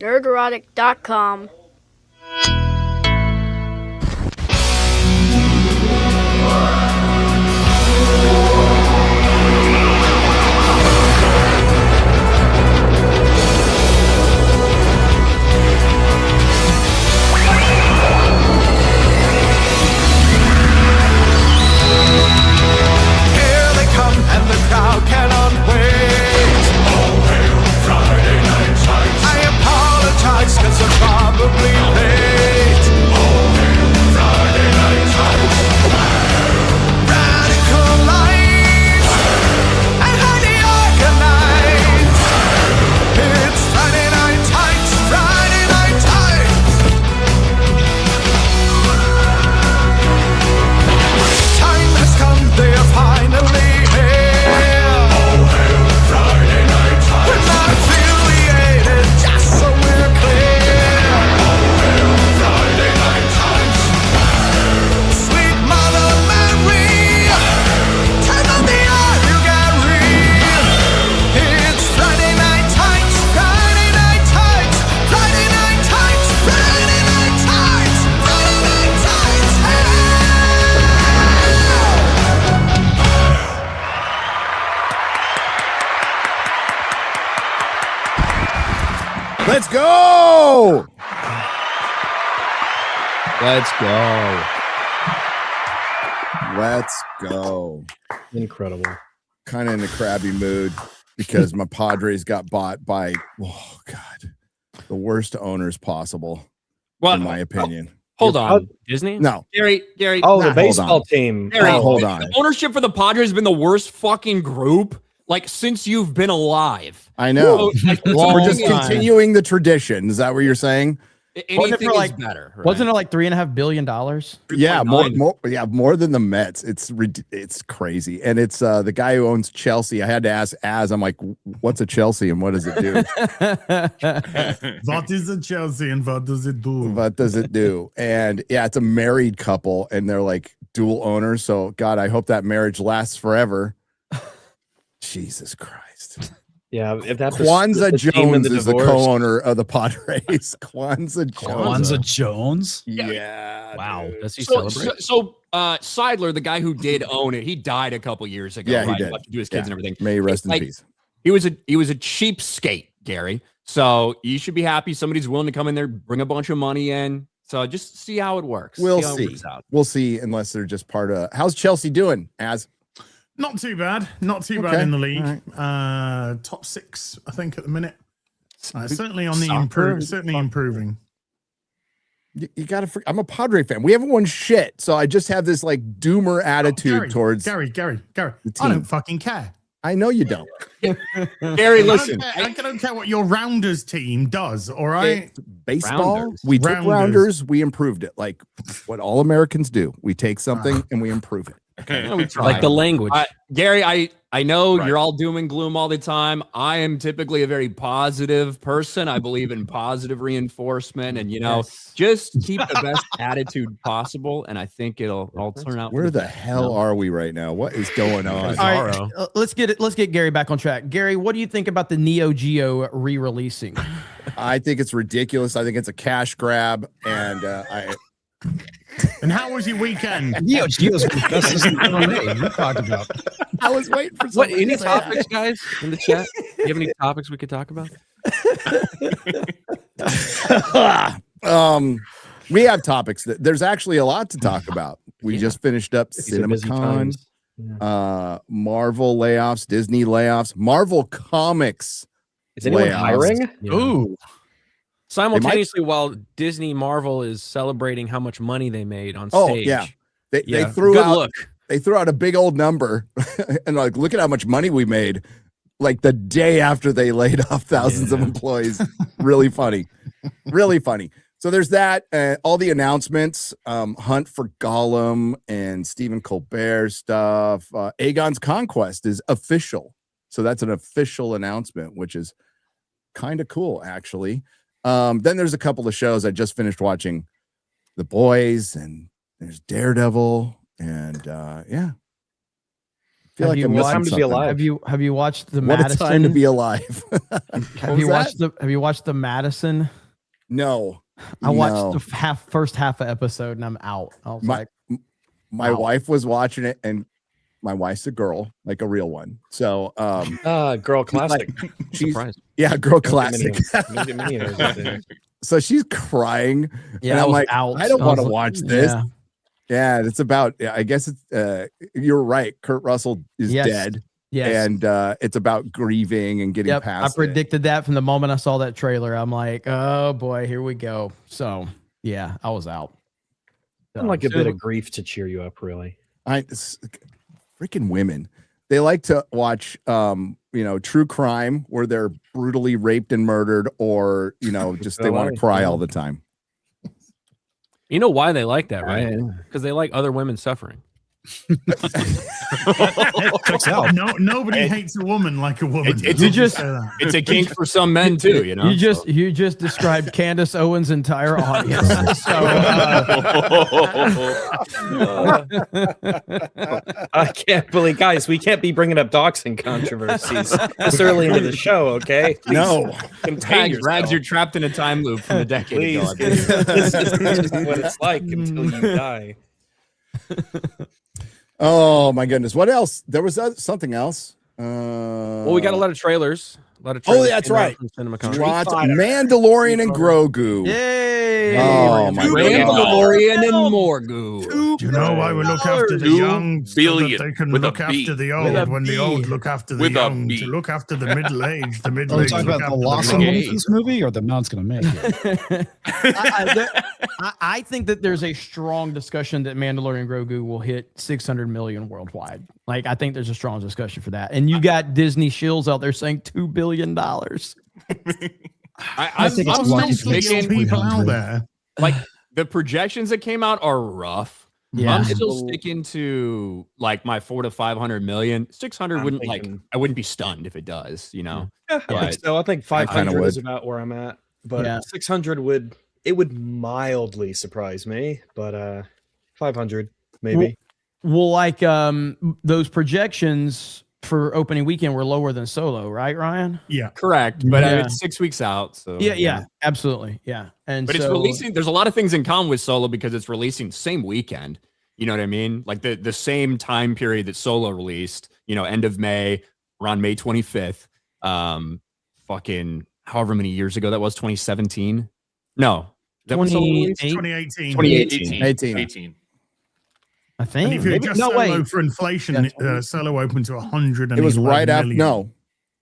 Nerdrotic.com. And the crowd cannot wait. All hail Friday Night Lights. I apologize cause I'm probably late. All hail Friday Night Lights. Radical lights and highly organized. It's Friday Night Lights, Friday Night Lights. Time has come, they are finally Let's go! Let's go. Let's go. Incredible. Kind of in a crabby mood because my Padres got bought by, oh God, the worst owners possible, in my opinion. Hold on. Disney? No. Gary. Oh, the baseball team. Gary, hold on. The ownership for the Padres has been the worst fucking group, like, since you've been alive. I know. We're just time. continuing the tradition. Is that what you're saying? Anything is better. Right? Wasn't it like $3.5 billion? Yeah, more than the Mets. It's crazy, and it's the guy who owns Chelsea. I had to ask I'm like, what's a Chelsea and what does it do? What is a Chelsea and what does it do? What does it do? And yeah, it's a married couple, and they're like dual owners. So God, I hope that marriage lasts forever. Jesus Christ. Yeah, if that's Kwanzaa the Jones is the co-owner of the Padres. Kwanzaa Jones. Yeah. Wow. Dude. Does he celebrate? So Seidler, the guy who did own it, he died a couple years ago. Yeah, he right? did. Left to do his kids and everything. May he rest in peace. He was a cheapskate, Gary. So you should be happy somebody's willing to come in there, bring a bunch of money in. So just see how it works. We'll see. We'll see, unless they're just part of. How's Chelsea doing? Not too bad. Not too bad in the league. Right. Top 6, I think, at the minute. Certainly on the improving. You gotta. I'm a Padre fan. We haven't won shit, so I just have this like doomer attitude towards Gary. I don't fucking care. I know you don't. Gary, listen. I don't care what your Rounders team does. All right. Baseball. Rounders. We took Rounders. We improved it, like what all Americans do. We take something and we improve it. Like the language. Gary, I know you're all doom and gloom all the time. I am typically a very positive person. I believe in positive reinforcement, and just keep the best attitude possible. And I think it'll all turn out. Where the hell are we right now? What is going on? All right, let's get Gary back on track. Gary, what do you think about the Neo Geo re-releasing? I think it's ridiculous. I think it's a cash grab, and And how was your weekend? Neo Geo's best is you talked about. I was waiting for any topics, guys, in the chat? Do you have any topics we could talk about? We have topics there's actually a lot to talk about. We just finished up CinemaCONNED, Marvel layoffs, Disney layoffs, Marvel Comics. Is anyone hiring? Yeah. Ooh. Simultaneously, while Disney Marvel is celebrating how much money they made on stage. Oh, yeah. They threw Good out look. They threw out a big old number and like, look at how much money we made. Like the day after they laid off thousands of employees. Really funny. Really funny. So there's that. All the announcements, Hunt for Gollum and Stephen Colbert stuff. Aegon's Conquest is official. So that's an official announcement, which is kind of cool, actually. Then there's a couple of shows. I just finished watching The Boys, and there's Daredevil, and feel like I'm missing time to be something. alive. Have you watched the What Madison? a time to be alive. Have you watched the Madison? No. I watched the first half of episode and I'm out. I was my wife was watching it, and my wife's a girl, like a real one. So girl classic. She's girl classic. Many of those. So she's crying. Yeah, and I I'm was like, out. I don't I want to was- watch this. yeah. Yeah, it's about, I guess it's, you're right. Kurt Russell is Yes. dead. Yes. And it's about grieving and getting I past it. predicted that from the moment I saw that trailer. I'm like, oh boy, here we go. So yeah, I was out. I'd like a bit of grief to cheer you up, really. Freaking women. They like to watch, true crime where they're brutally raped and murdered, or, just they want to cry all the time. You know why they like that, right? Because they like other women suffering. Nobody hates a woman like a woman. It's a kink for some men too, you know. You just described Candace Owens' entire audience. I can't believe, guys, we can't be bringing up doxing controversies this early into the show, okay? Please No. contain Rags, you're trapped in a time loop from a decade ago. Please. This is what it's like until you die. Oh my goodness. What else? There was something else. Well, we got a lot of trailers. Oh, that's came out right. from CinemaCONNED. Mandalorian and Grogu. Yay! Oh my god. Mandalorian and Morgu. Do you know why we look after the young so that billion they can with a look B. after the With a old when the B. old look after the With a young B. to look after the middle-aged, the Are we middle-aged talking look about the after Lawson the woman young. for this movie or the amount's going to make? I think that there's a strong discussion that Mandalorian Grogu will hit 600 million worldwide. Like, I think there's a strong discussion for that. And you got Disney shills out there saying $2 billion. I think it's I'm lucky still for sticking, People out there. like the projections that came out are rough. Yeah. I'm still sticking to like my 400 to 500 million. 600 I'm wouldn't thinking- I wouldn't be stunned if it does, you know. I think so. I think kinda 500 is would. about where I'm at, but Yeah. 600 would mildly surprise me, but 500 maybe. Well, like those projections for opening weekend were lower than Solo, right, Ryan? Yeah. Correct, but Yeah. it's 6 weeks out, so Yeah, absolutely. Yeah. And But it's so, releasing. There's a lot of things in common with Solo because it's releasing the same weekend. You know what I mean? Like the same time period that Solo released. End of May, around May 25th. Fucking however many years ago that was. 2017. No, that was Solo released? 28, 2018. 18. I And think. if you Maybe- adjust no, Solo wait. for inflation, Solo opened to 100. It was right after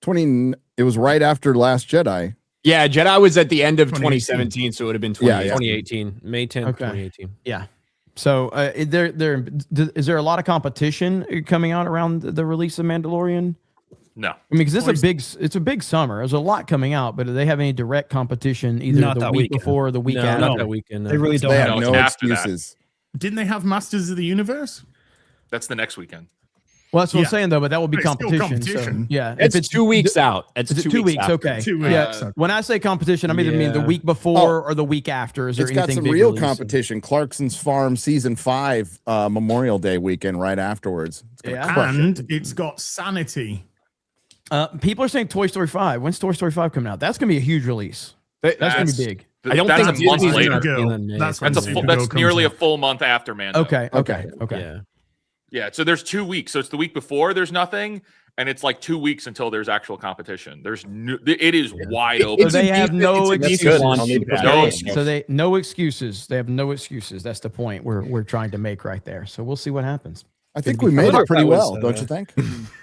20. It was right after Last Jedi. Yeah, Jedi was at the end of 2018. 2017, so it would have been Yeah, 2018. 2018, May 10th, Okay. 2018. Yeah. So is there a lot of competition coming out around the release of Mandalorian? No. I mean, because it's a big summer. There's a lot coming out, but do they have any direct competition either Not the that week weekend. before or the week No, after? not that weekend. No. They really don't They have have No, no it's after that. excuses. Didn't they have Masters of the Universe? That's the next weekend. Well, that's what Yeah. I'm saying though, but that would be But it's still competition. competition. So, yeah, It's 2 weeks out. It's is it 2 weeks. Weeks? After. Okay. 2 Yeah. weeks. When I say competition, I either mean the Yeah. week before or the week after. Is there It's got anything some big real releasing? competition. Clarkson's Farm season 5, Memorial Day weekend right afterwards. It's gonna Yeah. crush it. And it's got Sanity. People are saying Toy Story 5. When's Toy Story 5 coming out? That's gonna be a huge release. That's gonna be big. I don't that's think a month Disney's later. Supergirl. That's when That's Supergirl that's comes nearly a out. full month after Mando. Okay. Yeah. Yeah. So there's 2 weeks. So it's the week before there's nothing, and it's like 2 weeks until there's actual competition. It is wide open. So they have no That's excuses. good. I'll need to put No that in. excuses. So they no excuses. They have no excuses. That's the point we're trying to make right there. So we'll see what happens. I think be we fun. made wonder it if pretty that was, well, don't you think?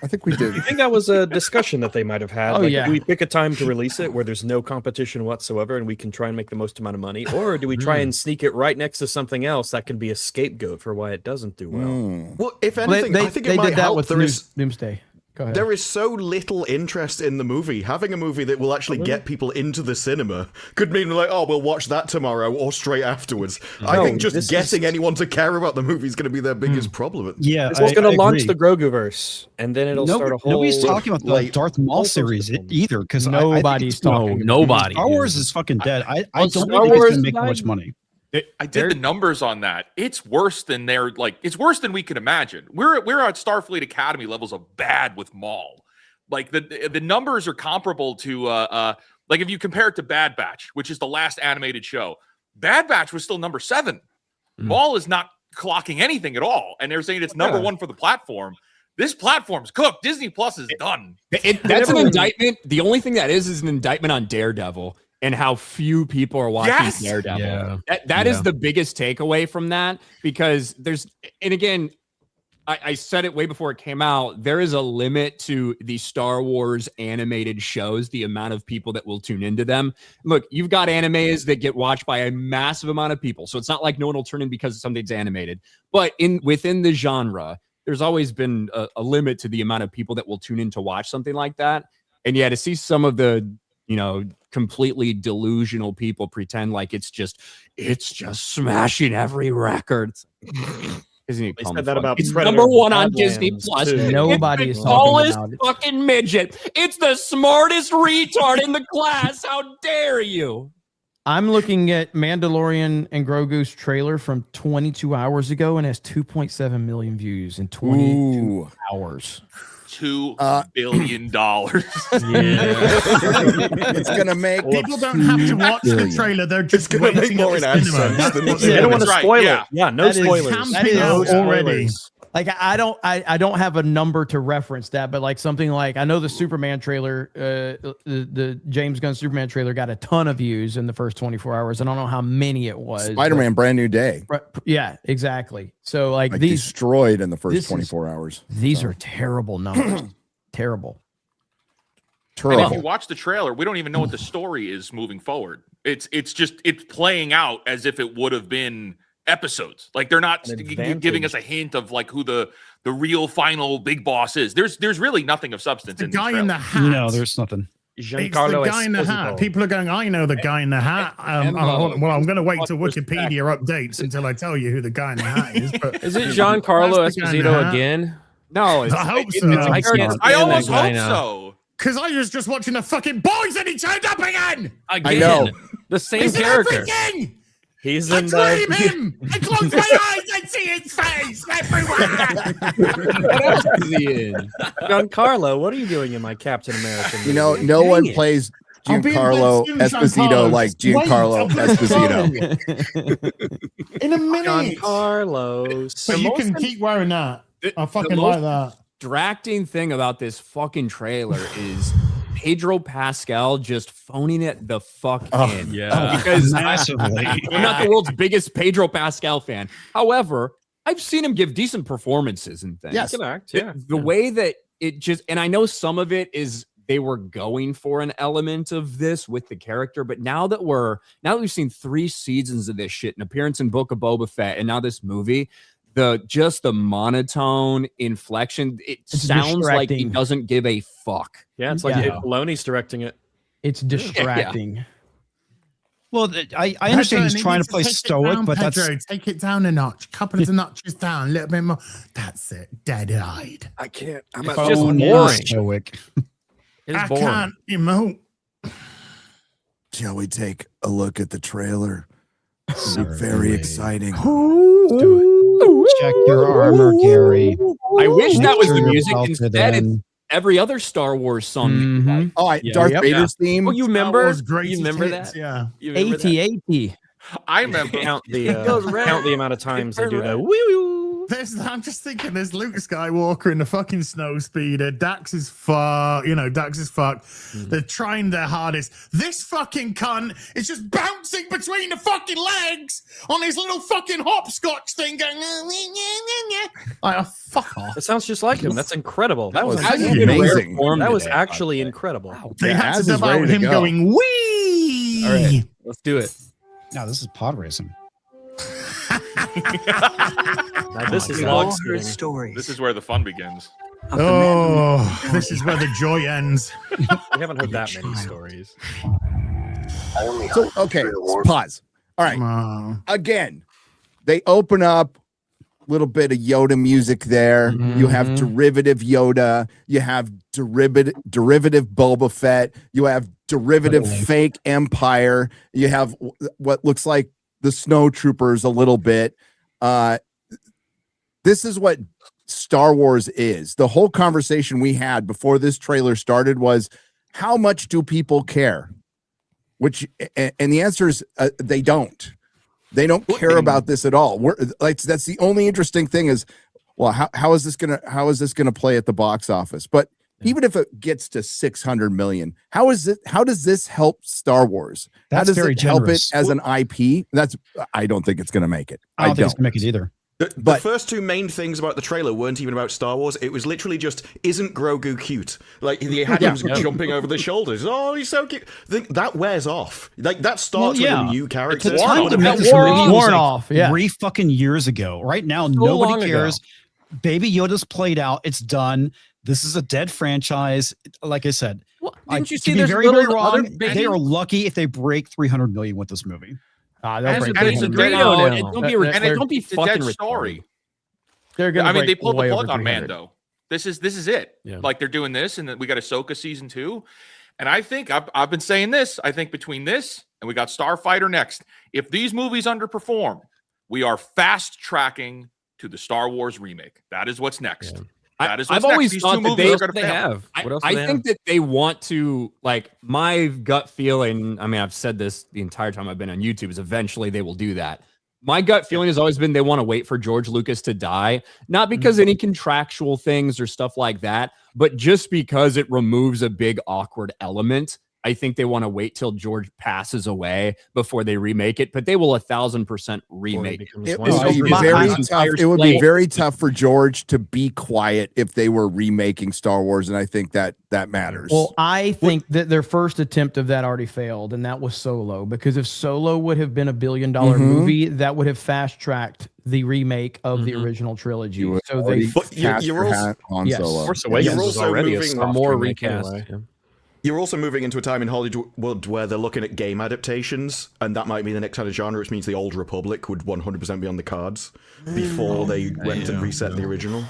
I think we did. You think that was a discussion that they might have had? Oh, like, yeah. Do we pick a time to release it where there's no competition whatsoever and we can try and make the most amount of money? Or do we try and sneak it right next to something else that can be a scapegoat for why it doesn't do well? Well, if Well, anything, I think it they might did that help. with There is Doomsday. Go ahead. there is so little interest in the movie. Having a movie that will actually get people into the cinema could mean like, oh, we'll watch that tomorrow or straight afterwards. I think this just getting anyone to care about the movie is going to be their biggest problem. Yeah, It's going to launch the Grogu-verse, and then it'll start a whole... Nobody's talking about the like, Darth Maul all sorts of series films. either because Nobody's talking. Nobody. Star Wars is fucking dead. I don't Star think it's Wars gonna make died. much money. I did the numbers on that. It's worse than it's worse than we can imagine. We're at Starfleet Academy levels of bad with Maul. Like the numbers are comparable to like if you compare it to Bad Batch, which is the last animated show. Bad Batch was still number 7. Maul is not clocking anything at all, and they're saying it's number 1 for the platform. This platform's cooked. Disney Plus is done. That's an indictment. The only thing that is an indictment on Daredevil and how few people are watching Daredevil. Yeah. That is the biggest takeaway from that, because and again, I said it way before it came out, there is a limit to the Star Wars animated shows, the amount of people that will tune into them. Look, you've got animes that get watched by a massive amount of people, so it's not like no one will turn in because something's animated. But within the genre, there's always been a limit to the amount of people that will tune in to watch something like that. And yeah, to see some of the, completely delusional people pretend like it's just smashing every record. Isn't it? Said that about it's Predator number 1 on Badlands, Disney Plus. too. Nobody it's is the talking tallest about it. fucking midget. It's the smartest retard in the class. How dare you? I'm looking at Mandalorian and Grogu's trailer from 22 hours ago and has 2.7 million views in 22 hours. $2 billion. It's gonna make People don't have to watch the trailer; they're just It's gonna make waiting more at in the cinema. AdSense than That's the They don't want to That's right, spoil yeah. it. Yeah, no That is spoilers. camping No out already. Like I don't have a number to reference that, but like something like I know the Superman trailer, the James Gunn Superman trailer got a ton of views in the first 24 hours. I don't know how many it was. Spider-Man Brand New Day. but- yeah, exactly. So like Like these destroyed in the this first is- 24 hours. these are terrible numbers. Terrible. And if you Terrible. watch the trailer, we don't even know what the story is moving forward. It's playing out as if it would have been episodes. Like they're not giving us a hint of like who the real final big boss is. There's really nothing of substance The in guy this in the trailer. hat. No, there's nothing. It's the guy in the hat. People are going, I know the guy in the hat. Well, I'm going to wait till Wikipedia updates until I tell you who the guy in the hat is. But Is it Giancarlo That's the guy in the Esposito hat. again? No, it's, I hope it's so. a I character. can't- I Stand almost that guy hope now. so. Because I was just watching the fucking boys and he turned up again. Again. know. The same He's in character. everything. He's I in dream the. him. I close my eyes and see his face everywhere. What else is he in? Giancarlo, what are you doing in my Captain America? You know, movie? no Dang one it. plays I'll be in Giancarlo bed soon, Esposito Giancarlo. like Just wait, Giancarlo I'll be Esposito. in a minute. Giancarlo. So you can keep wearing that. I fucking most- like that. Distracting thing about this fucking trailer is Pedro Pascal just phoning it the fuck in. Yeah. Because Massively. I'm not the world's biggest Pedro Pascal fan. However, I've seen him give decent performances and things. Yes. Good act, yeah. The way that it just, and I know some of it is they were going for an element of this with the character, but now that we've seen 3 seasons of this shit, an appearance in Book of Boba Fett, and now this movie, the monotone inflection, it's sounds like he distracting. doesn't give a fuck. Yeah, it's like Yeah. Filoni's directing it. It's distracting. Well, I understand he's trying to play stoic, but that's take it down a notch, couple of notches down, a little bit more. That's it, dead-eyed. I can't. I'm just just boring. boring. Stoic. It's I boring. can't emote. Shall we take a look at the trailer? It'll be very exciting. Check your armor, Gary. I wish that was Make the sure music. you're belted Instead, it's in. every other Star Wars song. that you like. Oh, Yeah. Darth Yep. Vader's theme. Oh, you Star remember? Wars greatest You remember hits, that? Yeah. You remember that? AT-AT. I remember. Count the goes red. count the amount of times they Turn do red. the woo woo. I'm just thinking there's Luke Skywalker in the fucking snow speeder. Dax is fucked. They're trying their hardest. This fucking cunt is just bouncing between the fucking legs on his little fucking hopscotch thing going, like, oh, fuck off. It sounds just like him. That's incredible. That was That's actually amazing. That was today, actually incredible. They Yeah, had Az to is dub out ready to him go. going, wee! All right, let's do it. No, this is pod racing. Now, this is log splitting. stories. This is where the fun begins. Oh, this is where the joy ends. We haven't heard that many stories. So, okay, pause. All right. Oh. Again, they open up a little bit of Yoda music there. You have derivative Yoda. You have derivative Boba Fett. You have derivative fake Empire. You have what looks like the snowtroopers a little bit. This is what Star Wars is. The whole conversation we had before this trailer started was, how much do people care? Which, and the answer is they don't. They don't care about this at all. That's the only interesting thing is, well, how is this gonna play at the box office? But even if it gets to 600 million, how does this help Star Wars? How does it help it as an IP? I don't think it's gonna make it. I don't think it's gonna make it either. The first two main things about the trailer weren't even about Star Wars. It was literally just, isn't Grogu cute? Like, they had him jumping over the shoulders. Oh, he's so cute. That wears off. Like, that starts with a new character. It's time to make this worn off. Yeah. 3 fucking years ago. Right now, nobody cares. Baby Yoda's played out. It's done. This is a dead franchise. Like I said, didn't you see to be there's very, very other wrong, they are lucky if they break 300 million with this movie. Don't be fucking story. They're gonna. I mean, they pulled the plug on Mando. This is it. Yeah. Like, they're doing this, and then we got Ahsoka season 2. And I think I've been saying this. I think between this and we got Starfighter next, if these movies underperform, we are fast tracking to the Star Wars remake. That is what's next. Yeah. I've always thought that they have. I think that they want to, like, my gut feeling, I mean, I've said this the entire time I've been on YouTube, is eventually they will do that. My gut feeling has always been they want to wait for George Lucas to die, not because any contractual things or stuff like that, but just because it removes a big awkward element. I think they want to wait till George passes away before they remake it, but they will 1,000% remake it. It would be very tough for George to be quiet if they were remaking Star Wars, and I think that matters. Well, I think that their first attempt of that already failed, and that was Solo. Because if Solo would have been $1 billion movie, that would have fast tracked the remake of the original trilogy. So you're also moving more recast. You're also moving into a time in Hollywood where they're looking at game adaptations, and that might be the next kind of genre, which means the Old Republic would 100% be on the cards before they went and reset the original.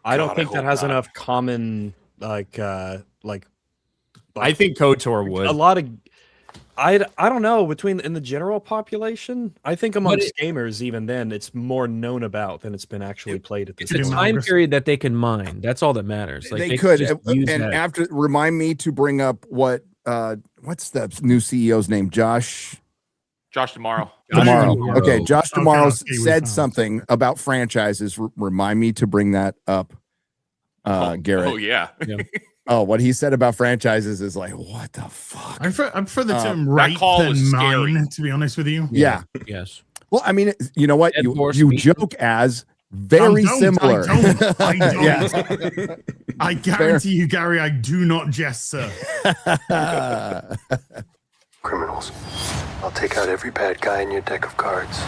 I don't think that has enough common, I think KOTOR would. A lot of, I don't know, in the general population, I think amongst gamers, even then, it's more known about than it's been actually played at this point. It's a time period that they can mine. That's all that matters. Like, they could. And after, remind me to bring up what's the new CEO's name? Josh Tomorrow. Okay, Josh Tomorrow said something about franchises. Remind me to bring that up, Garrett. Oh, yeah. Oh, what he said about franchises is like, what the fuck? I prefer the term rape than mine, to be honest with you. Yeah. Yes. Well, I mean, you know what? You joke as very similar. I don't. I guarantee you, Gary, I do not jest, sir. Criminals. I'll take out every bad guy in your deck of cards.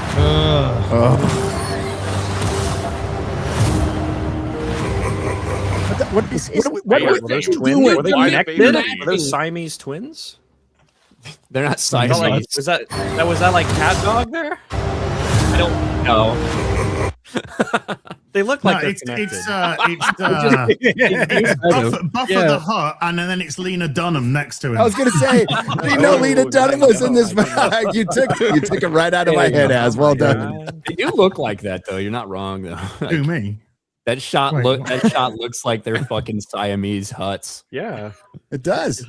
What are those twins? Were they connected? Were those Siamese twins? They're not Siamese. Was that like cat dog there? I don't know. They look like they're connected. Buffer the Hutt, and then it's Lena Dunham next to him. I was gonna say, Lena Dunham was in this bag. You took it right out of my head, as well done. They do look like that, though. You're not wrong, though. Who, me? That shot looks like they're fucking Siamese huts. Yeah, it does.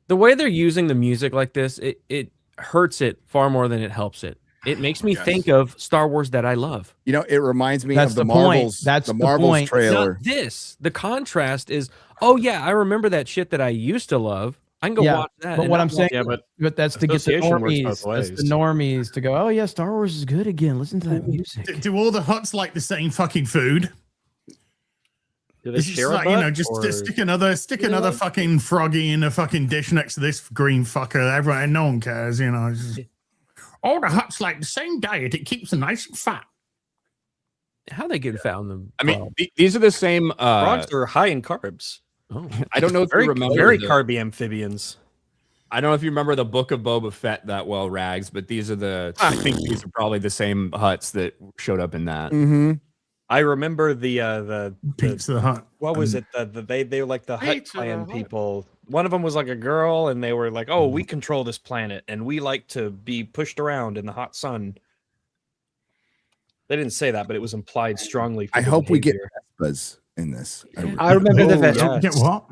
The way they're using the music like this, it hurts it far more than it helps it. It makes me think of Star Wars that I love. You know, it reminds me of the Marvels. That's the Marvels trailer. Not this. The contrast is, oh yeah, I remember that shit that I used to love. I can go watch that. But what I'm saying, but that's to get the normies. That's the normies to go, oh yeah, Star Wars is good again. Listen to that music. Do all the Hutts like the same fucking food? Do they share like, stick another fucking froggy in a fucking dish next to this green fucker. Everyone, no one cares, all the Hutts like the same diet. It keeps them nice and fat. How they get found them? I mean, these are the same. Frogs are high in carbs. Oh, I don't know if you remember. Very carby amphibians. I don't know if you remember the Book of Boba Fett that well, Rags, but these are I think these are probably the same Hutts that showed up in that. Mm-hmm. I remember the Pizza Hut. What was it? They were like the Hutt clan people. one of them was like a girl, and they were like, "Oh, we control this planet, and we like to be pushed around in the hot sun." They didn't say that, but it was implied strongly. I hope we get Vespas in this. I remember the Vespas. Get what?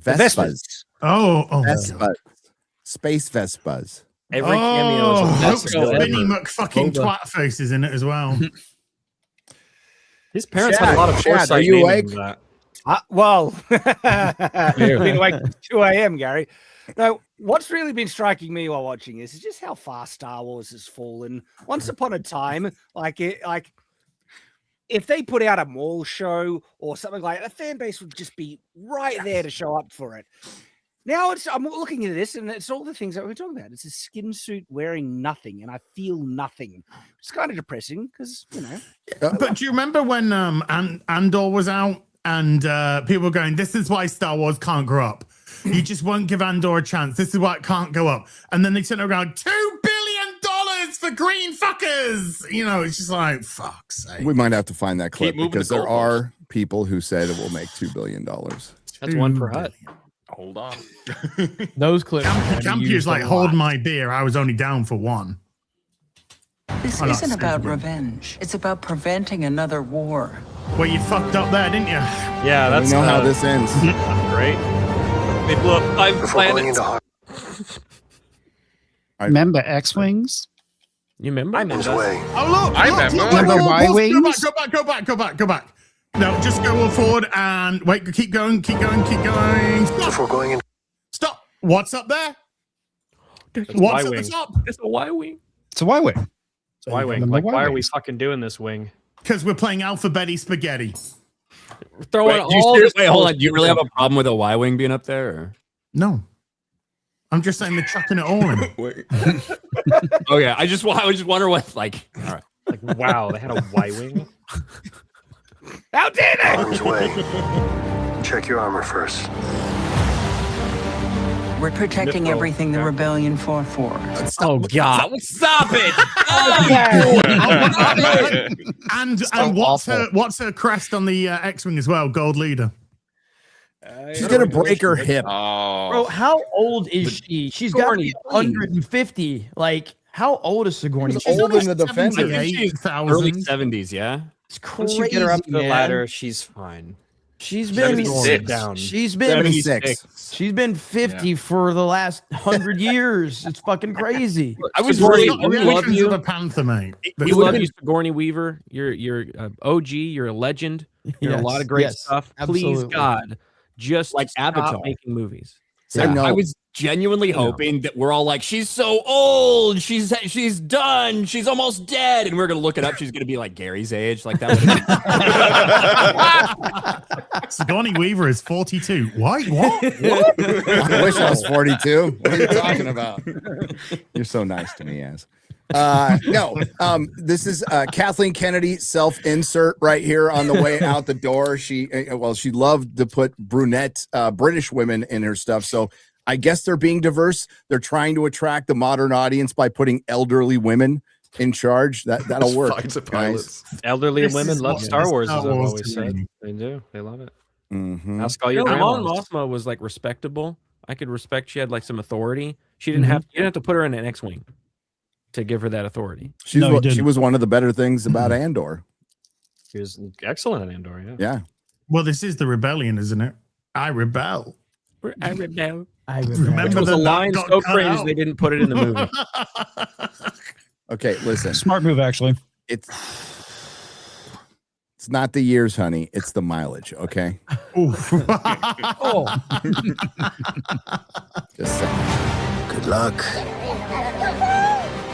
Vespas. Oh, Vespas. Space Vespas. Every cameo is a Vespa. Benny McFucking twat face is in it as well. His parents had a lot of foresight. Are you awake? Well, been awake 2 a.m., Gary. No, what's really been striking me while watching this is just how far Star Wars has fallen. Once upon a time, if they put out a mall show or something like that, the fan base would just be right there to show up for it. Now I'm looking at this, and it's all the things that we're talking about. It's a skin suit wearing nothing, and I feel nothing. It's kind of depressing because, you know. But do you remember when Andor was out and people were going, "This is why Star Wars can't grow up. You just won't give Andor a chance. This is why it can't go up." And then they turned around, $2 billion for green fuckers. You know, it's just like, fuck's sake. We might have to find that clip moving because the there goalposts. are people who said it will make $2 billion. That's one per hut. Hold on. Those clips. Campier's like, hold my beer. I was only down for one. This isn't about revenge. It's about preventing another war. Well, you fucked up there, didn't you? Yeah, that's we know how this ends. Great. They blew up 5 Before going planets. into hot Remember X-Wings? You remember? his way. Oh, look. I look, remember. look, Remember look, Y-Wings? Go back. No, just go forward and wait. Keep going. Stop. Before going into Stop. What's up there? What's at the Y-Wing. top? It's a Y-Wing. It's a Y-Wing. Y-Wing. Remember Like, why are we Y-Wings? fucking doing this wing? Because we're playing alphabetti spaghetti. Throwing Wait, hold on. Do you really have a problem with a Y-Wing being up there? Or? No. I'm just saying they're chucking it all in. Okay, I just wonder what, like, all right. Like, wow, they had a Y-Wing? How dare they? harm's way. Check your armor first. We're protecting everything the rebellion fought for. Oh God! Stop it! And what's her crest on the X-Wing as well? Gold leader. She's gonna break her hip. Oh, Bro, how old is she? She's got to be Sigourney, 150. Like, how old is Sigourney? She's old in the defense. Early 70s, yeah. It's crazy. Once you get her up the man. ladder, she's fine. She's been 76. Down. She's been 76. She's been 50 for the last 100 years. It's fucking crazy. I was Sigourney, worried. we love you. The Panther, mate. We love you, Sigourney Weaver. You're OG. You're a legend. You're in a lot of great stuff. Please, absolutely. God, just Like stop Avatar. making movies. I was genuinely hoping that we're all like, she's so old, she's done, she's almost dead, and we're gonna look it up. She's gonna be like Gary's age, like that. Sigourney Weaver is 42. What? I wish I was 42. What are you talking about? You're so nice to me, Az. This is Kathleen Kennedy self-insert right here on the way out the door. She loved to put brunette British women in her stuff. So I guess they're being diverse. They're trying to attract the modern audience by putting elderly women in charge. That'll work. Guys. Elderly women love Star Wars, as Star I've Wars always to said. me. They do. They love it. Mm-hmm. Ask all your Mon grandmas. Mothma was like respectable. I could respect she had like some authority. She didn't have you didn't have to put her in an X-wing to give her that authority. She was one of the better things about Andor. She was excellent at Andor, yeah. Yeah. Well, this is the rebellion, isn't it? I rebel. I rebel. Remember It was that a line got so cut cringe out? they didn't put it in the movie. Okay, listen. Smart move, actually. It's not the years, honey. It's the mileage. Okay. Oh, Just saying. Good luck.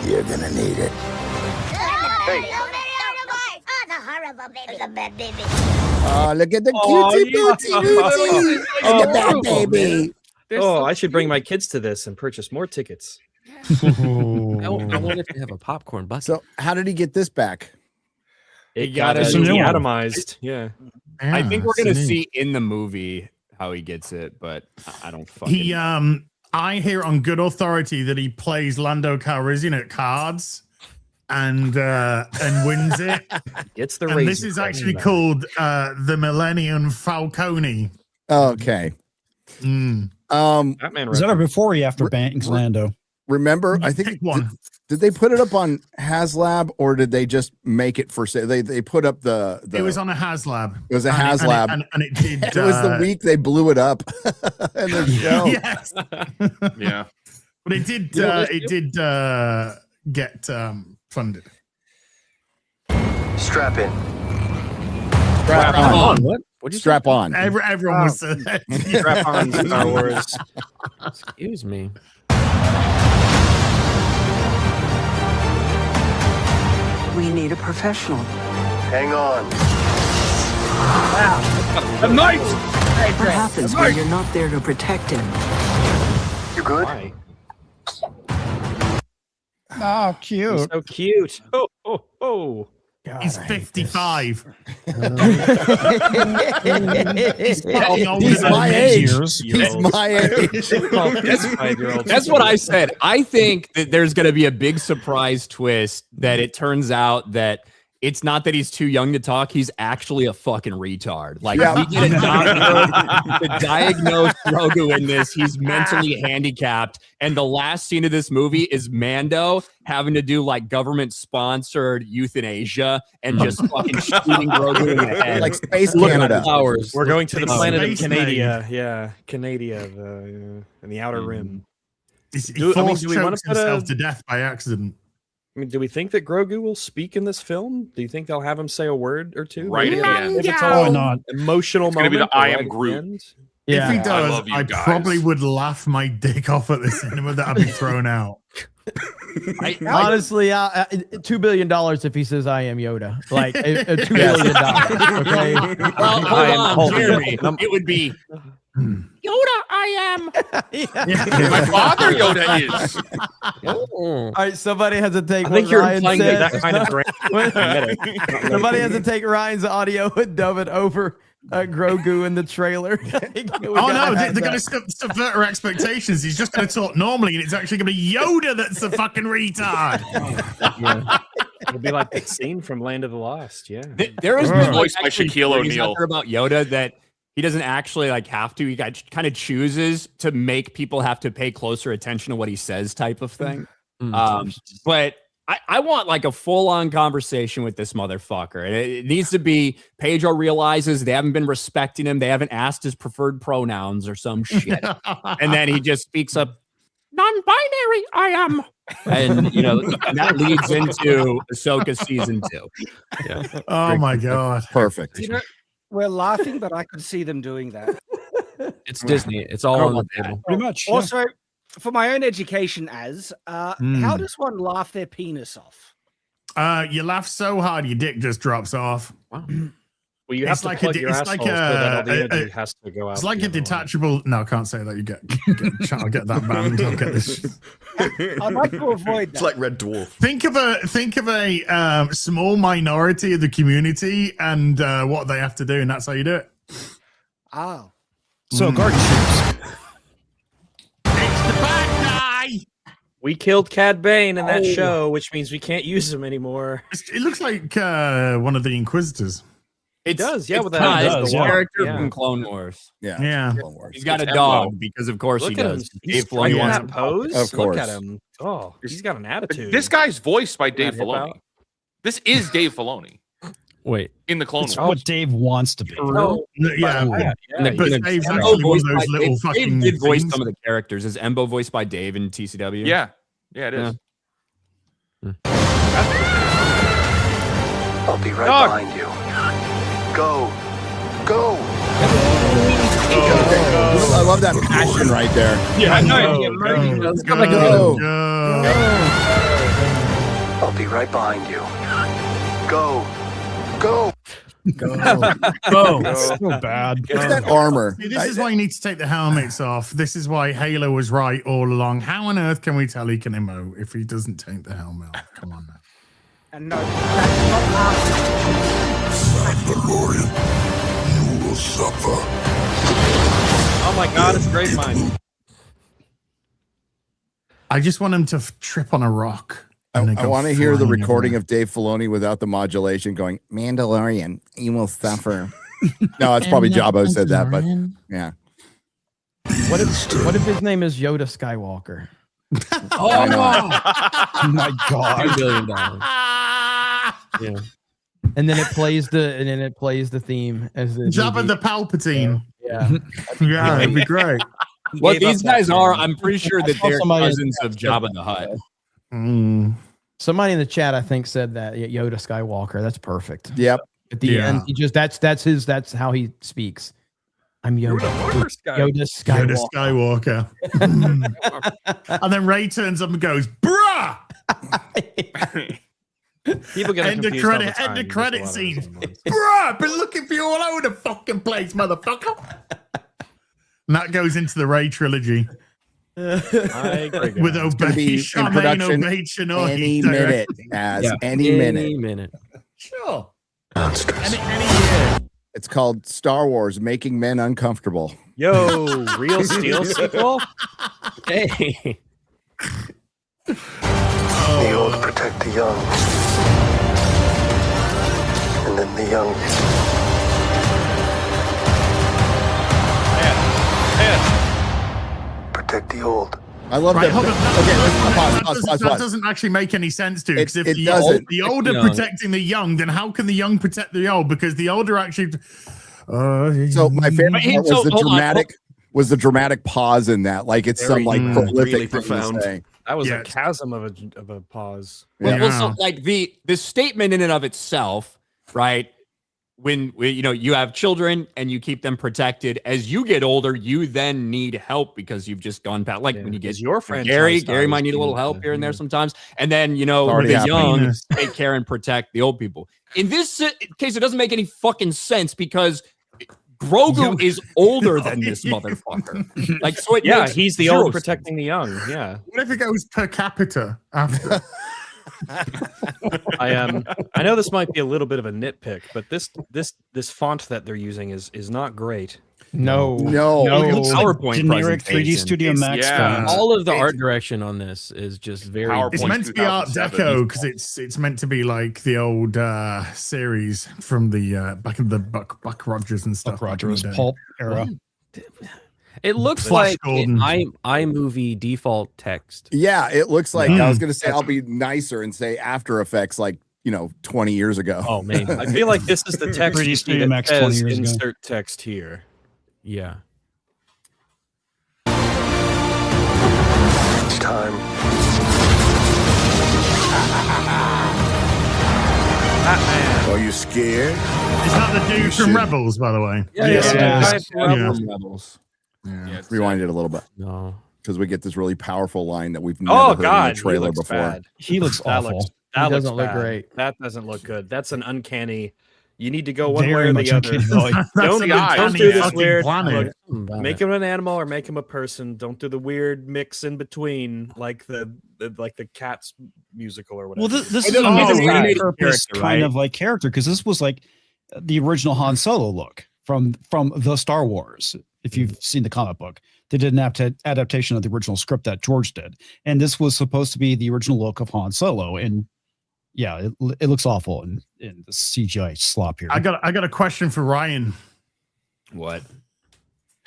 You're gonna need it. Oh, look at the cutesy bootsy bootsy. Look at that baby. I should bring my kids to this and purchase more tickets. I wonder if they have a popcorn bucket. So, how did he get this back? It got got a new one. atomized. Yeah. I think we're gonna see in the movie how he gets it, but I don't fucking. He I hear on good authority that he plays Lando Calrissian at cards and wins it. Gets the And razor. this is actually called the Millennium Falcone. Okay. Batman Is that before or after Banks Lando? Remember, I think did they put it up on HasLab or did they just make it for sale? They put up the It was on a HasLab. It was a HasLab, and it did. It was the week they blew it up. And the show. Yes. Yeah. But it did. Get funded. Strap in. Strap on. What? What'd you Strap say? on. Everyone was Strap on Star Wars. Excuse me. We need a professional. Hang on. Wow. A knight! What happens when you're not there to protect him? You good? Why? Oh, cute. He's so cute. Oh. God, he's 55. He's my age. He's my age. That's what I said. I think that there's going to be a big surprise twist that it turns out that it's not that he's too young to talk. He's actually a fucking retard. Like, we get a doctor to diagnose Grogu in this. He's mentally handicapped. And the last scene of this movie is Mando having to do like government-sponsored euthanasia and just fucking shooting Grogu in the head. Like Space Canada. Flowers. We're going to the planet of Space Canada. Yeah, Canada in the Outer Rim. He forced himself to death by accident. I mean, do we think that Grogu will speak in this film? Do you think they'll have him say a word or two? Right at the end. If it's all emotional It's gonna be moment. the I am Groot. If he I does, love you I guys. probably would laugh my dick off at the cinema that I'd be thrown out. Honestly, $2 billion if he says I am Yoda. Like $2 billion. Okay. Well, hold on, Jeremy. It would be Yoda, I am. My father Yoda is. All right, somebody has to take. I think what you're Ryan implying said. that kind of brand. Somebody has to take Ryan's audio and dub it over Grogu in the trailer. Oh no, they're going to subvert our expectations. He's just going to talk normally, and it's actually going to be Yoda that's the fucking retard. Yeah. It'll be like that scene from Land of the Lost. Yeah. There has been Voiced by actually Shaquille theories out O'Neal. there about Yoda that he doesn't actually like have to. He kind of chooses to make people have to pay closer attention to what he says, type of thing. But I want like a full-on conversation with this motherfucker. It needs to be Pedro realizes they haven't been respecting him. They haven't asked his preferred pronouns or some shit. And then he just speaks up, non-binary, I am. And, you know, and that leads into Ahsoka season 2. Yeah. Oh my God. Perfect. You know, we're laughing, but I could see them doing that. It's Disney. It's all on the table. Pretty much. Also, for my own education, how does one laugh their penis off? You laugh so hard your dick just drops off. Wow. Well, you have It's to like plug a- your it's asshole like so that all a- the energy has to go out. It's like the a other way. detachable. No, I can't say that. I'll get that banned. I'll get this. I'd like to avoid that. It's like Red Dwarf. Think of a small minority of the community and what they have to do, and that's how you do it. Oh. So garden shoes. It's the bad guy. We killed Cad Bane in that show, which means we can't use him anymore. It looks like one of the Inquisitors. It does, yeah, with that It's the character from Clone Wars. Yeah. He's got a dog because, of course, Look he at does. him. He's Dave Filoni wants that him. pose. Of course. Look at him. Oh, he's got an attitude. This guy's voiced by Dave hip Filoni. out. This is Dave Filoni Wait. in the Clone It's Wars. what Dave wants to be. Oh, Yeah. yeah, But yeah. Dave's Embo actually one of voiced by those little Dave. fucking Dave did voice things. some of the characters. Is Embo voiced by Dave in TCW? Yeah, it is. I'll be right behind you. Go. Go. I love that passion right there. Yeah, I know. I'll be right behind you. Go. Go. Oh, so bad. What's that armor? See, this is why you need to take the helmets off. This is why Halo was right all along. How on earth can we tell he can emote if he doesn't take the helmet off? Come on now. And no, that's not Mandalorian, you will suffer. Oh my God, it's great mind. I just want him to trip on a rock. I want to hear the recording of Dave Filoni without the modulation going, Mandalorian, you will suffer. No, it's probably Jabba who said that, but yeah. What if his name is Yoda Skywalker? Oh my God. $2 billion. Yeah. And then it plays the theme as the Jabba the Palpatine. Yeah. Yeah, it'd be great. What these guys are, I'm pretty sure that they're cousins of Jabba the Hutt. Somebody in the chat, I think, said that Yoda Skywalker. That's perfect. Yep. At the end, he just that's how he speaks. I'm Yoda. Yoda Skywalker. And then Ray turns up and goes, "Bruh!" People get end of credit scene. Bruh, been looking for you all over the fucking place, motherfucker. And that goes into the Ray trilogy. I agree. With Obey Charmaine, Obey Chinoy. Any minute, any minute. Sure. Any It's called Star Wars: Making Men Uncomfortable. Yo, Real Steel sequel? Hey. The old protect the young. And then the young. Protect the old. I love that. That doesn't actually make any sense, dude. Because if the old are protecting the young, then how can the young protect the old? Because the old are actually. So my favorite part was the dramatic pause in that. Like it's some like prolific really profound. That was a chasm of a pause. Well, so like the statement in and of itself, right? When you have children and you keep them protected, as you get older, you then need help because you've just gone past. Like when you get your friend, Gary might need a little help here and there sometimes. And then with the young, take care and protect the old people. In this case, it doesn't make any fucking sense because Grogu is older than this motherfucker. Like, so he's the old protecting the young. Yeah. What if it goes per capita after? I know this might be a little bit of a nitpick, but this font that they're using is not great. No. It looks like PowerPoint generic 3D Studio Max font. All of the art direction on this is just very. It's meant to be Art Deco because it's meant to be like the old series from the back in the Buck Rogers and stuff. Buck Rogers pulp era. It looks Flash like Gordon. iMovie default text. Yeah, it looks like I was gonna say I'll be nicer and say After Effects like 20 years ago. Oh man, I feel like this is the text 3D Studio Max that 20 says years ago. insert text here. Yeah. It's time. Are you scared? Is that the dude from Rebels, by the way? Rebels. Yeah. Rewind it a little bit. No. Because we get this really powerful line that we've never heard in the trailer before. Bad. He looks awful. That doesn't look great. That doesn't look good. That's an uncanny. You need to go one Very way or much the other. Don't do this weird. planet. Make him an animal or make him a person. Don't do the weird mix in between, like the Cats musical or whatever. Well, this is an animated purpose kind of like character because this was like the original Han Solo look from the Star Wars. If you've seen the comic book, they did an adaptation of the original script that George did, and this was supposed to be the original look of Han Solo. And yeah, it looks awful in the CGI slop here. I got a question for Ryan. What?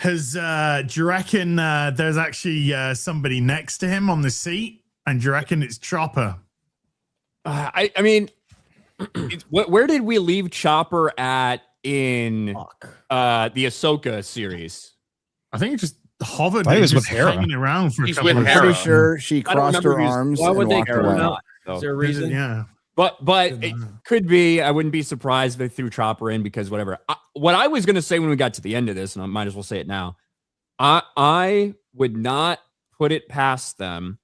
Do you reckon there's actually somebody next to him on the seat? And do you reckon it's Chopper? I mean, where did we leave Chopper at in the Ahsoka series? I think it just hovered. I think it was just with Hera. hanging around for a He's couple with of Hera. Pretty sure she crossed her arms Why would and they walked cover away. not? Is there a reason? Yeah. But it could be. I wouldn't be surprised if they threw Chopper in because whatever. What I was going to say when we got to the end of this, and I might as well say it now, I would not put it past them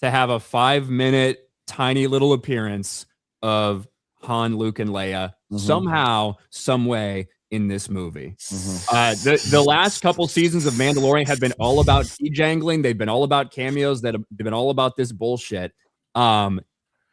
to have a 5-minute tiny little appearance of Han, Luke, and Leia somehow, some way in this movie. The last couple seasons of Mandalorian have been all about jangling. They've been all about cameos. They've been all about this bullshit.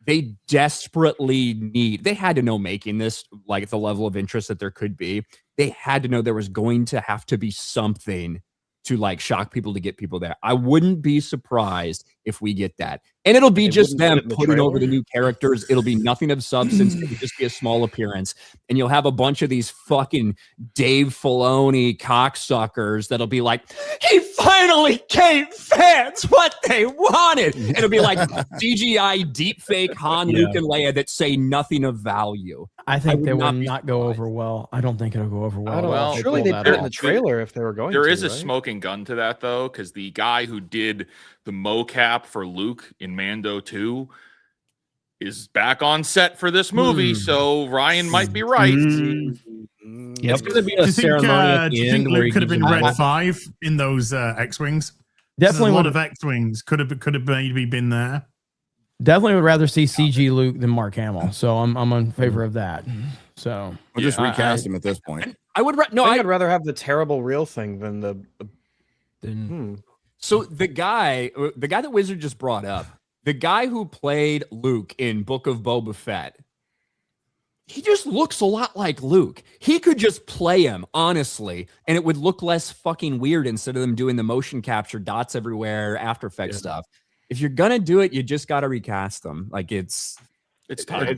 They desperately they had to know making this like the level of interest that there could be. They had to know there was going to have to be something to like shock people to get people there. I wouldn't be surprised if we get that. And it'll be just them putting over the new characters. It'll be nothing of substance. It'll just be a small appearance. And you'll have a bunch of these fucking Dave Filoni cocksuckers that'll be like, he finally gave fans what they wanted. And it'll be like CGI deepfake Han, Luke, and Leia that say nothing of value. I think they will not go over well. I don't think it'll go over well. Well, surely they put it in the trailer if they were going There to, is a right? smoking gun to that, though, because the guy who did the mocap for Luke in Mando 2 is back on set for this movie, so Ryan might be right. It's going to be a ceremony at Do the you think end where Luke could have been Red Red 5 in those X-Wings? Definitely a lot would- of X-Wings could have maybe been there. Definitely would rather see CG Luke than Mark Hamill. So I'm in favor of that. So We'll just recast him at this point. I would I'd rather have the terrible real thing than the. So the guy that Wizard just brought up, the guy who played Luke in Book of Boba Fett, he just looks a lot like Luke. He could just play him, honestly, and it would look less fucking weird instead of them doing the motion capture dots everywhere, After Effects stuff. If you're gonna do it, you just got to recast them. Like it's time.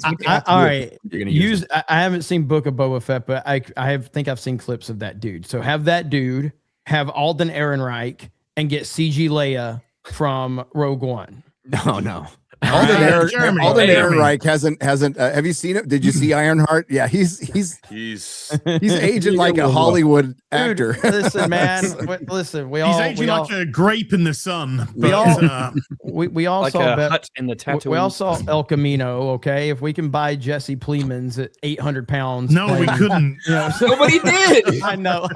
all right. You're gonna use. I haven't seen Book of Boba Fett, but I think I've seen clips of that dude. So have that dude, have Alden Ehrenreich, and get CG Leia from Rogue One. No. Alden Ehrenreich hasn't. Have you seen it? Did you see Ironheart? Yeah, he's aging like a Hollywood actor. Dude, listen, man. Listen, He's aging like a grape in the sun. We all Like saw a hut in the Tatooine. we all saw El Camino. Okay, if we can buy Jesse Plemons at 800 pounds, No, we couldn't. You know, Nobody did. I know.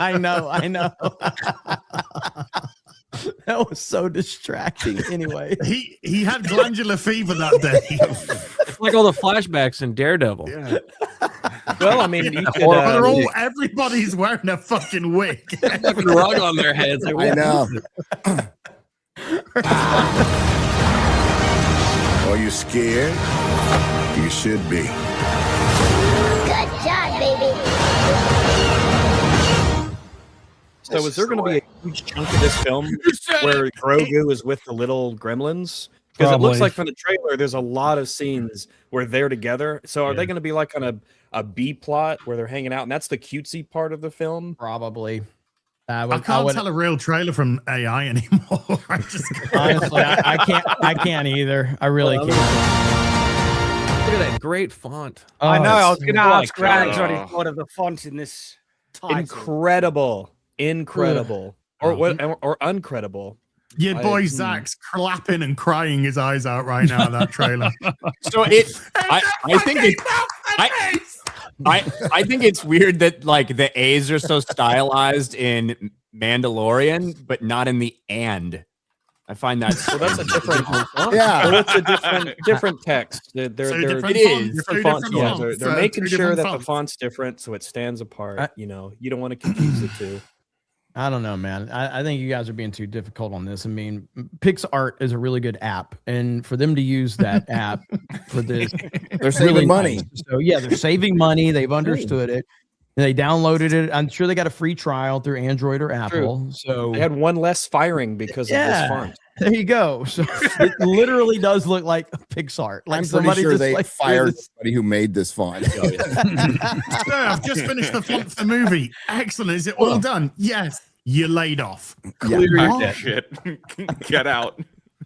That was so distracting. Anyway, he had glandular fever that day. It's like all the flashbacks in Daredevil. Yeah. Well, I mean, you could, everybody's wearing a fucking wig. fucking rug on their heads. I know. Are you scared? You should be. Good job, baby. So is there going to be a huge chunk of this film where Grogu is with the little gremlins? Because it looks like from the trailer, there's a lot of scenes where they're together. So are they going to be like on a B plot where they're hanging out, and that's the cutesy part of the film? Probably. I can't tell a real trailer from AI anymore. Honestly, I can't either. I really can't. Look at that great font. I know. I was going to ask God. Rags what he thought of the font in this title. Incredible, or uncredible. Your boy Zach's clapping and crying his eyes out right now. That trailer. So I think it's weird that like the A's are so stylized in Mandalorian, but not in the and. I find that that's a different Yeah. So it's a different text. They're different fonts. Yeah, they're making sure that the font's different so it stands apart. You don't want to confuse the two. I don't know, man. I think you guys are being too difficult on this. I mean, PixArt is a really good app, and for them to use that app for this, They're saving money. Nice. So yeah, they're saving money. They've understood it. They downloaded it. I'm sure they got a free trial through Android or Apple. True. So they had one less firing because of this font. There you go. So it literally does look like PixArt. Like I'm pretty somebody sure just they like fired somebody who made this font. Sir, I've just finished the font for the movie. Excellent. Is it all done? Yes. You're laid off. Oh, shit. Get out.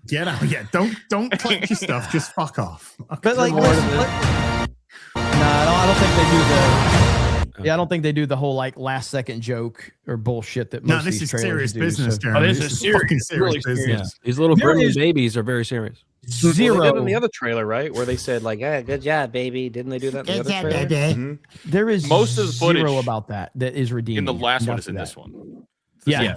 Get out. Yeah. Don't collect your stuff. Just fuck off. But like, I don't think they do the. Yeah, I don't think they do the whole like last second joke or bullshit that most No, of this these is trailers serious do. business, So, Jeremy. this is serious, really business. serious. These little There gremlin is babies are very serious. Zero. Well, they did in the other trailer, right? Where they said like, "Yeah, good job, baby." Didn't they do that in the other trailer? Mm-hmm. There is Most of the footage zero about that is redeemed. In the last one is in that. this one. Yeah,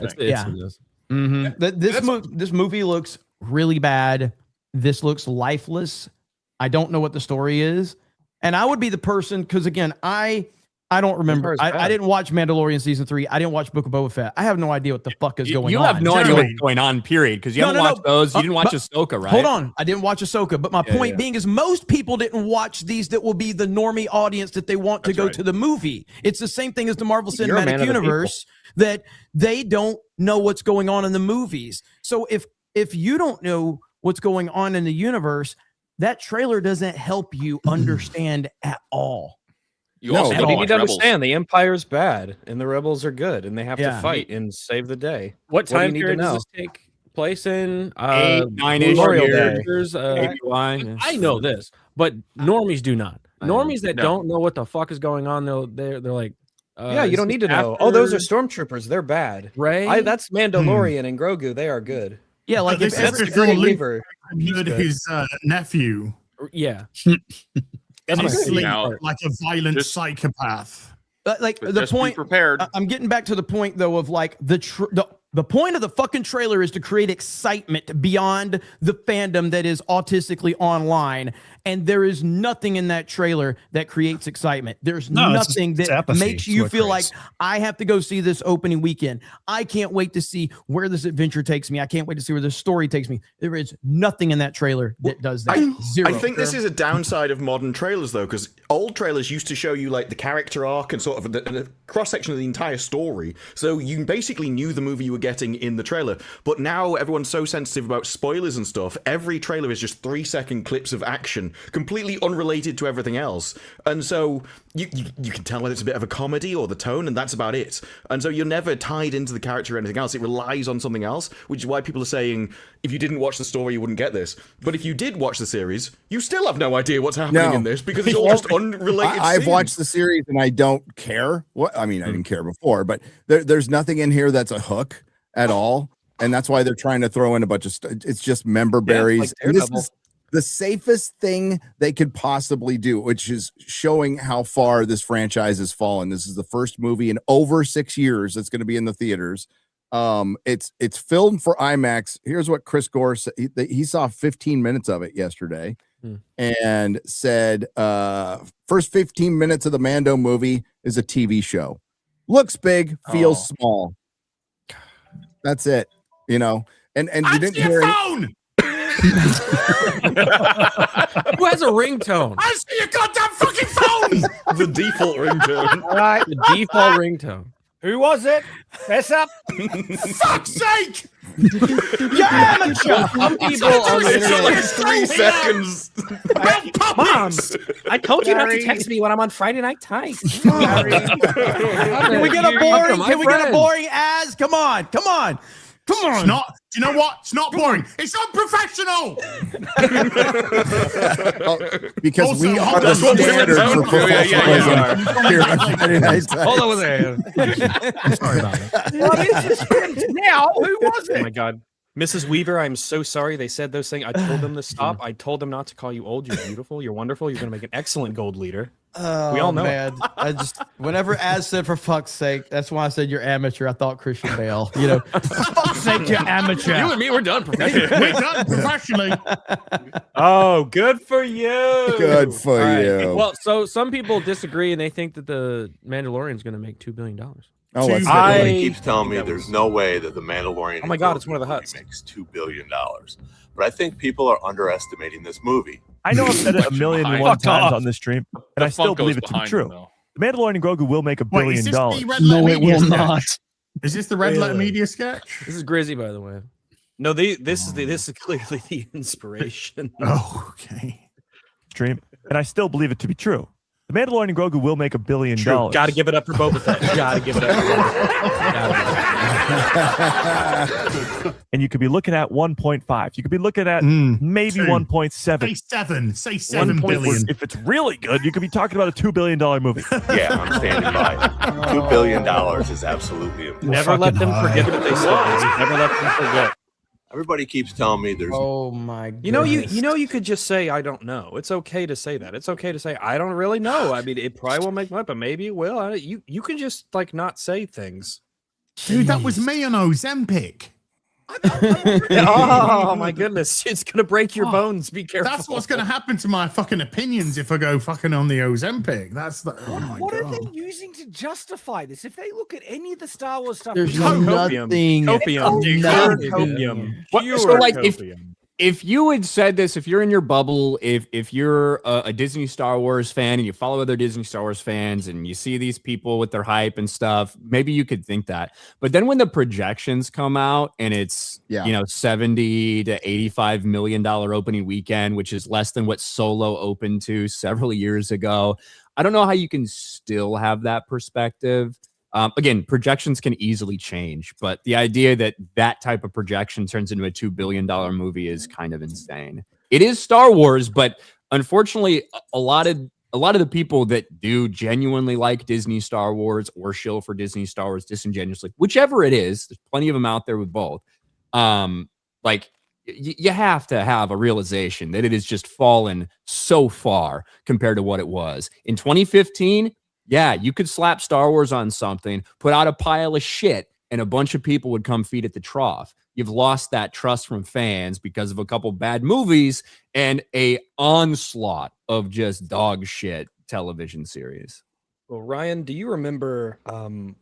This movie looks really bad. This looks lifeless. I don't know what the story is, and I would be the person because again, I don't remember. I didn't watch Mandalorian season 3. I didn't watch Book of Boba Fett. I have no idea what the fuck is going on. You have no idea what's going on, period, because you haven't watched those. You didn't watch Ahsoka, right? Hold on. I didn't watch Ahsoka, but my point being is most people didn't watch these that will be the normie audience that they want to go to the movie. It's the same thing as the Marvel Cinematic Universe that they don't know what's going on in the movies. So if you don't know what's going on in the universe, that trailer doesn't help you understand at all. You also you need to understand the Empire's bad and the Rebels are good, and they have to fight and save the day. What time do you period need to does this take place in? 9-ish years. I know this, but normies do not. Normies that don't know what the fuck is going on, they're like, yeah, you don't need to know. Oh, those are stormtroopers. They're bad. Right? That's Mandalorian and Grogu. They are good. Yeah, like this is before Luke murdered his nephew. Yeah. That's like a violent psychopath. Like the point. Prepared. I'm getting back to the point though of like the point of the fucking trailer is to create excitement beyond the fandom that is autistically online, and there is nothing in that trailer that creates excitement. There's nothing that makes you feel like I have to go see this opening weekend. I can't wait to see where this adventure takes me. I can't wait to see where this story takes me. There is nothing in that trailer that does that. Zero. I think this is a downside of modern trailers, though, because old trailers used to show you like the character arc and sort of the cross section of the entire story, so you basically knew the movie you were getting in the trailer. But now everyone's so sensitive about spoilers and stuff. Every trailer is just 3-second clips of action, completely unrelated to everything else, and so you can tell whether it's a bit of a comedy or the tone, and that's about it. And so you're never tied into the character or anything else. It relies on something else, which is why people are saying if you didn't watch the story you wouldn't get this. But if you did watch the series, you still have no idea what's happening in this, because it's all just unrelated. I've watched the series and I don't care. I didn't care before, but there's nothing in here that's a hook at all, and that's why they're trying to throw in a bunch of it's just member berries. Like This is the safest thing they could possibly do, which is showing how far this franchise has fallen. This is the first movie in over 6 years that's going to be in the theaters. It's filmed for IMAX. Here's what Chris Gore said. He saw 15 minutes of it yesterday and said first 15 minutes of the Mando movie is a TV show. Looks big, feels small. That's it, and you didn't hear phone. Who has a ringtone? Answer your goddamn fucking phone. The default ringtone. All right, the default ringtone. Who was it? Fess up. Fuck's sake! You're amateur. Some people on the internet. Like 3 seconds. Mom, I told you not to text me when I'm on Friday Night Tights. Can we get a boring? Can we get a boring as? Come on. It's not. Do you know what? It's not boring. It's unprofessional. Because Also, we are hold the on. standard for professionalism here on Friday Night Tights. Hold on a second. Sorry about it. Well, it's just now. Who was it? Oh my God. Mrs. Weaver, I'm so sorry they said those things. I told them to stop. I told them not to call you old. You're beautiful. You're wonderful. You're going to make an excellent gold leader. We all know. Man. I just, whenever Az said for fuck's sake, that's why I said you're amateur. I thought Christian Bale. For fuck's sake, you're amateur. You and me, we're done professionally. We're done professionally. Oh, good for you. Good for you. Well, so some people disagree and they think that the Mandalorian is going to make $2 billion. Oh, that's Everybody keeps telling me there's no way that the Mandalorian. Oh my God, it's one of the huts. Makes $2 billion, but I think people are underestimating this movie. I know I've said it a million and one times on this stream, and I still believe it to be true. The Mandalorian and Grogu will make $1 billion. No, it will not. Is this the Red Letter Media sketch? This is Grizzy, by the way. No, this is clearly the inspiration. Oh, okay. Stream, and I still believe it to be true. The Mandalorian and Grogu will make $1 billion. Got to give it up for Boba Fett. Got to give it up for Boba Fett. And you could be looking at 1.5. You could be looking at maybe 1.7. Say 7 billion. If it's really good, you could be talking about a $2 billion movie. Yeah, I'm standing by it. $2 billion is absolutely important. Never let them forget what they said. Never let them forget. Everybody keeps telling me there's. Oh my goodness. You could just say I don't know. It's okay to say that. It's okay to say I don't really know. I mean, it probably won't make money, but maybe it will. You can just not say things. Dude, that was me on Ozempic. Oh my goodness, it's gonna break your bones. Be careful. That's what's gonna happen to my fucking opinions if I go fucking on the Ozempic. That's the. Oh my What God. are they using to justify this? If they look at any of the Star Wars stuff, There's Copium. nothing. Copium. Nothing. Copium. So, like, if if you had said this, if you're in your bubble, if you're a Disney Star Wars fan and you follow other Disney Star Wars fans and you see these people with their hype and stuff, maybe you could think that. But then when the projections come out and it's, you know, $70 to $85 million opening weekend, which is less than what Solo opened to several years ago, I don't know how you can still have that perspective. Again, projections can easily change, but the idea that that type of projection turns into a $2 billion movie is kind of insane. It is Star Wars, but unfortunately, a lot of the people that do genuinely like Disney Star Wars or shill for Disney Star Wars disingenuously, whichever it is, there's plenty of them out there with both. Like you have to have a realization that it has just fallen so far compared to what it was in 2015. Yeah, you could slap Star Wars on something, put out a pile of shit, and a bunch of people would come feed at the trough. You've lost that trust from fans because of a couple bad movies and a onslaught of just dog shit television series. Well, Ryan, do you remember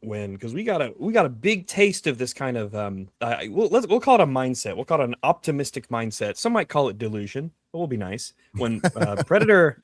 when? Because we got a big taste of this kind of we'll call it a mindset. We'll call it an optimistic mindset. Some might call it delusion. But we'll be nice. When Predator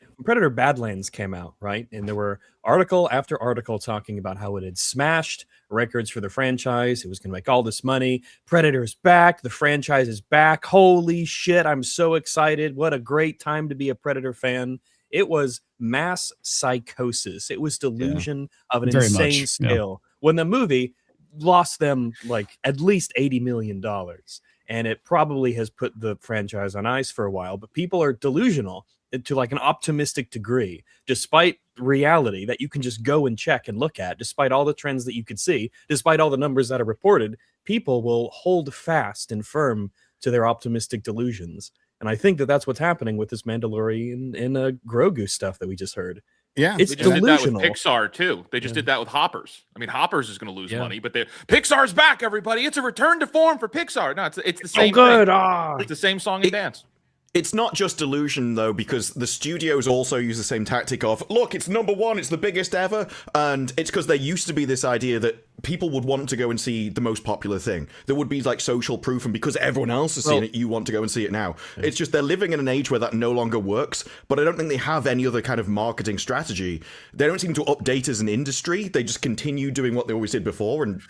Badlands came out, right, and there were article after article talking about how it had smashed records for the franchise. It was going to make all this money. Predator's back. The franchise is back. Holy shit! I'm so excited. What a great time to be a Predator fan. It was mass psychosis. It was delusion of an insane scale. When the movie lost them like at least $80 million. And it probably has put the franchise on ice for a while, but people are delusional to like an optimistic degree, despite reality that you can just go and check and look at, despite all the trends that you could see, despite all the numbers that are reported, people will hold fast and firm to their optimistic delusions. And I think that that's what's happening with this Mandalorian and Grogu stuff that we just heard. Yeah, it's they just delusional. did that with Pixar too. They just did that with Hoppers. I mean, Hoppers is going to lose money, but Pixar's back. Everybody, it's a return to form for Pixar. No, it's the same. Good. It's the same song and dance. It's not just delusion, though, because the studios also use the same tactic of, look, it's #1, it's the biggest ever, and it's because there used to be this idea that people would want to go and see the most popular thing. There would be, like, social proof, and because everyone else has seen it, you want to go and see it now. Yeah. It's just they're living in an age where that no longer works, but I don't think they have any other kind of marketing strategy. They don't seem to update as an industry. They just continue doing what they always did before and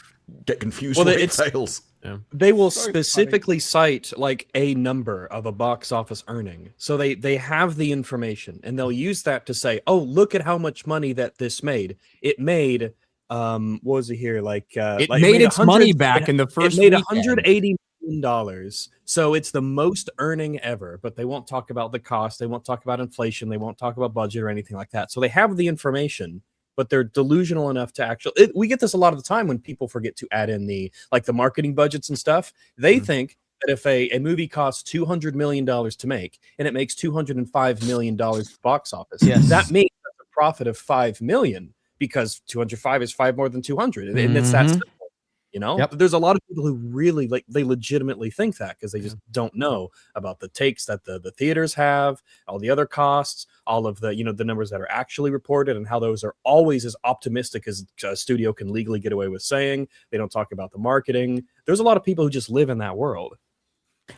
get confused with sales. Yeah. They will specifically cite like a number of a box office earning. So they have the information and they'll use that to say, oh, look at how much money that this made. It made, what was it here? It made its money back in the first It made weekend. $180 million. So it's the most earning ever, but they won't talk about the cost. They won't talk about inflation. They won't talk about budget or anything like that. So they have the information, but they're delusional enough to actually. We get this a lot of the time when people forget to add in the marketing budgets and stuff. They think that if a movie costs $200 million to make and it makes $205 million box office, that means that's a profit of $5 million because 205 is 5 more than 200, and it's that simple. You know, But there's a lot of people who really they legitimately think that because they just don't know about the takes that the theaters have, all the other costs, all of the, the numbers that are actually reported and how those are always as optimistic as a studio can legally get away with saying. They don't talk about the marketing. There's a lot of people who just live in that world.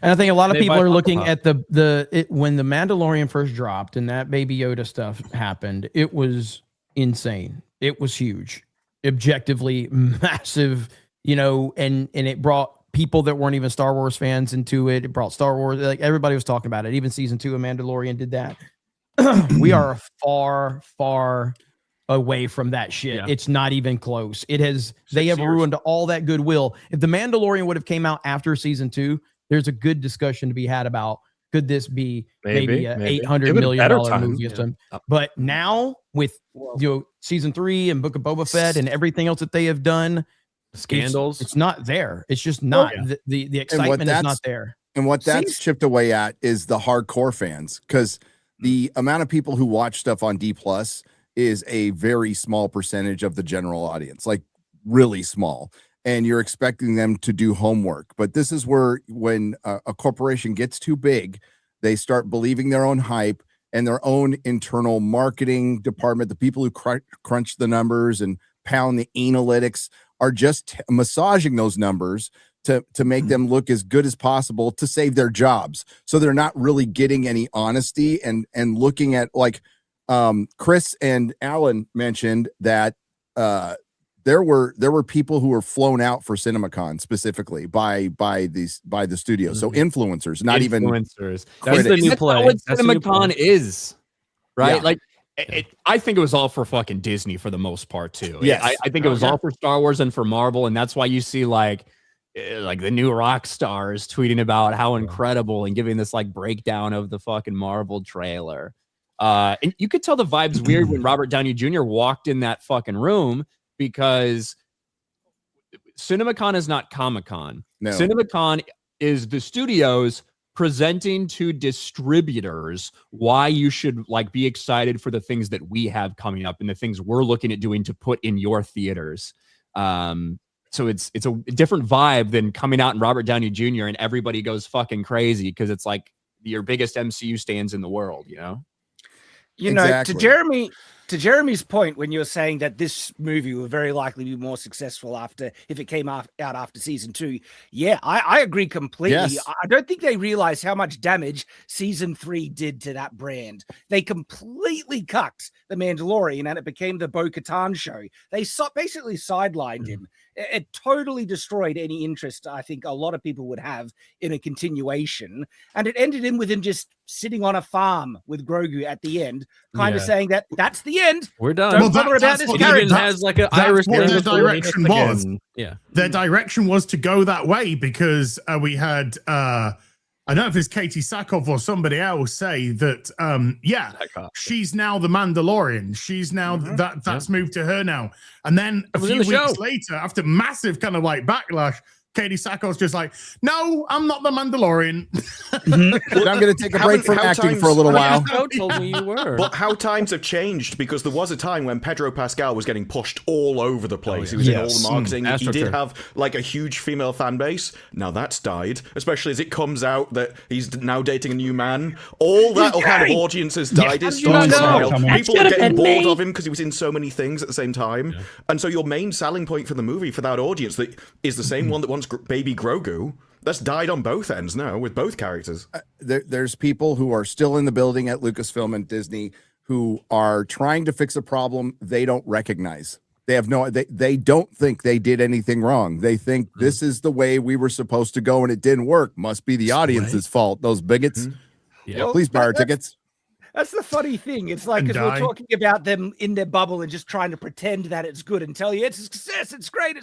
And I think a lot of people are looking at when the Mandalorian first dropped and that Baby Yoda stuff happened, it was insane. It was huge, objectively massive. And it brought people that weren't even Star Wars fans into it. It brought Star Wars, like everybody was talking about it. Even season 2 of Mandalorian did that. We are far, far away from that shit. Yeah. It's not even close. They have ruined all that goodwill. If the Mandalorian would have came out after season 2, there's a good discussion to be had about, could this be maybe an $800 million movie or something? But now with season 3 and Book of Boba Fett and everything else that they have done, scandals, it's not there. It's just not. The excitement is not there. And what that's chipped away at is the hardcore fans, because the amount of people who watch stuff on D+ is a very small percentage of the general audience, like really small. And you're expecting them to do homework. But this is where when a corporation gets too big, they start believing their own hype and their own internal marketing department. The people who crunch the numbers and pound the analytics are just massaging those numbers to make them look as good as possible to save their jobs. So they're not really getting any honesty and looking at, like, Chris and Alan mentioned that there were people who were flown out for CinemaCon specifically by the studio. So influencers, not even influencers. That's the new play. What CinemaCon is, right? Yeah. Like, I think it was all for fucking Disney for the most part too. Yes. I think it was all for Star Wars and for Marvel, and that's why you see like the new rock stars tweeting about how incredible and giving this like breakdown of the fucking Marvel trailer. And you could tell the vibe's weird when Robert Downey Jr. walked in that fucking room, because CinemaCon is not Comic-Con. No. CinemaCon is the studios presenting to distributors why you should like be excited for the things that we have coming up and the things we're looking at doing to put in your theaters. So it's a different vibe than coming out and Robert Downey Jr. and everybody goes fucking crazy because it's like your biggest MCU stands in the world, you know? You know, to Jeremy's point, when you were saying that this movie will very likely be more successful if it came out after season 2. Yeah, I agree completely. Yes. I don't think they realize how much damage season 3 did to that brand. They completely cucked the Mandalorian and it became the Bo-Katan show. They basically sidelined him. It totally destroyed any interest I think a lot of people would have in a continuation. And it ended in with him just sitting on a farm with Grogu at the end, kind of saying that that's the end. We're done. Don't bother about this character. Even has like an Irish what their direction was. Yeah. Their direction was to go that way because we had I don't know if it's Katie Sackhoff or somebody else say that she's now the Mandalorian. She's now that's moved to her now. And then a few weeks later, after massive kind of like backlash, Katie Sackhoff's just like, no, I'm not the Mandalorian. I'm going to take a break from acting for a little while. Told me you were. But how times have changed, because there was a time when Pedro Pascal was getting pushed all over the place. He was in all the marketing. He did have like a huge female fan base. Now that's died, especially as it comes out that he's now dating a new man. All that kind of audience has died. It's People are getting bored of him because he was in so many things at the same time. Yeah. And so your main selling point for the movie for that audience that is the same one that wants baby Grogu, that's died on both ends now with both characters. There's people who are still in the building at Lucasfilm and Disney who are trying to fix a problem they don't recognize. They have they don't think they did anything wrong. They think this is the way we were supposed to go and it didn't work. Must be the audience's fault. Those bigots. Yeah. Please buy our tickets. That's the funny thing. It's like, because we're talking about them in their bubble and just trying to pretend that it's good and tell you it's a success, it's great.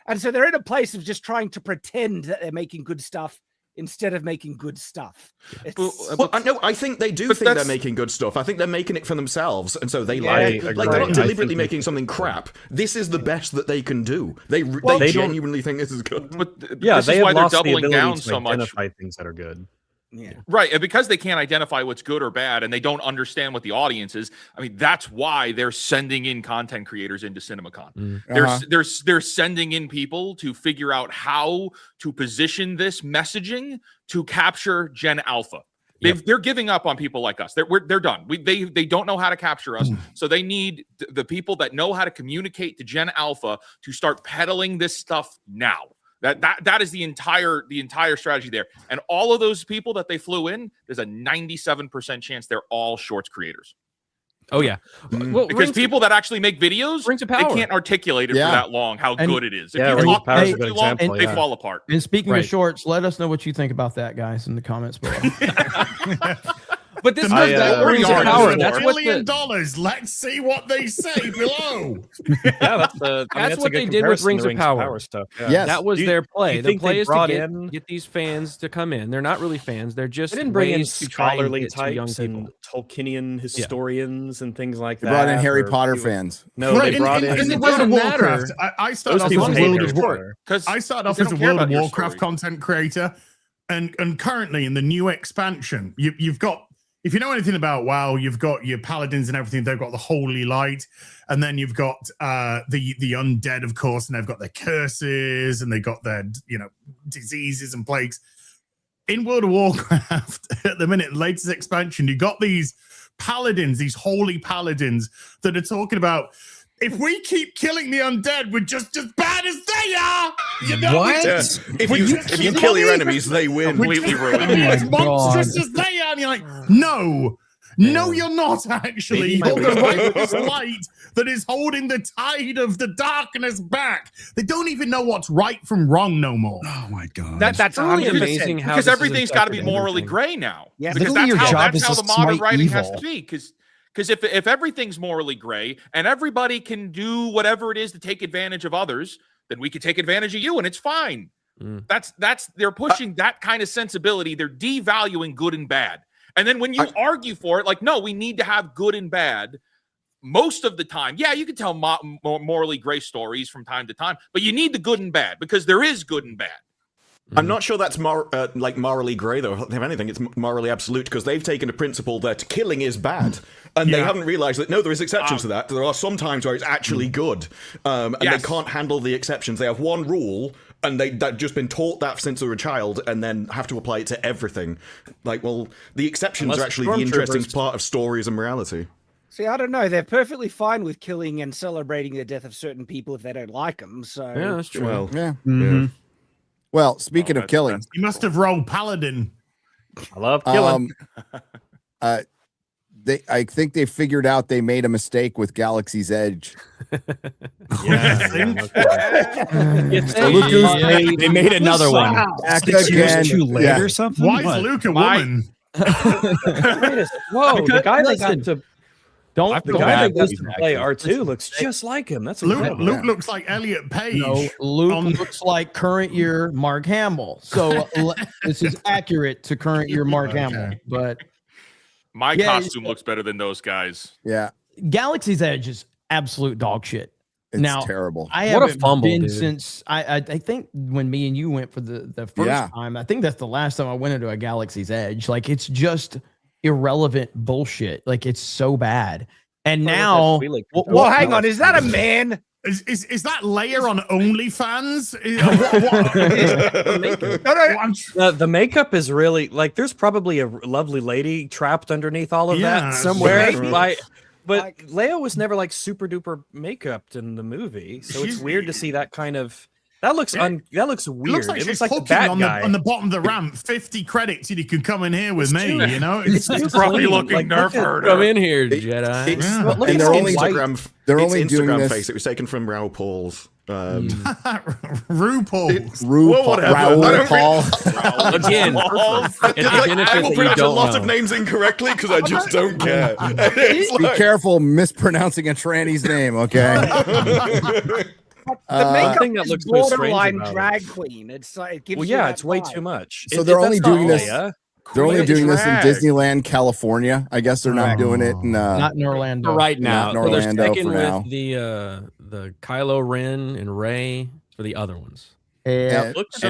And so they're in a place of just trying to pretend that they're making good stuff instead of making good stuff. No, I think they do think they're making good stuff. I think they're making it for themselves, and so they like they're not deliberately making something crap. This is the best that they can do. They genuinely think this is good. But this is why they're doubling down so much. Identify things that are good. Yeah. Right. And because they can't identify what's good or bad and they don't understand what the audience is, I mean, that's why they're sending in content creators into CinemaCon. They're sending in people to figure out how to position this messaging to capture Gen Alpha. They're giving up on people like us. They're done. They don't know how to capture us. So they need the people that know how to communicate to Gen Alpha to start peddling this stuff now. That is the entire strategy there. And all of those people that they flew in, there's a 97% chance they're all shorts creators. Oh yeah. Well, because people that actually make videos, they can't articulate it for that long how good it is. If you talk too long, they fall apart. And speaking of shorts, let us know what you think about that, guys, in the comments below. But this power. That's $1 billion. Let's see what they say below. That's what they did with Rings of Power stuff. Yeah. Yes. That was their play. The play is to get these fans to come in. They're not really fans. They're just didn't bring in scholarly types and Tolkienian historians and things like that. They brought in Harry Potter fans. No, they brought in. It doesn't matter. I started off as a World of Warcraft content creator, and currently in the new expansion, you've got. If you know anything about WoW, you've got your paladins and everything. They've got the holy light, and then you've got the undead, of course, and they've got their curses and they got their diseases and plagues. In World of Warcraft, at the minute, latest expansion, you got these paladins, these holy paladins that are talking about. If we keep killing the undead, we're just as bad as they are. You know, What? Yeah. If you kill your enemies, they win. Completely ruined. As monstrous as they are, and you're like, no, you're not actually. You're the righteous light that is holding the tide of the darkness back. They don't even know what's right from wrong no more. Oh my god, that's really amazing. How because everything's got to be morally gray now. Yeah, because literally that's your how, job that's is how to the modern smite writing has to evil. be. Because if everything's morally gray and everybody can do whatever it is to take advantage of others, then we could take advantage of you and it's fine. That's they're pushing that kind of sensibility. They're devaluing good and bad. And then when you argue for it, like, no, we need to have good and bad. Most of the time, yeah, you can tell morally gray stories from time to time, but you need the good and bad because there is good and bad. I'm not sure that's morally grey, though. If anything, it's morally absolute because they've taken a principle that killing is bad, and they haven't realised that, no, there is exceptions to that. There are some times where it's actually good, and they can't handle the exceptions. They have one rule, and they've just been taught that since they were a child, and then have to apply it to everything. Like, well, the exceptions are actually the interesting part of stories and morality. See, I don't know. They're perfectly fine with killing and celebrating the death of certain people if they don't like them. So Yeah, that's true. Well, Yeah. Well, speaking of killing, You must have rolled Paladin. I love killing. I think they figured out they made a mistake with Galaxy's Edge. Yeah. They made another one. Back 6 years again. too late Yeah. or something. Why What? is Luke a woman? Whoa, the guy they got to Don't the guy that goes to play R2 looks just like him. That's Luke looks like Elliot Page. No, Luke looks like current year Mark Hamill. So this is accurate to current year Mark Hamill. But My costume looks better than those guys. Yeah. Galaxy's Edge is absolute dog shit. It's now, terrible. I What a haven't fumble, been dude. since I think when me and you went for the first time. I think that's the last time I went into a Galaxy's Edge. Like, it's just irrelevant bullshit. Like, it's so bad. And now, well, hang on, is that a man? Is that Leia on OnlyFans? The makeup is really like. There's probably a lovely lady trapped underneath all of that somewhere. But Leia was never like super duper makeuped in the movie, so it's weird to see that kind of. That looks that looks weird. It looks like she's hooking on the bottom of the ramp. 50 credits, and you can come in here with me. You know, it's probably looking nerf herder. Come in here, Jedi. And they're only doing Instagram this. face. It was taken from Raoul Paul's. RuPaul. Paul. Again, I will pronounce a lot of names incorrectly because I just don't care. Be careful mispronouncing a tranny's name, okay? The makeup thing that is looks so strange borderline about drag queen. It's like it gives Well, you yeah, that it's way vibe. too much. So they're only doing this. Leia. They're only doing this in drag. Disneyland, California. I guess they're not doing it in not in Orlando For right now. Not in So they're Orlando sticking for now. with the Kylo Ren and Rey for the other ones. Yeah. Look at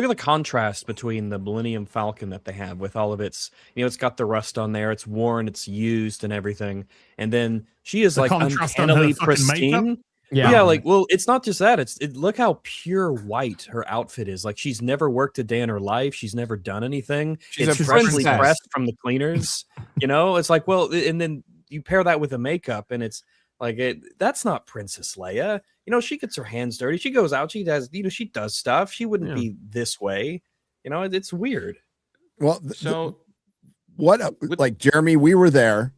the contrast between the Millennium Falcon that they have with all of its, it's got the rust on there, it's worn, it's used and everything. And then she is like uncannily pristine. Yeah, like, well, it's not just that. Look how pure white her outfit is. Like, she's never worked a day in her life. She's never done anything. It's freshly pressed from the cleaners. It's like, well, and then you pair that with the makeup, and it's like, that's not Princess Leia. She gets her hands dirty. She goes out. She does, she does stuff. She wouldn't be this way. It's weird. Well, like Jeremy, we were there.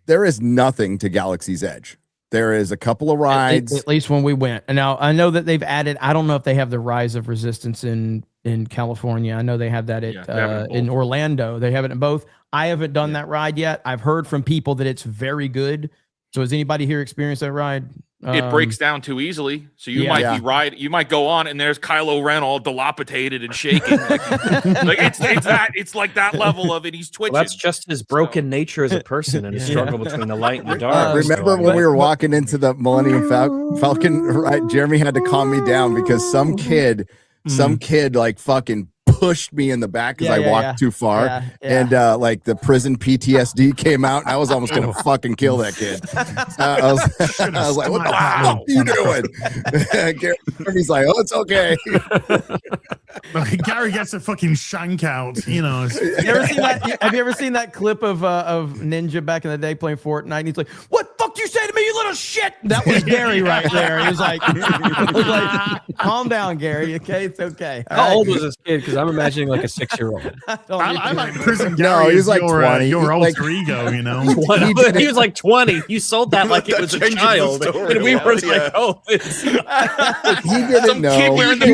There is nothing to Galaxy's Edge. There is a couple of rides. At least when we went. And now I know that they've added, I don't know if they have the Rise of Resistance in California. I know they have that in Orlando. They have it in both. I haven't done that ride yet. I've heard from people that it's very good. So has anybody here experienced that ride? It breaks down too easily. So you might go on and there's Kylo Ren all dilapidated and shaking. It's like that level of it. He's twitching. Well, that's just his broken nature as a person and his struggle between the light and the dark. Remember when we were walking into the Millennium Falcon, right? Jeremy had to calm me down because some kid like fucking pushed me in the back because I walked too far, and like the prison PTSD came out, and I was almost gonna fucking kill that kid. I was like, "What the fuck are you doing?" Gary's like, "Oh, it's okay." Gary gets a fucking shank out, you know. Have you ever seen that clip of Ninja back in the day playing Fortnite? And he's like, "What the fuck you say to me, you little shit?" That was Gary right there. He was like, "Calm down, Gary. Okay, it's okay." How old was this kid? Because I'm imagining like a 6-year-old. I like prison Gary. No, he's like 20. Your alter like, ego, you know. He was like 20. You sold that like it was a child, and we were like, "Oh, this." He didn't know. Kid wearing the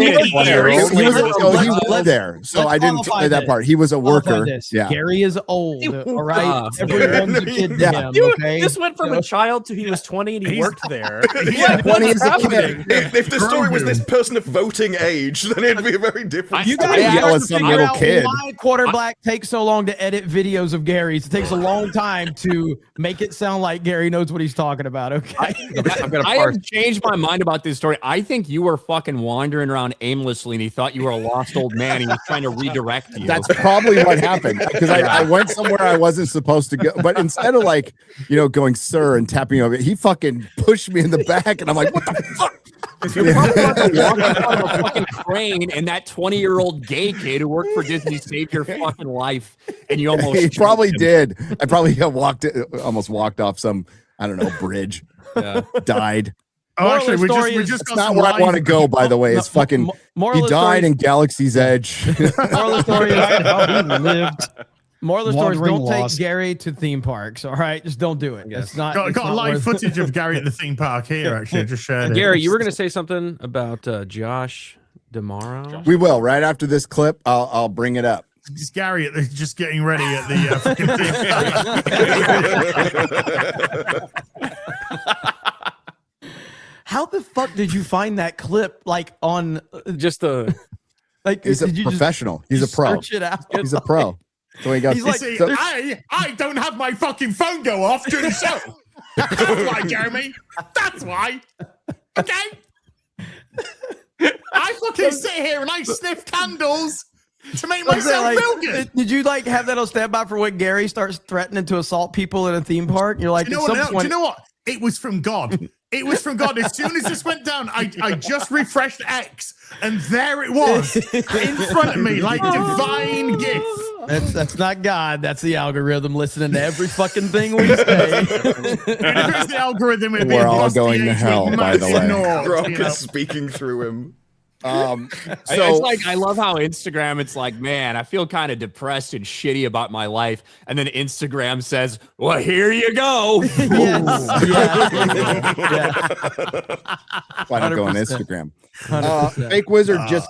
He was there, so I didn't play that part. He was a worker. Yeah, Gary is old. All right, everyone's a kid to him. Okay, this went from a child to he was 20 and he worked there. Yeah, 20 is a kid. If the story was this person of voting age, then it'd be a very different. You gotta yell at some little kid. Why Quarterback takes so long to edit videos of Gary's? It takes a long time to make it sound like Gary knows what he's talking about. Okay, I have changed my mind about this story. I think you were fucking wandering around aimlessly, and he thought you were a lost old man. He was trying to redirect you. That's probably what happened, because I went somewhere I wasn't supposed to go. But instead of like, going, "Sir," and tapping over, he fucking pushed me in the back, and I'm like, "What the fuck?" You're probably walking out of a fucking crane, and that 20-year-old gay kid who worked for Disney saved your fucking life, and you almost. He probably did. I probably almost walked off some, I don't know, bridge. Died. Oh, actually, we just that's not where I want to go, by the way. It's fucking. He died in Galaxy's Edge. Moral of the story is how he lived. Moral of the story is don't lost. take Gary to theme parks. All right, just don't do it. It's not. Got live footage of Gary at the theme park here. Actually, I just shared it. Gary, you were going to say something about Josh D'Amaro? We will right after this clip. I'll bring it up. It's Gary just getting ready at the fucking theme park. How the fuck did you find that clip? Like on just a like? He's a professional. He's a pro. Search it out. He's a pro. So he goes. He's like, I don't have my fucking phone go off during the show. That's why, Jeremy. That's why. Okay. I fucking sit here and I sniff candles to make myself feel good. Did you like have that on standby for when Gary starts threatening to assault people in a theme park? You're like, do you know what? It was from God. It was from God. As soon as this went down, I just refreshed X, and there it was in front of me, like divine gift. That's not God. That's the algorithm listening to every fucking thing we say. And if it's the algorithm, we're all going to hell, by the way. Gronk is speaking through him. It's like, I love how Instagram, it's like, man, I feel kind of depressed and shitty about my life, and then Instagram says, "Well, here you go." Why not go on Instagram? Fake Wizard just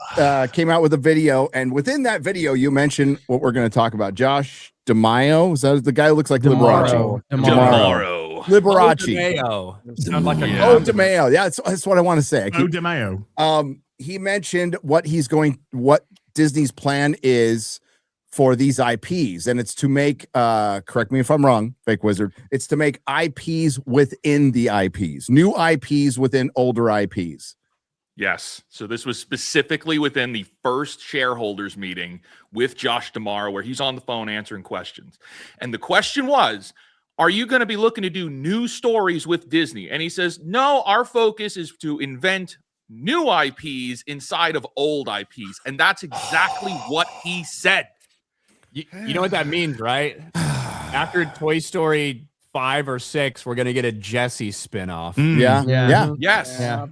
came out with a video, and within that video, you mentioned what we're going to talk about. Josh DeMaio, is that the guy who looks like Liberace? Tomorrow. Liberace. Sound like a DeMaio. Yeah, that's what I want to say. DeMaio. He mentioned what Disney's plan is for these IPs, and it's to make correct me if I'm wrong, Fake Wizard, it's to make IPs within the IPs, new IPs within older IPs. Yes. So this was specifically within the first shareholders meeting with Josh D'Amaro, where he's on the phone answering questions. And the question was, are you going to be looking to do new stories with Disney? And he says, no, our focus is to invent new IPs inside of old IPs. And that's exactly what he said. You know what that means, right? After Toy Story 5 or 6, we're going to get a Jessie spinoff. Yeah. Yes. Yeah.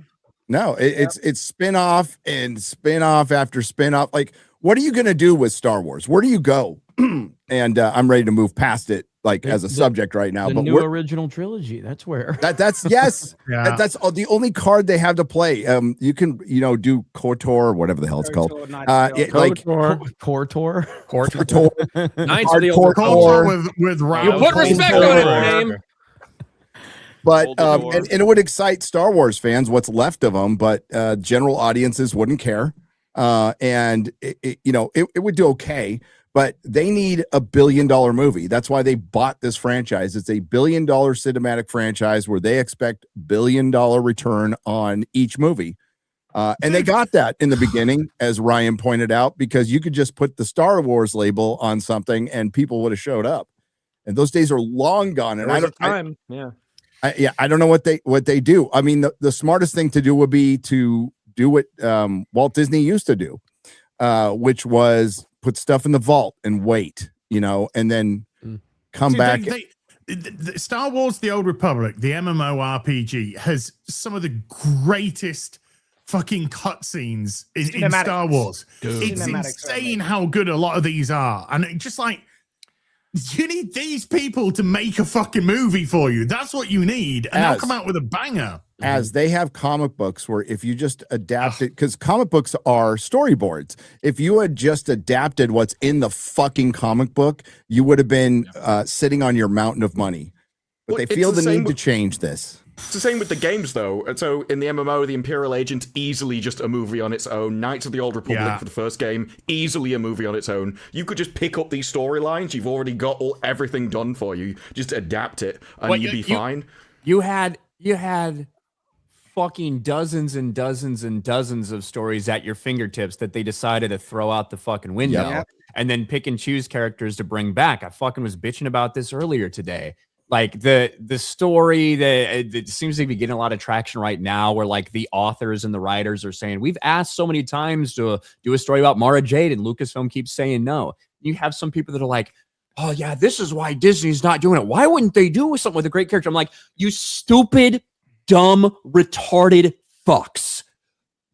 No, it's spin-off and spin-off after spin-off. Like, what are you going to do with Star Wars? Where do you go? And I'm ready to move past it, like as a subject right now. The but new original trilogy. That's where. That's yes. That's the only card they have to play. You can do KOTOR or whatever the hell it's called. KOTOR. KOTOR with Ralph. You put respect on his name. But and it would excite Star Wars fans, what's left of them, but general audiences wouldn't care. And it would do okay, but they need $1 billion movie. That's why they bought this franchise. It's a $1 billion cinematic franchise where they expect $1 billion return on each movie. And they got that in the beginning, as Ryan pointed out, because you could just put the Star Wars label on something and people would have showed up. And those days are long gone. And I don't I don't know what they do. I mean, the smartest thing to do would be to do what Walt Disney used to do, which was put stuff in the vault and wait, and then come back. The Star Wars: The Old Republic, the MMORPG, has some of the greatest fucking cutscenes in Star Wars. It's insane how good a lot of these are, and it just like you need these people to make a fucking movie for you. That's what you need, and they'll come out with a banger. As they have comic books where if you just adapt it, because comic books are storyboards. If you had just adapted what's in the fucking comic book, you would have been sitting on your mountain of money. But they feel the need to change this. It's the same with the games, though. And so in the MMO, the Imperial Agent, easily just a movie on its own. Knights of the Old Republic for the first game, easily a movie on its own. You could just pick up these storylines. You've already got everything done for you. Just adapt it, and you'd be fine. You had fucking dozens and dozens and dozens of stories at your fingertips that they decided to throw out the fucking window and then pick and choose characters to bring back. I fucking was bitching about this earlier today. Like the story that seems to be getting a lot of traction right now, where like the authors and the writers are saying, we've asked so many times to do a story about Mara Jade, and Lucasfilm keeps saying no. You have some people that are like, oh yeah, this is why Disney's not doing it. Why wouldn't they do something with a great character? I'm like, you stupid, dumb, retarded fucks.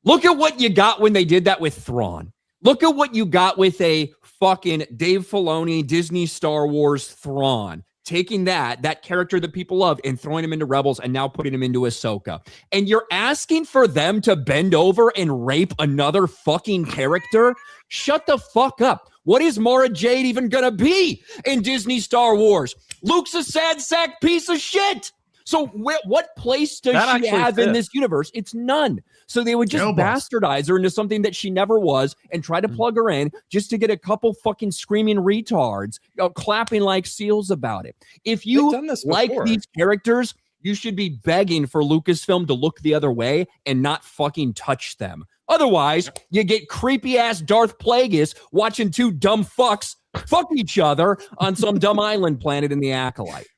Look at what you got when they did that with Thrawn. Look at what you got with a fucking Dave Filoni, Disney Star Wars Thrawn. Taking that character that people love and throwing him into Rebels and now putting him into Ahsoka. And you're asking for them to bend over and rape another fucking character? Shut the fuck up. What is Mara Jade even gonna be in Disney Star Wars? Luke's a sad sack piece of shit. So what place does she have in this universe? It's none. So they would just bastardize her into something that she never was and try to plug her in just to get a couple fucking screaming retards clapping like seals about it. If you like these characters, you should be begging for Lucasfilm to look the other way and not fucking touch them. Otherwise, you get creepy-ass Darth Plagueis watching two dumb fucks fuck each other on some dumb island planet in the Acolyte.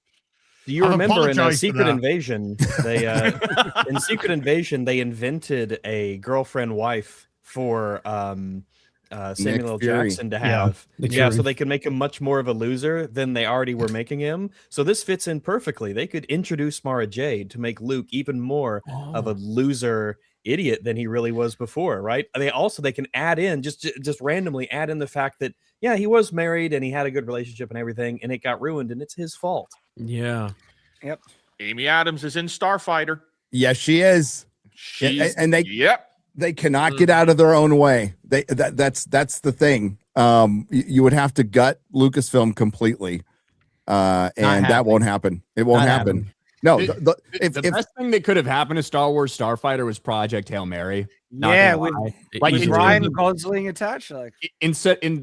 Do you remember in Secret Invasion, they in Secret Invasion they invented a girlfriend-wife for Samuel L. Jackson to have, so they could make him much more of a loser than they already were making him. So this fits in perfectly. They could introduce Mara Jade to make Luke even more of a loser idiot than he really was before, right? They can add in just randomly add in the fact that he was married and he had a good relationship and everything, and it got ruined and it's his fault. Yeah. Yep. Amy Adams is in Starfighter. Yes, she is. And they cannot get out of their own way. That's the thing. You would have to gut Lucasfilm completely, and that won't happen. It won't happen. No, the best thing that could have happened to Star Wars Starfighter was Project Hail Mary. With Ryan Gosling attached. Like in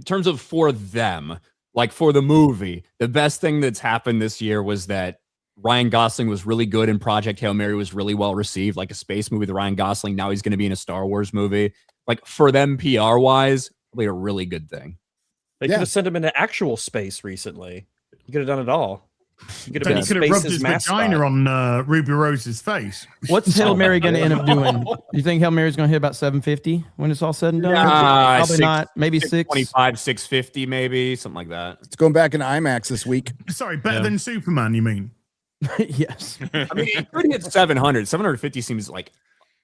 terms of for them, like for the movie, the best thing that's happened this year was that Ryan Gosling was really good and Project Hail Mary was really well received, like a space movie with Ryan Gosling. Now he's going to be in a Star Wars movie. Like for them, PR wise, probably a really good thing. They could have sent him into actual space recently. You could have done it all. You could have rubbed his vagina on Ruby Rose's face. What's Hail Mary going to end up doing? You think Hail Mary's going to hit about 750 when it's all said and done? Probably not. Maybe 625, 650, maybe something like that. It's going back into IMAX this week. Sorry, better than Superman, you mean? Yes. I mean, it could hit 700. 750 seems like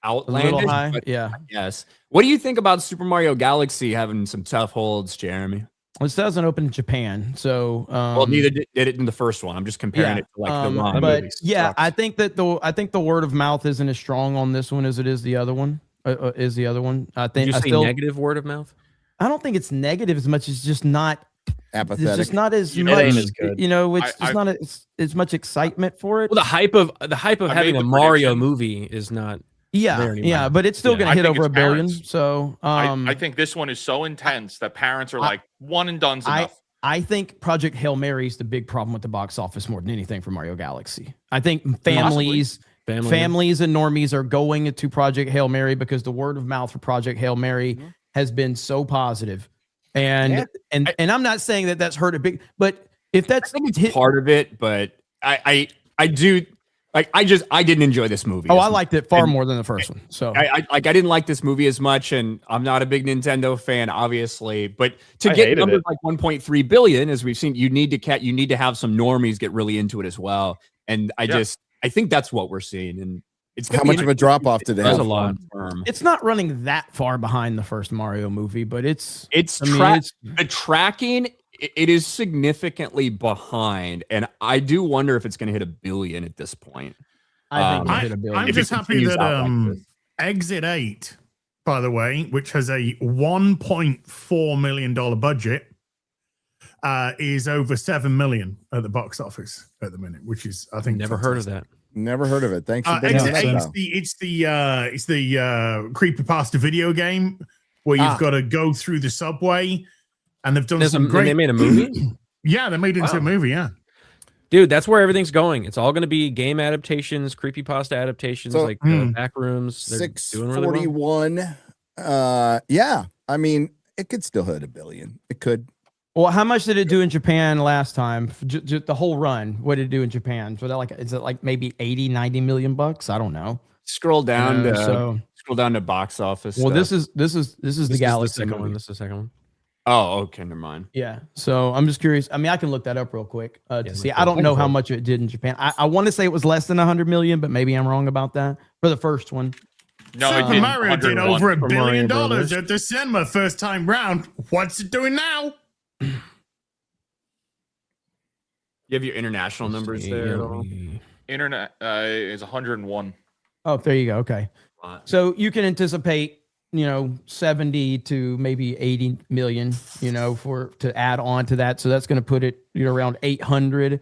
outlandish. A little high. Yeah. Yes. What do you think about Super Mario Galaxy having some tough holds, Jeremy? Well, it doesn't open in Japan, so well, neither did it in the first one. I'm just comparing it to like the one. But I think that the word of mouth isn't as strong on this one as it is the other one. I think Did you say negative word of mouth? I don't think it's negative as much as just not apathetic. It's just not as much. It's just not as much excitement for it. Well, the hype of having a Mario movie is not. Yeah, but it's still going to hit over 1 billion. So I think this one is so intense that parents are like, one and done's enough. I think Project Hail Mary is the big problem with the box office more than anything for Mario Galaxy. I think families families and normies are going to Project Hail Mary because the word of mouth for Project Hail Mary has been so positive. And I'm not saying that that's hurt a big, but if that's I think it's part of it, but I do like I didn't enjoy this movie. I liked it far more than the first one. So I didn't like this movie as much, and I'm not a big Nintendo fan, obviously. But to get numbers like 1.3 billion, as we've seen, you need to have some normies get really into it as well. And I think that's what we're seeing. And it's how much of a drop off today? There's a lot. It's not running that far behind the first Mario movie, but it's the tracking. It is significantly behind, and I do wonder if it's going to hit $1 billion at this point. I think it'll hit $1 billion. I'm just happy that Exit 8, by the way, which has a $1.4 million budget, is over $7 million at the box office at the minute, which is, I think, never heard of that. Never heard of it. Thanks for Exit 8. It's the creepypasta video game where you've got to go through the subway. And they've done some great. They made a movie. Yeah, they made it into a movie. Yeah, dude, that's where everything's going. It's all going to be game adaptations, creepypasta adaptations, like back rooms. 641. Yeah, I mean, it could still hit $1 billion. It could. Well, how much did it do in Japan last time? The whole run. What did it do in Japan? So that is it like maybe 80, 90 million bucks? I don't know. Scroll down to box office. Well, stuff. this is the Galaxy second movie. one. This is the second one. Oh, okay, never mind. Yeah, so I'm just curious. I mean, I can look that up real quick to see. I don't know how much it did in Japan. I want to say it was less than 100 million, but maybe I'm wrong about that for the first one. No, Super Mario did over $1 billion at the cinema first time round. What's it doing now? You have your international numbers there. Internet is 101. Oh, there you go. Okay, so you can anticipate 70 to maybe 80 million, to add on to that. So that's going to put it around 800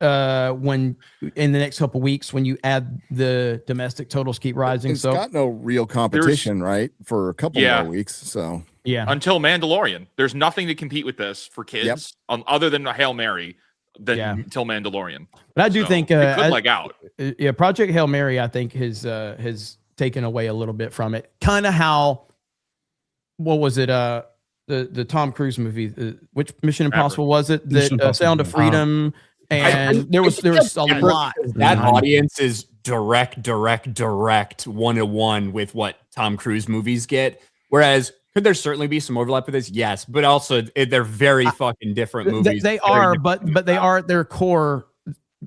when in the next couple of weeks when you add the domestic totals keep rising. It's got no real competition, right? For a couple more weeks. So until Mandalorian, there's nothing to compete with this for kids other than a Hail Mary until Mandalorian. But I do think it could leg out. Project Hail Mary, I think has taken away a little bit from it. Kind of how, what was it? The Tom Cruise movie, which Mission Impossible was it? The Sound of Freedom, and there was a lot. That audience is direct 1-to-1 with what Tom Cruise movies get. Whereas could there certainly be some overlap with this? Yes, but also they're very fucking different movies. They are, but they are at their core.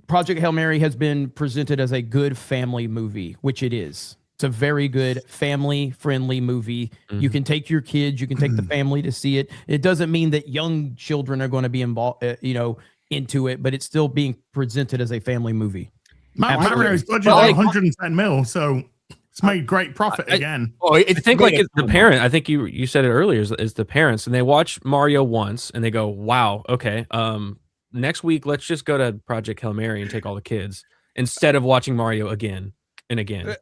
Project Hail Mary has been presented as a good family movie, which it is. It's a very good family-friendly movie. Mm-hmm. You can take your kids, you can take the family to see it. It doesn't mean that young children are going to be involved, into it, but it's still being presented as a family movie. Mario's budget is 110 mil, so it's made great profit again. I think like it's the parent. I think you said it earlier is the parents, and they watch Mario once and they go, "Wow, okay. Next week let's just go to Project Hail Mary and take all the kids instead of watching Mario again and again."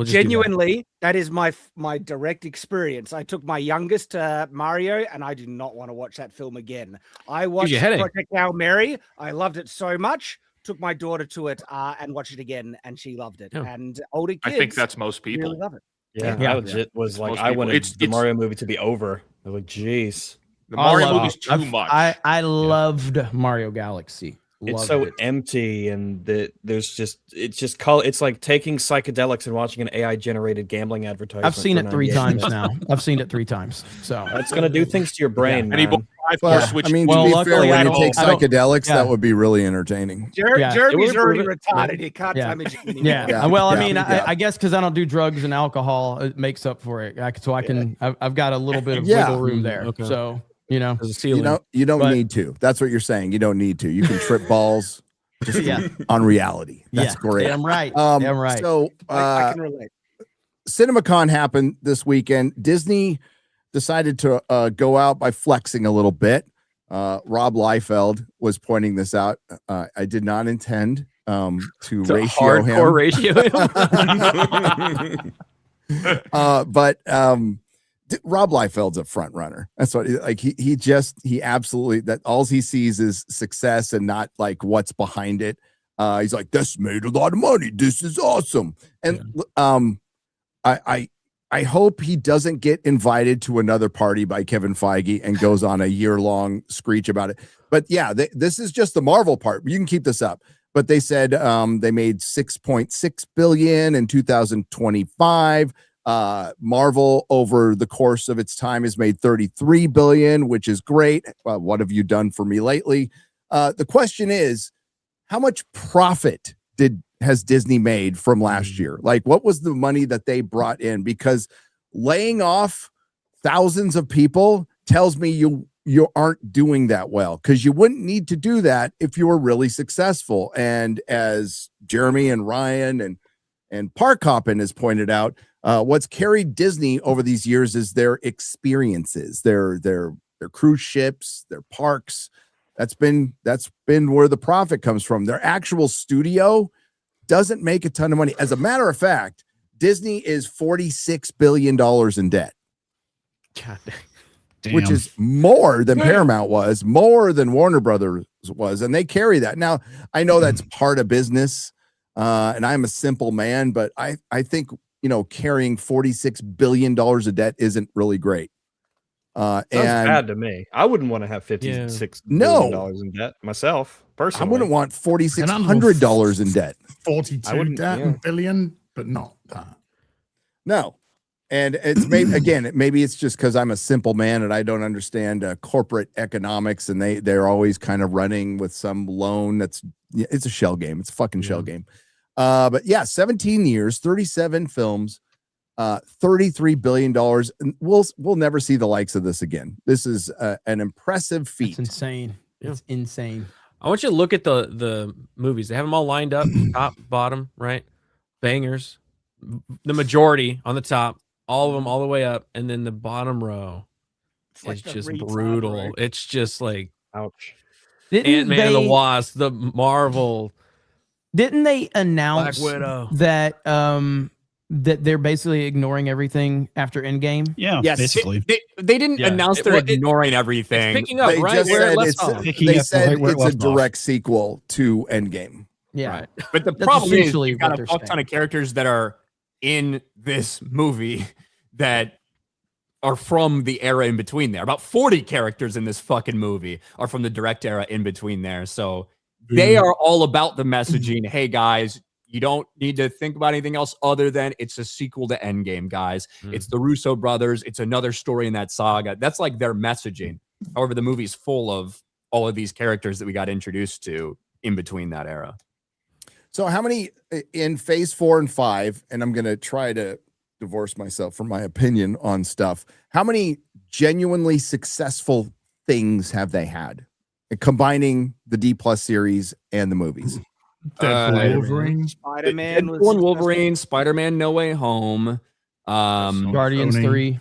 Genuinely, that is my direct experience. I took my youngest to Mario, and I do not want to watch that film again. I watched Project Hail Mary. I loved it so much. Took my daughter to it and watched it again, and she loved it. And older kids, I think that's most people. Really love it. Yeah, I legit was like, I wanted the Mario movie to be over. I was like, jeez, the Mario movie's too much. I loved Mario Galaxy. It's so empty, and it's like taking psychedelics and watching an AI generated gambling advertisement. I've seen it 3 times now. I've seen it 3 times. So that's gonna do things to your brain. I mean, to be fair, when you take psychedelics, that would be really entertaining. Jeremy's already retarded. He can't damage it anymore. Well, I mean, I guess because I don't do drugs and alcohol, it makes up for it. I've got a little bit of wiggle room there. Okay. So. You don't need to. That's what you're saying. You don't need to. You can trip balls just on reality. That's great. I'm right. I'm right. So I can relate. CinemaCon happened this weekend. Disney decided to go out by flexing a little bit. Rob Liefeld was pointing this out. I did not intend to ratio him. But Rob Liefeld's a front runner. That's what he absolutely, that all he sees is success and not like what's behind it. He's like, this made a lot of money. This is awesome. And I hope he doesn't get invited to another party by Kevin Feige and goes on a year-long screech about it. But yeah, this is just the Marvel part. You can keep this up. But they said they made $6.6 billion in 2025. Marvel, over the course of its time, has made $33 billion, which is great. What have you done for me lately? The question is, how much profit has Disney made from last year? Like, what was the money that they brought in? Because laying off thousands of people tells me you aren't doing that well, because you wouldn't need to do that if you were really successful. And as Jeremy and Ryan and Parkoppen has pointed out, what's carried Disney over these years is their experiences, their cruise ships, their parks. That's been where the profit comes from. Their actual studio doesn't make a ton of money. As a matter of fact, Disney is $46 billion in debt. God damn. Which is more than Paramount was, more than Warner Brothers was, and they carry that. Now, I know that's part of business, and I'm a simple man, but I think, carrying $46 billion of debt isn't really great. Sounds bad to me. I wouldn't want to have $56 billion in debt myself, personally. I wouldn't want $4,600 in debt. 42 billion, but not that. No. And it's maybe it's just because I'm a simple man and I don't understand corporate economics, and they're always kind of running with some loan it's a shell game. It's a fucking shell game. But yeah, 17 years, 37 films, $33 billion. We'll never see the likes of this again. This is an impressive feat. It's insane. Yeah. It's insane. I want you to look at the movies. They have them all lined up, top, bottom, right? Bangers. The majority on the top, all of them all the way up, and then the bottom row is just brutal. Right? It's just like, ouch. Ant-Man and the Wasp, the Marvel. Didn't they announce Black Widow. that that they're basically ignoring everything after Endgame? Yeah, yes, basically. They didn't announce they're ignoring everything. Picking up They right just where said it left it's, off. they said it's a direct sequel to Endgame. Yeah. Right. But the That's problem is essentially you've got what a they're fuck ton saying. of characters that are in this movie that are from the era in between there. About 40 characters in this fucking movie are from the direct era in between there. So they are all about the messaging. Hey, guys, you don't need to think about anything else other than it's a sequel to Endgame, guys. It's the Russo brothers. It's another story in that saga. That's like their messaging. However, the movie's full of all of these characters that we got introduced to in between that era. So how many in phase 4 and 5, and I'm going to try to divorce myself from my opinion on stuff. How many genuinely successful things have they had, combining the D+ series and the movies? Wolverine, Spider-Man, Wolverine, Spider-Man No Way Home, Guardians 3.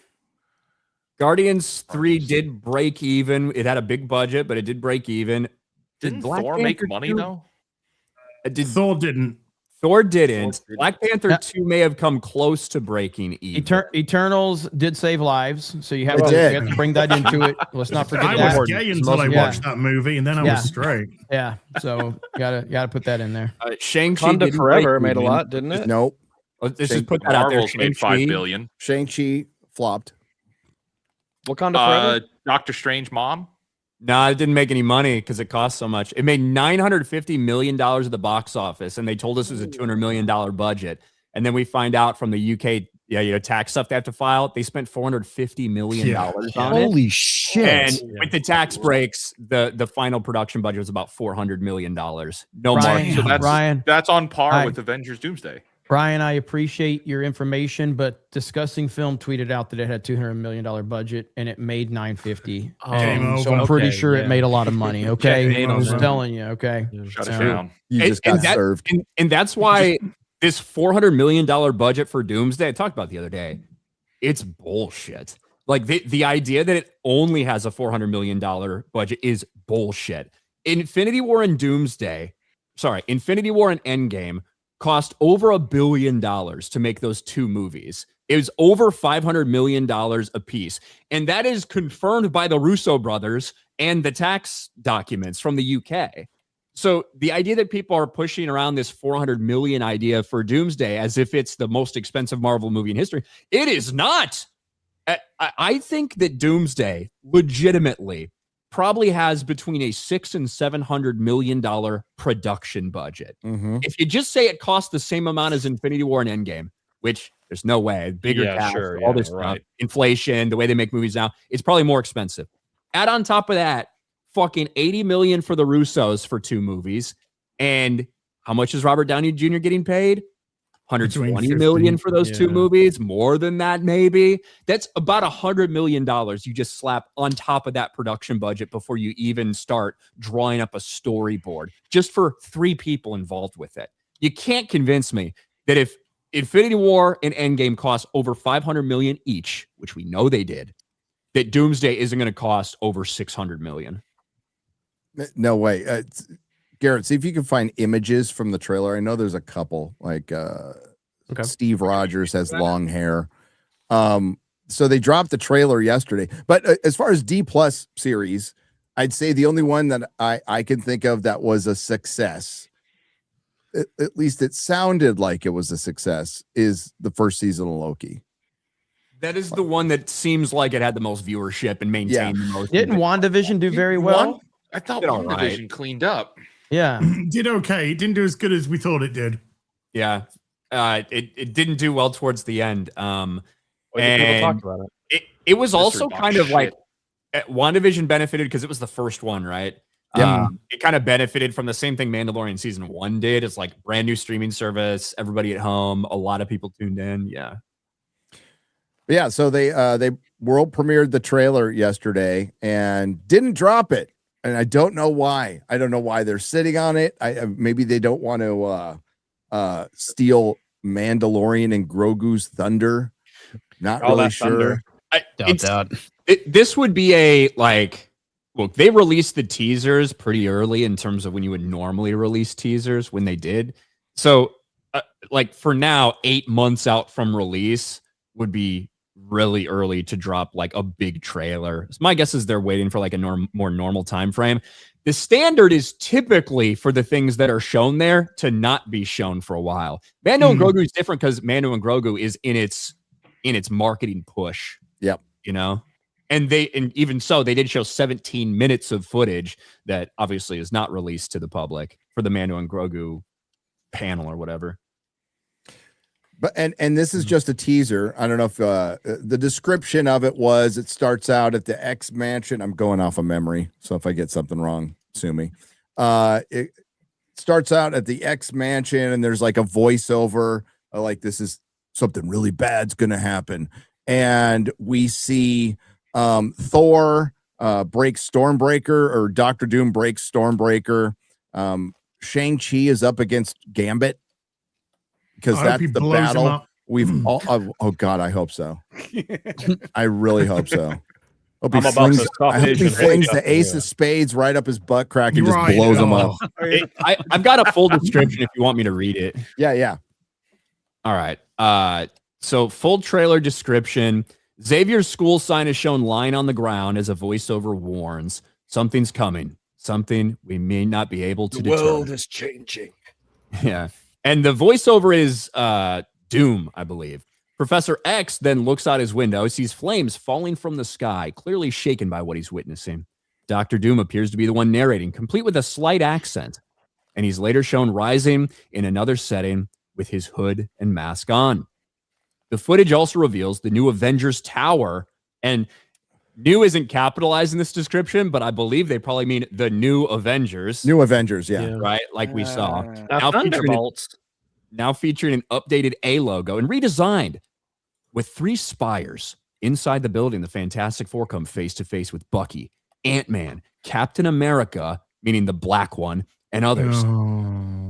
Guardians 3 did break even. It had a big budget, but it did break even. Didn't Black Thor Panther make money 2? though? Thor didn't. Thor didn't. Black Panther 2 may have come close to breaking even. Eternals did save lives, so you have to bring that into it. Let's not forget I that. was gay until I watched that movie, and then I was straight. Yeah, so gotta put that in there. Shang-Chi Wakanda Forever made a lot, didn't it? Nope. Let's just put that out there. Marvel's made $5 billion. Shang-Chi flopped. Wakanda Forever? Doctor Strange mom? No, it didn't make any money because it cost so much. It made $950 million at the box office, and they told us it was a $200 million budget. And then we find out from the UK, tax stuff they have to file. They spent $450 million on it. Holy shit! And with the tax breaks, the final production budget was about $400 million. No Ryan, more. So that's on par with Avengers Doomsday. Brian, I appreciate your information, but Discussing Film tweeted out that it had $200 million budget and it made $950. So I'm pretty sure it made a lot of money. Okay, I'm just telling you. Okay, shut it down. You just got served, and that's why this $400 million budget for Doomsday I talked about the other day. It's bullshit. Like the idea that it only has a $400 million budget is bullshit. Infinity War and Endgame cost over $1 billion to make those two movies. It was over $500 million a piece. And that is confirmed by the Russo brothers and the tax documents from the UK. So the idea that people are pushing around this 400 million idea for Doomsday as if it's the most expensive Marvel movie in history, it is not. I think that Doomsday legitimately probably has between a $600 and $700 million production budget. If you just say it costs the same amount as Infinity War and Endgame, which there's no way, bigger cast, all this stuff, inflation, the way they make movies now, it's probably more expensive. Add on top of that, fucking $80 million for the Russos for 2 movies. And how much is Robert Downey Jr. getting paid? $120 million for those 2 movies, more than that, maybe. That's about $100 million you just slap on top of that production budget before you even start drawing up a storyboard, just for 3 people involved with it. You can't convince me that if Infinity War and Endgame cost over $500 million each, which we know they did, that Doomsday isn't going to cost over $600 million. No way. Garrett, see if you can find images from the trailer. I know there's a couple, like Steve Rogers has long hair. So they dropped the trailer yesterday. But as far as D+ series, I'd say the only one that I can think of that was a success, at least it sounded like it was a success, is the first season of Loki. That is the one that seems like it had the most viewership and maintained the most. Didn't WandaVision do very well? I thought WandaVision cleaned up. Yeah. Did okay. It didn't do as good as we thought it did. Yeah. It didn't do well towards the end. People talked about it. It was also kind of like WandaVision benefited because it was the first one, right? Yeah. It kind of benefited from the same thing Mandalorian season 1 did. It's like brand new streaming service, everybody at home, a lot of people tuned in. Yeah. Yeah, so they world premiered the trailer yesterday and didn't drop it, and I don't know why. I don't know why they're sitting on it. Maybe they don't want to doubt Mandalorian and Grogu's thunder. Not really sure. This would be a look. They released the teasers pretty early in terms of when you would normally release teasers when they did. So, for now, 8 months out from release would be really early to drop like a big trailer. So my guess is they're waiting for like a more normal time frame. The standard is typically for the things that are shown there to not be shown for a while. Mando and Grogu is different because Mando and Grogu is in its marketing push. Yep. You know, and even so, they did show 17 minutes of footage that obviously is not released to the public for the Mando and Grogu panel or whatever. But and this is just a teaser. I don't know if the description of it was, it starts out at the X mansion. I'm going off of memory, so if I get something wrong, sue me. It starts out at the X mansion, and there's like a voiceover, like this is something really bad's gonna happen, and we see Thor break Stormbreaker, or Dr. Doom breaks Stormbreaker. Shang-Chi is up against Gambit, because that's the battle we've all. Oh God, I hope so. I really hope so. Hope he flings the ace of spades right up his butt crack and just blows him up. I've got a full description if you want me to read it. Yeah. All right. So full trailer description. Xavier's school sign is shown lying on the ground as a voiceover warns something's coming. Something we may not be able to determine. The world is changing. Yeah. And the voiceover is Doom, I believe. Professor X then looks out his window, sees flames falling from the sky, clearly shaken by what he's witnessing. Dr. Doom appears to be the one narrating, complete with a slight accent. And he's later shown rising in another setting with his hood and mask on. The footage also reveals the new Avengers Tower. And new isn't capitalized in this description, but I believe they probably mean the new Avengers. New Avengers, yeah. Right? Like we saw. Now featuring an updated A logo and redesigned with 3 spires. Inside the building, the Fantastic Four come face to face with Bucky, Ant-Man, Captain America, meaning the black one, and others.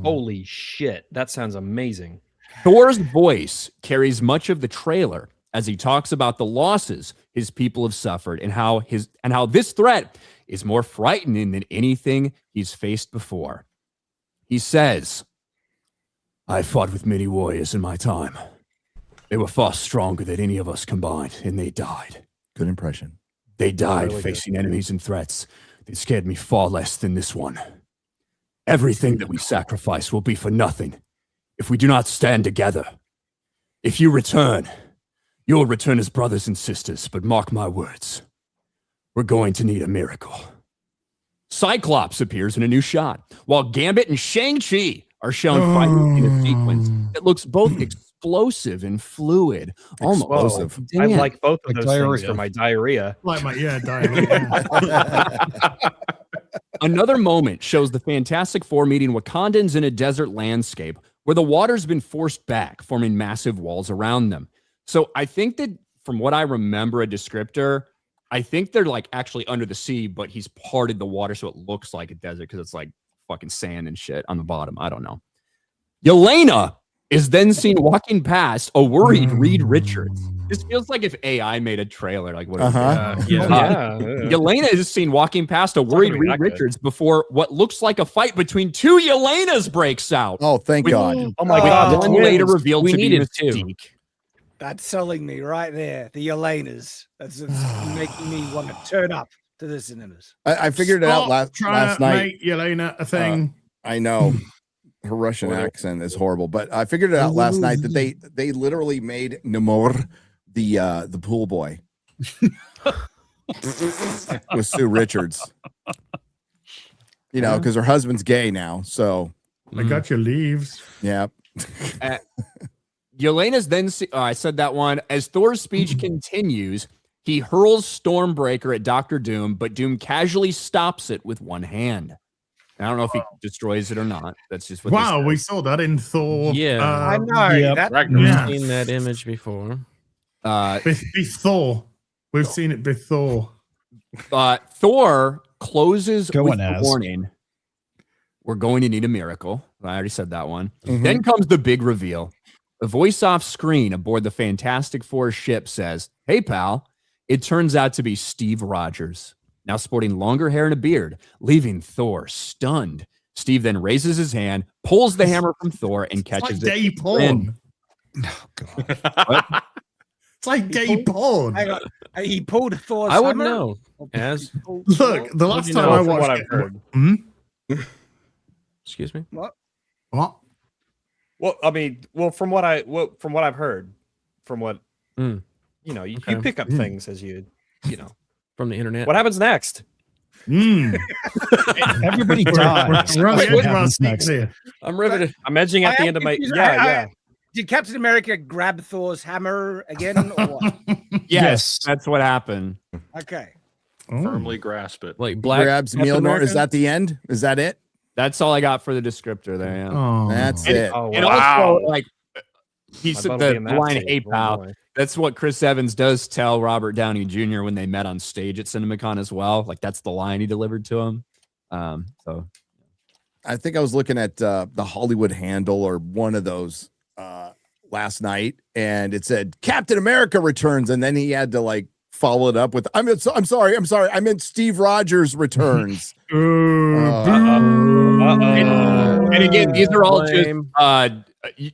Holy shit. That sounds amazing. Thor's voice carries much of the trailer as he talks about the losses his people have suffered and how this threat is more frightening than anything he's faced before. He says, "I fought with many warriors in my time. They were far stronger than any of us combined, and they died." Good impression. They died facing enemies and threats that scared me far less than this one. Everything that we sacrifice will be for nothing if we do not stand together. If you return, you will return as brothers and sisters, but mark my words, we're going to need a miracle. Cyclops appears in a new shot, while Gambit and Shang-Chi are shown fighting in a sequence that looks both explosive and fluid. Almost. I like both of those things for my diarrhea. Diarrhea. Another moment shows the Fantastic Four meeting Wakandans in a desert landscape where the water's been forced back, forming massive walls around them. So I think that from what I remember a descriptor, I think they're like actually under the sea, but he's parted the water so it looks like a desert because it's like fucking sand and shit on the bottom. I don't know. Yelena is then seen walking past a worried Reed Richards. This feels like if AI made a trailer. Like what? Yelena is seen walking past a worried Reed Richards before what looks like a fight between two Yelenas breaks out. Oh, thank God! Oh my God! One later revealed to be Mystique. That's selling me right there. The Yelenas. That's making me want to turn up to the cinemas. I figured it out last night. Make Yelena a thing. I know. Her Russian accent is horrible, but I figured it out last night that they literally made Namor the pool boy with Sue Richards. You know, because her husband's gay now. So I got your leaves. Yeah. Yelena's then I said that one. As Thor's speech continues, he hurls Stormbreaker at Doctor Doom, but Doom casually stops it with one hand. I don't know if he destroys it or not. That's just what we saw that in Thor. Yeah, I know. Yep. I've seen that image before. Before. We've seen it before. Thor closes with the warning. We're going to need a miracle. I already said that one. Then comes the big reveal. The voice off screen aboard the Fantastic Four ship says, "Hey, pal." It turns out to be Steve Rogers, now sporting longer hair and a beard, leaving Thor stunned. Steve then raises his hand, pulls the hammer from Thor, and catches it. Gay porn. Oh, God. It's like gay porn. Hang on. He pulled Thor's I wouldn't hammer? know. As Look, the last time I watched what it, I've heard. Excuse me. What? Well, I mean, from what I've heard, from what you know, you pick up things as you know from the internet. What happens next? Everybody dies. What happens next? I'm riveted. I'm edging at the end of my yeah. Did Captain America grab Thor's hammer again, or what? Yes, that's what happened. Okay. Firmly grasp it. Like Black grabs Mjolnir. Is that the end? Is that it? That's all I got for the descriptor there. Yeah. Oh, that's it. And also, like he said, the line "Hey, pal." That's what Chris Evans does tell Robert Downey Jr. when they met on stage at CinemaCon as well. Like that's the line he delivered to him. So I think I was looking at the Hollywood Handle or one of those last night, and it said Captain America returns, and then he had to like follow it up with I'm sorry, I meant Steve Rogers returns. And again, these are all just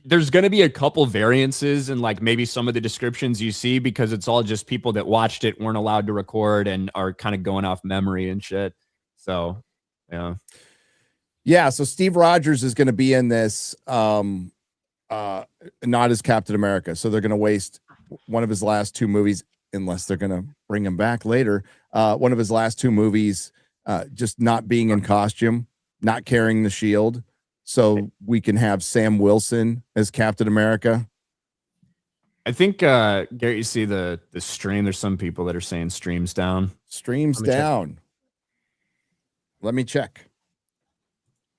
there's going to be a couple variances in like maybe some of the descriptions you see because it's all just people that watched it, weren't allowed to record, and are kind of going off memory and shit. So yeah, so Steve Rogers is going to be in this not as Captain America, so they're going to waste one of his last two movies, unless they're going to bring him back later. One of his last two movies, just not being in costume, not carrying the shield, so we can have Sam Wilson as Captain America. I think Garrett, you see the stream. There's some people that are saying streams down. Streams down. Let me check.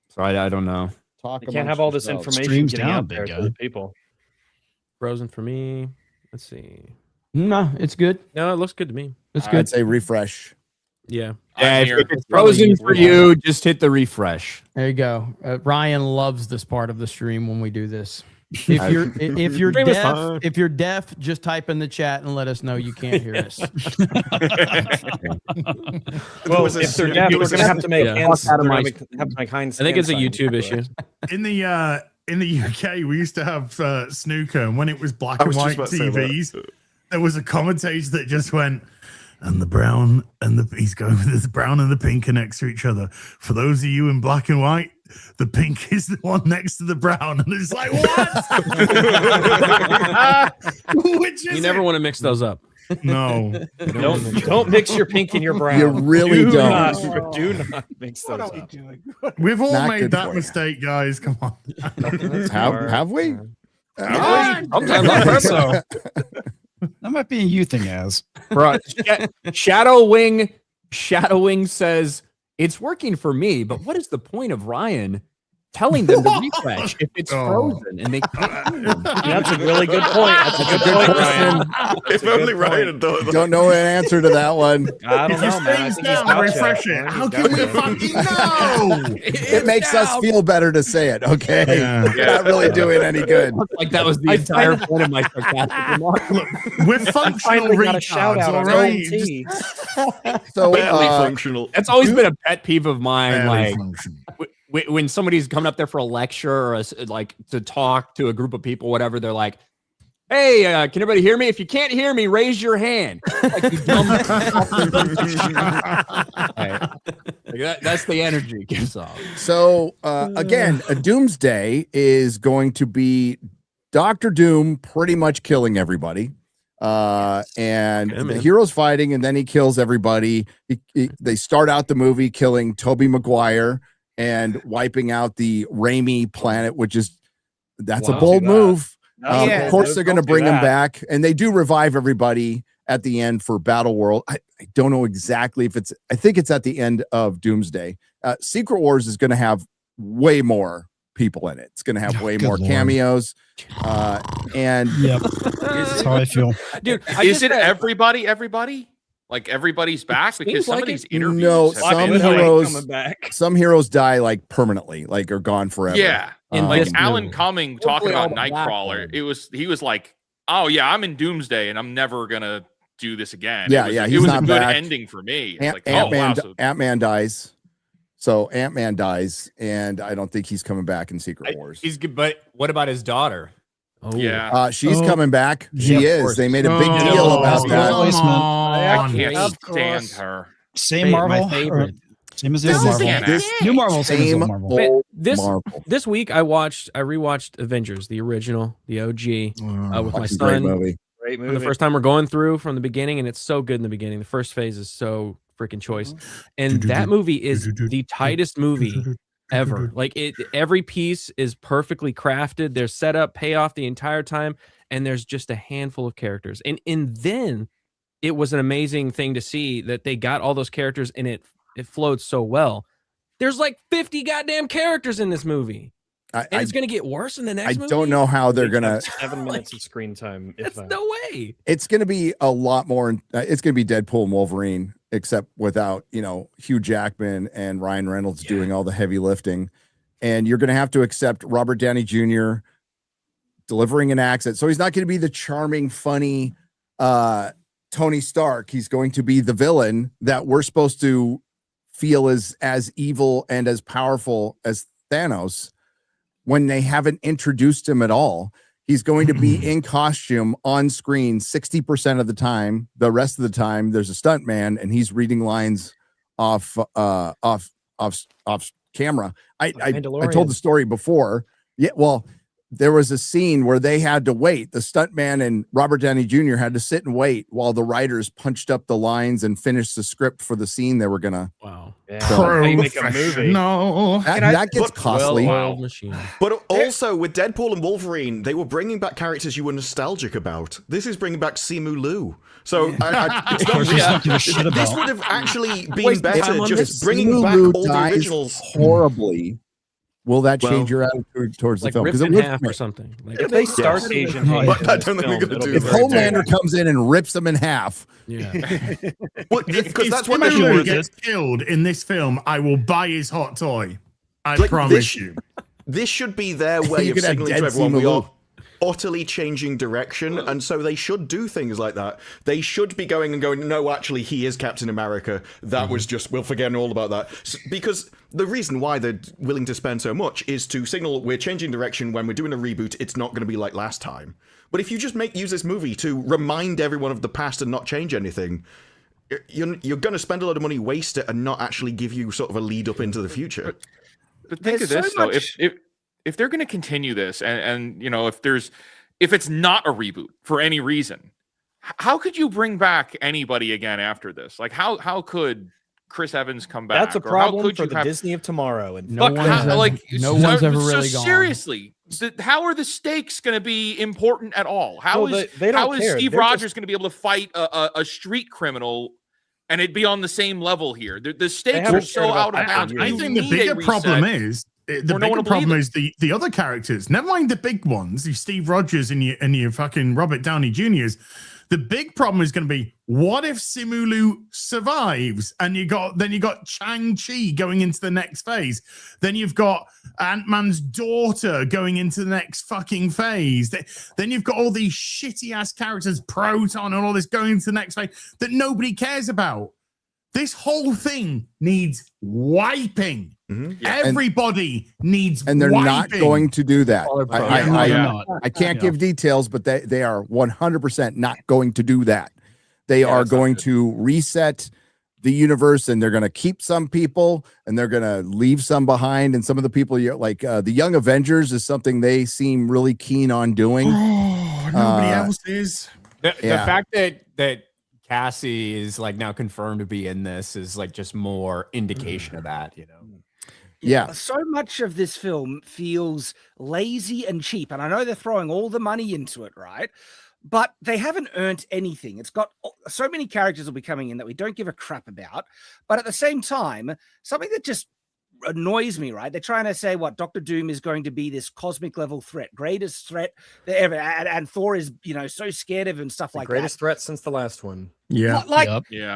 So I don't know. You can't have all this information getting out there to the people. Frozen for me. Let's see. No, it's good. No, it looks good to me. It's good. I'd say refresh. Yeah. If it's frozen for you, just hit the refresh. There you go. Ryan loves this part of the stream when we do this. If you're deaf, just type in the chat and let us know you can't hear us. Well, if they're deaf, we're gonna have to make hands. I think it's a YouTube issue. In the UK, we used to have snooker, and when it was black and white TVs, there was a commentator that just went, and the brown and he's going with the brown and the pink are next to each other. For those of you in black and white, the pink is the one next to the brown, and it's like, what? Which is You never want to mix those up. No. Don't mix your pink and your brown. You really don't. Do not mix those up. We've all Not made good that for you. mistake, guys. Come on. Have we? Sometimes I think so. That might be a you thing, as Bro, Shadowwing says it's working for me, but what is the point of Ryan telling them to refresh if it's frozen and they can't? That's a really good point. That's a good point, Ryan. If only Ryan had thought of that. Don't know an answer to that one. I don't If know, you man. I stays think he's down, got refresh you. it. How can we fucking know? It makes us feel better to say it. Okay, not really doing any good. Like that was the entire point of my sarcastic remark. We're functional finally got a shout retards, out all on right? OT. So Barely functional. That's always been a pet peeve of mine. Barely Like functional. when somebody's coming up there for a lecture or like to talk to a group of people, whatever, they're like, "Hey, can everybody hear me? If you can't hear me, raise your hand." Like, you dumb that's the energy it gives off. So again, a Doomsday is going to be Doctor Doom pretty much killing everybody. And the hero's fighting, and then he kills everybody. They start out the movie killing Tobey Maguire and wiping out the Raimi planet, which is a bold move. Of course, they're going to bring him back, and they do revive everybody at the end for Battle World. I don't know exactly if it's. I think it's at the end of Doomsday. Secret Wars is going to have way more people in it. It's going to have way more cameos. And that's how I feel. Dude, is it everybody? Like everybody's back? Because some of these interviews. No, have some heroes die like permanently, like are gone forever. Yeah. And like this Alan movie. Cumming talking about Nightcrawler, he was like, "Oh yeah, I'm in Doomsday and I'm never gonna do this again." Yeah, it he's was not a good back. ending for me. It's like, Ant-Man, so Ant-Man dies. So Ant-Man dies, and I don't think he's coming back in Secret Wars. He's good, but what about his daughter? Oh yeah, she's coming back. She Yep, is. They made a big deal about that. I can't stand her. Same Marvel. My favorite. Same as the old Marvel. New Marvel. Same as old Marvel. old This Marvel. this week I rewatched Avengers, the original, the OG, with my Fucking great son. movie. Great For the first time we're going through from the beginning, and it's so good in the beginning. The first phase is so freaking choice, and that movie is the tightest movie ever. Like every piece is perfectly crafted. There's setup, payoff the entire time, and there's just a handful of characters. And then it was an amazing thing to see that they got all those characters, and it flowed so well. There's like 50 goddamn characters in this movie. And it's going to get worse in the next movie? I don't know how they're going to. 7 minutes of screen time. That's no way. It's going to be a lot more. It's going to be Deadpool and Wolverine, except without, Hugh Jackman and Ryan Reynolds doing all the heavy lifting. And you're going to have to accept Robert Downey Jr. delivering an accent. So he's not going to be the charming, funny Tony Stark. He's going to be the villain that we're supposed to feel is as evil and as powerful as Thanos when they haven't introduced him at all. He's going to be in costume on screen 60% of the time. The rest of the time, there's a stunt man and he's reading lines off camera. I told the story before. Yeah, well, there was a scene where they had to wait. The stuntman and Robert Downey Jr. had to sit and wait while the writers punched up the lines and finished the script for the scene they were gonna. Wow. So, Make a movie. No, that gets costly. But also with Deadpool and Wolverine, they were bringing back characters you were nostalgic about. This is bringing back Simu Liu. So this would have actually been better just bringing back all the originals. Horribly. Will that change your attitude towards the film? Ripped in half or something. Like, if they start Asian, but I don't think we're going to do if that. Homelander comes in and rips them in half. Yeah. Because that's what Simu gets killed in this film, I will buy his hot toy. I promise you. This should be their way of signaling to everyone we are utterly changing direction, and so they should do things like that. They should be going, no, actually, he is Captain America. That was just, we'll forget all about that. Because the reason why they're willing to spend so much is to signal we're changing direction. When we're doing a reboot, it's not going to be like last time. But if you just use this movie to remind everyone of the past and not change anything, you're going to spend a lot of money, waste it, and not actually give you sort of a lead up into the future. But think of this though, if they're going to continue this, and you know, if it's not a reboot for any reason, how could you bring back anybody again after this? Like how could Chris Evans come back? That's a problem for the Disney of tomorrow. And no one's ever really gone. Seriously, how are the stakes going to be important at all? How is care. Steve Rogers going to be able to fight a street criminal? And it'd be on the same level here. The stakes are so out of bounds. I think the bigger problem is the other characters. Never mind the big ones, you Steve Rogers and your fucking Robert Downey Jr.'s. The big problem is going to be, what if Simu survives and you got Shang-Chi going into the next phase? Then you've got Ant-Man's daughter going into the next fucking phase. Then you've got all these shitty ass characters, Proton and all this going into the next phase that nobody cares about. This whole thing needs wiping. Yeah. Everybody needs and they're wiping. Not going to do that. I can't give details, but they are 100% not going to do that. They are going to reset the universe, and they're going to keep some people and they're going to leave some behind. And some of the people, like the Young Avengers, is something they seem really keen on doing. Oh, nobody else is. The fact that Cassie is like now confirmed to be in this is like just more indication of that, you know. Yeah. So much of this film feels lazy and cheap. And I know they're throwing all the money into it, right? But they haven't earned anything. It's got so many characters will be coming in that we don't give a crap about. But at the same time, something that just annoys me, right? They're trying to say what Dr. Doom is going to be this cosmic level threat, greatest threat that ever, and Thor is, you know, so scared of him and stuff like that. Greatest threat since the last one. Yeah.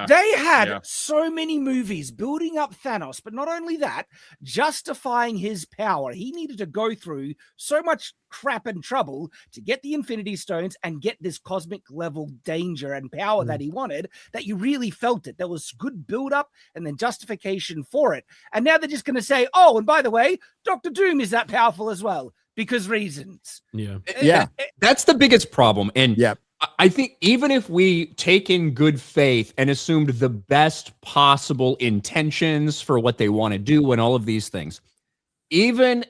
They had so many movies building up Thanos, but not only that, justifying his power. He needed to go through so much crap and trouble to get the Infinity Stones and get this cosmic level danger and power that he wanted, that you really felt it. There was good build up and then justification for it. And now they're just going to say, oh, and by the way, Dr. Doom is that powerful as well because reasons. Yeah. That's the biggest problem. And I think even if we take in good faith and assumed the best possible intentions for what they want to do and all of these things, even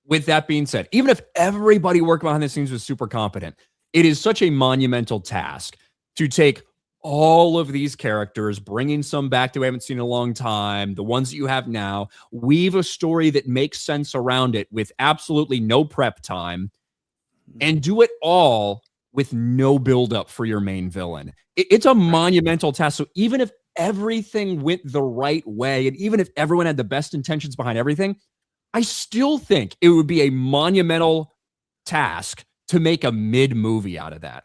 with that being said, even if everybody working behind the scenes was super competent, it is such a monumental task to take all of these characters, bringing some back that we haven't seen in a long time, the ones that you have now, weave a story that makes sense around it with absolutely no prep time, and do it all with no buildup for your main villain. It's a monumental task. So even if everything went the right way, and even if everyone had the best intentions behind everything, I still think it would be a monumental task to make a mid movie out of that.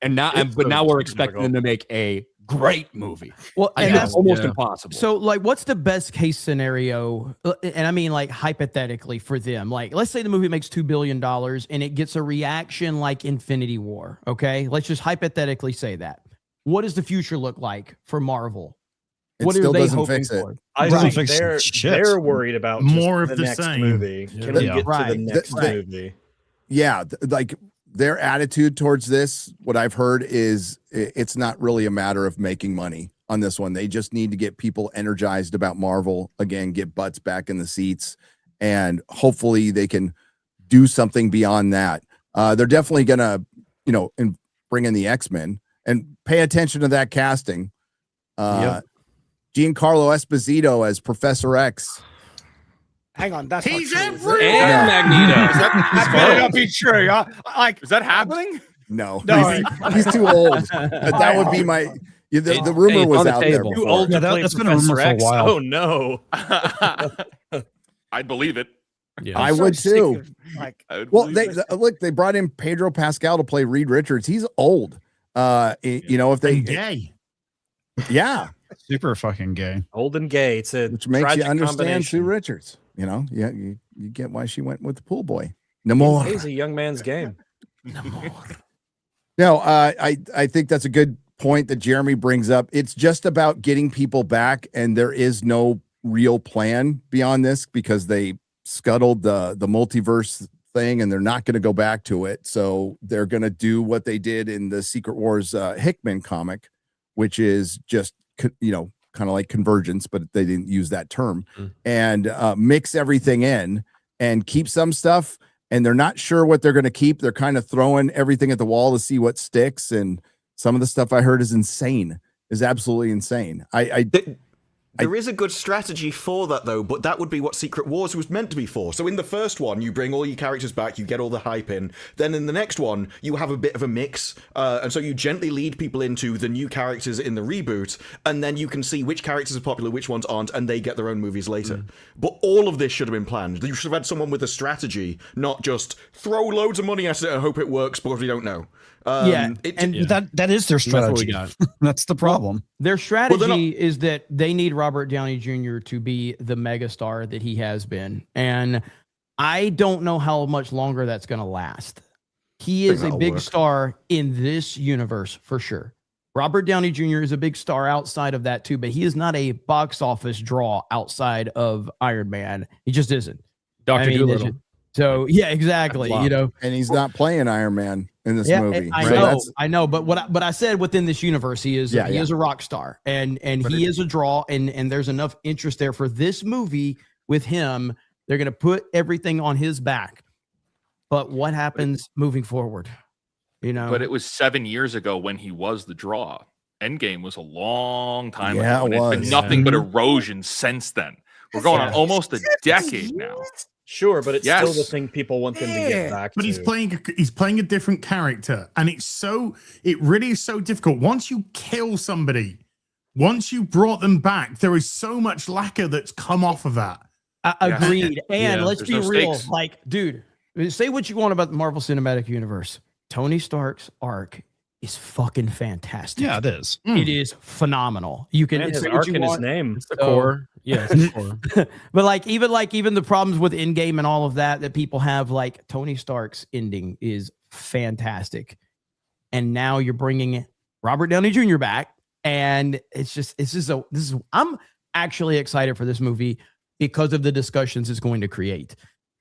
And now, but now we're expecting them to make a great movie. Well, and that's almost impossible. So, like, what's the best case scenario? And I mean, like, hypothetically for them, like, let's say the movie makes $2 billion and it gets a reaction like Infinity War. Okay, let's just hypothetically say that. What does the future look like for Marvel? What are they hoping for? I think they're worried about more of the next same movie. Can we get to the next movie? Yeah, like their attitude towards this, what I've heard is it's not really a matter of making money on this one. They just need to get people energized about Marvel again, get butts back in the seats, and hopefully they can do something beyond that. They're definitely gonna, you know, bring in the X-Men and pay attention to that casting. Giancarlo Esposito as Professor X. Hang on, that's he's not true. everywhere. And Magneto. That better not be true. Like, is that happening? No, he's too old. But that would be my. The rumor was out there before. Too old to play that's been a rumor for a X? while. Oh no! I'd believe it. Yeah. I would too. Well, look, they brought in Pedro Pascal to play Reed Richards. He's old. You know, if they gay. Yeah. Super fucking gay. Old and gay. It's a which makes you understand Sue Richards. You know, you get why she went with the pool boy. No more. He's a young man's game. No more. No, I think that's a good point that Jeremy brings up. It's just about getting people back, and there is no real plan beyond this because they scuttled the multiverse thing, and they're not going to go back to it. So they're going to do what they did in the Secret Wars Hickman comic, which is just, you know, kind of like convergence, but they didn't use that term, and mix everything in and keep some stuff. And they're not sure what they're going to keep. They're kind of throwing everything at the wall to see what sticks. And some of the stuff I heard is insane, is absolutely insane. There is a good strategy for that, though, but that would be what Secret Wars was meant to be for. So in the first one, you bring all your characters back, you get all the hype in. Then in the next one, you have a bit of a mix. And so you gently lead people into the new characters in the reboot, and then you can see which characters are popular, which ones aren't, and they get their own movies later. But all of this should have been planned. You should have had someone with a strategy, not just throw loads of money at it and hope it works, but we don't know. That is their strategy. That's the problem. Their strategy is that they need Robert Downey Jr. to be the megastar that he has been, and I don't know how much longer that's going to last. He is a big star in this universe for sure. Robert Downey Jr. is a big star outside of that too, but he is not a box office draw outside of Iron Man. He just isn't. Dr. Dolittle. So yeah, exactly. You know, and he's not playing Iron Man in this movie. I know, but I said within this universe, he is he is a rock star, and he is a draw, and there's enough interest there for this movie with him. They're gonna put everything on his back. But what happens moving forward? You know, but it was 7 years ago when he was the draw. Endgame was a long time ago. Yeah, And it's been nothing but erosion since then. We're going on almost a decade now. Sure, but it's still the thing people want them to get back but to. he's playing a different character, and it really is so difficult. Once you kill somebody, once you brought them back, there is so much lacquer that's come off of that. Agreed. And let's be real. Like, dude, say what you want about the Marvel Cinematic Universe. Tony Stark's arc is fucking fantastic. Yeah, it is. It is phenomenal. You can his say arc what you in his want. name. It's the core. Yeah, it's the core. But even the problems with Endgame and all of that people have, like Tony Stark's ending is fantastic, and now you're bringing Robert Downey Jr. back, and I'm actually excited for this movie because of the discussions it's going to create,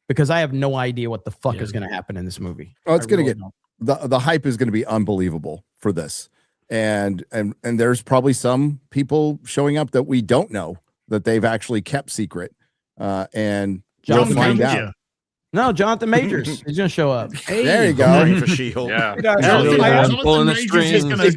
because I have no idea what the fuck is going to happen in this movie. Oh, it's going to get the hype is going to be unbelievable for this, and there's probably some people showing up that we don't know that they've actually kept secret, and we'll find out. No, Jonathan Majors is going to show up. Hey, there you go. For She-Hulk. Yeah. Pulling the strings. They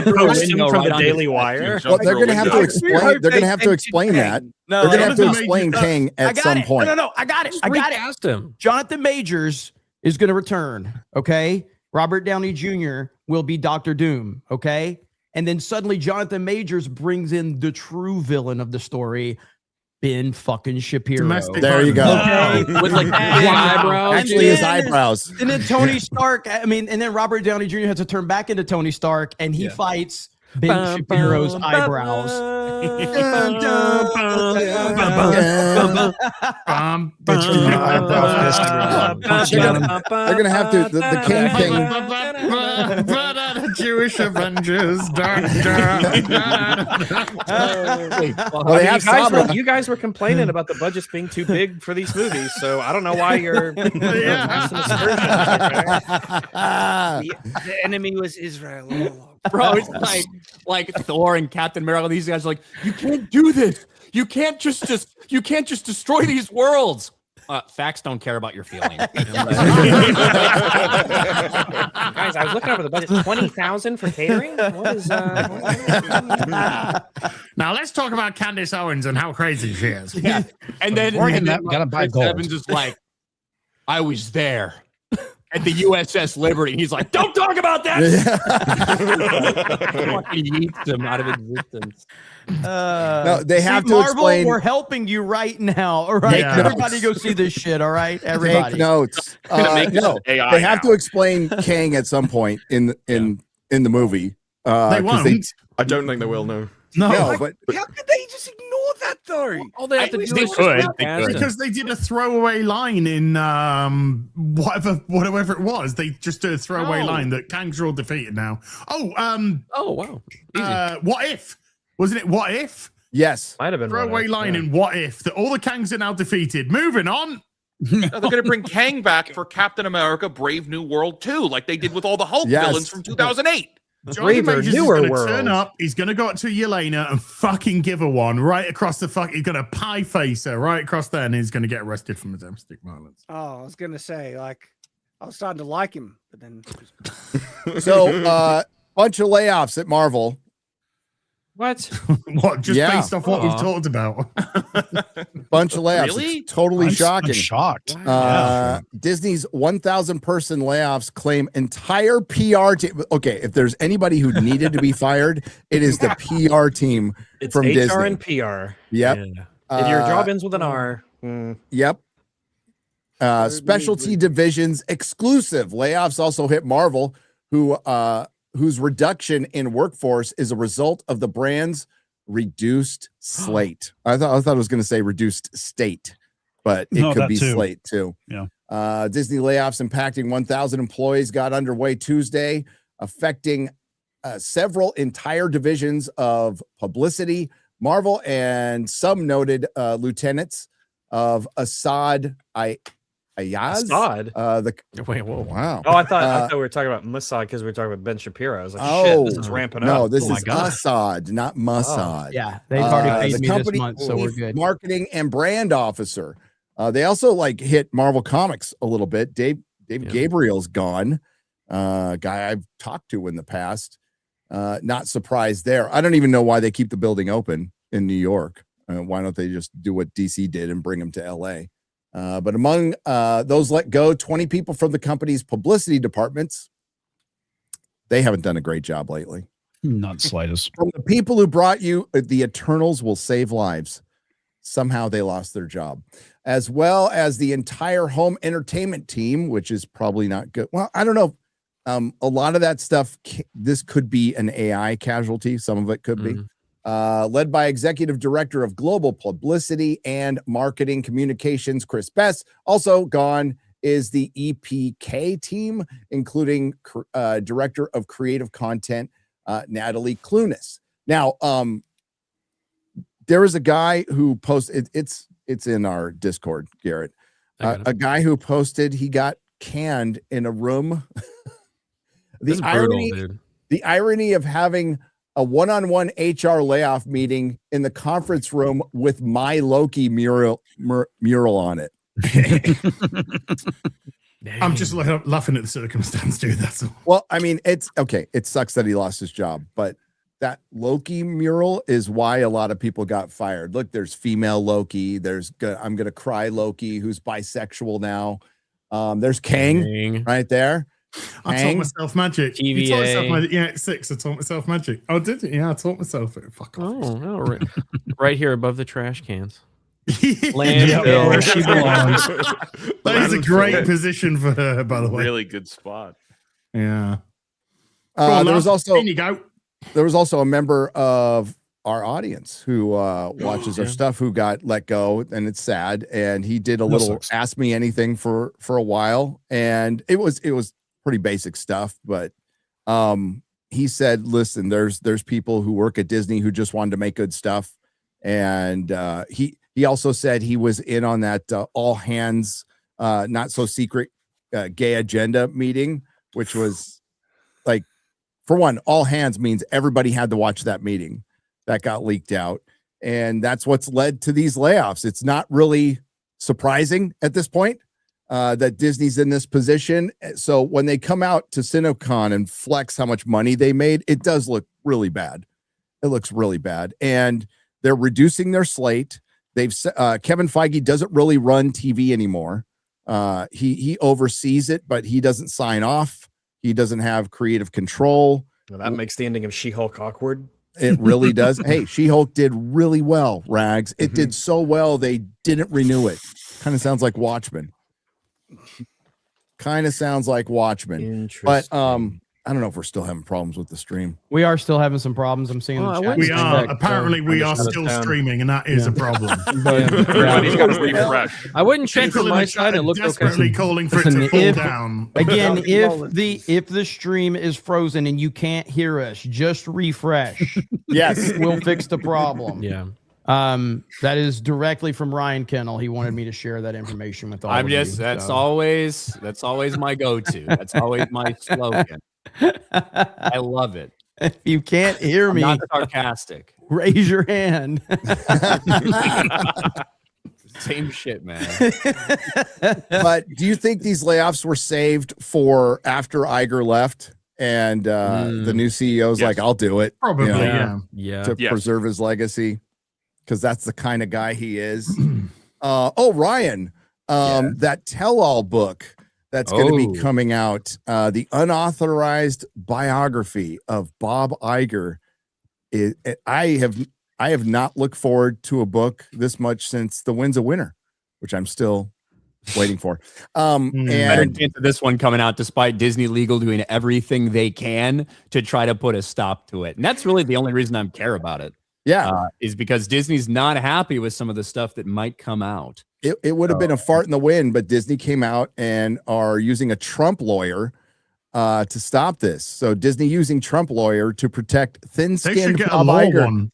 post him from the Daily Wire. Well, they're going to have to explain. They're going to have to explain that. No, they're going to have to explain King at some point. No, I got it. I got it. Him. Jonathan Majors is going to return. Okay. Robert Downey Jr. will be Dr. Doom. Okay. And then suddenly Jonathan Majors brings in the true villain of the story, Ben fucking Shapiro. There you go. Okay. With like eyebrows. Actually, his eyebrows. And then Tony Stark, and then Robert Downey Jr. has to turn back into Tony Stark, and he fights Ben Shapiro's eyebrows. They're gonna have to the King. Jewish Avengers. You guys were complaining about the budgets being too big for these movies, so I don't know why you're. The enemy was Israel all along. Bro, it's like Thor and Captain America. These guys are like, you can't do this. You can't just destroy these worlds. Facts don't care about your feelings. Guys, I was looking over the budget. 20,000 for catering. What is? Now let's talk about Candace Owens and how crazy she is. Yeah, and then gotta buy gold. Evans is like, I was there at the USS Liberty. And he's like, don't talk about that. Fucking yeets him out of existence. No, they have to Marvel, explain. we're helping you right now. All right, everybody go see this shit. All right, everybody. Take notes. No, they have to explain Kang at some point in the movie. They won't. I don't think they will. No. No, but How could they just ignore that though? All they have to do is because they did a throwaway line in whatever it was. They just did a throwaway line that Kangs are all defeated now. Oh wow. What if? Wasn't it What If? Yes. Might have been Throwaway line in What If that all the Kangs are now defeated. Moving on. No, they're going to bring Kang back for Captain America: Brave New World 2, like they did with all the Hulk villains from 2008. Johnny Majors is going to turn up. He's going to go up to Yelena and fucking give her one right across the fuck. He's going to pie face her right across there, and he's going to get arrested for domestic violence. Oh, I was going to say, like, I was starting to like him, but then. So, bunch of layoffs at Marvel. What? What? Just based off what we've talked about. Bunch of layoffs. Really? It's totally shocking. I'm shocked. Disney's 1,000 person layoffs claim entire PR team. Okay, if there's anybody who needed to be fired, it is the PR team from HR Disney. and PR. Yep. Yeah. If your job ends with an R. Yep. Specialty divisions exclusive layoffs also hit Marvel, whose reduction in workforce is a result of the brand's reduced slate. I thought I was going to say reduced state, but it could be slate too. Yeah. Disney layoffs impacting 1,000 employees got underway Tuesday, affecting several entire divisions of publicity, Marvel, and some noted lieutenants of Ayaz. Assad? Wait, whoa, wow. Oh, I thought we were talking about Mossad because we were talking about Ben Shapiro. I was like, shit, this is ramping up. No, this is Assad, not Mossad. Yeah, they've already paid me this month, so we're good. Marketing and brand officer. They also hit Marvel Comics a little bit. Dave Gabriel's gone. Guy I've talked to in the past. Not surprised there. I don't even know why they keep the building open in New York. Why don't they just do what DC did and bring them to LA? But among those let go, 20 people from the company's publicity departments. They haven't done a great job lately. Not the slightest. From the people who brought you the Eternals will save lives. Somehow they lost their job, as well as the entire home entertainment team, which is probably not good. Well, I don't know. A lot of that stuff, this could be an AI casualty. Some of it could be. Led by Executive Director of Global Publicity and Marketing Communications, Chris Best. Also gone is the EPK team, including Director of Creative Content, Natalie Clunas. Now, there is a guy who posted, it's in our Discord, Garrett. A guy who posted he got canned in a room. The irony of having a one-on-one HR layoff meeting in the conference room with my Loki mural on it. I'm just laughing at the circumstance, dude. That's all. Well, I mean, it's okay. It sucks that he lost his job, but that Loki mural is why a lot of people got fired. Look, there's female Loki. There's I'm gonna cry Loki, who's bisexual now. There's Kang right there. I taught myself magic. You taught myself magic. Yeah, at 6. I taught myself magic. Oh, did you? Yeah, I taught myself it. Fuck off. Right here above the trash cans. Landfill. Where she belongs. That is a great position for her, by the way. Really good spot. Yeah. There was also in you go. There was also a member of our audience who watches our stuff who got let go, and it's sad. And he did a little Ask Me Anything for a while, and it was pretty basic stuff, but he said, listen, there's people who work at Disney who just wanted to make good stuff. And he also said he was in on that all hands not so secret gay agenda meeting, which was like, for one, all hands means everybody had to watch that meeting that got leaked out, and that's what's led to these layoffs. It's not really surprising at this point that Disney's in this position. So when they come out to CinemaCon and flex how much money they made, it does look really bad. It looks really bad. And they're reducing their slate. They've Kevin Feige doesn't really run TV anymore. He oversees it, but he doesn't sign off. He doesn't have creative control. Well, that makes the ending of She-Hulk awkward. It really does. Hey, She-Hulk did really well, Rags. It did so well they didn't renew it. Kind of sounds like Watchmen. But I don't know if we're still having problems with the stream. We are still having some problems. I'm seeing the chat. We are. Apparently, we are still streaming, and that is a problem. Everybody's got to refresh. I wouldn't check from my side. It looks desperately calling for it to fall down. Again, if the stream is frozen and you can't hear us, just refresh. Yes, we'll fix the problem. Yeah. That is directly from Ryan Kennel. He wanted me to share that information with all of you. That's always my go-to. That's always my slogan. I love it. If you can't hear I'm me, not sarcastic. raise your hand. Same shit, man. But do you think these layoffs were saved for after Iger left and the new CEO's like, I'll do it? Probably, yeah. To preserve his legacy, because that's the kind of guy he is. Ryan, that tell-all book that's going to be coming out, the unauthorized biography of Bob Iger. I have not looked forward to a book this much since The Wind's a Winner, which I'm still waiting for. Better chance of this one coming out despite Disney Legal doing everything they can to try to put a stop to it. And that's really the only reason I care about it. Yeah. Is because Disney's not happy with some of the stuff that might come out. It would have been a fart in the wind, but Disney came out and are using a Trump lawyer to stop this. So Disney using Trump lawyer to protect thin-skinned Bob Iger.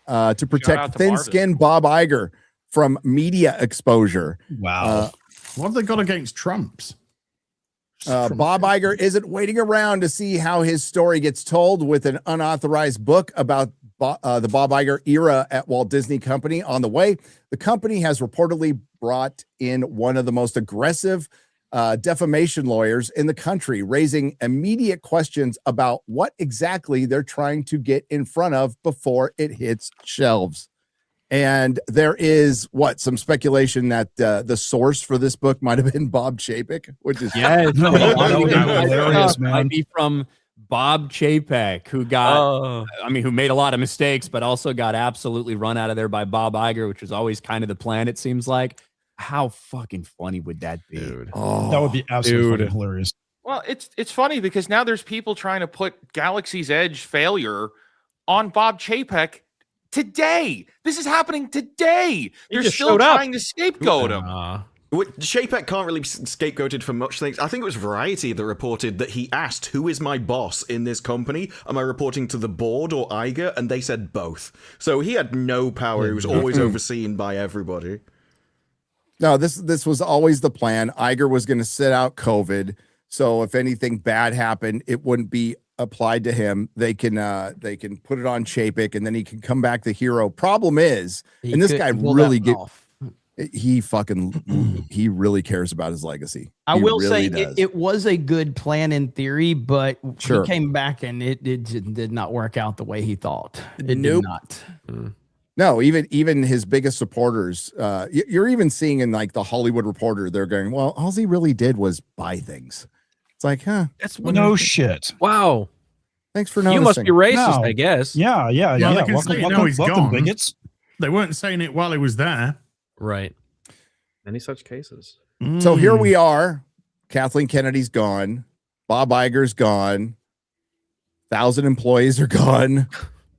To protect thin-skinned Bob Iger from media exposure. Wow. What have they got against Trumps? Bob Iger isn't waiting around to see how his story gets told with an unauthorized book about the Bob Iger era at Walt Disney Company on the way. The company has reportedly brought in one of the most aggressive defamation lawyers in the country, raising immediate questions about what exactly they're trying to get in front of before it hits shelves. And there is some speculation that the source for this book might have been Bob Chapek, which is hilarious, man. Might be from Bob Chapek, who got, who made a lot of mistakes, but also got absolutely run out of there by Bob Iger, which was always kind of the plan, it seems like. How fucking funny would that be? Dude. That would be absolutely hilarious. Well, it's funny because now there's people trying to put Galaxy's Edge failure on Bob Chapek today. This is happening today. They're still trying to scapegoat him. Chapek can't really be scapegoated for much things. I think it was Variety that reported that he asked, who is my boss in this company? Am I reporting to the board or Iger? And they said both. So he had no power. He was always overseen by everybody. No, this was always the plan. Iger was going to sit out COVID. So if anything bad happened, it wouldn't be applied to him. They can put it on Chapek and then he can come back the hero. Problem is, and this guy really he really cares about his legacy. I will say it was a good plan in theory, but he came back and it did not work out the way he thought. It did not. No, even his biggest supporters, you're even seeing in like the Hollywood Reporter, they're going, well, all he really did was buy things. It's like, that's no shit. Wow. Thanks for noticing. You must be racist, I guess. Yeah. Welcome, bigots. They weren't saying it while he was there. Right. Any such cases. So here we are. Kathleen Kennedy's gone. Bob Iger's gone. 1,000 employees are gone.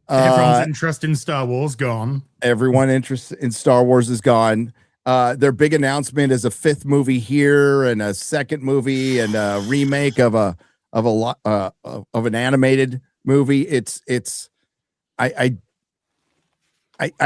Everyone's interest in Star Wars gone. Everyone interest in Star Wars is gone. Their big announcement is a 5th movie here and a 2nd movie and a remake of an animated movie. I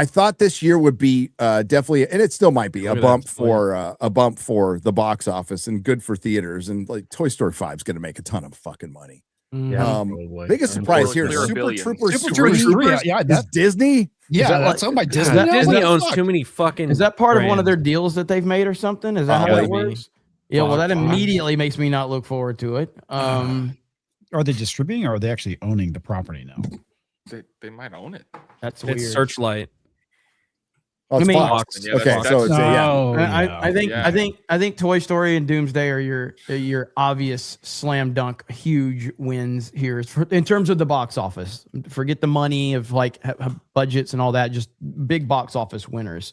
thought this year would be definitely, and it still might be a bump for the box office and good for theaters. And like Toy Story 5 is going to make a ton of fucking money. Yeah, biggest surprise here: Super Troopers 3. Yeah, that's Disney. Yeah, that's owned by Disney. Disney owns too many fucking. Is that part of one of their deals that they've made or something? Is that how it works? Yeah, well, that immediately makes me not look forward to it. Are they distributing or are they actually owning the property now? They might own it. That's weird. It's Searchlight. Oh, it's Fox. Okay, so it's I think Toy Story and Doomsday are your obvious slam dunk huge wins here in terms of the box office. Forget the money of like budgets and all that, just big box office winners.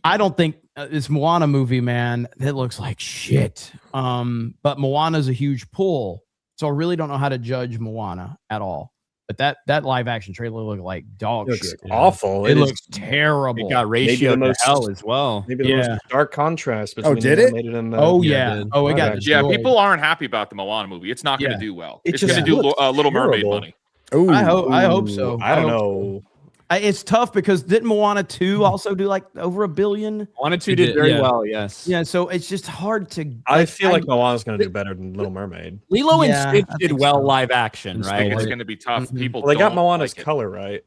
I don't think this Moana movie, man, that looks like shit. But Moana's a huge pull, so I really don't know how to judge Moana at all. But that live action trailer looked like dog shit. Awful. It looks terrible. It got ratio to hell as well. Maybe the most stark contrast between did it? And it got destroyed. People aren't happy about the Moana movie. It's not going to do well. It's going to do Little Mermaid money. Ooh, I hope so. I don't know. It's tough because didn't Moana 2 also do like over $1 billion? Moana 2 did very well, yes. Yeah, so it's just hard to. I feel like Moana's going to do better than Little Mermaid. Lilo and Stitch did well live action, right? It's going to be tough. People, they got don't Moana's like color right.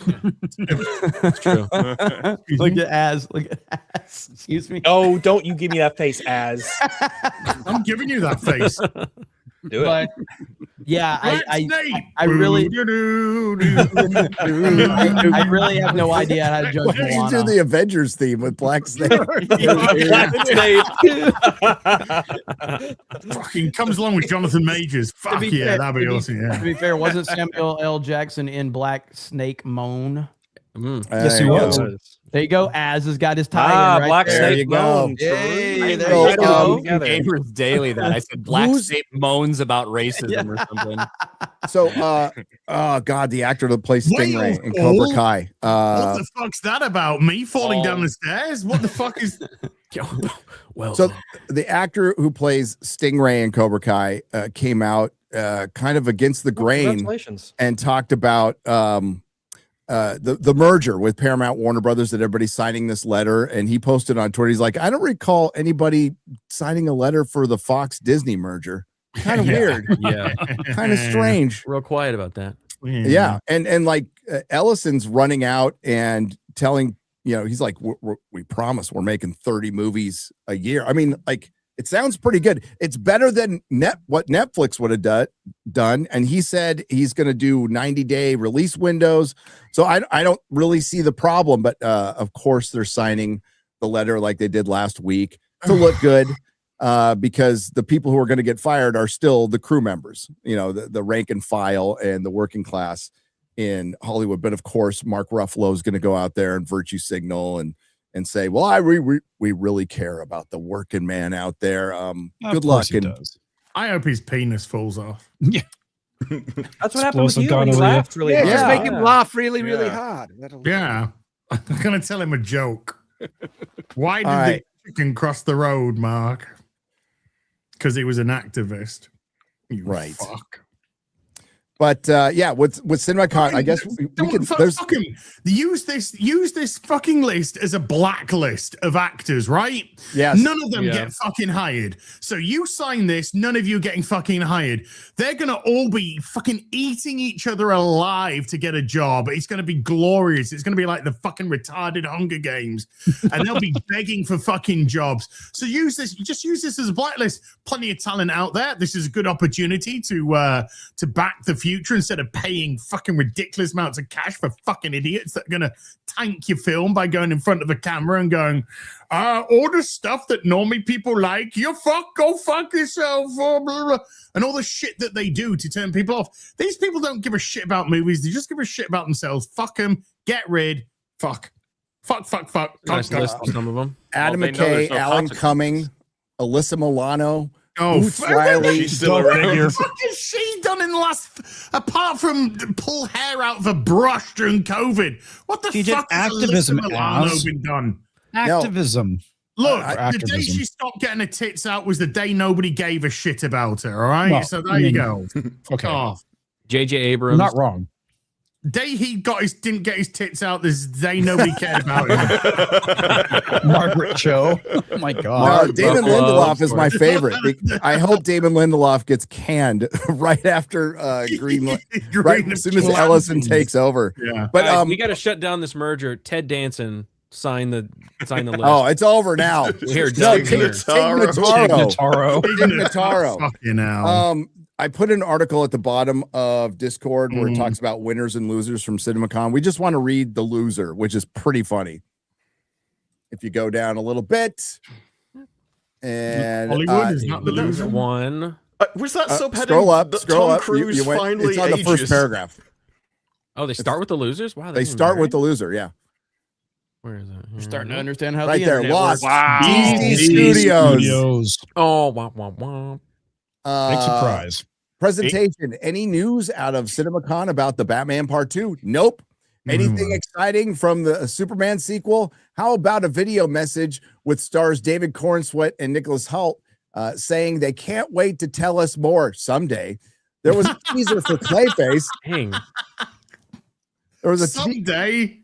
That's true. Look at Az. Excuse me. Oh, don't you give me that face, Az. I'm giving you that face. Do it. But yeah, I really, I really have no idea how to judge Why don't you do Moana. the Avengers theme with Black Snake? Fucking comes along with Jonathan Majors. Fuck yeah, fair, that'd be awesome. Yeah. To be fair, wasn't Samuel L. Jackson in Black Snake Moan? Yes, he was. There you go. Az has got his tie in right Black there. Snake There you go. Moan. Yay, there So, you go. Gamers Daily that I said Black Snake moans about racism or something. So, oh God, the actor that plays Stingray in Paul. Cobra Kai. What the fuck's that about? Me falling down the stairs? What the fuck is? Well, So the actor who plays Stingray in Cobra Kai came out kind of against the grain Congratulations. and talked about the merger with Paramount Warner Brothers, that everybody's signing this letter. And he posted on Twitter, he's like, I don't recall anybody signing a letter for the Fox Disney merger. Kind of weird. Yeah. Kind of strange. Real quiet about that. Yeah. And like Ellison's running out and telling, he's like, we promise we're making 30 movies a year. I mean, like, it sounds pretty good. It's better than what Netflix would have done. And he said he's going to do 90-day release windows. So I don't really see the problem. But of course, they're signing the letter like they did last week to look good, because the people who are going to get fired are still the crew members, the rank and file and the working class in Hollywood. But of course, Mark Ruffalo is going to go out there and virtue signal and say, well, we really care about the working man out there. Good luck. I hope his penis falls off. Yeah. That's what happened with you when you laughed really hard. Just make him laugh really, really hard. Yeah. I'm going to tell him a joke. Why did right. the chicken cross the road, Mark? Because he was an activist. You Right. Fuck. But yeah, with CinemaCon, I guess we can. There's use this fucking list as a blacklist of actors, right? Yes. None of them get fucking hired. So you sign this, none of you getting fucking hired. They're gonna all be fucking eating each other alive to get a job. It's gonna be glorious. It's gonna be like the fucking retarded Hunger Games, and they'll be begging for fucking jobs. So use this. Just use this as a blacklist. Plenty of talent out there. This is a good opportunity to back the future instead of paying fucking ridiculous amounts of cash for fucking idiots that are gonna tank your film by going in front of a camera and going, all the stuff that normally people like, go fuck yourself, blah, blah, blah, and all the shit that they do to turn people off. These people don't give a shit about movies. They just give a shit about themselves. Fuck them. Get rid. Fuck. Nice list of some of them. Adam Well, they know McKay, there's no Alan consequences. Cumming, Alyssa Milano. Oh, Boots Riley. She's still around. What the fuck has she done in the last, apart from pull hair out of a brush during COVID? What the She did fuck has activism, Alyssa Milano Az. been done? Activism. Look, the day activism. she stopped getting her tits out was the day nobody gave a shit about her, all right? Well, so there I you mean, go. Fuck okay. off. J.J. Abrams. Not wrong. Day he didn't get his tits out, this day nobody cared about him. Margaret Cho. Oh my God. No, Damon Lindelof is my favorite. I hope Damon Lindelof gets canned right after right as soon as Ellison takes over. Yeah. But we got to shut down this merger. Ted Danson, sign the list. Oh, it's over now. Here, No, Doug, Tig here. Notaro. Fucking hell. I put an article at the bottom of Discord where it talks about winners and losers from CinemaCon. We just want to read the loser, which is pretty funny. If you go down a little bit, and Hollywood is not the loser. One. Was that subheading? Scroll up. that Scroll Tom up. Cruise You went, finally it's on the first ages? paragraph. Oh, they start with the losers? Wow. They start with the loser. Yeah. Where is it? We're starting to understand how Right the there. internet Lost. works. Wow. Disney Studios. Oh, womp, womp, womp. Big surprise. Presentation. Any news out of CinemaCon about the Batman Part 2? Nope. Anything exciting from the Superman sequel? How about a video message with stars David Cornsweet and Nicholas Hoult saying they can't wait to tell us more someday? There was a teaser for Clayface. Dang. There was a someday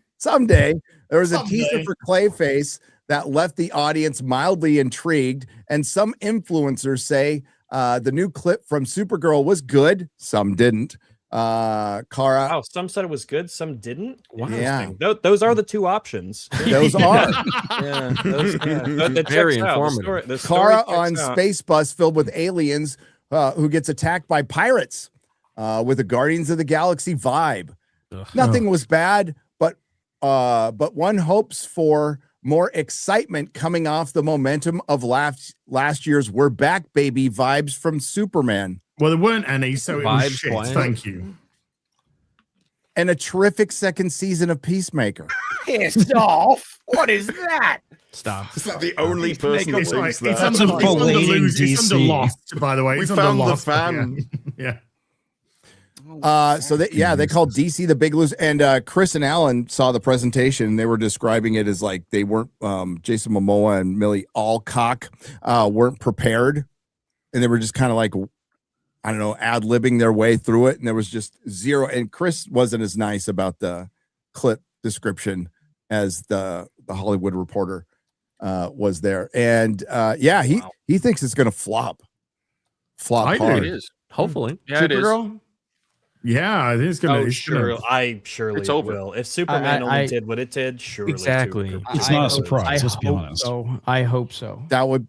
there was a teaser for Clayface that left the audience mildly intrigued, and some influencers say the new clip from Supergirl was good. Some didn't. Kara. Wow, some said it was good, some didn't. Wow. Yeah. Those are the two options. Those are. Yeah, that Very checks out. informative. The story Kara checks on out. space bus filled with aliens who gets attacked by pirates with a Guardians of the Galaxy vibe. Nothing was bad, but one hopes for more excitement coming off the momentum of last year's "We're Back, Baby" vibes from Superman. Well, there weren't any, so it was shit. Quiet. Thank you. And a terrific second season of Peacemaker. Pissed off. What is that? Stop. Is that the only person that It's thinks that? under DC. Lost, by the way. We It's under found the Lost, fan. Yeah. So they called DC the Big Loser, and Chris and Alan saw the presentation, and they were describing it as like they weren't Jason Momoa and Millie Alcock weren't prepared, and they were just kind of like, I don't know, ad-libbing their way through it, and there was just zero. And Chris wasn't as nice about the clip description as the Hollywood Reporter was there, and he thinks it's going to flop I do. hard. It is. Hopefully. Yeah, it is. Supergirl? Yeah, I think it's gonna. Surely It's it over. will. If Superman only did what it did, surely Exactly. Supergirl- It's not a surprise. Let's be honest. I hope so. That would.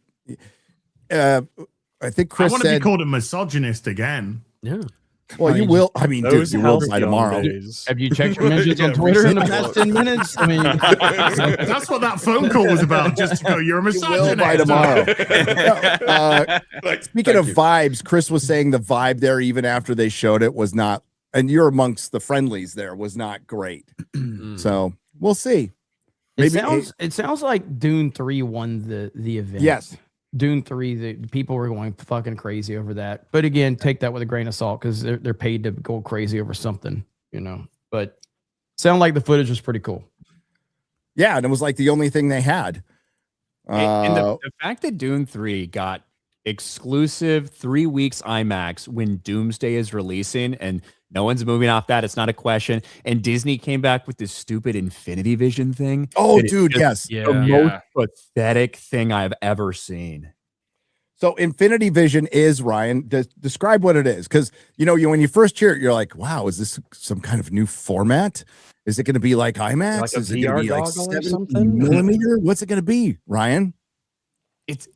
I think Chris I want to be said. called a misogynist again. Yeah. Well, you will. I mean, dude, Those you will by halcyon tomorrow. days. Have you checked your mentions on Twitter in the past 10 minutes? I mean, That's what that phone call was about. Just to go, you're a You will misogynist. by tomorrow. Speaking of vibes, Chris was saying the vibe there, even after they showed it, was not. And you're amongst the friendlies there, was not great. So we'll see. it sounds like Dune 3 won the event. Yes. Dune 3, the people were going fucking crazy over that. But again, take that with a grain of salt because they're paid to go crazy over something, But sound like the footage was pretty cool. Yeah, and it was like the only thing they had. And the fact that Dune 3 got exclusive 3 weeks IMAX when Doomsday is releasing and no one's moving off that. It's not a question. And Disney came back with this stupid Infinity Vision thing. Oh, It is dude, just yes. The most pathetic thing I've ever seen. So Infinity Vision is, Ryan, describe what it is. Because, when you first hear it, you're like, wow, is this some kind of new format? Is it going to be like IMAX? Like a is it going to be like VR goggle or 70 something? millimeter? What's it going to be, Ryan?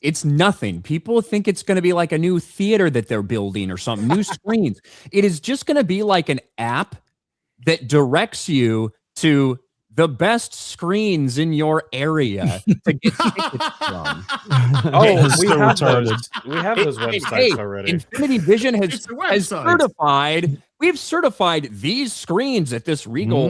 It's nothing. People think it's going to be like a new theater that they're building or something, new screens. It is just going to be like an app that directs you to the best screens in your area to get tickets from. We have those websites already. Infinity Vision has certified. We've certified these screens at this Regal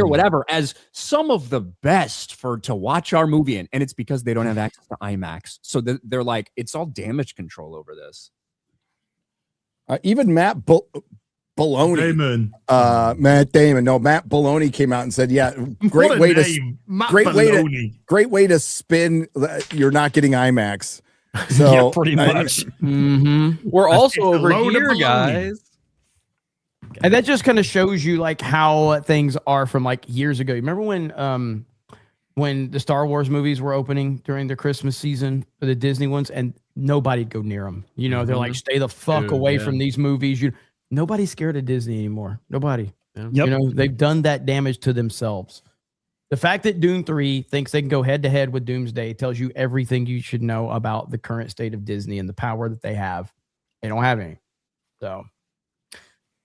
or whatever as some of the best to watch our movie in, and it's because they don't have access to IMAX. So they're like, it's all damage control over this. Even Matt Baloney, Matt Damon. No, Matt Baloney came out and said, "Yeah, great way to spin. You're not getting IMAX." So yeah, pretty much. We're also over here, guys. And that just kind of shows you like how things are from like years ago. You remember when the Star Wars movies were opening during the Christmas season, the Disney ones, and nobody'd go near them. They're like, stay the fuck away from these movies. Nobody's scared of Disney anymore. Nobody. Yep. They've done that damage to themselves. The fact that Dune 3 thinks they can go head to head with Doomsday tells you everything you should know about the current state of Disney and the power that they have. They don't have any. So,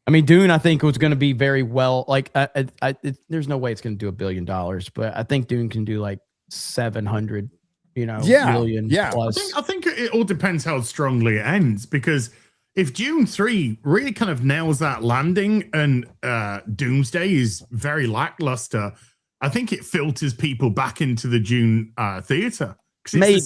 I mean, Dune, I think was going to be very well. Like, there's no way it's going to do $1 billion, but I think Dune can do like 700, million plus. I think it all depends how strongly it ends, because if Dune 3 really kind of nails that landing and Doomsday is very lackluster, I think it filters people back into the Dune theater. Maybe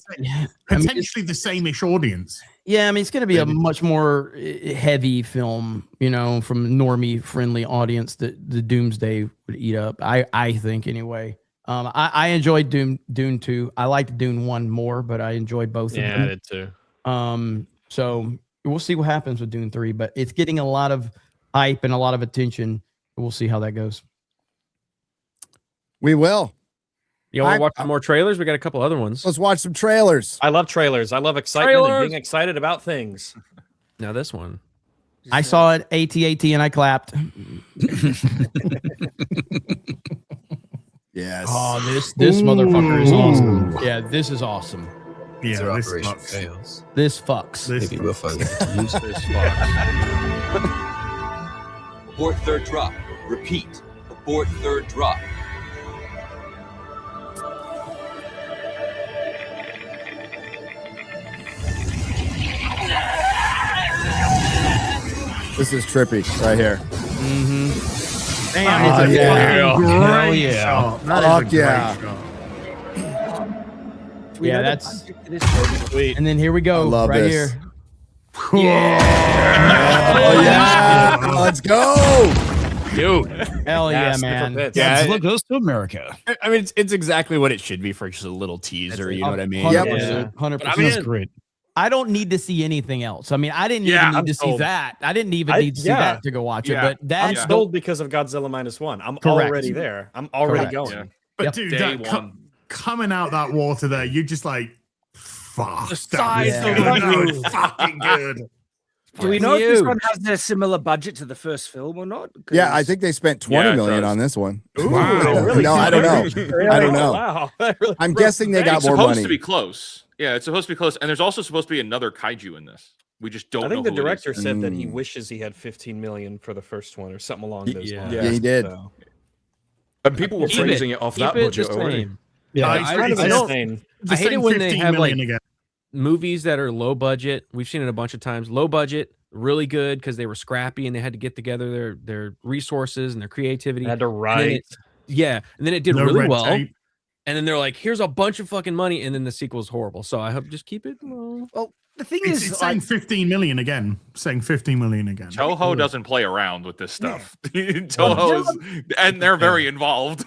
potentially the same-ish audience. Yeah, I mean, it's going to be a much more heavy film, from normie friendly audience that the Doomsday would eat up. I think anyway. I enjoyed Dune 2. I liked Dune 1 more, but I enjoyed both of them. Yeah, I did too. So we'll see what happens with Dune 3, but it's getting a lot of hype and a lot of attention. We'll see how that goes. We will. You want to watch some more trailers? We got a couple other ones. Let's watch some trailers. I love trailers. I love excitement and being excited about things. Now this one. I saw it AT and I clapped. Yes. Oh, this motherfucker is awesome. Yeah, this is awesome. Yeah, this operation fucks. fails. This fucks. This Maybe we'll find it. This fucks. Abort third drop. Repeat. Abort third drop. This is trippy right here. Mm-hmm. Damn, yeah. Hell yeah. shot. That is Fuck a great yeah. shot. Yeah, that's sweet. And then here we go. I love right this. here. Oh yeah. Let's go. Dude. Hell yeah, man. Godzilla goes to America. I mean, it's exactly what it should be for just a little teaser. You know what I mean? 100%. 100%. That's great. I don't need to see anything else. I mean, I didn't even need to see that. I didn't even need to see that to go watch it. But I'm that's sold because of Godzilla -1. I'm Correct. already there. I'm already Correct. going. Yeah. But dude, that coming out that water there, you're just like, fuck. The size that of was the good. roof. Fucking good. Do we know if this one has a similar budget to the first film or not? Yeah, I think they spent 20 Yeah, it million does. on this one. Wow. Really? No, I don't know. I don't know. Wow. That really I'm broke guessing the they bank. got more supposed money. to be close. Yeah, it's supposed to be close. And there's also supposed to be another kaiju in this. We just don't I know think the who it is. director said that he wishes he had 15 million for the first one or something along those lines. Yeah, he did. So. And people were Keep praising it off that Keep it budget the already. same. Yeah, I hate it when they have like again. movies that are low budget. We've seen it a bunch of times. Low budget, really good because they were scrappy and they had to get together their resources and their creativity. Had to And then write. and then it did No really red well. tape. And then they're like, "Here's a bunch of fucking money," and then the sequel is horrible. So I hope just keep it low. Well, the thing It's is, saying 15 million again. Saying 15 million again. Toho doesn't play around with this stuff. Toho is, and they're very involved.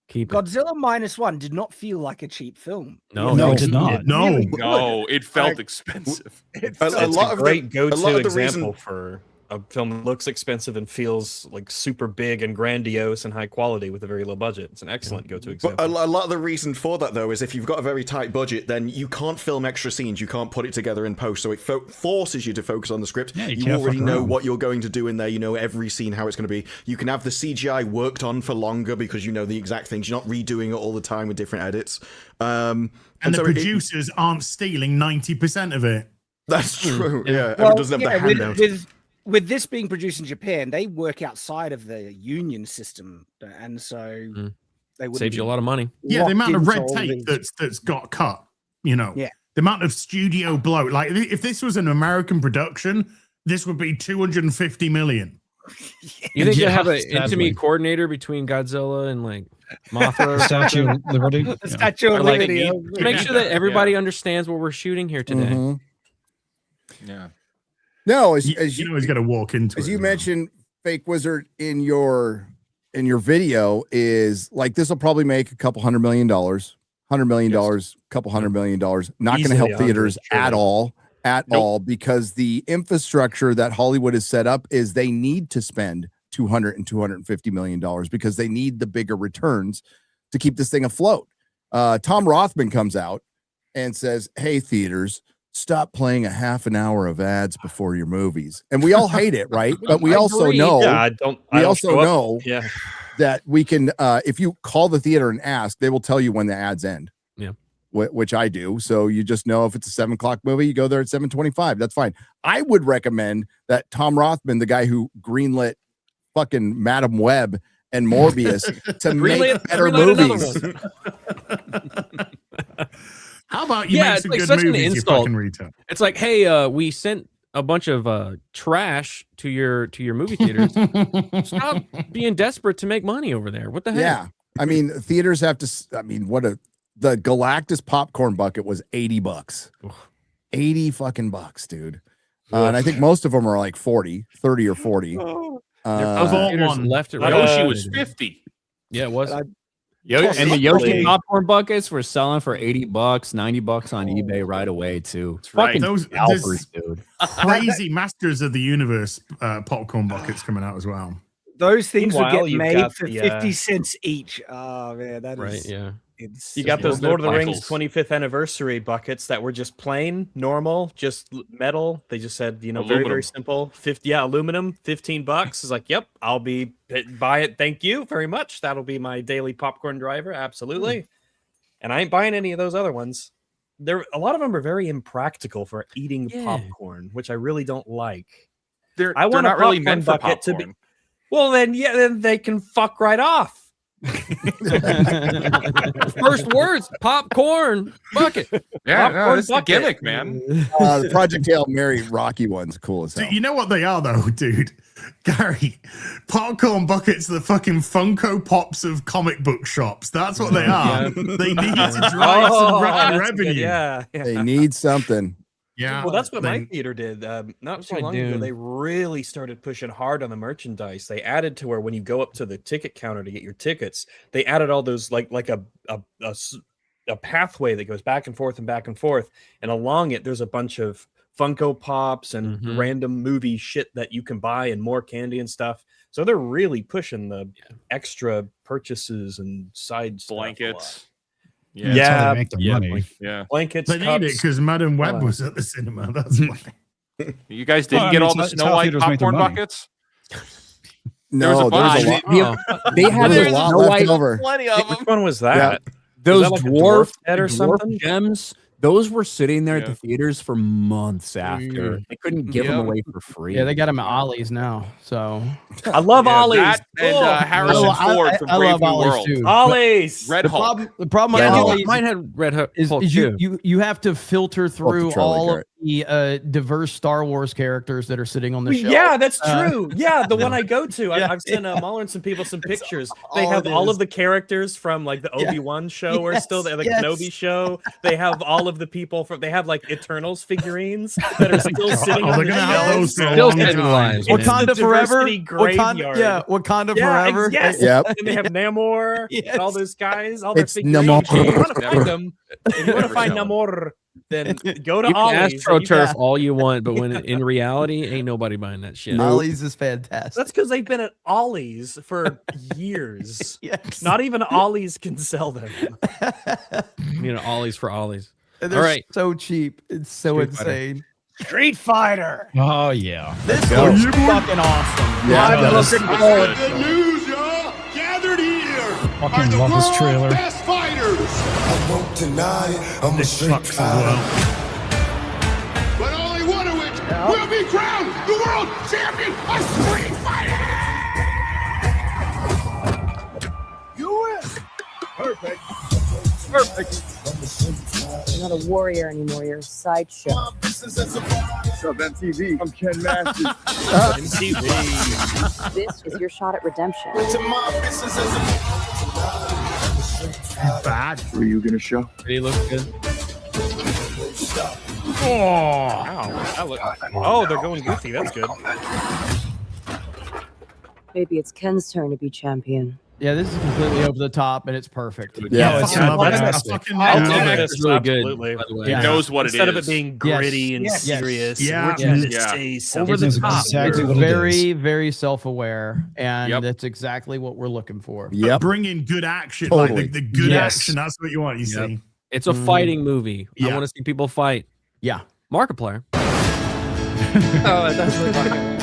Keep it. Godzilla -1 did not feel like a cheap film. No, it did not. No. No, it felt expensive. It's A a lot of great the- a lot go-to of the example reason- for a film that looks expensive and feels like super big and grandiose and high quality with a very low budget. It's an excellent go-to But example. a lot of the reason for that, though, is if you've got a very tight budget, then you can't film extra scenes. You can't put it together in post. So it forces you to focus on the script. Yeah, you you can't already fuck know around. what you're going to do in there. You know every scene, how it's going to be. You can have the CGI worked on for longer because you know the exact things. You're not redoing it all the time with different edits. And the so producers aren't stealing 90% of it. that's true. Yeah, Well, it doesn't have the handout. with this being produced in Japan, they work outside of the union system, and so they would Saves you a lot of money. Yeah, the amount of red into all tape these- that's got cut, you know. Yeah. The amount of studio bloat. Like, if this was an American production, this would be 250 million. You think Yeah, they have an sadly. intimate coordinator between Godzilla and like Mothra? Statue of Liberty. The Yeah. Statue Or, of like, Liberty. make sure that everybody understands what we're shooting here today. Mhm. Yeah. No, as You know he's going to walk into as it. you mentioned, Fake Wizard, in your video is like this will probably make a couple $100 million, $100 million, couple $100 million. Not going to Easily help 100, theaters sure. at all, because the infrastructure that Hollywood has set up is they need to spend $200 and $250 million because they need the bigger returns to keep this thing afloat. Tom Rothman comes out and says, "Hey, theaters, stop playing a half an hour of ads before your movies." And we all hate it, right? But we also know, Yeah, I don't also show up. know Yeah. that we can, if you call the theater and ask, they will tell you when the ads end. Yeah. Which I do. So you just know if it's a 7:00 movie, you go there at 7:25. That's fine. I would recommend that Tom Rothman, the guy who greenlit fucking Madam Web and Morbius to make better movies. How about you Yeah, make it's some like good such an movies, you insult. fucking retard? It's like, hey, we sent a bunch of trash to your movie theaters. Stop being desperate to make money over there. What the heck? Yeah. I mean, theaters have to, the Galactus popcorn bucket was $80. 80 fucking bucks, dude. And I think most of them are like 30 or 40. Left it right. Yoshi was 50. Yeah, it was. And the Yoshi popcorn buckets were selling for $80, $90 on eBay right away too. It's right. fucking scalpers, dude. Crazy Masters of the Universe popcorn buckets coming out as well. Those things would Meanwhile, get you've made got for the, 50 cents each. Oh man, that is Right, yeah. It's You got those Lord of the Rings Michaels. 25th anniversary buckets that were just plain, normal, just metal. They just said, very, Aluminum. very simple. Aluminum, $15. It's like, yep, I'll buy it. Thank you very much. That'll be my daily popcorn driver. Absolutely. And I ain't buying any of those other ones. A lot of them are very impractical for eating popcorn, which I really don't like. They're want a not really popcorn meant for bucket to popcorn. be. Well, then they can fuck right off. First words, popcorn bucket. Yeah, Popcorn that's the bucket. gimmick, man. The Project Hail Mary Rocky one's cool as hell. You know what they are, though, dude? Gary, popcorn buckets are the fucking Funko Pops of comic book shops. That's what they are. They need to drive some revenue. Yeah. They need something. Yeah. Well, that's what my They- theater did. Not too my long ago, Dune. they really started pushing hard on the merchandise. They added to where when you go up to the ticket counter to get your tickets, they added all those like a pathway that goes back and forth, and along it there's a bunch of Funko Pops and random movie shit that you can buy and more candy and stuff. So they're really pushing the extra purchases and side stuff a lot. Blankets. Yeah, that's how they make their money. Blankets. They need it because Madam Web was at the cinema. That's why. You guys didn't get all the Snow White popcorn buckets? No, there's a lot. They had There's those a lot Snow left White, over. Plenty of Which them. one was that? Yeah. those that like a dwarf head or something? gems. Those were sitting there at the theaters for months after. They couldn't give them away for free. Yeah, they got them at Ollie's now. So I love Ollie's. That and Harrison Ford from I Brave love New Ollie's World. too. Ollie's. Red Hulk. The problem Yeah, with Ollie's mine had Red Hulk is too. you have to filter through Patrol, all Garrett. of the diverse Star Wars characters that are sitting on the shelf. Yeah, that's true. Yeah, the one I go to. I've sent Muller and some people some pictures. They have all of the characters from like the Obi-Wan show are still there, the Kenobi show. They have all of the people from. They have like Eternals figurines that are still sitting. They're gonna have those for a Still long getting time. lives. Wakanda Forever. Graveyard. Wakanda Yeah, Forever. yes. Yep. And they have Namor and all those guys. All their It's figurines. Namor. If you want to find them, if you want to Never find sell 'em. Namor, then go to You can Ollie's. AstroTurf all you want, but when in reality, ain't nobody buying that shit. Ollie's is fantastic. That's because they've been at Ollie's for years. Yes. Not even Ollie's can sell them. Ollies for Ollies. And All they're right. so cheap. It's so Street Fighter. insane. Street Fighter. Oh yeah. This looks fucking awesome. Yeah, it does. Good news, y'all. Gathered here. Fucking love this trailer. Best fighters. I won't deny it. I'm a street fighter. But only one of which will be crowned the world champion of Street Fighter. You win. Perfect. You're not a warrior anymore. You're a sideshow. What's up, MTV? I'm Ken Masters. MTV. This is your shot at redemption. Bad. What are you gonna show? Did he look good? Oh, they're going goofy. That's good. Maybe it's Ken's turn to be champion. Yeah, this is completely over the top and it's perfect. Yeah, it's fucking I'll love take it. this. It's really good, Absolutely. by the way. Yeah. It knows what Instead it of is. it being Yes. gritty and Yes. serious, Yeah. we're trying to Yeah. say Over something. the This is top. exactly what it Very, is. very self-aware, and Yep. that's exactly what we're looking for. Yep. Bring in good action. Totally. Like the good Yes. action. That's what you want. You see. It's a fighting movie. I Yeah. want to see people fight. Yeah. Markiplier. Oh, it does look like it.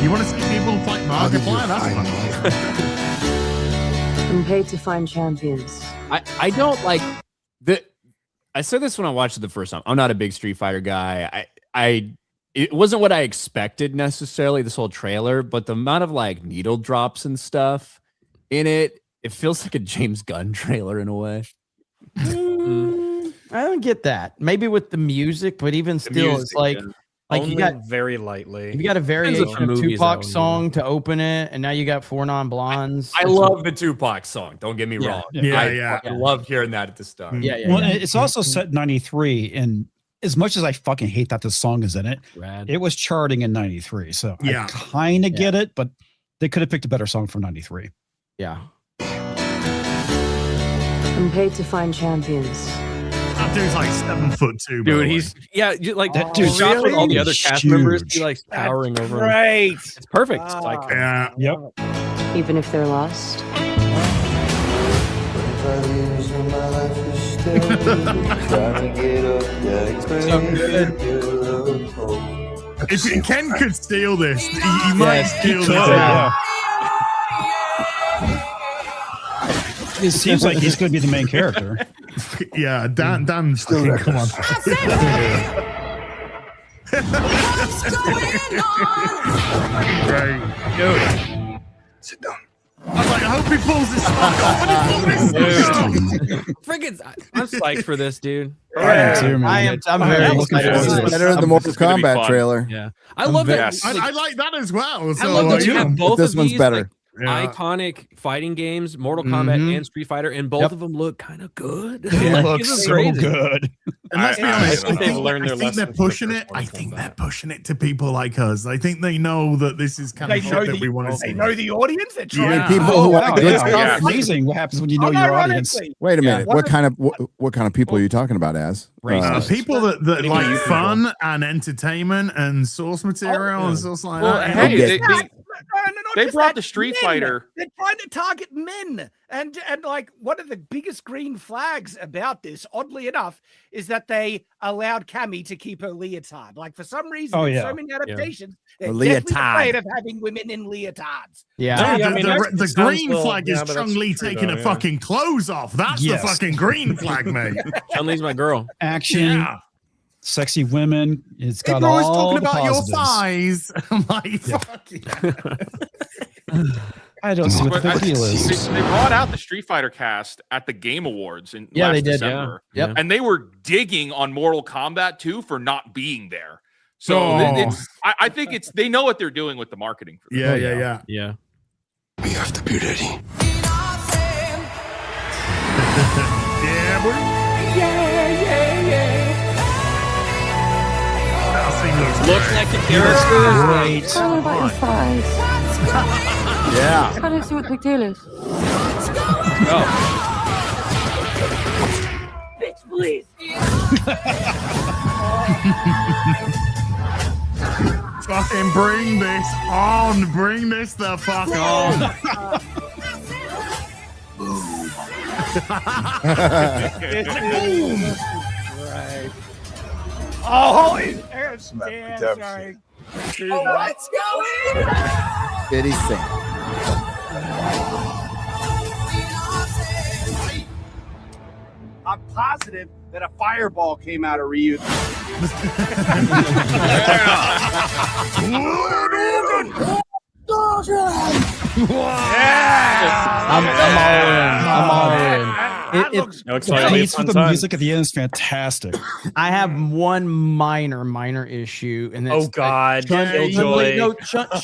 You want to see people fight Markiplier? That's fun. I'm paid to find champions. I don't like the. I said this when I watched it the first time. I'm not a big Street Fighter guy. It wasn't what I expected necessarily, this whole trailer, but the amount of like needle drops and stuff in it, it feels like a James Gunn trailer in a way. I don't get that. Maybe with the music, but even still, it's like Only you got very lightly. you got a Depends variation on of movies, Tupac's though, song to open it, and now you got Four Non-Blondes. I love the Tupac song. Don't get me wrong. Yeah. I love hearing that at the start. Yeah, yeah. Well, yeah. it's also set in 93, and as much as I fucking hate that the song is in it, Rad. it was charting in 93. So Yeah. I kind of get it, but they could have picked a better song for 93. Yeah. I'm paid to find champions. That dude's like 7'2", dude. He's like that dude. Shots with all the other cast members. He like towering over him. Great. It's perfect. It's like Yep. Even if they're lost. If Ken could steal this, he might steal this. It seems like he's going to be the main character. Yeah, Dan, still come on. Great. Dude. Sit down. I was like, I hope he pulls this fuck off. Friggin', I'm psyched for this, dude. I'm very looking forward to this. Better than the Mortal Kombat trailer. Yeah, I love that. I like that as well. So, I love that you have both this of one's these better. iconic fighting games, Mortal Kombat and Street Fighter, and both of them look kind of good. They look so good. And let's be honest, I think they're lesson pushing it. I think they're pushing it to people like us. I think they know that this is kind of shit that we want to see. They know the audience. They're trying. Yeah. People who want good stuff. It's amazing what happens when you know your audience. Wait a minute. What kind of people are you talking about, Az? People that like fun and entertainment and source material and stuff like that. Hey, they brought the Street Fighter. They're trying to target men, and like one of the biggest green flags about this, oddly enough, is that they allowed Cammy to keep her leotard. Like for some reason, in so many adaptations, they're definitely afraid of having women in leotards. The green flag is Chun-Li taking her fucking clothes off. That's the fucking green flag, mate. Chun-Li's my girl. Action. Sexy women. It's got People always all talking the about positives. your thighs. I'm like, fuck I don't see what the big deal is. They brought out the Street Fighter cast at the Game Awards in last they did. December. Yep. And they were digging on Mortal Kombat 2 for not being there. So I think they know what they're doing with the marketing for this. Yeah. We have to be ready. Yeah, boy. Looks like the character. Tell me about your thighs. Yeah. I don't see what the big deal is. Bitch, please. Fucking bring this on. Bring this the fuck on. Right. Oh, it's sorry. Oh, what's going on? Did he sing? I'm positive that a fireball came out of Ryu. I'm all in. The beats with the music at the end is fantastic. I have one minor issue, and that's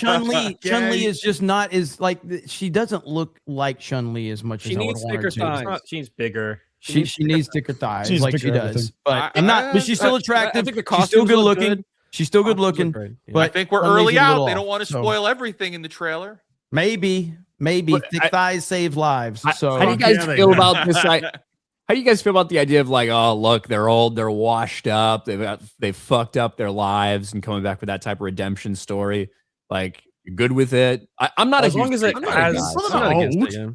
Chun-Li is just not as like she doesn't look like Chun-Li as much She as I would needs want her thicker to. thighs. She's bigger. She needs thicker thighs, She's like bigger she does. everything. But I'm not. But she's still attractive. I think the She's still costumes good look looking. good. She's still good looking. But I think we're Chun-Li's early a little out. They off, don't want to so spoil everything in the trailer. Maybe thick thighs save lives. So How do you guys feel about this? How do you guys feel about the idea of like, oh, look, they're old, they're washed up, they've fucked up their lives, and coming back with that type of redemption story? Like, you're good with it? I'm not as long as it has. I'm not against it.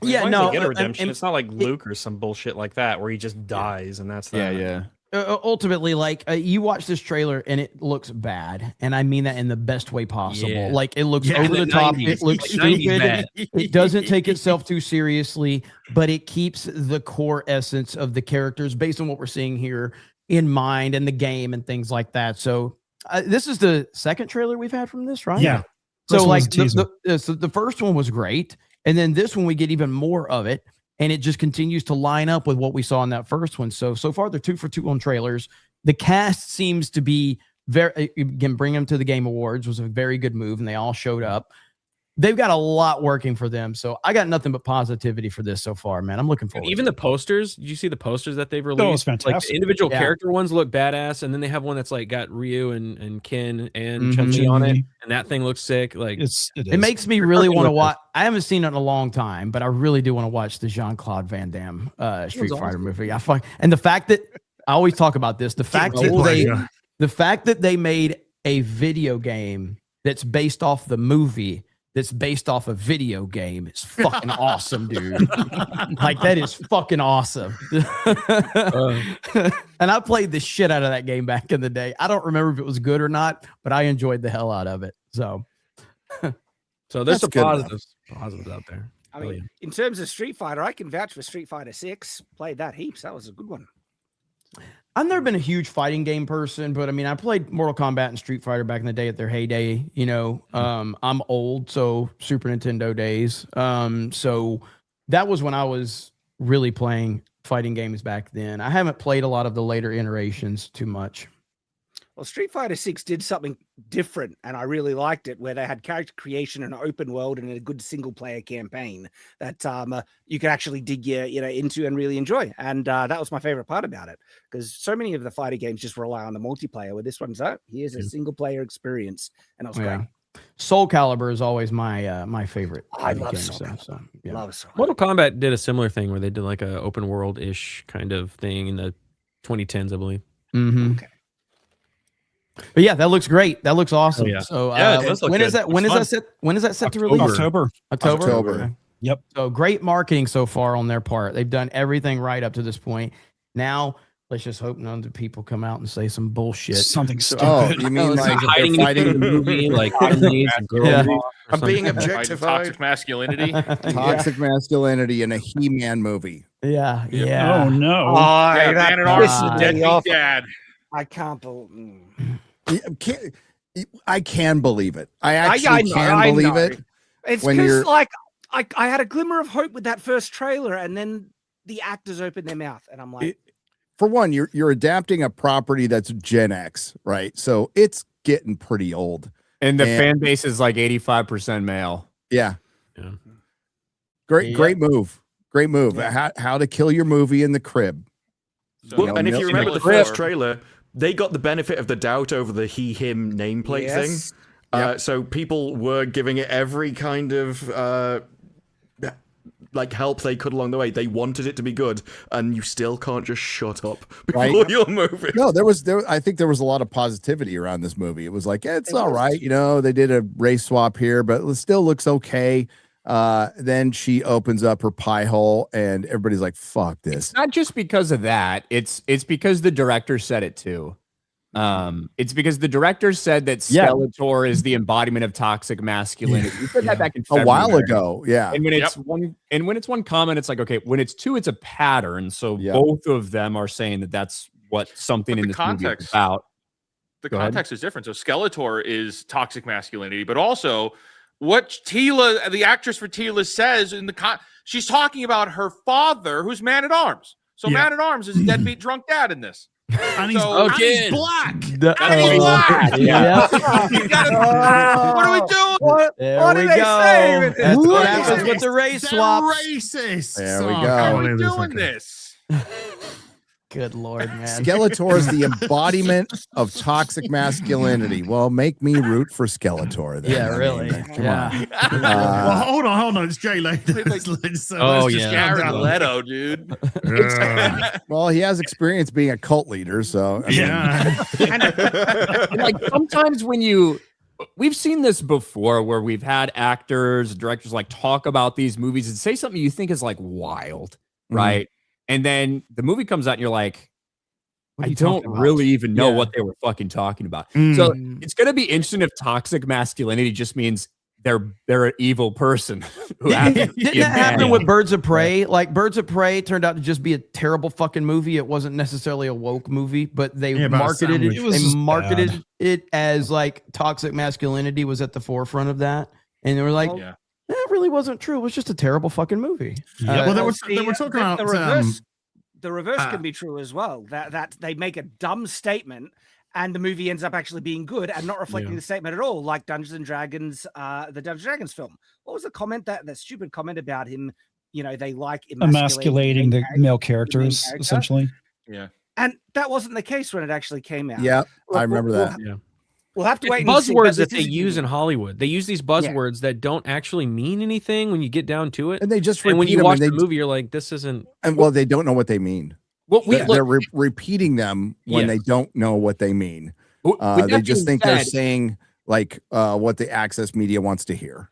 Yeah, as long as no, they get a redemption. and It's not like Luke or some bullshit like that where he just dies and that's that. Yeah. Ultimately, like you watch this trailer and it looks bad, and I mean that in the best way possible. Yeah. Like it looks Yeah, over the top, 90s. it looks It's 90s stupid, bad. it doesn't take itself too seriously, but it keeps the core essence of the characters based on what we're seeing here in mind, and the game and things like that. So this is the second trailer we've had from this, right? Yeah. So First one like was a teaser. the first one was great, and then this one we get even more of it, and it just continues to line up with what we saw in that first one. So far they're 2 for 2 on trailers. The cast seems to be very, again, bring them to the Game Awards was a very good move, and they all showed up. they've got a lot working for them. So I got nothing but positivity for this so far, man. I'm looking forward. Even the posters, did you see the posters that they've released? Oh, it's fantastic. Like the individual character ones look badass, and then they have one that's like got Ryu and Ken and Chun-Li on it, and that thing looks sick. Like it makes me really want to watch. I haven't seen it in a long time, but I really do want to watch the Jean-Claude Van Damme Street Fighter movie. And the fact that I always talk about this, the fact that they made a video game that's based off the movie that's based off a video game is fucking awesome, dude. Like, that is fucking awesome. And I played the shit out of that game back in the day. I don't remember if it was good or not, but I enjoyed the hell out of it. So there's some positives out there. I mean, in terms of Street Fighter, I can vouch for Street Fighter 6. Played that heaps. That was a good one. I've never been a huge fighting game person, but I mean, I played Mortal Kombat and Street Fighter back in the day at their heyday. You know, I'm old, so Super Nintendo days. So that was when I was really playing fighting games back then. I haven't played a lot of the later iterations too much. Well, Street Fighter 6 did something different, and I really liked it, where they had character creation and an open world and a good single-player campaign that you could actually dig into and really enjoy. And that was my favorite part about it, because so many of the fighter games just rely on the multiplayer, where this one's here's a single-player experience, and it was great. Soul Calibur is always my favorite. I love game, Soul Calibur. Yeah. Love Soul Calibur. Mortal Kombat did a similar thing where they did like a open world-ish kind of thing in the 2010s, I believe. Mm-hmm. Okay. But yeah, that looks great. That looks awesome. Oh, yeah. So when is that set to release? October. Okay. Yep. So great marketing so far on their part. They've done everything right up to this point. Now let's just hope none of the people come out and say some bullshit. Something stupid. Oh, you mean like hiding fighting in the movie, like I'm being objectified. Toxic masculinity. Toxic masculinity in a He-Man movie. Yeah. Oh no. Man at arms, deadbeat dad. I can't believe. I can believe it. I actually can believe it. It's because like I had a glimmer of hope with that first trailer, and then the actors opened their mouth, and I'm like, for one, you're adapting a property that's Gen X, right? So it's getting pretty old, and the fan base is like 85% male. Yeah. Great move. Yeah. How to kill your movie in the crib. Well, and if you remember the first trailer, they got the benefit of the doubt over the he/him nameplate thing. So people were giving it every kind of like help they could along the way. They wanted it to be good, and you still can't just shut up before your movie. No, I think there was a lot of positivity around this movie. It was like, it's all right. You know, they did a race swap here, but it still looks okay. Then she opens up her pie hole and everybody's like, fuck this. It's not just because of that. It's because the director said it too. It's because the director said that Skeletor is the embodiment of toxic masculinity. You said that back in February. A while ago. Yeah. And when it's one comment, it's like, okay, when it's two, it's a pattern. So both of them are saying that that's what something in this movie is about. The context is different. So Skeletor is toxic masculinity, but also what Tila, the actress for Tila, says in she's talking about her father, who's Man at Arms. So Man at Arms is a deadbeat drunk dad in this. And he's black. He's black. Yeah. What are we doing? What did they say with this? That's what happens with the race swaps. Racist. There we go. How are we doing this? Good Lord, man. Skeletor is the embodiment of toxic masculinity. Well, make me root for Skeletor. Then. Yeah, really. Come on. Well, hold on. It's Jay Leto. Jared Leto, dude. Well, he has experience being a cult leader, so and like sometimes we've seen this before where we've had actors, directors like talk about these movies and say something you think is like wild, right? And then the movie comes out and you're like, I don't really even know what they were fucking talking about. So it's going to be interesting if toxic masculinity just means they're an evil person. Didn't that happen with Birds of Prey? Like Birds of Prey turned out to just be a terrible fucking movie. It wasn't necessarily a woke movie, but they marketed it. They marketed it as like toxic masculinity was at the forefront of that. And they were like, that really wasn't true. It was just a terrible fucking movie. Well, they were talking about the reverse can be true as well. That they make a dumb statement, and the movie ends up actually being good and not reflecting the statement at all, like Dungeons and Dragons, the Dungeons and Dragons film. What was the comment that stupid comment about him? You know, they like emasculating the male characters, essentially. Yeah. And that wasn't the case when it actually came out. Yeah, I remember that. We'll have to wait. And Buzzwords see, that they use in Hollywood. They use these buzzwords that don't actually mean anything when you get down to it. And they just and when repeat you them, watch and the they- movie, you're like, this isn't. And well, they don't know what they mean. Well, They're repeating them when they don't know what they mean. They just think they're saying like what the access media wants to hear.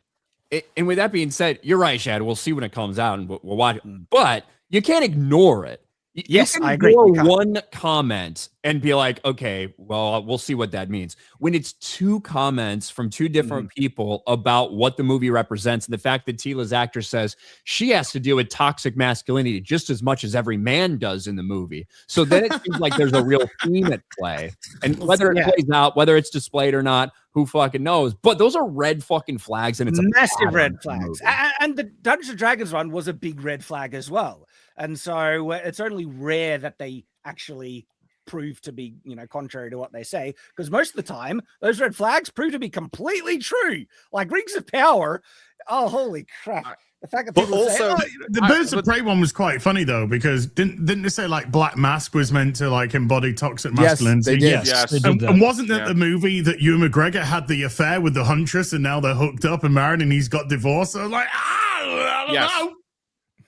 And with that being said, you're right, Shad. We'll see when it comes out and we'll watch it. But you can't ignore it. Yes, you can I agree. ignore one comment and be like, okay, well, we'll see what that means. When it's two comments from two different people about what the movie represents, and the fact that Tila's actor says she has to deal with toxic masculinity just as much as every man does in the movie. So then it seems like there's a real theme at play. And whether it plays out, whether it's displayed or not, who fucking knows? But those are red fucking flags, and it's massive red flags. And the Dungeons and Dragons one was a big red flag as well. And so it's only rare that they actually prove to be, contrary to what they say, because most of the time those red flags prove to be completely true. Like Rings of Power. Oh, holy crap. The fact that people say, the Birds of Prey one was quite funny though, because didn't they say like Black Mask was meant to like embody toxic masculinity? They did. Yes. They did that. And wasn't that the movie that Ewan McGregor had the affair with the Huntress and now they're hooked up and married and he's got divorced? So I was like, I don't know.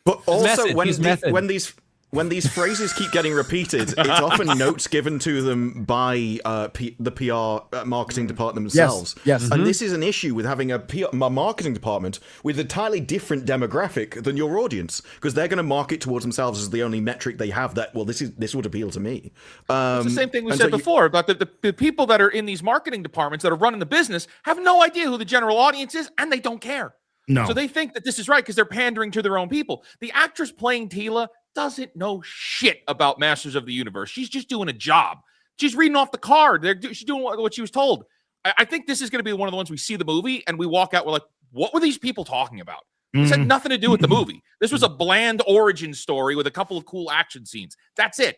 But also, method. when these phrases keep getting repeated, it's often notes given to them by the PR marketing department themselves. Yes. And this is an issue with having a marketing department with a entirely different demographic than your audience, because they're going to market towards themselves as the only metric they have that, well, this would appeal to me. It's the same thing we said before about the people that are in these marketing departments that are running the business have no idea who the general audience is, and they don't care. No. So they think that this is right because they're pandering to their own people. The actress playing Tila doesn't know shit about Masters of the Universe. She's just doing a job. She's reading off the card. She's doing what she was told. I think this is going to be one of the ones we see the movie and we walk out, we're like, what were these people talking about? This had nothing to do with the movie. This was a bland origin story with a couple of cool action scenes. That's it.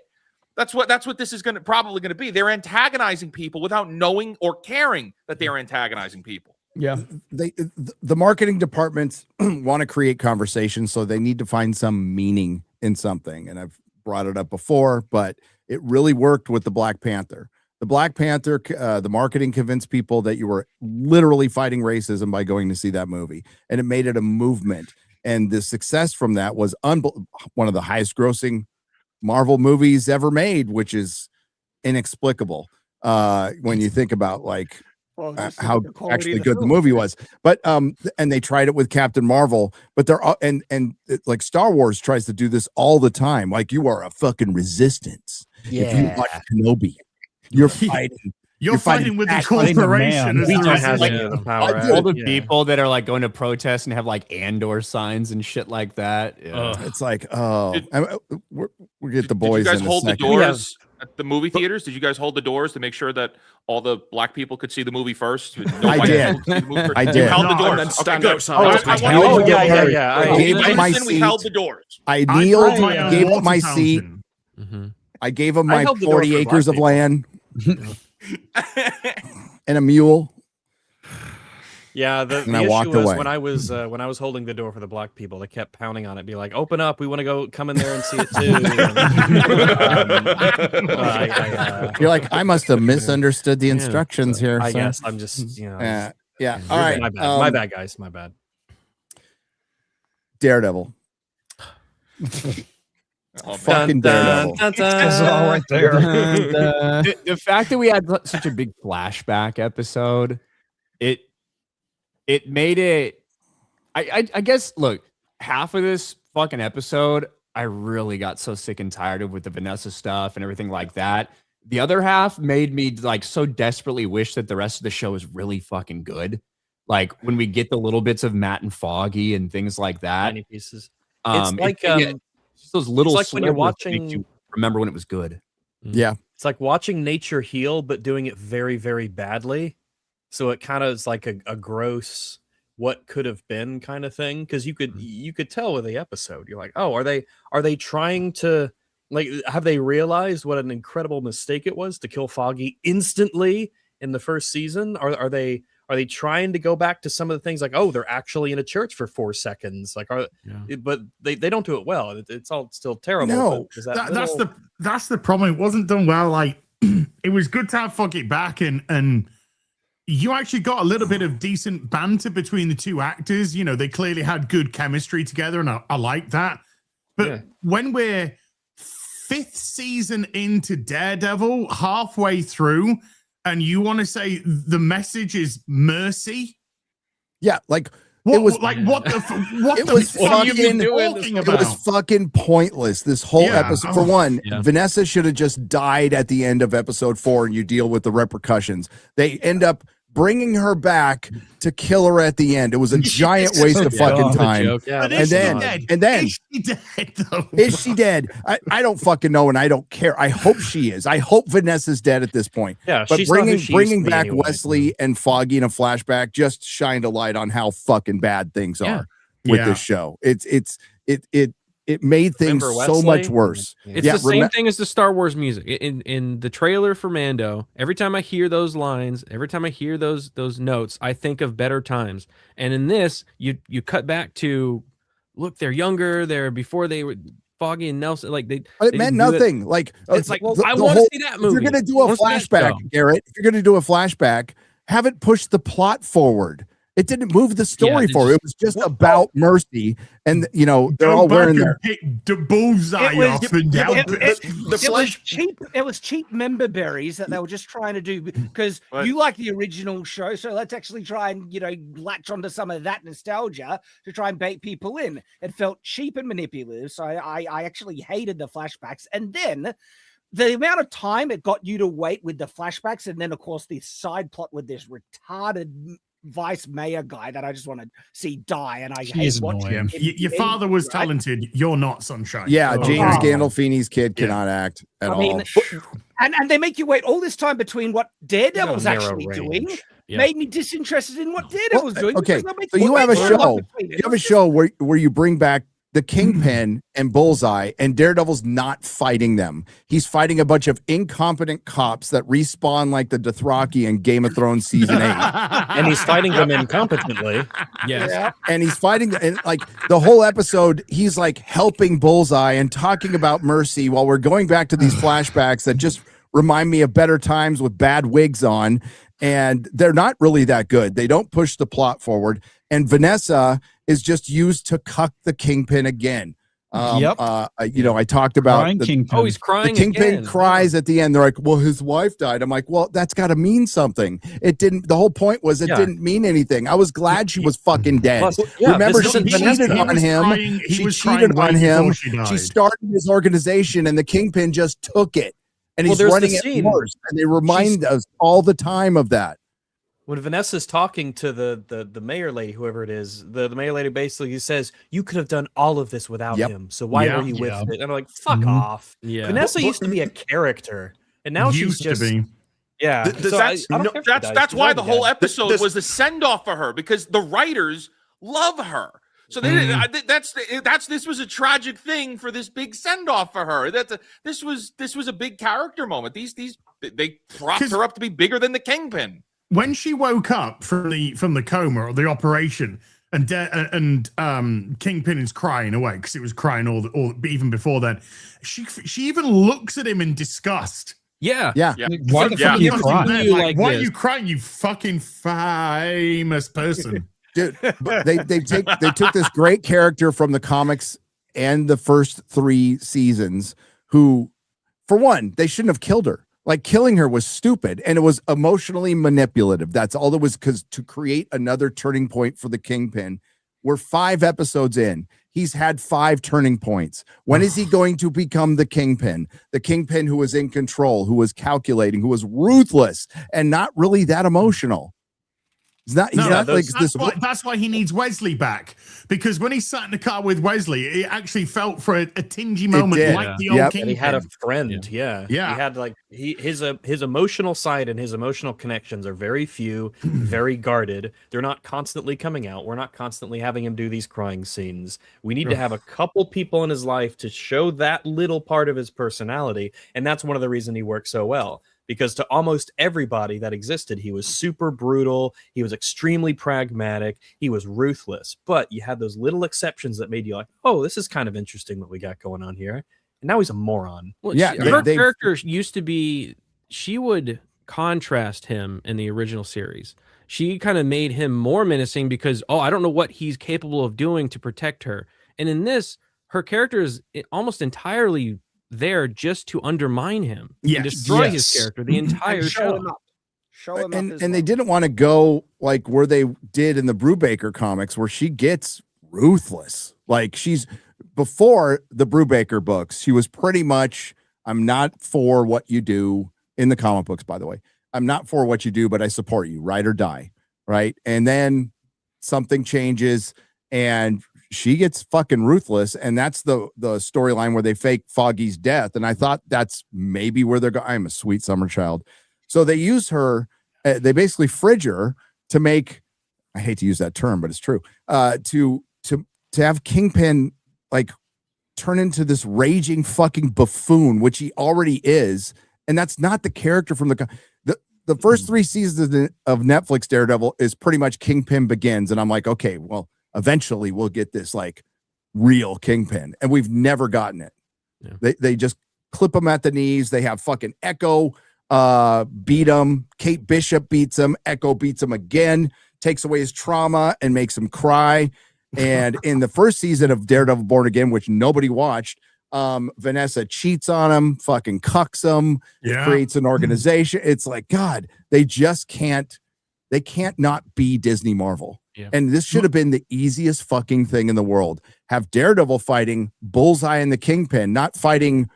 That's what this is probably going to be. They're antagonizing people without knowing or caring that they're antagonizing people. Yeah. The marketing departments want to create conversation, so they need to find some meaning in something. And I've brought it up before, but it really worked with the Black Panther. The Black Panther, the marketing convinced people that you were literally fighting racism by going to see that movie. And it made it a movement. And the success from that was one of the highest grossing Marvel movies ever made, which is inexplicable when you think about like how actually good the movie was. But and they tried it with Captain Marvel, but they're and like Star Wars tries to do this all the time. Like, you are a fucking resistance. If you watch Kenobi, you're fighting. You're fighting with the corporation. All the people that are like going to protest and have like Andor signs and shit like that. It's like, we get the boys. Did you guys in hold the second. doors at the movie theaters? Did you guys hold the doors to make sure that all the black people could see the movie first? I did. I did. You held the doors. And then stand good. outside. I gave up my seat. We held the doors. I kneeled, gave up my seat. I gave him my 40 acres of land and a mule. Yeah, the I issue walked was away. when I was holding the door for the black people, they kept pounding on it, be like, "Open up, we want to come in there and see it too." You're like, I must have misunderstood the instructions here. I sir. guess I'm just, yeah. All right, my bad, guys, my bad. Daredevil. Fucking Daredevil. It's all right there. The fact that we had such a big flashback episode, it made it. I guess, look, half of this fucking episode, I really got so sick and tired of with the Vanessa stuff and everything like that. The other half made me like so desperately wish that the rest of the show is really fucking good. Like when we get the little bits of Matt and Foggy and things like that. Tiny pieces. It's like just those little. It's like when you're watching. Make you remember when it was good. Yeah, it's like watching nature heal, but doing it very, very badly. So it kind of is like a gross, what could have been kind of thing. Because you could tell with the episode, you're like, oh, are they trying to Like, have they realized what an incredible mistake it was to kill Foggy instantly in the first season? Are they trying to go back to some of the things like, oh, they're actually in a church for 4 seconds? Like, but they don't do it well. It's all still terrible. No, that's the problem. It wasn't done well. Like, it was good to have Foggy back, and you actually got a little bit of decent banter between the two actors. You know, they clearly had good chemistry together, and I like that. But when we're 5th season into Daredevil, halfway through, and you want to say the message is mercy? Yeah, like what was fuck are you talking about? It was fucking pointless. This whole episode. For one, Vanessa should have just died at the end of episode 4, and you deal with the repercussions. They end up bringing her back to kill her at the end. It was a giant waste of fucking time. And then is she dead, though? Is she dead? I don't fucking know, and I don't care. I hope she is. I hope Vanessa's dead at this point. Yeah, but she's bringing back Wesley and Foggy in a flashback just shined a light on how fucking bad things are with this show. It made things so much worse. It's the same thing as the Star Wars music. In the trailer for Mando, every time I hear those lines, every time I hear those notes, I think of better times. And in this, you cut back to, look, they're younger, they're before they were Foggy and Nelson. Like it meant nothing. Like it's like, well, I want to see that movie. If you're gonna do a flashback, Garrett, if you're gonna do a flashback, have it push the plot forward. It didn't move the story forward. It was just about mercy, and they're all wearing their bullseye off and down. It was cheap member berries that they were just trying to do because you like the original show, so let's actually try and latch onto some of that nostalgia to try and bait people in. It felt cheap and manipulative, so I actually hated the flashbacks, and then the amount of time it got you to wait with the flashbacks, and then of course the side plot with this retarded vice mayor guy that I just want to see die, and I hate watching him. Your father was talented. You're not, Sunshine. Yeah, James Gandolfini's kid cannot act at all. And they make you wait all this time between what Daredevil's actually doing. Made me disinterested in what Daredevil's doing. Okay, so you have a show. You have a show where you bring back the Kingpin and Bullseye, and Daredevil's not fighting them. He's fighting a bunch of incompetent cops that respawn like the Dothraki in Game of Thrones season 8. And he's fighting them incompetently. Yes. Yeah. And he's fighting, and like the whole episode, he's like helping Bullseye and talking about mercy while we're going back to these flashbacks that just remind me of better times with bad wigs on. And they're not really that good. They don't push the plot forward. And Vanessa is just used to cuck the Kingpin again. I talked about he's crying. The Kingpin again. cries at the end. They're like, well, his wife died. I'm like, well, that's got to mean something. It didn't. The whole point was it didn't mean anything. I was glad she was fucking dead. Remember, she cheated on him. She cheated on him. She started his organization, and the Kingpin just took it. And he's running it worse. And they remind us all the time of that. When Vanessa's talking to the mayor lady, whoever it is, the mayor lady basically says, you could have done all of this without him. So why were you with it? And I'm like, fuck off. Yeah. Vanessa used to be a character, and now she's just That's why the whole episode was the send off for her, because the writers love her. So this was a tragic thing for this big send off for her. This was a big character moment. They propped her up to be bigger than the Kingpin. When she woke up from the coma or the operation, and Kingpin is crying away because it was crying all even before then. She even looks at him in disgust. Yeah. Why the fuck are you crying? Why are you crying, you fucking famous person? Dude, they took this great character from the comics and the first 3 seasons who, for one, they shouldn't have killed her. Like, killing her was stupid, and it was emotionally manipulative. That's all it was, because to create another turning point for the Kingpin. We're 5 episodes in. He's had 5 turning points. When is he going to become the Kingpin? The Kingpin who was in control, who was calculating, who was ruthless, and not really that emotional. He's not like this. That's why he needs Wesley back, because when he sat in the car with Wesley, it actually felt for a tingy moment like the old King. And he had a friend. Yeah. He had like his emotional side and his emotional connections are very few, very guarded. They're not constantly coming out. We're not constantly having him do these crying scenes. We need to have a couple people in his life to show that little part of his personality, and that's one of the reasons he works so well. Because to almost everybody that existed, he was super brutal. He was extremely pragmatic. He was ruthless. But you had those little exceptions that made you like, oh, this is kind of interesting what we got going on here. And now he's a moron. Well, her character used to be, she would contrast him in the original series. She kind of made him more menacing because, I don't know what he's capable of doing to protect her. And in this, her character is almost entirely there just to undermine him and destroy his character the entire show. And they didn't want to go like where they did in the Brubaker comics, where she gets ruthless. Like she's before the Brubaker books, she was pretty much, I'm not for what you do in the comic books, by the way. I'm not for what you do, but I support you, ride or die. Right. And then something changes and she gets fucking ruthless, and that's the storyline where they fake Foggy's death. And I thought that's maybe where they're going. I'm a sweet summer child. So they use her, they basically fridge her to make, I hate to use that term, but it's true, to have Kingpin like turn into this raging fucking buffoon, which he already is. And that's not the character from the first 3 seasons of Netflix Daredevil is pretty much Kingpin Begins. And I'm like, okay, well, eventually we'll get this like real Kingpin, and we've never gotten it. They just clip him at the knees. They have fucking Echo beat him. Kate Bishop beats him. Echo beats him again, takes away his trauma and makes him cry. And in the first season of Daredevil Born Again, which nobody watched, Vanessa cheats on him, fucking cucks him, creates an organization. It's like, God, they can't not be Disney Marvel. And this should have been the easiest fucking thing in the world. Have Daredevil fighting Bullseye and the Kingpin, not fighting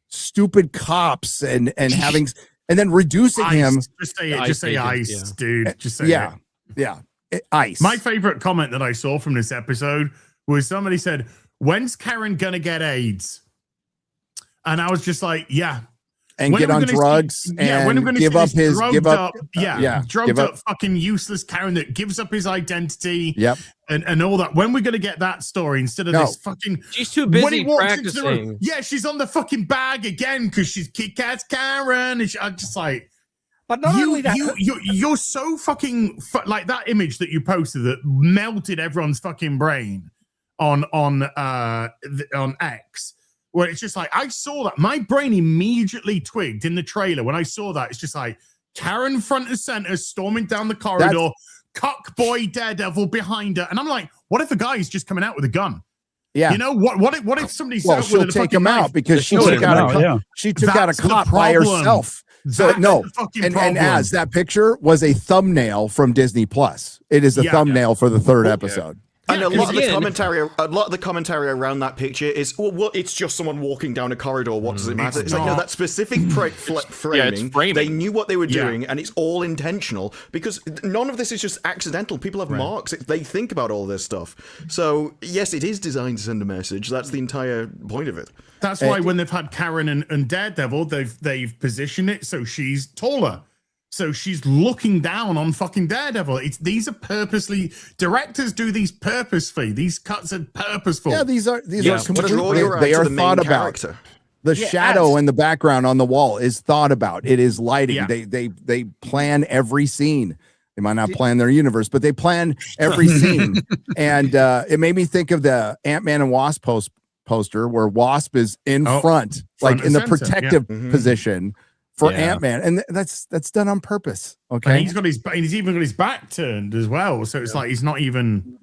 stupid cops and having and then reducing him. Just say ice, dude. Just say ice. My favorite comment that I saw from this episode was somebody said, "When's Karen gonna get AIDS?" And I was just like, and get on drugs and give up drugged up fucking useless Karen that gives up his identity and all that. When we're going to get that story instead of this fucking, she's too busy practicing. She's on the fucking bag again because she's kick-ass Karen, and I'm just like, but not only that, you're so fucking like that image that you posted that melted everyone's fucking brain on X. Where it's just like, I saw that. My brain immediately twigged in the trailer. When I saw that, it's just like Karen front and center storming down the corridor, cock boy Daredevil behind her. And I'm like, what if a guy is just coming out with a gun? Yeah. You know, what if somebody's she'll take him out because she took out a cop by herself. So and as that picture was a thumbnail from Disney Plus. It is a thumbnail for the 3rd episode. And a lot of the commentary around that picture is, well, it's just someone walking down a corridor. What does it matter? It's like, no, that specific framing, they knew what they were doing, and it's all intentional because none of this is just accidental. People have marks. They think about all this stuff. So, yes, it is designed to send a message. That's the entire point of it. That's why when they've had Karen and Daredevil, they've positioned it so she's taller. So she's looking down on fucking Daredevil. These are purposely, directors do these purposefully. These cuts are purposeful. Yeah, these are completely, they are thought about. The shadow in the background on the wall is thought about. It is lighting. They plan every scene. They might not plan their universe, but they plan every scene. And it made me think of the Ant-Man and Wasp poster where Wasp is in front like in the protective position for Ant-Man, and that's done on purpose. Okay, and he's even got his back turned as well, so it's like he's not even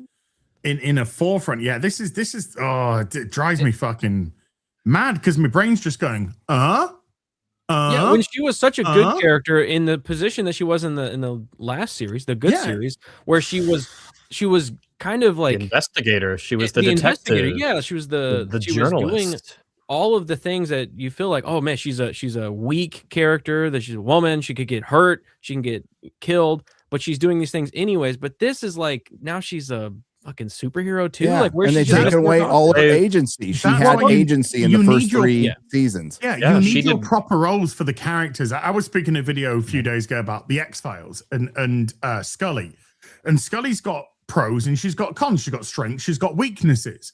in a forefront. Yeah, this is it drives me fucking mad because my brain's just going, when she was such a good character in the position that she was in the last series, the good series, where she was kind of like the investigator. She was the detective. Yeah, she was the journalist. Was doing all of the things that you feel like, oh man, she's a weak character, that she's a woman, she could get hurt, she can get killed, but she's doing these things anyways. But this is like now she's a fucking superhero too. Yeah. Like where's and they she take away all of her agency. She had agency in the first three seasons. Yeah, you need your proper roles for the characters. I was speaking in a video a few days ago about the X-Files and Scully. And Scully's got pros and she's got cons. She's got strengths. She's got weaknesses.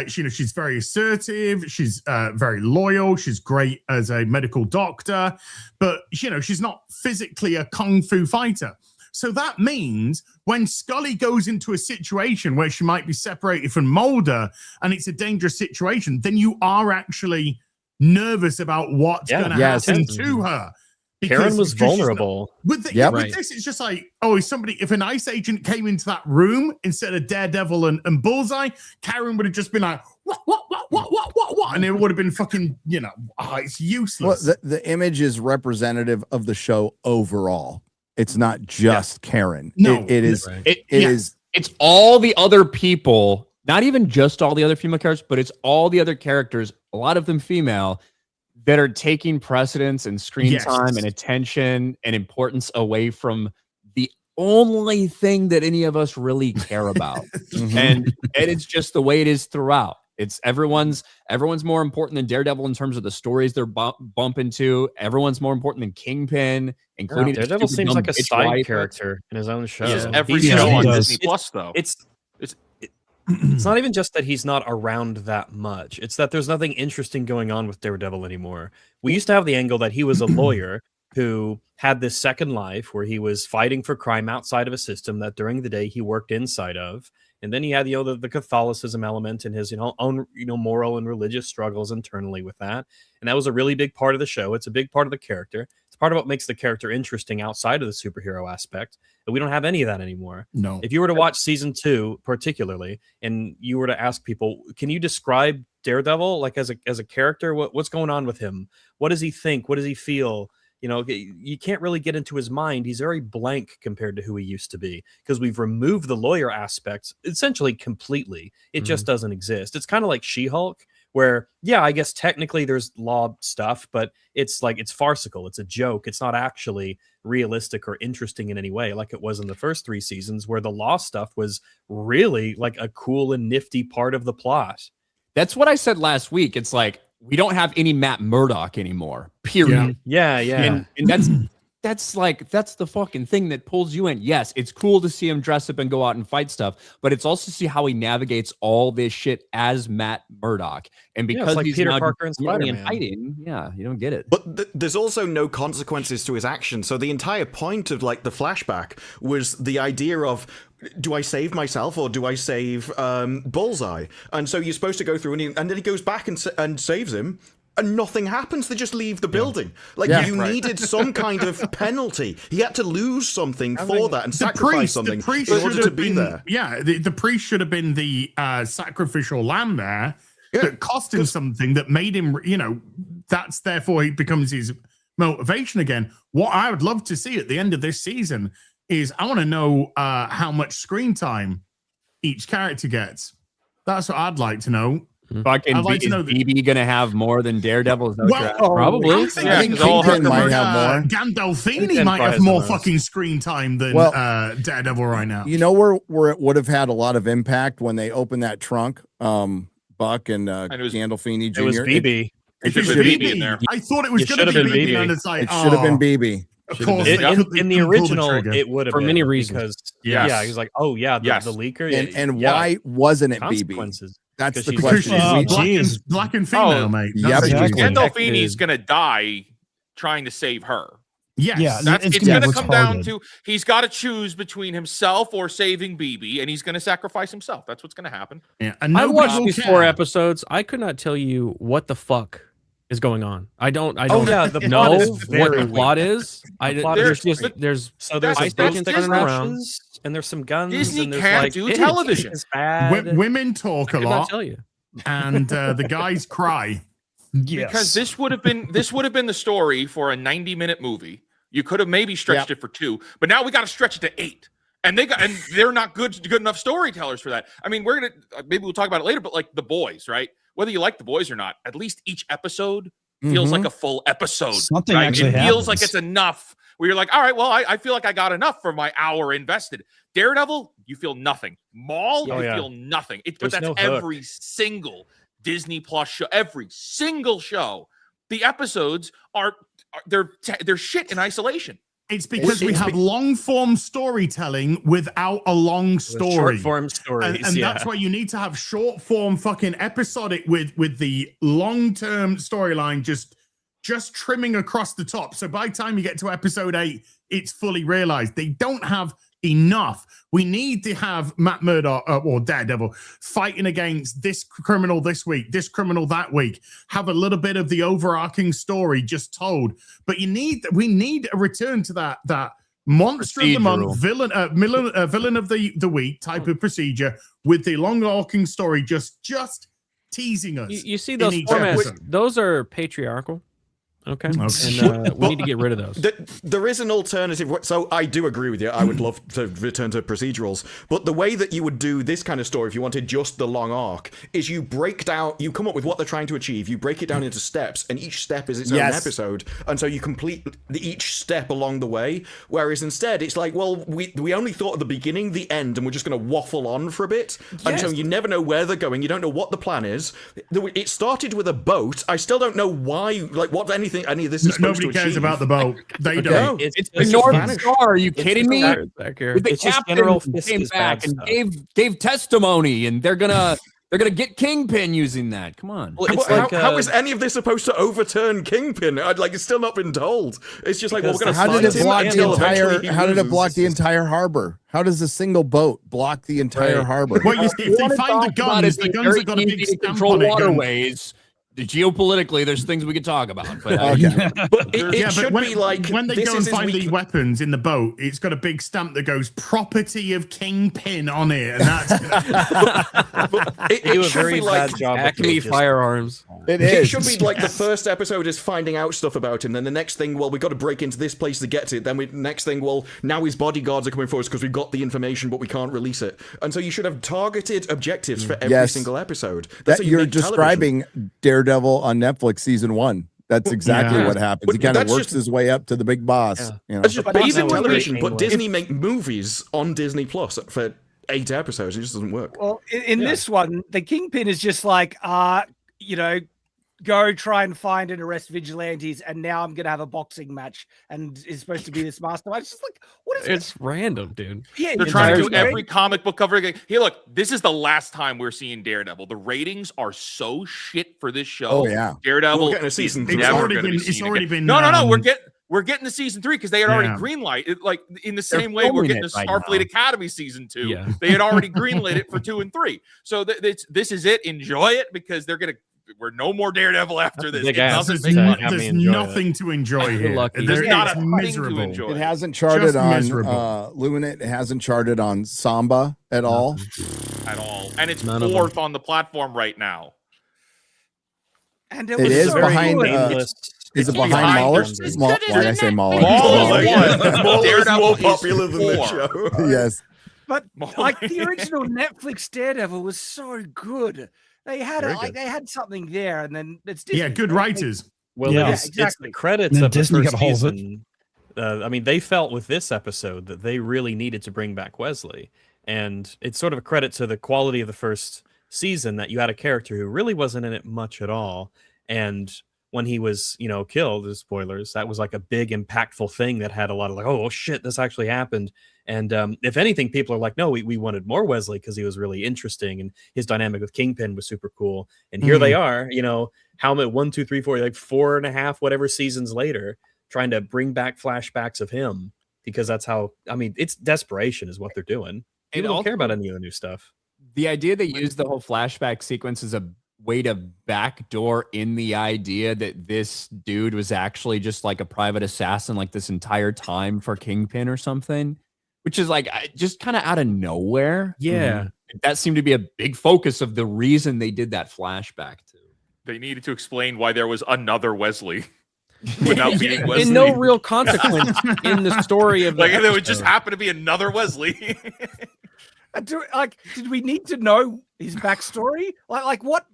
She's very assertive. She's very loyal. She's great as a medical doctor, but she's not physically a kung fu fighter. So that means when Scully goes into a situation where she might be separated from Mulder and it's a dangerous situation, then you are actually nervous about what's going to happen to her. Karen was vulnerable. With this, it's just like, if an ICE agent came into that room instead of Daredevil and Bullseye, Karen would have just been like, what? And it would have been fucking, it's useless. Well, the image is representative of the show overall. It's not just Karen. No, it is. Right. It is. It's all the other people, not even just all the other female characters, but it's all the other characters, a lot of them female, that are taking precedence and screen time and attention and importance away from the only thing that any of us really care about. And it's just the way it is throughout. It's everyone's more important than Daredevil in terms of the stories they're bumping to. Everyone's more important than Kingpin, including Daredevil seems like a side character in his own show. Every show on Disney Plus, though. It's not even just that he's not around that much. It's that there's nothing interesting going on with Daredevil anymore. We used to have the angle that he was a lawyer who had this second life where he was fighting for crime outside of a system that during the day he worked inside of. And then he had the Catholicism element in his own moral and religious struggles internally with that. And that was a really big part of the show. It's a big part of the character. It's part of what makes the character interesting outside of the superhero aspect. But we don't have any of that anymore. No. If you were to watch season 2 particularly, and you were to ask people, can you describe Daredevil like as a character? What's going on with him? What does he think? What does he feel? You can't really get into his mind. He's very blank compared to who he used to be because we've removed the lawyer aspects essentially completely. It just doesn't exist. It's kind of like She-Hulk where, I guess technically there's law stuff, but it's farcical. It's a joke. It's not actually realistic or interesting in any way like it was in the first 3 seasons where the law stuff was really like a cool and nifty part of the plot. That's what I said last week. It's like, we don't have any Matt Murdock anymore, period. Yeah. And that's the fucking thing that pulls you in. Yes, it's cool to see him dress up and go out and fight stuff, but it's also see how he navigates all this shit as Matt Murdock. And because like he's Peter now Parker and Spider-Man hiding, you don't get it. But there's also no consequences to his actions. So the entire point of the flashback was the idea of, do I save myself or do I save Bullseye? And so you're supposed to go through and then he goes back and saves him. And nothing happens. They just leave the building. Needed some kind of penalty. He had to lose something for that and sacrifice something in order to be there. Yeah, the priest should have been the sacrificial lamb there that cost him something that made him, that's therefore he becomes his motivation again. What I would love to see at the end of this season is I want to know how much screen time each character gets. That's what I'd like to know. Fucking is BB gonna have more than Daredevil? Probably. I think Kingpin might have more. Gandolfini might have more fucking screen time than Daredevil right now. You know where it would have had a lot of impact when they opened that trunk, Buck and Gandolfini Jr. It was BB. It should be BB in there. I thought it was going to be BB, and it's like, it should have been BB. Of course, in the original, it would have for been many reasons. Because, he's like, the leaker, and why wasn't it BB? That's the question. Black and female, mate. Yep. Gandolfini's gonna die trying to save her. Yes. Yeah, it's gonna come down to he's got to choose between himself or saving BB, and he's gonna sacrifice himself. That's what's gonna happen. Yeah, and I watched these 4 eepisodes. I could not tell you what the fuck is going on. I don't know what the plot is. There's ice agents running around, and there's some guns. Disney and can't do television. Women talk a lot, tell you. And the guys cry. Yes. Because this would have been the story for a 90-minute movie. You could have maybe stretched it for 2, but now we got to stretch it to 8. And they're not good enough storytellers for that. I mean, we're gonna maybe we'll talk about it later, but like The Boys, right? Whether you like The Boys or not, at least each episode feels like a full episode. Something right? actually It feels happens. like it's enough where you're like, all right, well, I feel like I got enough for my hour invested. Daredevil, you feel nothing. Maul, you feel nothing. But that's every single Disney Plus show, every single show. The episodes they're shit in isolation. It's because we have long form storytelling without a long story. Short form stories, and that's why you need to have short form fucking episodic with the long term storyline just trimming across the top. So by the time you get to episode 8, it's fully realized. They don't have enough. We need to have Matt Murdock or Daredevil fighting against this criminal this week, this criminal that week. Have a little bit of the overarching story just told. But we need a return to that monster of the month, villain of the week type of procedure with the long arcing story just teasing us. You see those formats? Those are patriarchal. Okay. And we need to get rid of those. There is an alternative. So I do agree with you. I would love to return to procedurals. But the way that you would do this kind of story, if you wanted just the long arc, is you come up with what they're trying to achieve. You break it down into steps, and each step is its own episode. And so you complete each step along the way. Whereas instead, it's like, well, we only thought at the beginning, the end, and we're just going to waffle on for a bit. Yes. And so you never know where they're going. You don't know what the plan is. It started with a boat. I still don't know why, like what any of this is supposed Nobody to cares achieve. about the boat. They don't. It's the North Star. Are you kidding me? The captain came back and gave testimony, and they're gonna get Kingpin using that. Come on. Well, how is any of this supposed to overturn Kingpin? It's still not been told. It's just like, well, we're going to how did it block the entire harbor? How does a single boat block the entire harbor? Well, if they find the guns have got a big stamp on it. Waterways. Geopolitically, there's things we could talk about, but but it should be like when they go and find the weapons in the boat, it's got a big stamp that goes "Property of Kingpin" on it, and that's it should be like Acme Firearms. It should be like the first episode is finding out stuff about him, then the next thing, well, we got to break into this place to get to it. Then next thing, well, now his bodyguards are coming for us because we've got the information, but we can't release it. And so you should have targeted objectives for every single episode. That's you're describing Daredevil on Netflix season 1. That's exactly what happens. He kind of works his way up to the big boss. Yeah. You know? That's just basic television, but Disney make movies on Disney Plus for 8 episodes. It just doesn't work. Well, in this one, the Kingpin is just like, go try and find and arrest vigilantes, and now I'm gonna have a boxing match, and it's supposed to be this mastermind. It's just like, what is it's random, dude. Yeah, they're trying to do every comic book cover. Hey, look, this is the last time we're seeing Daredevil. The ratings are so shit for this show. Oh yeah, Daredevil. We're getting a season 3. It's already been. No. We're getting the season 3 because they had already greenlight it. Like in the same way we're getting the Starfleet Academy season 2. Yeah. They had already greenlit it for 2 and 3. So this is it. Enjoy it because we're no more Daredevil after this. There's nothing to enjoy here. There's not a miserable. To enjoy. It hasn't charted on Luminate. It hasn't charted on Samba at all. At all. And it's 4th on the platform right now. And it is behind. Is it behind Mauler? Why did I say Mauler? Mauler is more popular than the show. Yes. But like the original Netflix Daredevil was so good. They had something there, and then it's Disney. Good writers. Well, it's the credits of Disney got a hold of it. I mean, they felt with this episode that they really needed to bring back Wesley, and it's sort of a credit to the quality of the first season that you had a character who really wasn't in it much at all, and when he was, killed, spoilers, that was like a big impactful thing that had a lot of like, oh shit, this actually happened. And if anything, people are like, no, we wanted more Wesley because he was really interesting and his dynamic with Kingpin was super cool. And here they are, how many 1, 2, 3, 4, like 4.5, whatever seasons later, trying to bring back flashbacks of him because that's how, it's desperation is what they're doing. People don't care about any of the new stuff. The idea they use the whole flashback sequence is a way to backdoor in the idea that this dude was actually just like a private assassin like this entire time for Kingpin or something, which is like just kind of out of nowhere. Yeah. That seemed to be a big focus of the reason they did that flashback too. They needed to explain why there was another Wesley without being Wesley. And no real consequence in the story of like there would just happen to be another Wesley. Did we need to know his backstory? Like what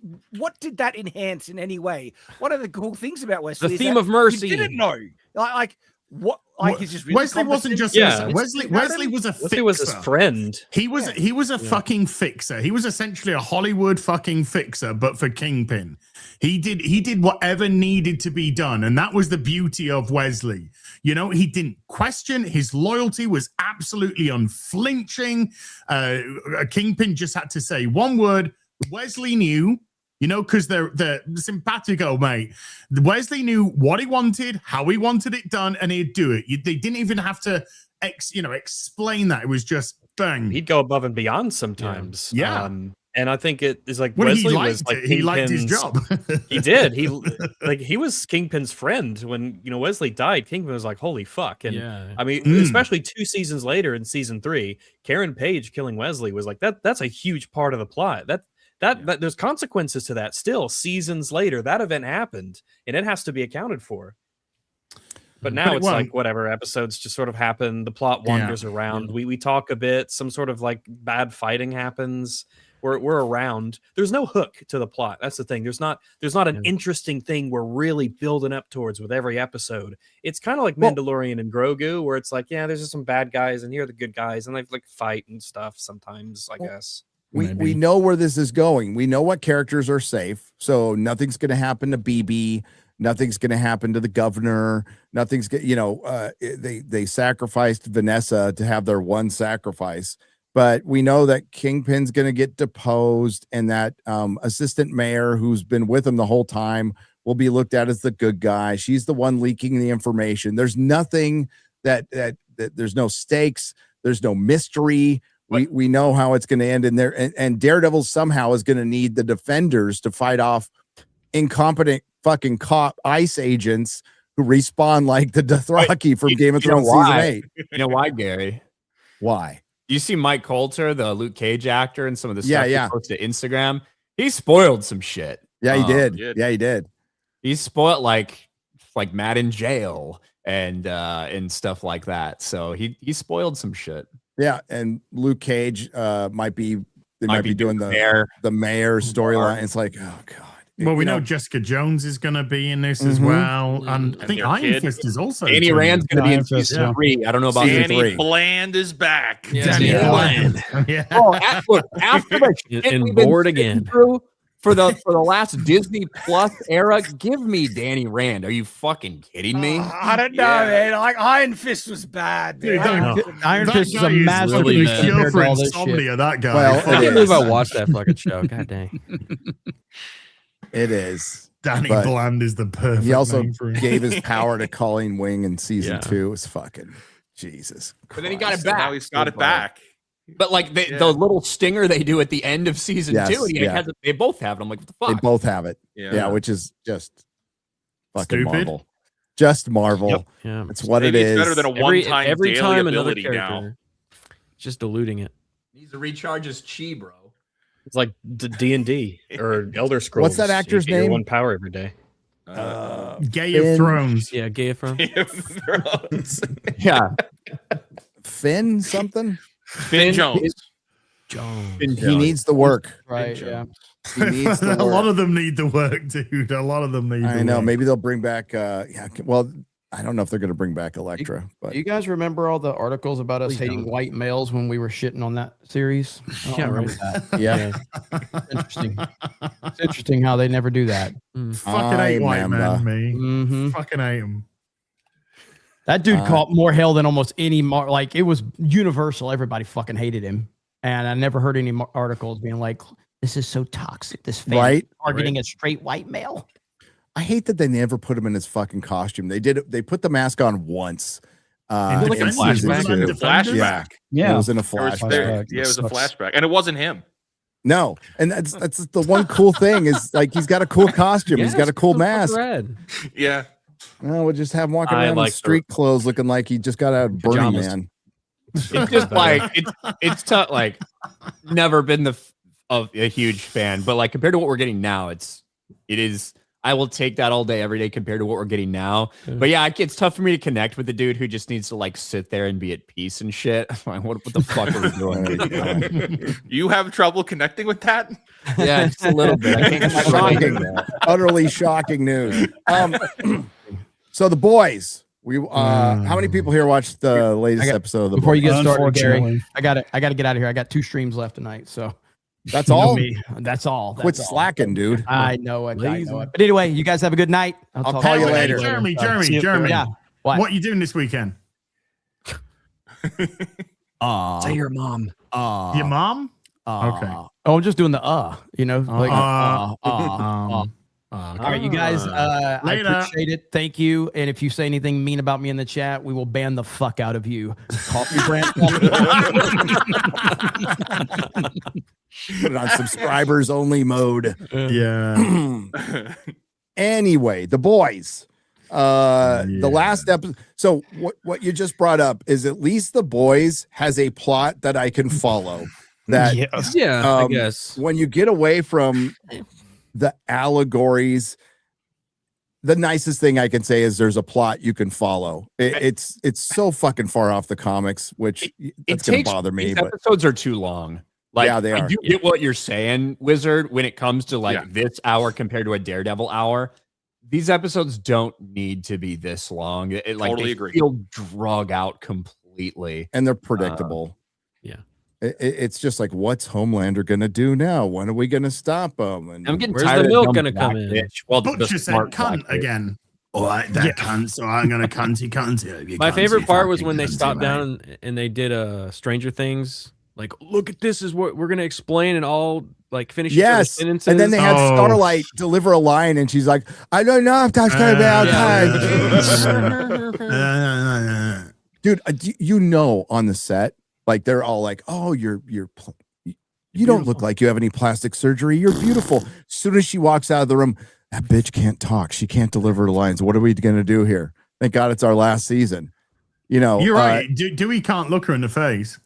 did that enhance in any way? One of the cool things about Wesley, the theme of mercy. You didn't know. Like What? Like he's just really Wesley wasn't just Wesley was a fixer. Wesley was his friend. He was a fucking fixer. He was essentially a Hollywood fucking fixer, but for Kingpin. He did whatever needed to be done, and that was the beauty of Wesley. You know, he didn't question. His loyalty was absolutely unflinching. Kingpin just had to say one word. Wesley knew. You know, because they're simpatico, mate. Wesley knew what he wanted, how he wanted it done, and he'd do it. They didn't even have to, explain that. It was just bang. He'd go above and beyond sometimes. Yeah. And I think it is like When Wesley he was liked like it, he liked his job. He did. He was Kingpin's friend when Wesley died. Kingpin was like, "Holy fuck!" And I mean, especially 2 seasons later in season 3, Karen Page killing Wesley was like that. That's a huge part of the plot. That there's consequences to that still seasons later. That event happened and it has to be accounted for. But now it's like whatever, episodes just sort of happen. The plot wanders around. We talk a bit. Some sort of like bad fighting happens. We're around. There's no hook to the plot. That's the thing. There's not an interesting thing we're really building up towards with every episode. It's kind of like Mandalorian and Grogu, where it's like, there's just some bad guys and here are the good guys, and they like fight and stuff sometimes, I guess. We know where this is going. We know what characters are safe. So nothing's going to happen to BB. Nothing's going to happen to the governor. Nothing's they sacrificed Vanessa to have their one sacrifice. But we know that Kingpin's going to get deposed, and that assistant mayor who's been with him the whole time will be looked at as the good guy. She's the one leaking the information. There's nothing that there's no stakes. There's no mystery. We know how it's going to end in there, and Daredevil somehow is going to need the Defenders to fight off incompetent fucking cop ICE agents who respawn like the Dothraki from Game of Thrones season 8. You know why, Gary? Why? You see Mike Coulter, the Luke Cage actor, and some of the stuff he posted to Instagram. He spoiled some shit. Yeah, he did. Yeah, he did. He spoiled like Matt in jail and stuff like that. So he spoiled some shit. Yeah, and Luke Cage might be doing the mayor storyline. It's like, oh god. Well, we know Jessica Jones is going to be in this as well, and I think Iron Fist is also. Danny Rand's going to be in season 3. I don't know about Danny 3. Bland is back. Danny Bland. Yeah. Oh, look, after the shit and bored again. For the last Disney Plus era, give me Danny Rand. Are you fucking kidding me? I don't know, man. Like Iron Fist was bad. Dude, Iron Fist is a massive cure for insomnia. That guy. Well, I can't believe I watched that fucking show. God dang. It is. Danny Bland is the perfect. He also name for him. gave his power to Colleen Wing in season 2. It's fucking Jesus. But then he got it back. Now he's got it back. But like the little stinger they do at the end of season 2, and they both have it. I'm like, what the fuck? They both have it. Yeah, which is just fucking Marvel. Just Marvel. Yep. Yeah. It's what Maybe it is. it's better than a one-time every daily time another ability character, now. just diluting it. Needs to recharge his chi, bro. It's like D&D or Elder Scrolls. What's that actor's You get your name? one power every day. Gay of Thrones. Yeah, Gay of Thrones. Yeah. Finn something? Finn Jones. He needs the work. Right, yeah. He needs the A lot work. of them need the work, dude. A lot of them need I the know. work. Maybe they'll bring back well, I don't know if they're going to bring back Elektra, but You guys remember all the articles about us hating white males when we were shitting on that series? Yeah, remember right. that. yeah. Interesting. It's interesting how they never do that. Fucking hate white man, me. Mhm. Fucking hate him. That dude caught more hell than almost any like it was universal. Everybody fucking hated him, and I never heard any articles being like, "This is so toxic." This fan Right. targeting a straight white male. I hate that they never put him in his fucking costume. They did. They put the mask on once. Like in a season flashback. 2. Flashback. Yeah, it was in a There was- flashback. Yeah, it was a flashback, and it wasn't him. No, and that's the one cool thing is like he's got a cool costume. He's got a cool mask. Yeah. Well, we'll just have him walking I around like in street clothes, looking like he just got out of Burning Pajamas. Man. It's just like it's tough. Like, never been of a huge fan, but like compared to what we're getting now, it is. I will take that all day, every day compared to what we're getting now. But yeah, it's tough for me to connect with the dude who just needs to like sit there and be at peace and shit. Like, what the fuck are we doing? You have trouble connecting with that? Yeah, just a little bit. I can't Shocking, utterly shocking news. So the boys, We how many people here watched the latest episode of the Before you Boys? get started, Gary, I got to get out of here. I got 2 streams left tonight, so that's all. That's all. Quit slacking, dude. I know it. But anyway, you guys have a good night. I'll call you later. Jeremy. Yeah. What you doing this weekend? Say your mom. Your mom? Okay. Oh, I'm just doing the like all right, you guys. I appreciate it. Thank you. And if you say anything mean about me in the chat, we will ban the fuck out of you. Coffee brand. Put it on subscribers only mode. Yeah. Anyway, the boys. The last episode. So what you just brought up is at least the boys has a plot that I can follow. That I guess when you get away from the allegories, the nicest thing I can say is there's a plot you can follow. It's so fucking far off the comics, which it's gonna bother me. These but episodes are too long. Like, yeah, they are. You get what you're saying, Wizard, when it comes to like this hour compared to a Daredevil hour. These episodes don't need to be this long. Totally agree. Feel drug out completely, and they're predictable. It's just like, what's Homelander gonna do now? When are we gonna stop him? And I'm getting tired of milk gonna come in. Well, Butcher said cunt again. All right, that cunt. So I'm gonna cunty. My favorite part was when they stopped down and they did Stranger Things. Like, look at this is what we're gonna explain and all like finish. Yes, and then they had Starlight deliver a line, and she's like, "I don't know if that's gonna be okay." Dude, you know, on the set, like they're all like, "Oh, you don't look like you have any plastic surgery. You're beautiful." As soon as she walks out of the room, that bitch can't talk. She can't deliver lines. What are we gonna do here? Thank God it's our last season. You know, you're right. Dewey can't look her in the face.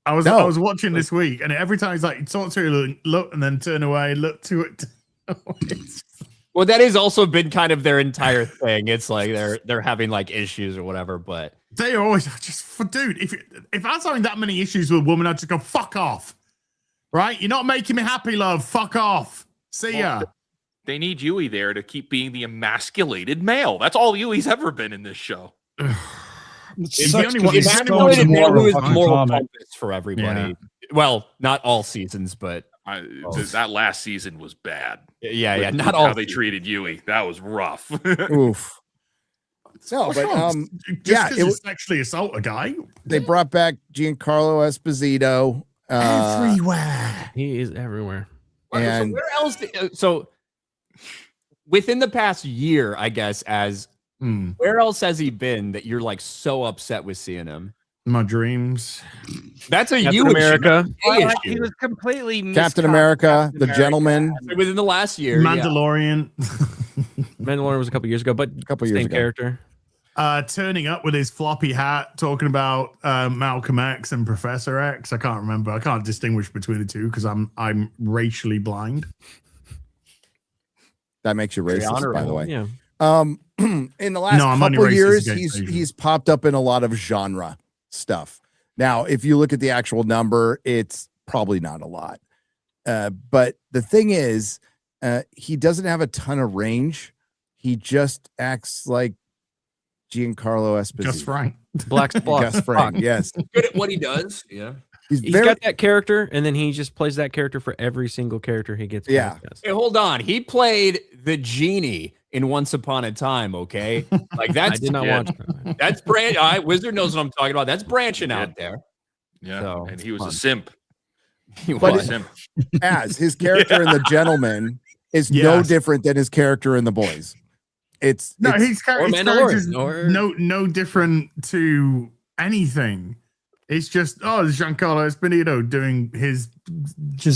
I was watching this week, and every time he's like, talk to her, look, and then turn away, look to it. Well, that has also been kind of their entire thing. It's like they're having like issues or whatever, but they are always just, dude, if I was having that many issues with a woman, I'd just go, fuck off. Right? You're not making me happy, love. Fuck off. See ya. They need Yui there to keep being the emasculated male. That's all Yui's ever been in this show. It's the only one who is moral compass for everybody. Yeah. Well, not all seasons, but that last season was bad. Yeah, not all. How they treated Yui, that was rough. Oof. No, but it was sexually assault a guy. They brought back Giancarlo Esposito everywhere. He is everywhere. And so where else? So within the past year, I guess, where else has he been that you're like so upset with seeing him? My dreams. That's a Captain America. He was completely Captain America, the Gentleman. Within the last year, Mandalorian. Mandalorian was a couple years ago, but same character. Turning up with his floppy hat, talking about Malcolm X and Professor X. I can't remember. I can't distinguish between the two because I'm racially blind. That makes you racist, by the way. Yeah. In the last couple years, he's popped up in a lot of genre stuff. Now, if you look at the actual number, it's probably not a lot. But the thing is, he doesn't have a ton of range. He just acts like Giancarlo Esposito. Just Frank. Black Spock. Just Frank, yes. Good at what he does. Yeah. He's got that character, and then he just plays that character for every single character he gets. Yeah. Hey, hold on. He played the genie in Once Upon a Time, okay? Like that's I did not watch that. That's Wizard knows what I'm talking about. That's branching out there. Yeah. So, and he was a simp. He was a simp. As his character in The Gentleman is no different than his character in The Boys. His character's no different to anything. It's just Giancarlo Esposito doing his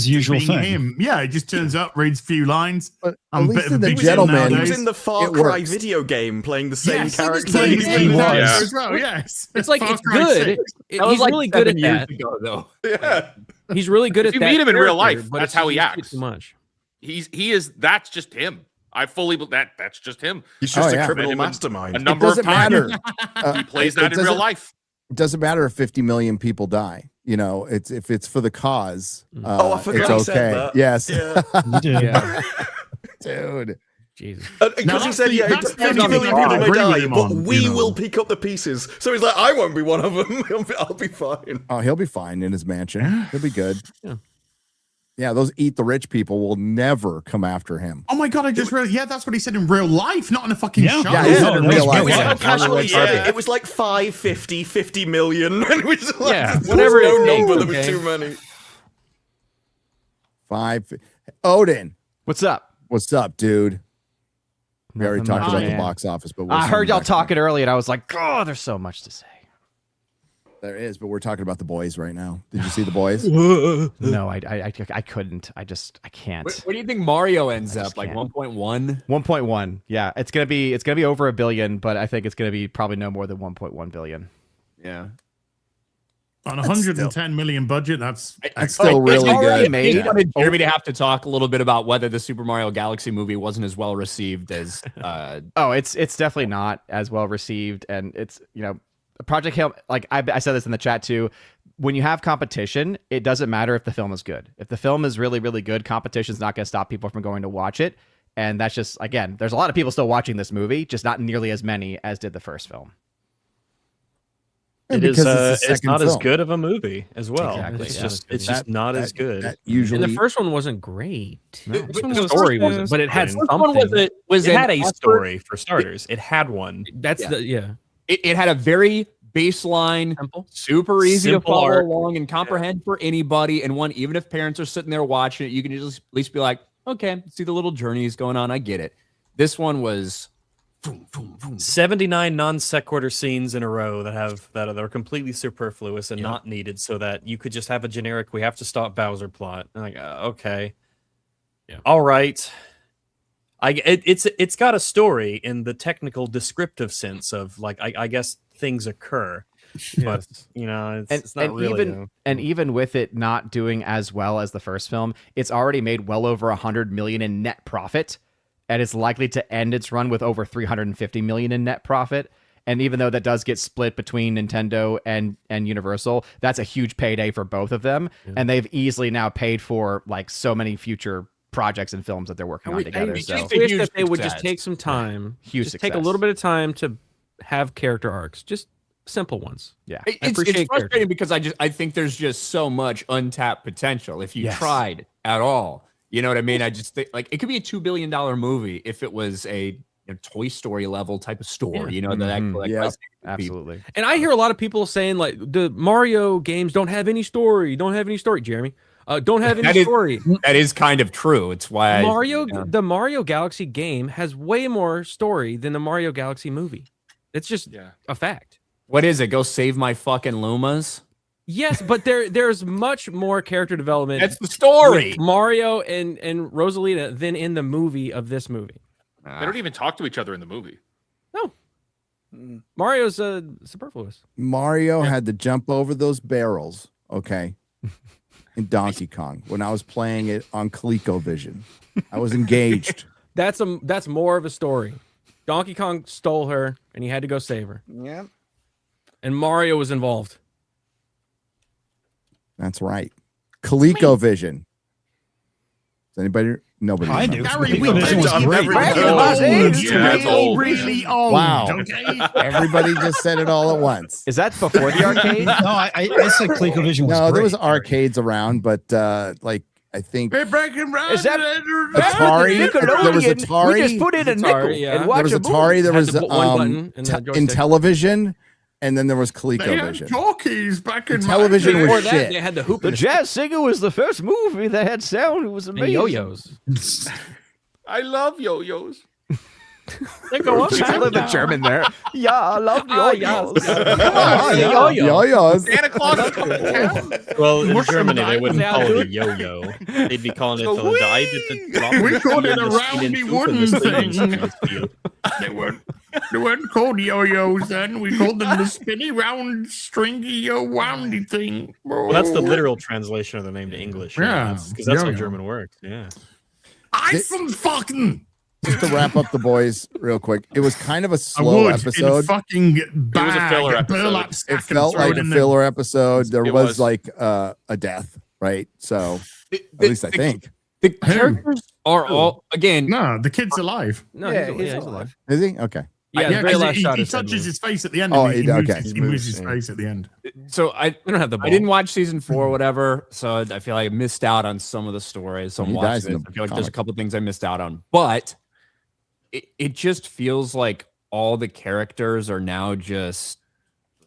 usual thing. Him. Yeah, he just turns up, reads a few lines. But at least in The Gentleman, he was in the Far Cry video game playing the same character. As well. Yes, it's like it's good. He's like really good at that. Ago, though. Yeah, he's really good at that. You meet him in real life. But that's how he acts. Too much. He is. That's just him. I fully believe that. That's just him. He's just a criminal mastermind. A number of times. He plays that in real life. It doesn't matter if 50 million people die. You know, if it's for the cause. I forgot it's he okay. said that. Yes. Yeah. Dude. Jesus. Because he said, yeah, 50 million people may die, but we will pick up the pieces. So he's like, I won't be one of them. I'll be fine. Oh, he'll be fine in his mansion. He'll be good. Yeah, those eat the rich people will never come after him. Oh my god, I just realized. Yeah, that's what he said in real life, not in a fucking show. Yeah, he said in real life. It was like 50 million. And it was like, whatever no number, there was too many. 5. Odin. What's up? What's up, dude? We already Nothing talked much, about the man. box office, but we'll I see heard you y'all next talking early, and I was like, oh, there's so much to say. There is, but we're talking about the boys right now. Did you see the boys? No, I couldn't. I can't. What do you think Mario ends up like 1.1? 1.1. Yeah, it's gonna be over $1 billion, but I think it's gonna be probably no more than 1.1 billion. Yeah. On a 110 million budget, that's still really good. I just wanted Jeremy to have to talk a little bit about whether the Super Mario Galaxy movie wasn't as well received as. Oh, it's definitely not as well received, and it's Project Hail. Like I said this in the chat too. When you have competition, it doesn't matter if the film is good. If the film is really, really good, competition is not going to stop people from going to watch it. And that's just, again, there's a lot of people still watching this movie, just not nearly as many as did the first film. It is. It's not as good of a movie as well. Exactly, It's just not as good. And the first one wasn't great. No, The story wasn't, but it had something. something. Was it an had a effort. story for starters. It had one. That's It had a very baseline, super easy Simple to follow art. along and comprehend for anybody. And one, even if parents are sitting there watching it, you can just at least be like, okay, see the little journeys going on. I get it. This one was 79 non sequitur scenes in a row that are completely superfluous and not needed, so that you could just have a generic "we have to stop Bowser" plot. And like, okay, all right. It's got a story in the technical descriptive sense of like I guess things occur, but it's not really. Even with it not doing as well as the first film, it's already made well over 100 million in net profit, and it's likely to end its run with over 350 million in net profit. And even though that does get split between Nintendo and Universal, that's a huge payday for both of them, and they've easily now paid for like so many future projects and films that they're working on together. I just wish that they would just take some time, take a little bit of time to have character arcs, just simple ones. Yeah, it's frustrating because I think there's just so much untapped potential if you tried at all. You know what I mean? I just think like it could be a $2 billion movie if it was a Toy Story level type of story. Absolutely. And I hear a lot of people saying like the Mario games don't have any story. Jeremy. Don't have any story. That is kind of true. It's why the Mario Galaxy game has way more story than the Mario Galaxy movie. It's just a fact. What is it? Go save my fucking Lumas? Yes, but there's much more character development. That's the story. With Mario and Rosalina than in the movie of this movie. They don't even talk to each other in the movie. No. Mario's superfluous. Mario had to jump over those barrels, okay, in Donkey Kong when I was playing it on ColecoVision. I was engaged. That's more of a story. Donkey Kong stole her, and he had to go save her. Yeah. And Mario was involved. That's right. ColecoVision. Does anybody? Nobody. I remembers. do. ColecoVision was great. Really old. Wow. Okay. Everybody just said it all at once. Is that before the arcade? No, I said ColecoVision was No, great. there was arcades around, but like I think Is that Atari. There was Atari. We just put in a nickel and watch There was a movie. Atari. There was in Television, and then there was They had ColecoVision. talkies back in Television my was Before day. that, shit. they had the hoop The and Jazz Singer was the first movie that had sound. It was amazing. yo-yos. I love yo-yos. I love the German there. Yeah, I love yo-yos. Yo-yos. Santa Claus is coming to town. Well, in Mushroom Germany, they diamonds wouldn't out call to it a it. yo-yo. They'd be calling it So the I did the drop. We called it a the speed roundy and wooden poop and the speed and thing. speed. They weren't called yo-yos then. We called them the spinny round stringy yo-woundy thing. Well, that's the literal translation of the name to English. Yeah, because that's how yo-yo. German works. Yeah. fucking. Just to wrap up the boys real quick, it was kind of a I slow would episode. in fucking It was a filler bag, burlap episode. sack It felt and throw like it a in filler episode. There was. was like a death, right? So at least I think the characters Or all again? No, the kid's alive. No, he's alive. Is he? Okay. Yeah, very last shot he is touches his face at the end. Oh, and okay. He moves his face at the end. So I don't have the ball. I didn't watch season 4 or whatever, so I feel like I missed out on some of the stories. So I'm He dies watching in it. the I feel like there's a comic. couple things I missed out on, but it just feels like all the characters are now just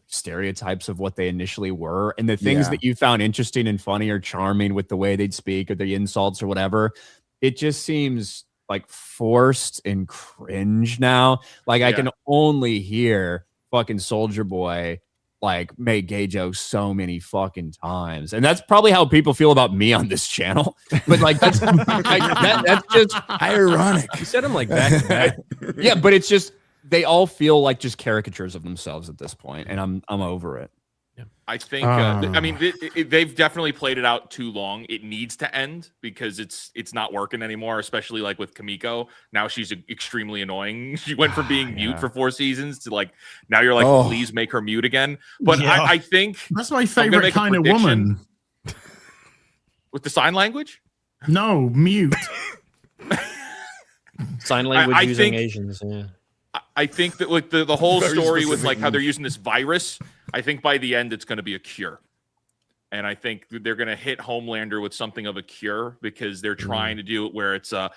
stereotypes of what they initially were, and the things Yeah. that you found interesting and funny or charming with the way they'd speak or the insults or whatever, it just seems like forced and cringe now. Like I can only hear fucking Soldier Boy like make gay jokes so many fucking times, and that's probably how people feel about me on this channel. But like that's that's just ironic. You said them like that. Yeah, but it's just they all feel like just caricatures of themselves at this point, and I'm over it. I think. I mean, they've definitely played it out too long. It needs to end because it's not working anymore. Especially like with Kamiko. Now she's extremely annoying. She went from being mute for 4 seasons to like now you're like, please make her mute again. But I think that's my favorite kind of woman. With the sign language? No, mute. Sign language using think, Asians. Yeah. I think that like the whole Very story with specific like how they're using this virus, I think by the end it's going to be a cure. And I think they're going to hit Homelander with something of a cure because they're trying to do it where it's a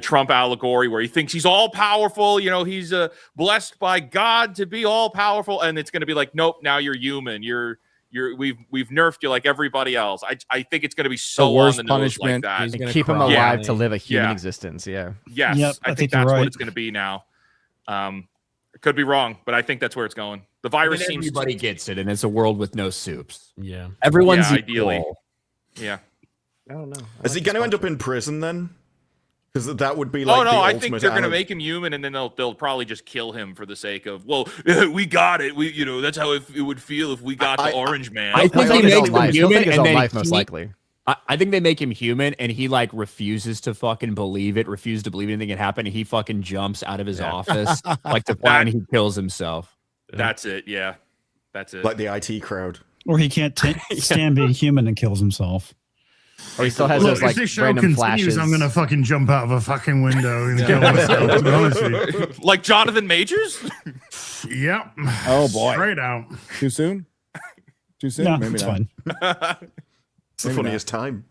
Trump allegory where he thinks he's all powerful. He's blessed by God to be all powerful. And it's going to be like, nope, now you're human. We've nerfed you like everybody else. I think it's going to be so worst on the nose punishment. like that. Keep him alive to live a human existence. Yeah. Yes. Yep, I think you're that's right. what it's going to be now. It could be wrong, but I think that's where it's going. The virus seems everybody gets it, and it's a world with no soups. Yeah. Everyone's ideally. equal. Yeah. I don't know. Is he going to end up in prison then? Because that would be like. Oh no, the I think ultimate they're going to make him human, and then they'll probably just kill him for the sake of we got it. That's how it would feel if we got the Orange Man. I think they make him human, and then life, most likely. I think they make him human, and he like refuses to fucking believe it, refuses to believe anything can happen, and he fucking jumps out of his office like to find he kills himself. That's it. Yeah, that's it. Like the IT crowd. Or he can't stand being human and kills himself. Or he still has Look, those like if this show random continues, flashes. I'm gonna fucking jump out of a fucking window and kill myself. To be honest with you. Like Jonathan Majors? Yep. Oh boy. Straight out. Too soon? Too soon? No, Maybe it's not. fine. It's the funniest time.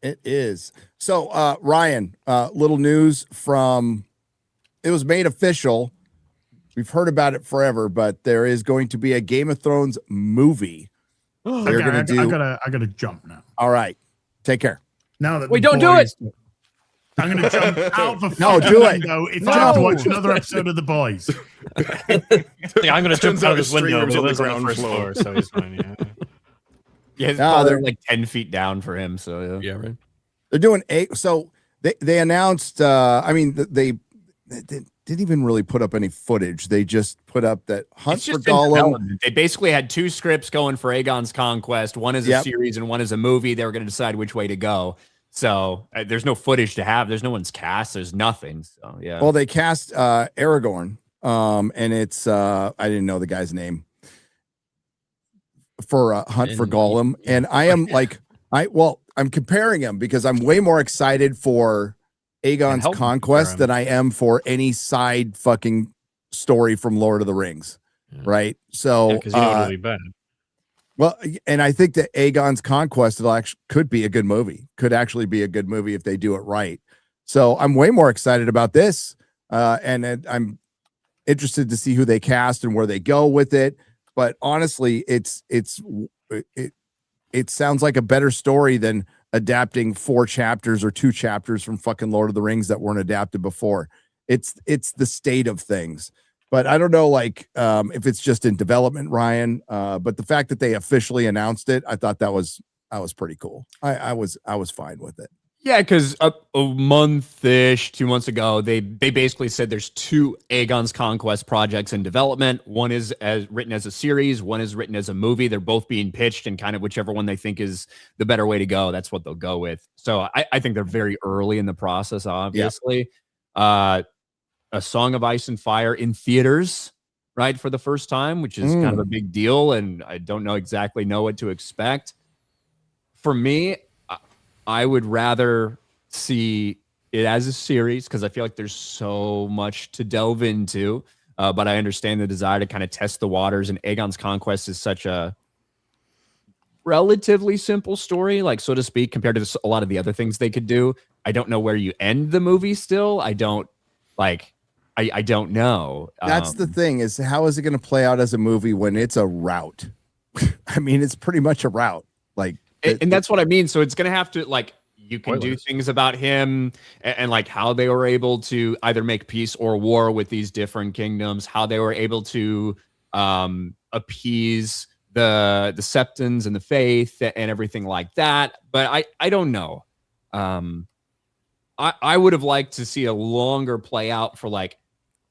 It is. So, Ryan, little news from, it was made official. We've heard about it forever, but there is going to be a Game of Thrones movie. They're Okay, going to do. I gotta jump now. All right. Take care. Now that Wait, the don't do boys- it. I'm gonna jump out the No, fucking do it. window if No. I have to watch another episode of The Boys. I'm gonna jump Turns out out of this his window. streamer's He on the lives on the ground first floor. floor, so he's fine. Yeah. Yeah, it's No, probably they're- like 10 feet down for him. So Yeah, right. They're doing so they announced. I mean, they didn't even really put up any footage. They just put up that Hunt It's for just in Gollum. development. They basically had 2 scripts going for Aegon's Conquest. One is a Yep. series and one is a movie. They were going to decide which way to go. So there's no footage to have. There's no one's cast. There's nothing. So yeah. Well, they cast Aragorn, and it's I didn't know the guy's name for Hunt for Gollum, and I am like I'm comparing him because I'm way more excited for Aegon's Conquest than I am for any side fucking story from Lord of the Rings, right? So Because you know it'll be bad. well, and I think that Aegon's Conquest could be a good movie. Could actually be a good movie if they do it right. So I'm way more excited about this, and I'm interested to see who they cast and where they go with it. But honestly, it sounds like a better story than adapting 4 chapters or 2 chapters from fucking Lord of the Rings that weren't adapted before. It's the state of things. But I don't know, like, if it's just in development, Ryan. But the fact that they officially announced it, I thought that was pretty cool. I was fine with it. Yeah, because a month-ish, 2 months ago, they basically said there's 2 Aegon's Conquest projects in development. One is written as a series, one is written as a movie. They're both being pitched, and kind of whichever one they think is the better way to go, that's what they'll go with. So I think they're very early in the process, obviously. A Song of Ice and Fire in theaters, right, for the first time, which is kind of a big deal, and I don't exactly know what to expect. For me, I would rather see it as a series because I feel like there's so much to delve into. But I understand the desire to kind of test the waters, and Aegon's Conquest is such a relatively simple story, like so to speak, compared to a lot of the other things they could do. I don't know where you end the movie still. I don't know. That's the thing, is how is it going to play out as a movie when it's a route? I mean, it's pretty much a route. Like, and that's what I mean. So it's going to have to, like, you can do things about him and like how they were able to either make peace or war with these different kingdoms, how they were able to appease the Septons and the faith and everything like that. But I don't know. I would have liked to see a longer play out for, like,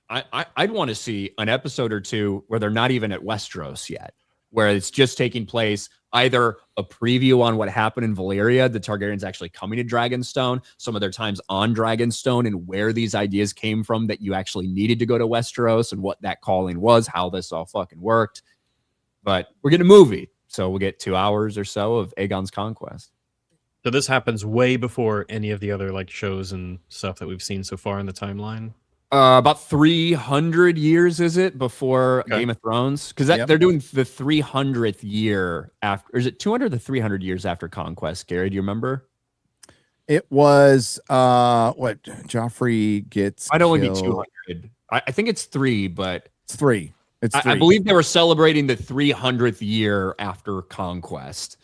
I'd want to see an episode or two where they're not even at Westeros yet, where it's just taking place, either a preview on what happened in Valyria, the Targaryens actually coming to Dragonstone, some of their times on Dragonstone, and where these ideas came from that you actually needed to go to Westeros and what that calling was, how this all fucking worked. But we're getting a movie, so we'll get 2 hours or so of Aegon's Conquest. So this happens way before any of the other like shows and stuff that we've seen so far in the timeline. About 300 years, is it, before Game of Thrones? Because they're doing the 300th year after. Or is it 200 or 300 years after Conquest? Gary, do you remember? It was what Joffrey gets. Might only be killed. 200. I think it's 3, but it's 3. It's 3. I believe they were celebrating the 300th year after Conquest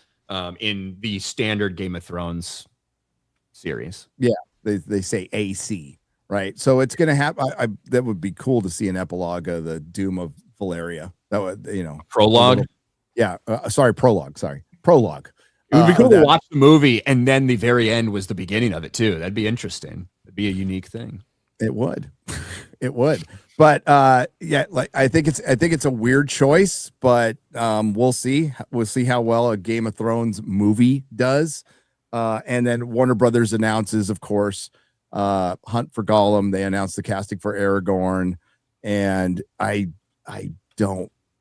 in the standard Game of Thrones series. Yeah, they say AC. Right, so it's gonna happen. That would be cool to see an epilogue of the Doom of Valyria. That would, prologue. Prologue. It would be cool to watch the movie, and then the very end was the beginning of it too. That'd be interesting. It'd be a unique thing. It would, it would. But yeah, like I think it's a weird choice, but we'll see. We'll see how well a Game of Thrones movie does, and then Warner Brothers announces, of course, Hunt for Gollum. They announced the casting for Aragorn, and I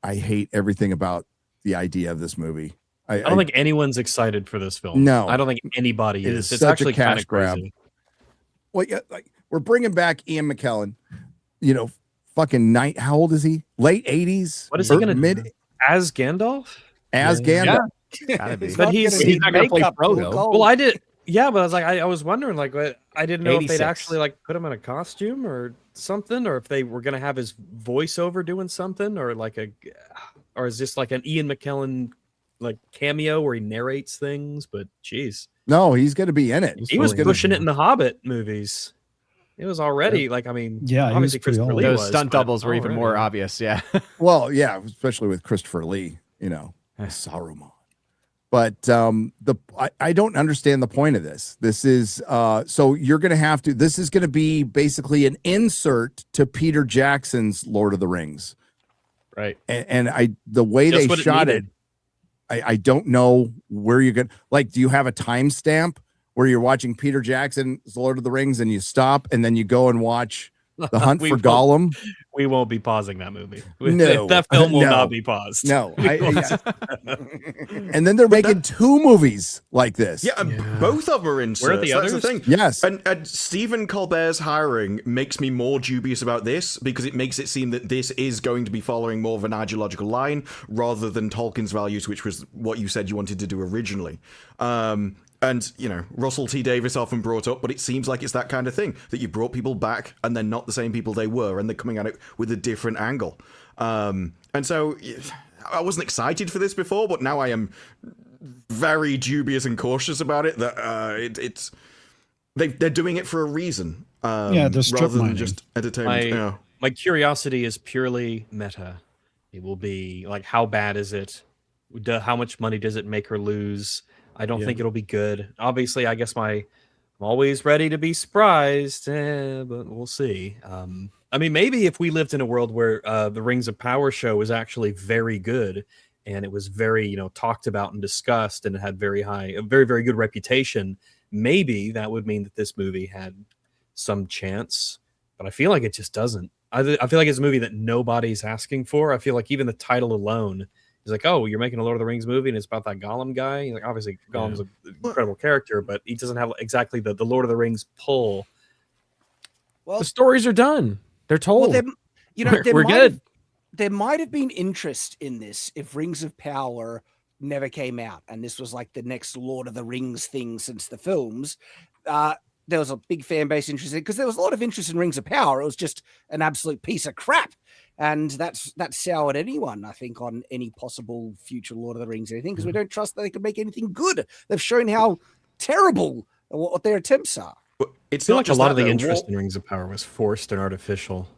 hate everything about the idea of this movie. I don't think anyone's excited for this film. No, I don't think anybody is. It's such actually a cash kind of grab. crazy. Well, yeah, like we're bringing back Ian McKellen. Fucking night. How old is he? Late 80s. What is he gonna mid do? As Gandalf? As Gandalf. Yeah. But he's not gonna play Frodo. Well, I did. Yeah, but I was like, I was wondering, like, I didn't know if 86. they'd actually like put him in a costume or something, or if they were gonna have his voiceover doing something, or or is this like an Ian McKellen like cameo where he narrates things? But geez, no, he's gonna be in it. He was pushing it in the Hobbit movies. It was already like, I mean, obviously Christopher Lee those was, stunt but doubles were even already. more obvious. Yeah. Well, yeah, especially with Christopher Lee. Saruman. But I don't understand the point of this. This is so you're going to have to. This is going to be basically an insert to Peter Jackson's Lord of the Rings, right? And the way Just they shot it, I don't know where you're going. Like, do you have a timestamp where you're watching Peter Jackson's Lord of the Rings and you stop and then you go and watch The Hunt for Gollum? We won't be pausing that movie. No, that film will not be paused. No, and then they're making 2 movies like this. Yeah, both of them are inserts. Where are the That's others? the thing. Yes, and Stephen Colbert's hiring makes me more dubious about this because it makes it seem that this is going to be following more of an ideological line rather than Tolkien's values, which was what you said you wanted to do originally. And, Russell T. Davies often brought up, but it seems like it's that kind of thing, that you brought people back and they're not the same people they were, and they're coming at it with a different angle. And so I wasn't excited for this before, but now I am very dubious and cautious about it, that they're doing it for a reason, they're strip rather than mining. just entertainment. My curiosity is purely meta. It will be like, how bad is it? How much money does it make or lose? I don't think it'll be good. Obviously, I guess I'm always ready to be surprised, but we'll see. I mean, maybe if we lived in a world where the Rings of Power show was actually very good and it was very, talked about and discussed and it had a very, very good reputation, maybe that would mean that this movie had some chance. But I feel like it just doesn't. I feel like it's a movie that nobody's asking for. I feel like even the title alone He's like, "Oh, you're making a Lord of the Rings movie, and it's about that Gollum guy." He's like, obviously, Gollum's an incredible character, but he doesn't have exactly the Lord of the Rings pull. Well, the stories are done. They're told. Well, we're good. There might have been interest in this if Rings of Power never came out, and this was like the next Lord of the Rings thing since the films. There was a big fan base interested because there was a lot of interest in Rings of Power. It was just an absolute piece of crap, and that soured anyone, I think, on any possible future Lord of the Rings anything, because we don't trust that they can make anything good. They've shown how terrible what their attempts are. It's not like a lot of the interest in Rings of Power was forced and artificial.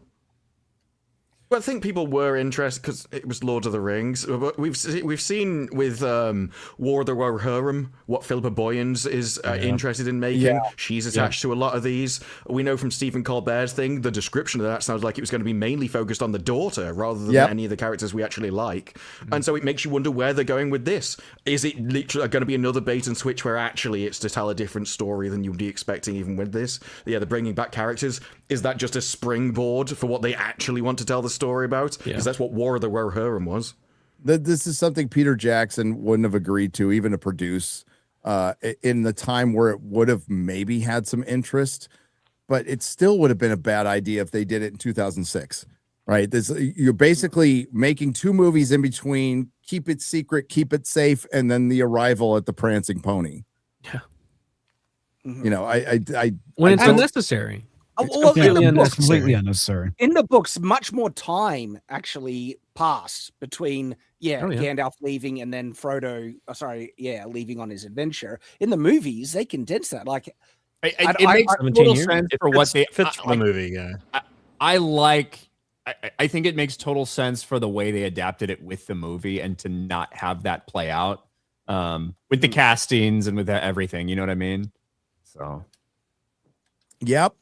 Well, I think people were interested because it was Lord of the Rings. But we've seen with War of the Rohirrim what Philippa Boyens is interested in making. Yeah. She's attached to a lot of these. We know from Stephen Colbert's thing, the description of that sounds like it was going to be mainly focused on the daughter rather than any of the characters we actually like. And so it makes you wonder where they're going with this. Is it literally going to be another bait and switch where actually it's to tell a different story than you'd be expecting even with this? Yeah, they're bringing back characters. Is that just a springboard for what they actually want to tell the story about? Because that's what War of the Rohirrim was. This is something Peter Jackson wouldn't have agreed to, even to produce in the time where it would have maybe had some interest, but it still would have been a bad idea if they did it in 2006, right? You're basically making two movies in between, keep it secret, keep it safe, and then the arrival at the Prancing Pony. Yeah. You know, when it's unnecessary. It's completely unnecessary. In the books, much more time actually passed between Gandalf leaving and then Frodo, leaving on his adventure. In the movies, they condense that. Like, it makes total sense for what they fits for the movie. Yeah, I think it makes total sense for the way they adapted it with the movie and to not have that play out with the castings and with everything. You know what I mean? So, yep.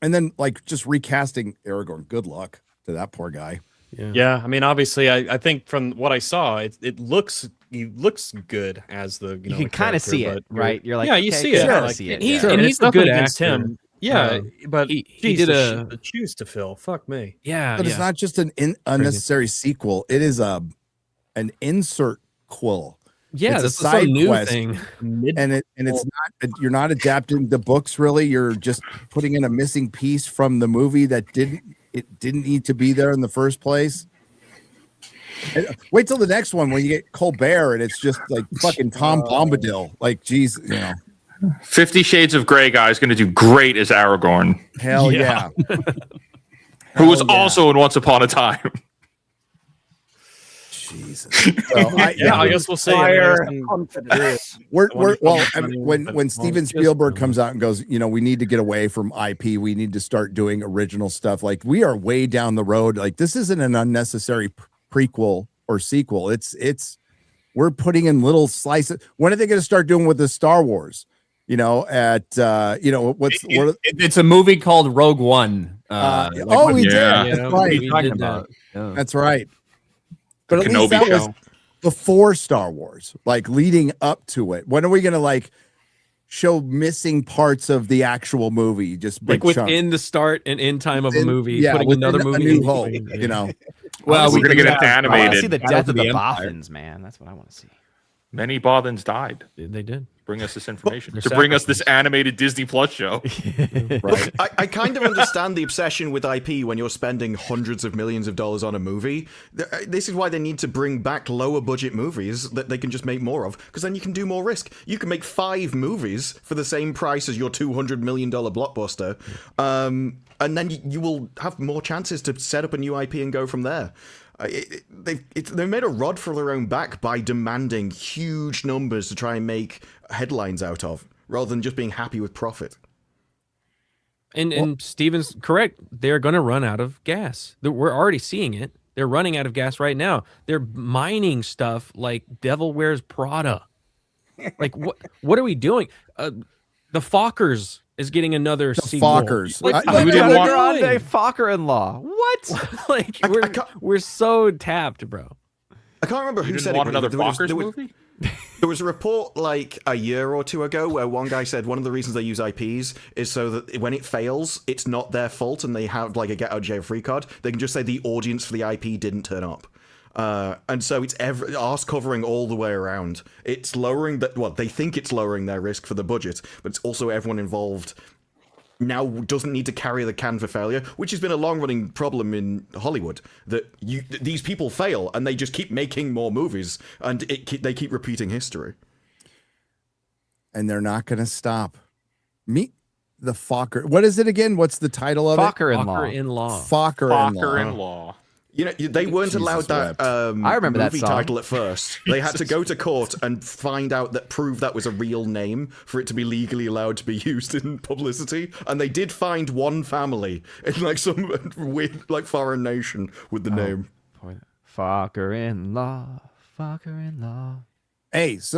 And then, like, just recasting Aragorn. Good luck to that poor guy. Yeah. I mean, obviously, I think from what I saw, he looks good as the you can kind of see it, right? You're like, you see it. Sure. Like, See it. He's a good actor. Him. Yeah, but he geez, did the shoes to fill. Fuck me. Yeah, but it's not just an unnecessary sequel. It is an insert quill. Yeah, it's that's a side new quest, thing. and it's not. You're not adapting the books really. You're just putting in a missing piece from the movie that didn't need to be there in the first place. And wait till the next one when you get Colbert and it's just like fucking Tom Bombadil. Like, geez, you know. 50 Shades of Grey guy is going to do great as Aragorn. Hell yeah. Who was also in Once Upon a Time. Jesus. So I guess we'll see. When Steven Spielberg comes out and goes, you know, we need to get away from IP. We need to start doing original stuff. Like, we are way down the road. Like, this isn't an unnecessary prequel or sequel. We're putting in little slices. When are they going to start doing with the Star Wars? You know, it's a movie called Rogue One. We did. That's right. That's right. But at least that was before Star Wars, like leading up to it. When are we going to like show missing parts of the actual movie? Just like within the start and end time of a movie, putting another movie New Hope, you know. Well, we're going to get it animated. I want to see the death of the Bothans, man. That's what I want to see. Many Bothans died. They did. Bring us this information to bring us this animated Disney Plus show. Right. I kind of understand the obsession with IP when you're spending hundreds of millions of dollars on a movie. This is why they need to bring back lower budget movies that they can just make more of, because then you can do more risk. You can make 5 movies for the same price as your $200 million blockbuster, and then you will have more chances to set up a new IP and go from there. They've made a rod for their own back by demanding huge numbers to try and make headlines out of, rather than just being happy with profit. And Steven's correct. They're going to run out of gas. We're already seeing it. They're running out of gas right now. They're mining stuff like Devil Wears Prada. Like, what are we doing? The Fockers is getting another sequel. Fockers. Grande Focker-in-law. What? Like, we're so tapped, bro. I can't remember who said want another Fockers movie. There was a report like a year or two ago where one guy said one of the reasons they use IPs is so that when it fails, it's not their fault and they have like a get out of jail free card. They can just say the audience for the IP didn't turn up. And so it's arse covering all the way around. It's lowering that. Well, they think it's lowering their risk for the budget, but it's also everyone involved now doesn't need to carry the can for failure, which has been a long-running problem in Hollywood. That these people fail and they just keep making more movies, and they keep repeating history. And they're not going to stop. Meet the Fokker. What is it again? What's the title of Fokker-in-Law. Fokker-in-Law. You know, they weren't allowed that I remember that movie song. title at first. They had to go to court and prove that was a real name for it to be legally allowed to be used in publicity. And they did find one family in like some weird, like foreign nation with the name. Fokker-in-Law. Fokker-in-Law. Hey, so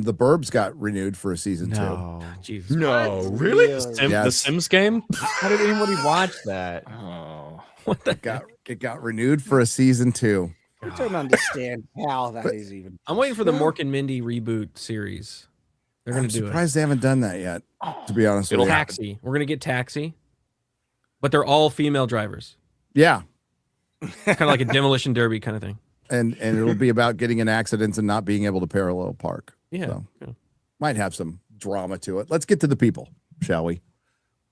the Burbs got renewed for a season 2. Jesus. No, really? The Sims game? How did anybody watch that? Oh, what the it got renewed for a season 2. I don't understand how that is even. I'm waiting for the Mork and Mindy reboot series. They're going to do it. I'm surprised they haven't done that yet, to be honest with you. Taxi. We're going to get Taxi, but they're all female drivers. Yeah. Kind of like a demolition derby kind of thing. And it'll be about getting in accidents and not being able to parallel park. Yeah. So, might have some drama to it. Let's get to the people, shall we?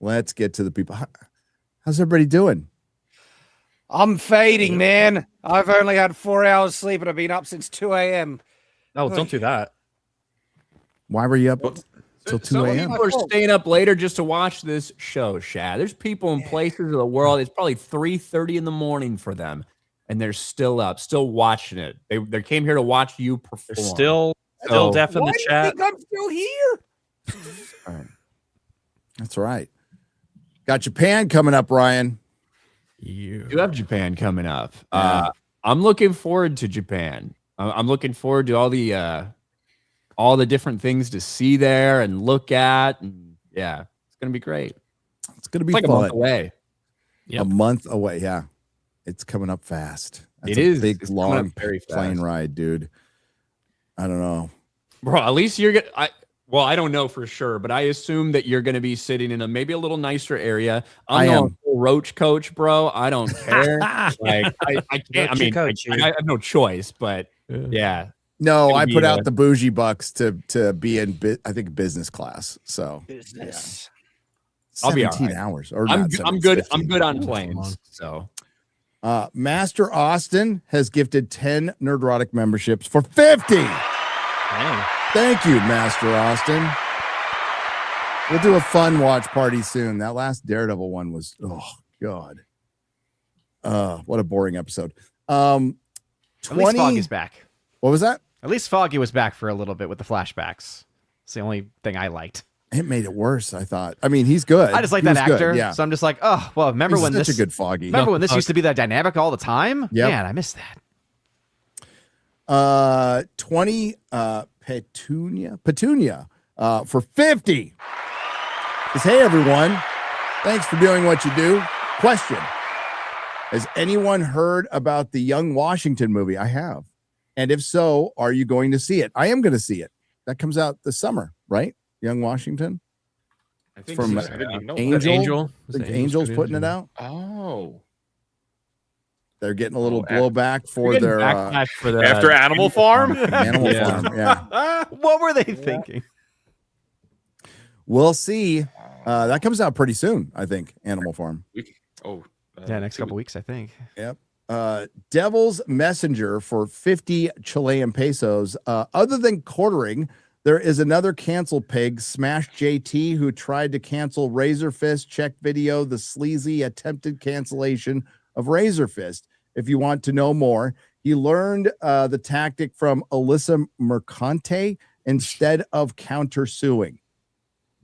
Let's get to the people. How's everybody doing? I'm fading, man. I've only had 4 hours sleep and I've been up since 2 a.m. Oh, don't do that. Why were you up till 2 Some a.m.? people are staying up later just to watch this show, Shad. There's people in places of the world. It's probably 3:30 in the morning for them, and they're still up, still watching it. They came here to watch you perform. They're still deaf in the chat. Do you think I'm still here? All right. That's right. Got Japan coming up, Ryan. You have Japan coming up. I'm looking forward to Japan. I'm looking forward to all the different things to see there and look at. And yeah, it's gonna be great. It's gonna be like fun. a month away. A month away. Yeah, it's coming up fast. That's It is. big, It's coming long up very plane fast. ride, dude. I don't know. Bro, at least you're gonna. Well, I don't know for sure, but I assume that you're going to be sitting in maybe a little nicer area. I'm going full roach coach, bro. I don't care. Like I can't. I mean, I have no choice, but yeah. No, I put out the bougie bucks to be in. I think business class. So business. Yeah. I'll be 17 all right. hours. Or I'm good. 15. I'm good on planes. So, Master Austin has gifted 10 Nerdrotic memberships for 50. Dang. Thank you, Master Austin. We'll do a fun watch party soon. That last Daredevil one was, oh God. What a boring episode. 20, At least Foggy's back. What was that? At least Foggy was back for a little bit with the flashbacks. It's the only thing I liked. It made it worse, I thought. I mean, he's good. I just like He that was good, actor. yeah. So I'm just like, oh, well, remember He's when such this a good Foggy. Remember when this used to be that dynamic all the time? Yep. Man, I miss that. 20 Petunia for 50. Says, hey everyone, thanks for doing what you do. Question: has anyone heard about the Young Washington movie? I have, and if so, are you going to see it? I am going to see it. That comes out this summer, right? Young Washington. I think From so. I didn't even know Angel. that. I think Angel's putting it out. Oh. They're getting a little blowback for their backlash for the after Animal Farm. Animal Farm, yeah. What were they thinking? We'll see. That comes out pretty soon, I think. Animal Farm. Yeah, next couple weeks, I think. Yep. Devil's Messenger for 50 Chilean pesos. Other than quartering, there is another cancel pig, Smash JT, who tried to cancel Razor Fist. Check video, the sleazy attempted cancellation of Razor Fist. If you want to know more, he learned the tactic from Alyssa Mercante instead of countersuing.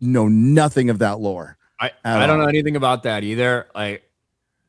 Know nothing of that lore. I don't know anything about that either. Like,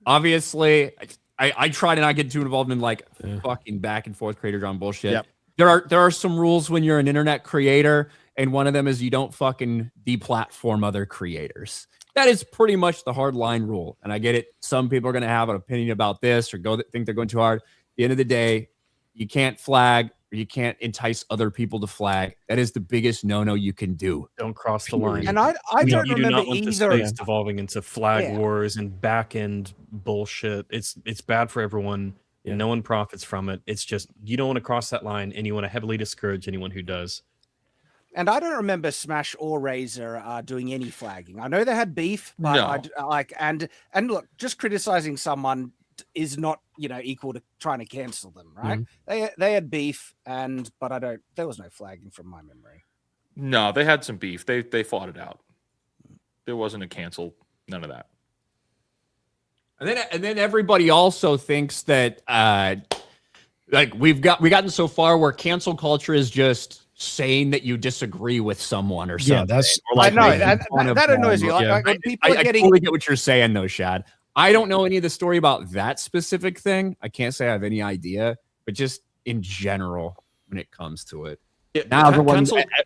obviously, I try to not get too involved in like fucking back and forth creator on bullshit. Yep. There are some rules when you're an internet creator, and one of them is you don't fucking deplatform other creators. That is pretty much the hard line rule. And I get it. Some people are going to have an opinion about this or think they're going too hard. At the end of the day, you can't flag or you can't entice other people to flag. That is the biggest no-no you can do. Don't cross the line. And I don't you do remember not want the either. space devolving into flag wars and back end bullshit. It's bad for everyone. and no one profits from it. It's just you don't want to cross that line, and you want to heavily discourage anyone who does. And I don't remember Smash or Razer doing any flagging. I know they had beef, but and look, just criticizing someone is not equal to trying to cancel them, right? They had beef, but there was no flagging from my memory. No, they had some beef. They fought it out. There wasn't a cancel. None of that. And then everybody also thinks that like we've gotten so far where cancel culture is just saying that you disagree with someone or something. Yeah, that's or like I know that annoys me. Like when people are getting. I totally get what you're saying though, Shad. I don't know any of the story about that specific thing. I can't say I have any idea, but just in general, when it comes to it. Yeah, now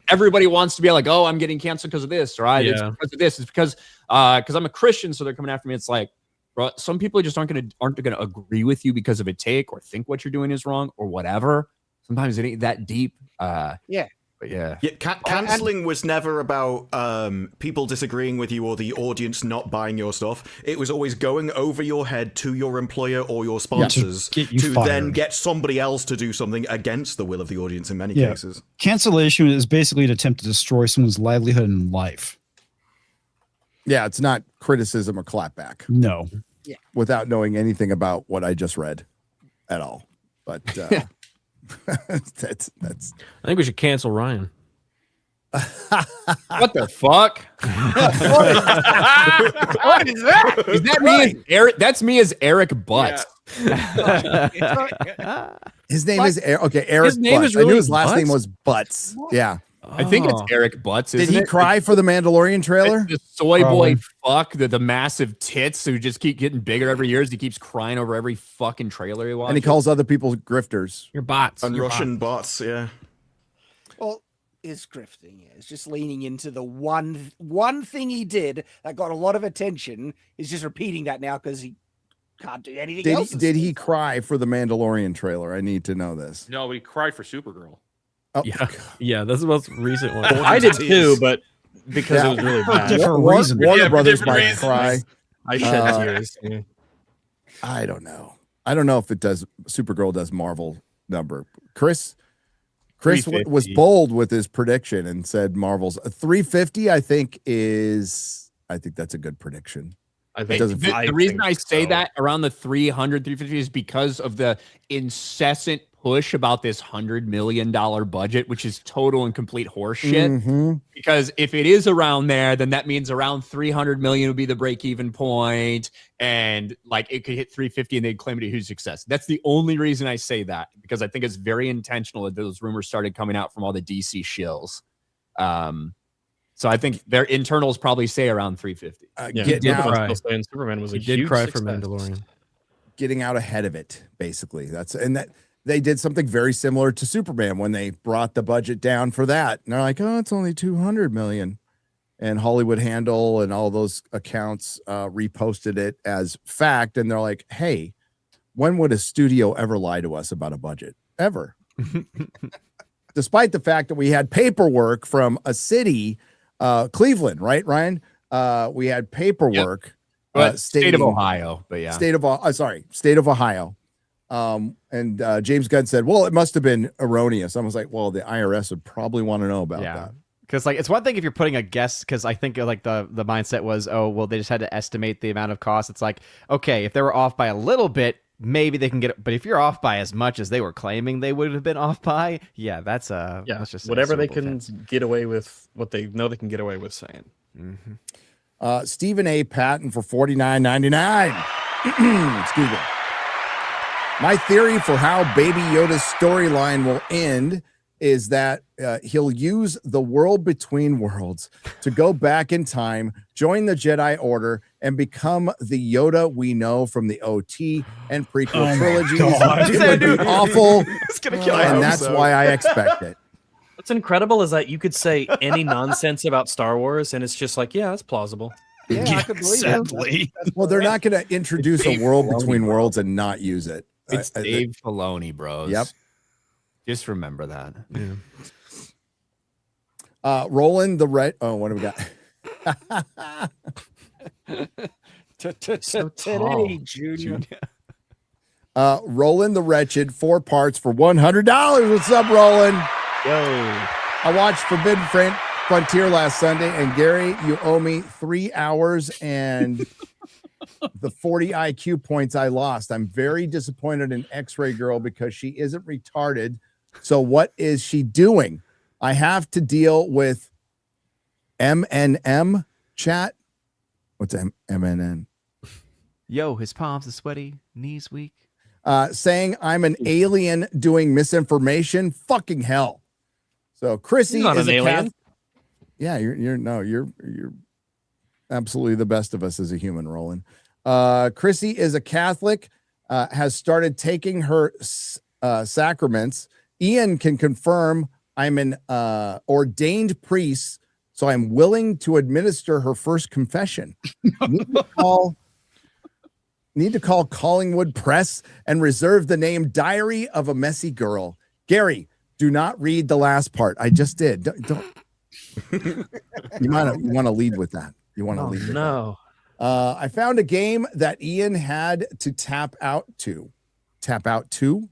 everybody wants to be like, oh, I'm getting canceled because of this, right? It's because of this. It's because I'm a Christian, so they're coming after me. It's like, bro, some people just aren't gonna agree with you because of a take or think what you're doing is wrong or whatever. Sometimes it ain't that deep. But canceling was never about people disagreeing with you or the audience not buying your stuff. It was always going over your head to your employer or your sponsors to then get somebody else to do something against the will of the audience in many cases. Cancellation is basically an attempt to destroy someone's livelihood and life. Yeah, it's not criticism or clapback. No. Yeah. Without knowing anything about what I just read at all. But that's I think we should cancel Ryan. What the fuck? What is that? Is that me as Eric? That's me as Eric Butts. His name is Eric. Eric His name Butts. is really I knew his last Butts? name was Butts. Yeah. I think it's Eric Butts. Did Isn't he it? cry for the Mandalorian trailer? The soy boy fuck, the massive tits who just keep getting bigger every year as he keeps crying over every fucking trailer he watches. And he calls other people grifters. Your bots. And Your Russian bots, yeah. Well, is grifting. It's just leaning into the one thing he did that got a lot of attention. He's just repeating that now because he can't do anything else. Did he cry for the Mandalorian trailer? I need to know this. No, but he cried for Supergirl. Oh, Yeah, that's the most recent one. I did too, but because it was really bad. Different reason. Warner Brothers different might reasons. cry. I shed tears. Yeah. I don't know. I don't know if it does. Supergirl does Marvel number. Chris was bold with his prediction and said Marvel's 350. I think that's a good prediction. I think the reason I say that around the 300, 350 is because of the incessant push about this $100 million budget, which is total and complete horseshit. Mm-hmm. Because if it is around there, then that means around 300 million would be the break-even point, and like it could hit 350 and they'd claim it a huge success. That's the only reason I say that, because I think it's very intentional that those rumors started coming out from all the DC shills. So I think their internals probably say around 350. Superman was a did huge cry success. for Mandalorian. Getting out ahead of it, basically. That they did something very similar to Superman when they brought the budget down for that. And they're like, oh, it's only 200 million. And Hollywood Handle and all those accounts reposted it as fact. And they're like, hey, when would a studio ever lie to us about a budget? Ever. Despite the fact that we had paperwork from a city, Cleveland, right, Ryan? We had paperwork. Yep. State of Ohio, but yeah. State of Ohio. And James Gunn said, well, it must have been erroneous. I was like, well, the IRS would probably want to know about that. Because like it's one thing if you're putting a guess, because I think like the mindset was, oh, well, they just had to estimate the amount of cost. It's like, okay, if they were off by a little bit, maybe they can get it. But if you're off by as much as they were claiming they would have been off by, that's just whatever they can get away with, what they know they can get away with saying. Mm-hmm. Stephen A. Patton for $49.99. Excuse me. My theory for how Baby Yoda's storyline will end is that he'll use the world between worlds to go back in time, join the Jedi Order, and become the Yoda we know from the OT and prequel trilogies. It would be awful, and that's why I expect it. What's incredible is that you could say any nonsense about Star Wars, and it's just like, yeah, that's plausible. Yeah, I could believe sadly. Well, they're not going to introduce a world between worlds and not use it. It's Dave Filoni, bros. Yep. Just remember that. Yeah. Roland the Red. Oh, what do we got? Today, Junior. Roland the Wretched, 4 parts for $100. What's up, Roland? Yo. I watched Forbidden Frontier last Sunday, and Gary, you owe me 3 hours and the 40 IQ points I lost. I'm very disappointed in X-Ray Girl because she isn't retarded. So what is she doing? I have to deal with MNM chat. What's MNN? Yo, his palms are sweaty, knees weak. Saying I'm an alien doing misinformation. Fucking hell. So Chrissy You're not is an a alien. Yeah, you're absolutely the best of us as a human, Roland. Chrissy is a Catholic, has started taking her sacraments. Ian can confirm I'm an ordained priest, so I'm willing to administer her first confession. Need to call Collingwood Press and reserve the name Diary of a Messy Girl. Gary, do not read the last part. I just did. Don't. You want to lead with that. You want to lead with that. I found a game that Ian had to tap out to. Tap out to?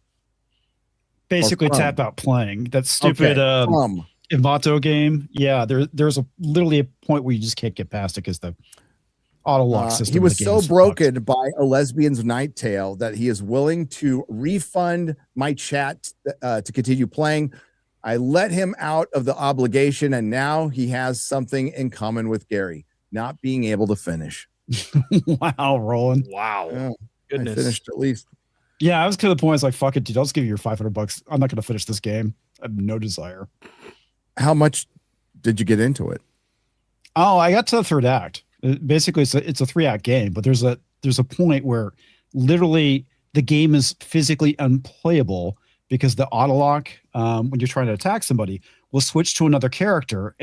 Basically tap out playing. That stupid Imato game. Yeah, there's literally a point where you just can't get past it because the auto lock system. He was so broken by a lesbian's night tale that he is willing to refund my chat to continue playing. I let him out of the obligation, and now he has something in common with Gary, not being able to finish. Wow, Roland. Wow. Yeah, Goodness. I finished at least. Yeah, I was to the point. It's like, fuck it, dude. I'll just give you your $500. I'm not going to finish this game. I have no desire. How much did you get into it? Oh, I got to the third act. Basically, it's a 3-act game, but there's a point where literally the game is physically unplayable because the auto lock, when you're trying to attack somebody, will switch to another character,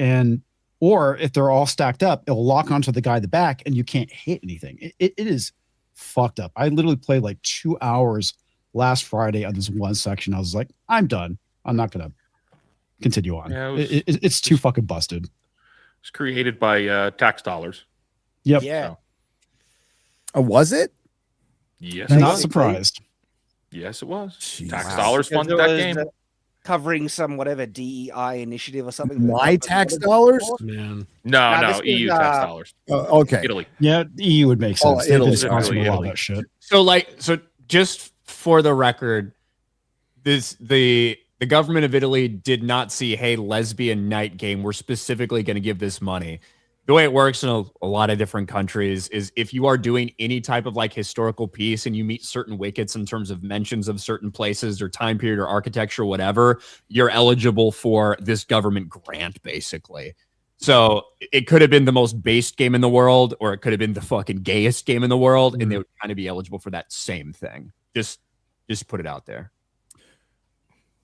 or if they're all stacked up, it'll lock onto the guy in the back, and you can't hit anything. It is fucked up. I literally played like 2 hours last Friday on this one section. I was like, I'm done. I'm not gonna continue on. Yeah, it's too fucking busted. It's created by tax dollars. Yep. Yeah. Was it? Yes. I'm it not was. surprised. Yes, it was. Jeez. Tax dollars Because funded it that was, game. Covering some whatever DEI initiative or something. My tax dollars? Man. No, this EU was, tax dollars. Okay. Italy. Yeah, EU would make sense. Oh, They've been Italy. responsible for all Italy. that shit. So just for the record, the government of Italy did not see, hey, lesbian night game, we're specifically going to give this money. The way it works in a lot of different countries is if you are doing any type of like historical piece and you meet certain wickets in terms of mentions of certain places or time period or architecture or whatever, you're eligible for this government grant, basically. So it could have been the most based game in the world, or it could have been the fucking gayest game in the world, and they would kind of be eligible for that same thing. Just put it out there.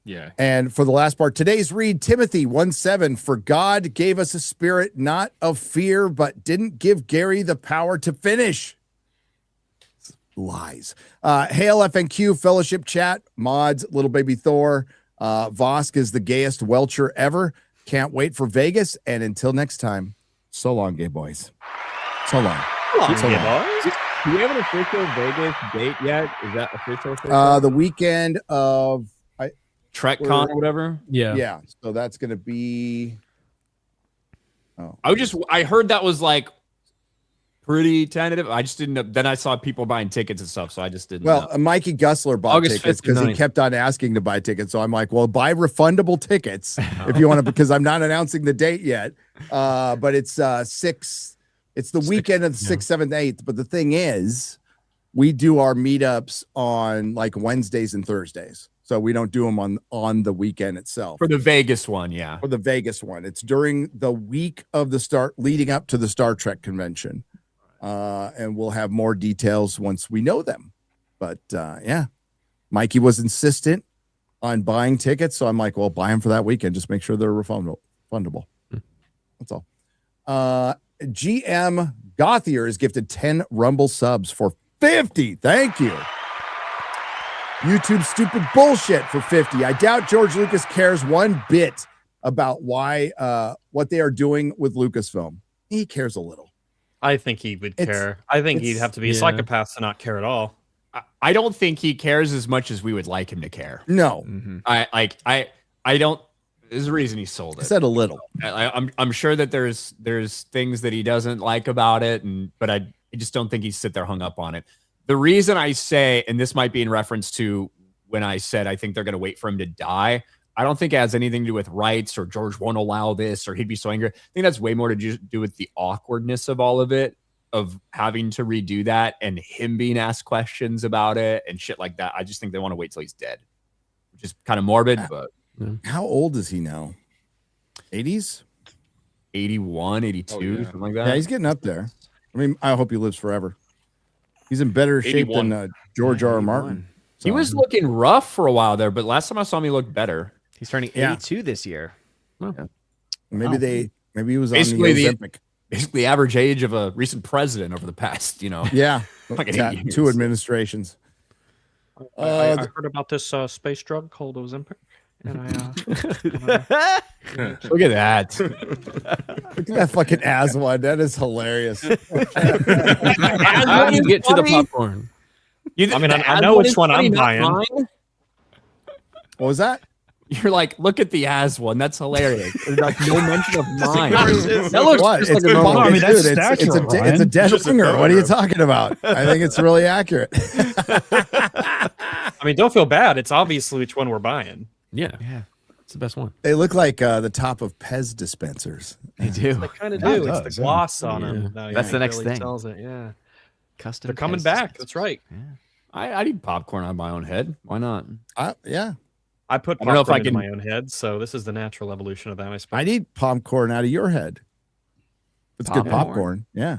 Yeah. And for the last part, today's read, Timothy 1:7, for God gave us a spirit not of fear, but didn't give Gary the power to finish. Lies. Hail FNQ Fellowship Chat, mods, Little Baby Thor. Vosk is the gayest Welcher ever. Can't wait for Vegas. And until next time, so long, gay boys. So long. So long. Do we have an official Vegas date yet? Is that official? The weekend of TrekCon or whatever. Yeah. So that's going to be. Oh, I heard that was like pretty tentative. I just didn't know. Then I saw people buying tickets and stuff, so I just didn't. Well, know. Mikey Gussler bought August tickets 5th because and he 9th. kept on asking to buy tickets. So I'm like, well, buy refundable tickets if you want to, because I'm not announcing the date yet. But it's 6. It's the weekend of the 6th, 7th, 8th. But the thing is, we do our meetups on like Wednesdays and Thursdays. So we don't do them on the weekend itself. For the Vegas one, yeah. For the Vegas one. It's during the week of leading up to the Star Trek convention. And we'll have more details once we know them. But yeah, Mikey was insistent on buying tickets. So I'm like, well, buy them for that weekend. Just make sure they're refundable. That's all. GM Gothier is gifted 10 Rumble subs for 50. Thank you. YouTube stupid bullshit for 50. I doubt George Lucas cares one bit about what they are doing with Lucasfilm. He cares a little. I think he would care. I think he'd have to be a psychopath to not care at all. I don't think he cares as much as we would like him to care. No, I don't. There's a reason he sold it. I said a little. I'm sure that there's things that he doesn't like about it, but I just don't think he's sit there hung up on it. The reason I say, and this might be in reference to when I said I think they're going to wait for him to die, I don't think it has anything to do with rights or George won't allow this or he'd be so angry. I think that's way more to do with the awkwardness of all of it, of having to redo that and him being asked questions about it and shit like that. I just think they want to wait till he's dead, which is kind of morbid, but. How old is he now? 80s? 81, 82, something like that. Yeah, he's getting up there. I mean, I hope he lives forever. He's in better shape than George R. R. Martin. So. He was looking rough for a while there, but last time I saw him, he looked better. He's turning 82 this year. Well, yeah. Maybe he was basically on the Ozempic. Basically, the average age of a recent president over the past, Yeah, like 2 administrations. I heard about this space drug called Ozempic. And look at that. Look at that fucking ass one. That is hilarious. How do you get to the popcorn? I know which one I'm buying. What was that? You're like, look at the as one. That's hilarious. There's like no mention of mine. That looks just like a normal. I mean, it's a dead finger. What are you talking about? I think it's really accurate. I mean, don't feel bad. It's obviously which one we're buying. Yeah, it's the best one. They look like the top of Pez dispensers. They do. They kind of do. It's the gloss on them. No, that's the next really thing. Tells it. Yeah, custom. They're coming back. That's right. Yeah. I need popcorn on my own head. Why not? Yeah. I put popcorn in my own head, so this is the natural evolution of that. I suppose. I need popcorn out of your head. It's good popcorn. Yeah.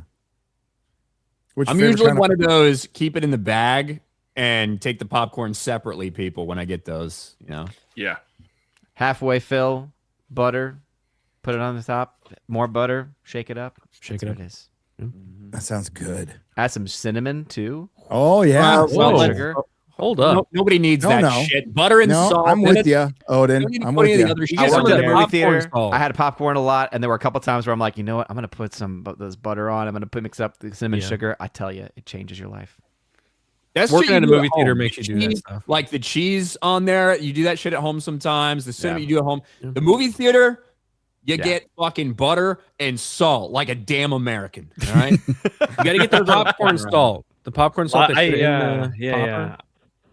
I'm usually one of those keep it in the bag and take the popcorn separately people when I get those, Yeah. Halfway fill, butter, put it on the top, more butter, shake it up. Shake it up. It is. That sounds good. Add some cinnamon too. Oh yeah. Sugar. Hold up. Nobody needs that shit. Butter and salt. I'm with you, Odin. I'm with you. I went to the movie theater. I had popcorn a lot, and there were a couple times where I'm like, you know what? I'm gonna put some of this butter on. I'm gonna mix up the cinnamon sugar. I tell you, it changes your life. That's working at a movie theater makes you do that stuff. Like the cheese on there, you do that shit at home sometimes. The cinnamon you do at home. The movie theater, you get fucking butter and salt like a damn American. All right, you got to get the popcorn salt. The popcorn salt.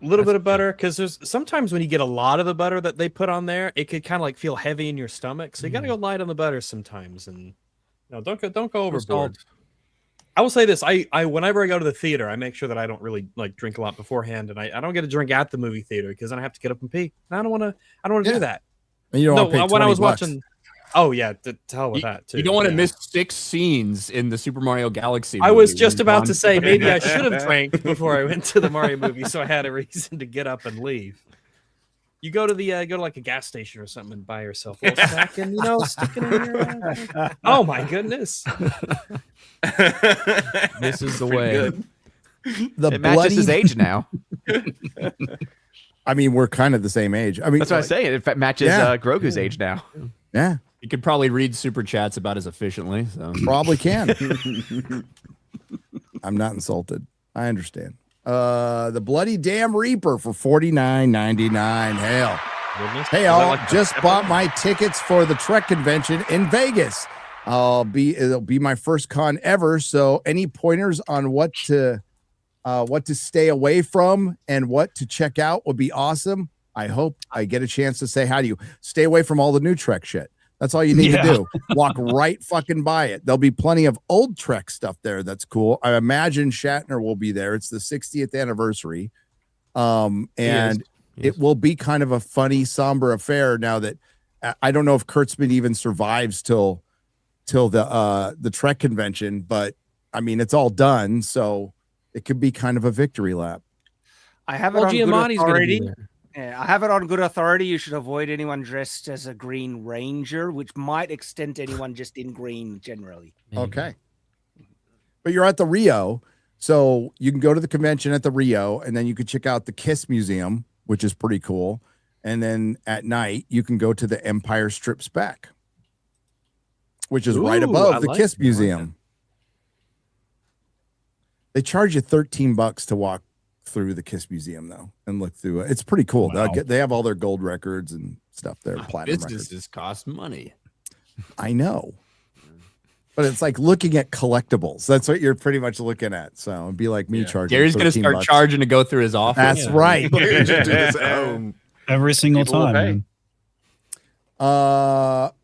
A little bit of butter, because there's sometimes when you get a lot of the butter that they put on there, it could kind of like feel heavy in your stomach. So you got to go light on the butter sometimes, and don't go overboard. I will say this: I whenever I go to the theater, I make sure that I don't really like drink a lot beforehand, and I don't get a drink at the movie theater because then I have to get up and pee. And I don't want to do that. And you don't want to pay when I was $20. watching. Oh yeah, to hell with that too. You don't want to miss 6 scenes in the Super Mario Galaxy movie. I was just about to say maybe I should have drank before I went to the Mario movie, so I had a reason to get up and leave. You go to like a gas station or something and buy yourself a little snack and stick it in your. Oh my goodness! This is the way. It matches his age now. I mean, we're kind of the same age. I mean, that's what I say. It matches Grogu's age now. Yeah. You could probably read super chats about as efficiently. So probably can. I'm not insulted. I understand. The Bloody Damn Reaper for $49.99. Hail. Hey, y'all, just bought my tickets for the Trek convention in Vegas. It'll be my first con ever. So any pointers on what to stay away from and what to check out would be awesome. I hope I get a chance to say hi to you. Stay away from all the new Trek shit. That's all you need to do. Walk right fucking by it. There'll be plenty of old Trek stuff there. That's cool. I imagine Shatner will be there. It's the 60th anniversary. And it will be kind of a funny, somber affair now that I don't know if Kurtzman even survives till the Trek convention, but I mean, it's all done. So it could be kind of a victory lap. I have it on good authority. Yeah, I have it on good authority. You should avoid anyone dressed as a Green Ranger, which might extend to anyone just in green generally. Okay. But you're at the Rio, so you can go to the convention at the Rio, and then you could check out the Kiss Museum, which is pretty cool. And then at night, you can go to the Empire Strips Back, which is right above the Kiss Museum. They charge you $13 to walk through the Kiss Museum though and look through it. It's pretty cool. Wow. They have all their gold records and stuff there. Platinum Businesses records. cost money. I know. But it's like looking at collectibles. That's what you're pretty much looking at. So it'd be like me charging. Gary's going to start $13. charging to go through his office. That's right. Every single time.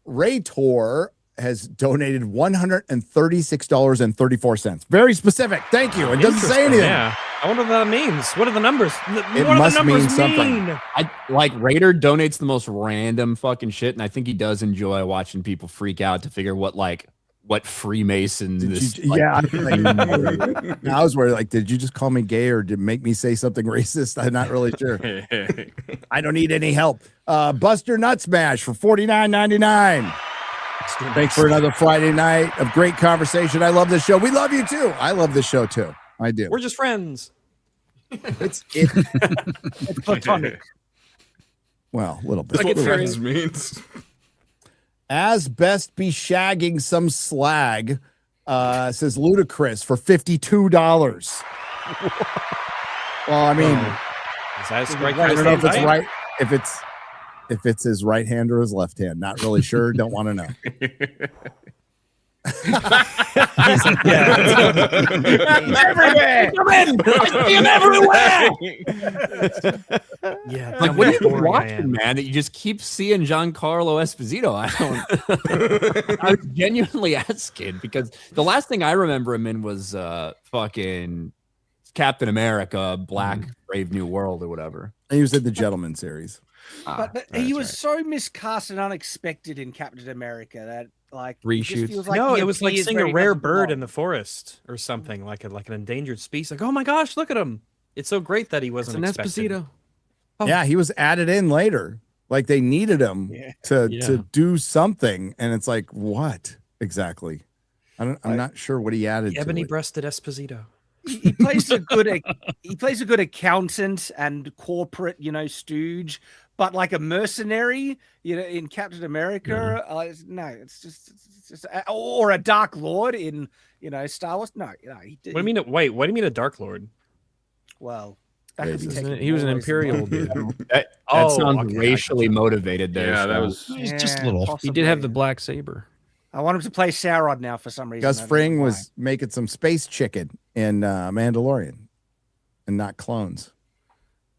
Ray Tor has donated $136.34. Very specific. Thank you. It doesn't say anything. Yeah. I wonder what that means. What are the numbers? It must mean something. I like Raider donates the most random fucking shit, and I think he does enjoy watching people freak out to figure what Freemason this. I was worried. Like, did you just call me gay or did it make me say something racist? I'm not really sure. I don't need any help. Buster Nut Smash for $49.99. Thanks for another Friday night of great conversation. I love this show. We love you too. I love this show too. I do. We're just friends. It's platonic. Well, a little bit. That's what friends means. As best be shagging some slag, says Ludacris for $52. Well, I mean, I don't know if it's right. If it's his right hand or his left hand, not really sure. Don't want to know. Everywhere. Come in. I see him everywhere. Yeah. Like, what are you watching, man? That you just keep seeing Giancarlo Esposito. I was genuinely asking because the last thing I remember him in was fucking Captain America, Black Brave New World or whatever. And he was in the Gentleman series. But he was so miscast and unexpected in Captain America that like reshoots. Like no, it was like seeing a rare bird in the forest or something, like an endangered species. Like, oh my gosh, look at him! It's so great that he wasn't an expected. Esposito. Oh. Yeah, he was added in later. Like they needed him to do something, and it's like what exactly? I'm not sure what he added. Ebony-breasted Esposito. He plays a good accountant and corporate, stooge, but like a mercenary, in Captain America. No, it's just or a Dark Lord in Star Wars. No, he did. What do you mean? Wait, what do you mean a Dark Lord? Well, he was an Imperial dude. That sounds racially motivated there. Yeah, that was just a little. He did have the black saber. I want him to play Sauron now for some reason. Gus Fring was making some space chicken in Mandalorian, and not clones.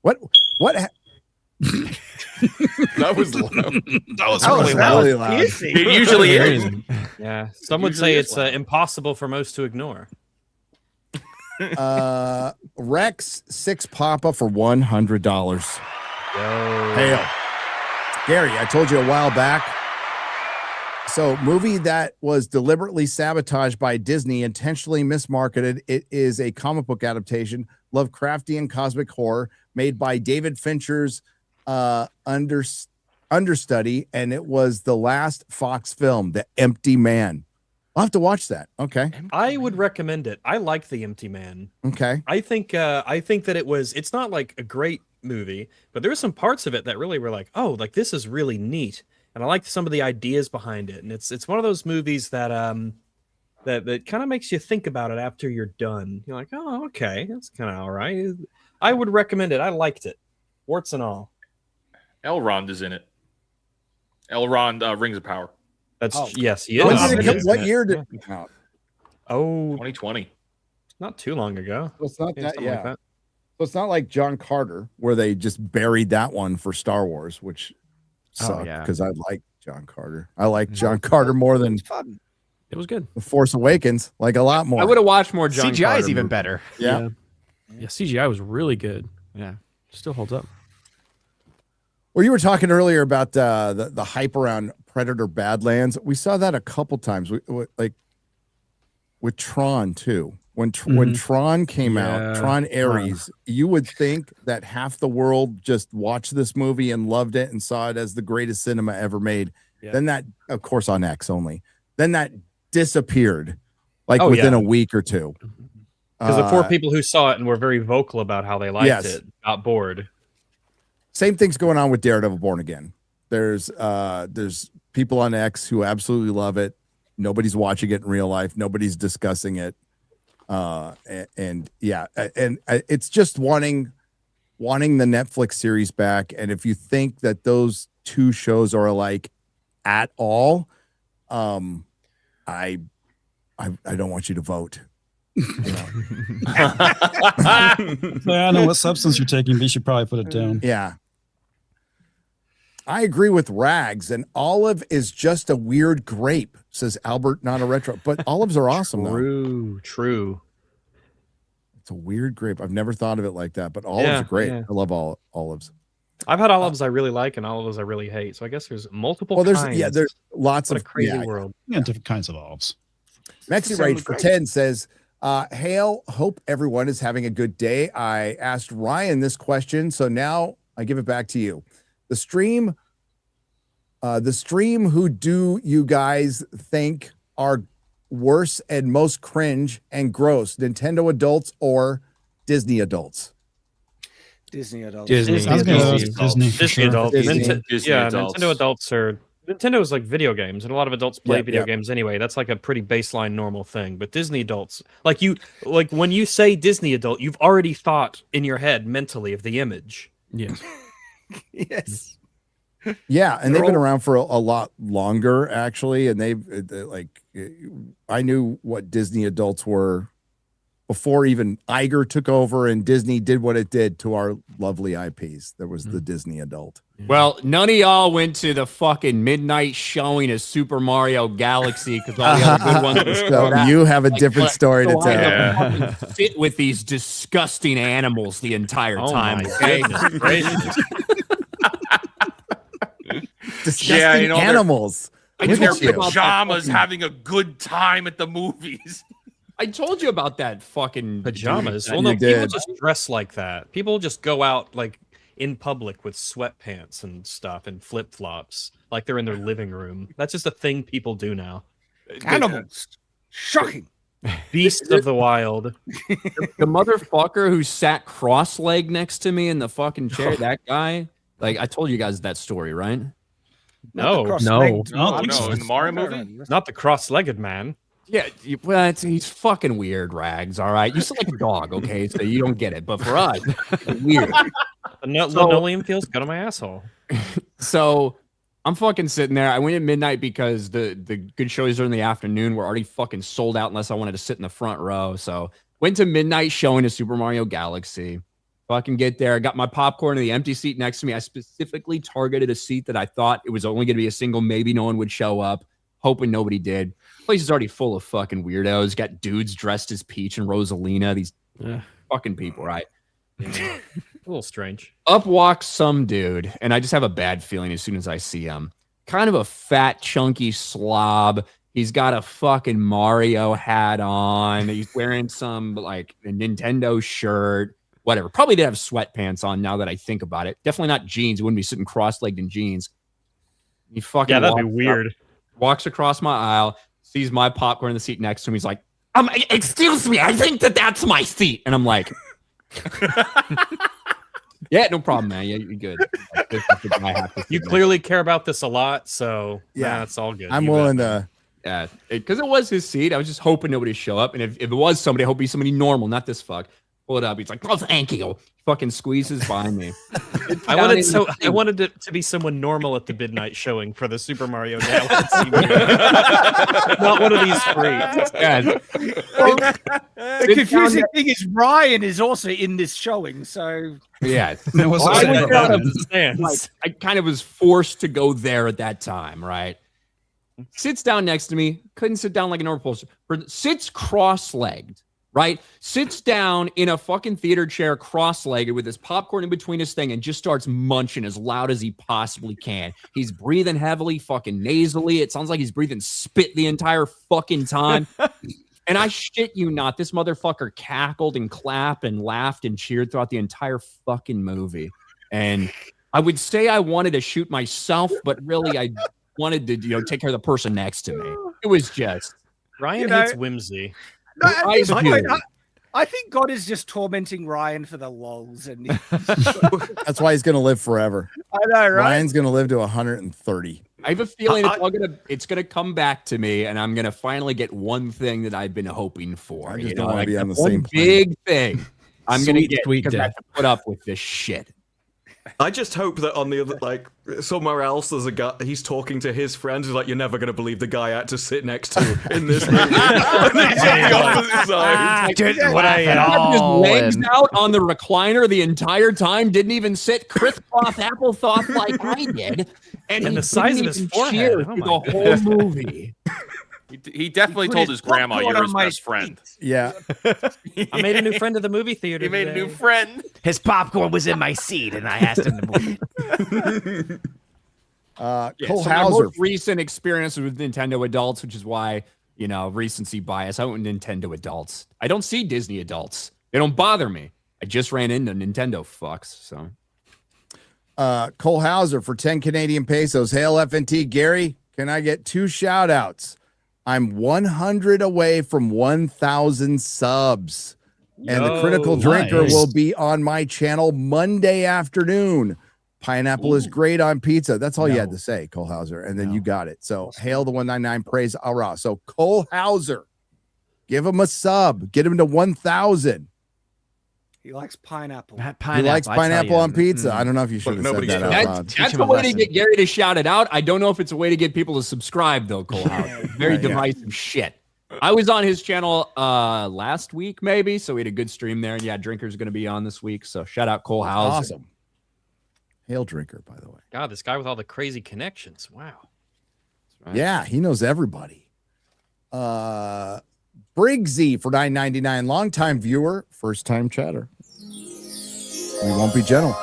What? That was loud. That was really loud. It usually is. Yeah, some would say it's impossible for most to ignore. Rex 6 Papa for $100. Hail. Gary, I told you a while back. So, movie that was deliberately sabotaged by Disney, intentionally mismarketed. It is a comic book adaptation, Lovecraftian cosmic horror, made by David Fincher's understudy, and it was the last Fox film, The Empty Man. I'll have to watch that. Okay. I would recommend it. I like The Empty Man. Okay. I think that it's not like a great movie, but there were some parts of it that really were like, oh, like this is really neat. And I like some of the ideas behind it. And it's one of those movies that that kind of makes you think about it after you're done. You're like, oh, okay, that's kind of all right. I would recommend it. I liked it. Warts and all. Elrond is in it. Elrond, Rings of Power. Yes, he is. What year did it come out? Oh, 2020. Not too long ago. Well, it's not that, Like that. So it's not like John Carter, where they just buried that one for Star Wars, which sucked because I like John Carter. I like John Carter more than It was good. The Force Awakens, like a lot more. I would have watched more John CGI Carter is even movies. better. Yeah. Yeah, CGI was really good. Yeah. Still holds up. Well, you were talking earlier about the hype around Predator Badlands. We saw that a couple times, like with Tron too. When Tron came out, Tron Ares, you would think that half the world just watched this movie and loved it and saw it as the greatest cinema ever made. Yeah. Then that, of course, on X only. Then that disappeared, like within a week or two. Because the 4 people who saw it and were very vocal about how they liked it got bored. Same thing's going on with Daredevil Born Again. There's people on X who absolutely love it. Nobody's watching it in real life. Nobody's discussing it. And it's just wanting the Netflix series back. And if you think that those two shows are alike at all, I don't want you to vote. I don't know what substance you're taking, but you should probably put it down. Yeah. I agree with Rags, and olive is just a weird grape, says Albert, not a retro. But olives are awesome, though. True. It's a weird grape. I've never thought of it like that, but olives are great. I love olives. I've had olives I really like and olives I really hate. So I guess there's multiple kinds. There's lots what of a crazy world. Yeah, different kinds of olives. Mexi Rage for 10 says, hail, hope everyone is having a good day. I asked Ryan this question, so now I give it back to you. The stream, who do you guys think are worse and most cringe and gross, Nintendo adults or Disney adults? Disney adults. Disney adults. Nintendo adults are. Nintendo is like video games, and a lot of adults play video yeah. games anyway. That's like a pretty baseline normal thing. But Disney adults, like when you say Disney adult, you've already thought in your head mentally of the image. Yes. Yes. Yeah, and they've been around for a lot longer, actually. And I knew what Disney adults were before even Iger took over and Disney did what it did to our lovely IPs. There was the Disney adult. Well, none of y'all went to the fucking midnight showing of Super Mario Galaxy because all the other good ones were So you have a different story to tell. I had to sit with these disgusting animals the entire time. Okay? Disgusting animals. In their pajamas having a good time at the movies. I told you about that fucking pajamas. dude. Well, no, people just dress like that. People just go out like in public with sweatpants and stuff and flip flops, like they're in their living room. That's just a thing people do now. Animals, shocking. Beasts of the wild. The motherfucker who sat cross-legged next to me in the fucking chair. That guy. Like I told you guys that story, right? No. In the Mario movie, not the cross-legged man. Yeah, well, he's fucking weird, Rags. All right, you sound like a dog, okay? So you don't get it, but for us, it's weird. Linoleum feels good on my asshole. So I'm fucking sitting there. I went at midnight because the good shows are in the afternoon were already fucking sold out unless I wanted to sit in the front row. So went to midnight showing of Super Mario Galaxy. Fucking get there. Got my popcorn in the empty seat next to me. I specifically targeted a seat that I thought it was only going to be a single. Maybe no one would show up. Hoping nobody did. Place is already full of fucking weirdos. Got dudes dressed as Peach and Rosalina. These fucking people, right? A little strange. Up walks some dude, and I just have a bad feeling as soon as I see him. Kind of a fat, chunky slob. He's got a fucking Mario hat on. He's wearing some like a Nintendo shirt. Whatever. Probably did have sweatpants on now that I think about it. Definitely not jeans. He wouldn't be sitting cross-legged in jeans. He fucking that'd be weird. Walks across my aisle, sees my popcorn in the seat next to him. He's like, excuse me, I think that's my seat. And I'm like, yeah, no problem, man. Yeah, you're good. You clearly care about this a lot, so yeah, it's all good. I'm willing to. Yeah, because it was his seat. I was just hoping nobody would show up. And if it was somebody, I hope he's somebody normal, not this fuck. Pull it up. He's like, oh, thank you. Fucking squeezes by me. I wanted it to be someone normal at the midnight showing for the Super Mario Galaxy. Not one of these freaks. The confusing thing is Ryan is also in this showing, so yeah. I kind of was forced to go there at that time, right? Sits down next to me. Couldn't sit down like a normal person. Sits cross-legged. Right? Sits down in a fucking theater chair cross-legged with his popcorn in between his thing and just starts munching as loud as he possibly can. He's breathing heavily, fucking nasally. It sounds like he's breathing spit the entire fucking time. And I shit you not, this motherfucker cackled and clapped and laughed and cheered throughout the entire fucking movie. And I would say I wanted to shoot myself, but really I wanted to, take care of the person next to me. It was just... Ryan hates whimsy. No, I think God is just tormenting Ryan for the lols, and that's why he's going to live forever. I know, right? Ryan's going to live to 130. I have a feeling it's gonna come back to me, and I'm gonna finally get one thing that I've been hoping for. I just don't want to be on the one same big thing I'm gonna get sweet because I death. have to put up with this shit. I just hope that on the other, like, somewhere else, there's a guy, he's talking to his friends, who's like, you're never going to believe the guy I had to sit next to in this movie. And he's on the opposite side. His legs out on the recliner the entire time, didn't even sit crisscross applesauce like I did. And the size of his forehead. Through the whole movie. He definitely told his grandma, "You're his best friend." Yeah. I made a new friend at the movie theater. He made a today. new friend. His popcorn was in my seat, and I asked him to move it. Cole so my Hauser. most recent experience with Nintendo adults, which is why, recency bias. I went with Nintendo adults. I don't see Disney adults. They don't bother me. I just ran into Nintendo fucks. So, Cole Hauser for 10 Canadian pesos. Hail FNT. Gary, can I get 2 shout outs? I'm 100 away from 1,000 subs. And the Critical Drinker will be on my channel Monday afternoon. Pineapple is great on pizza. That's all you had to say, Cole Hauser. And then you got it. So hail the 199, praise Allah. So Cole Hauser, give him a sub. Get him to 1,000. He likes pineapple. He likes pineapple on pizza. I don't know if you should have said that out loud. That's a way to get Gary to shout it out. I don't know if it's a way to get people to subscribe, though, Cole Hauser. Very divisive shit. I was on his channel last week, maybe, so we had a good stream there. And yeah, Drinker's going to be on this week, so shout out Cole Hauser. Awesome. Hail Drinker, by the way. God, this guy with all the crazy connections. Wow. Right. Yeah, he knows everybody. Briggsy for $9.99. Longtime viewer, first time chatter. We won't be gentle.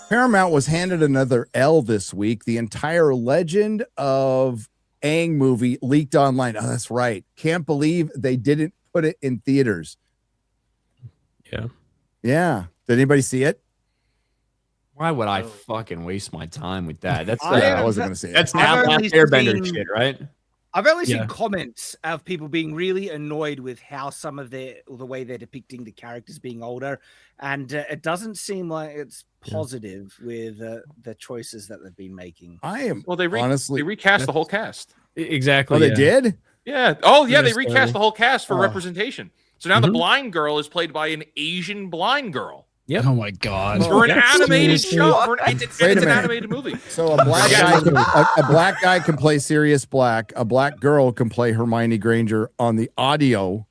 Paramount was handed another L this week. The entire Legend of Aang movie leaked online. Oh, that's right. Can't believe they didn't put it in theaters. Yeah. Yeah. Did anybody see it? Why would I fucking waste my time with that? That's I wasn't going to say that's it. Last Airbender shit, right? I've only seen comments of people being really annoyed with how some of the way they're depicting the characters being older, and it doesn't seem like it's positive with the choices that they've been making. I am honestly they recast the whole cast. Exactly. Oh, they did? Yeah. Oh, yeah. They recast the whole cast for representation. So now the blind girl is played by an Asian blind girl. Yep. Oh my God! For an animated show, it's an animated movie. So a black guy can play Sirius Black. A black girl can play Hermione Granger on the audio.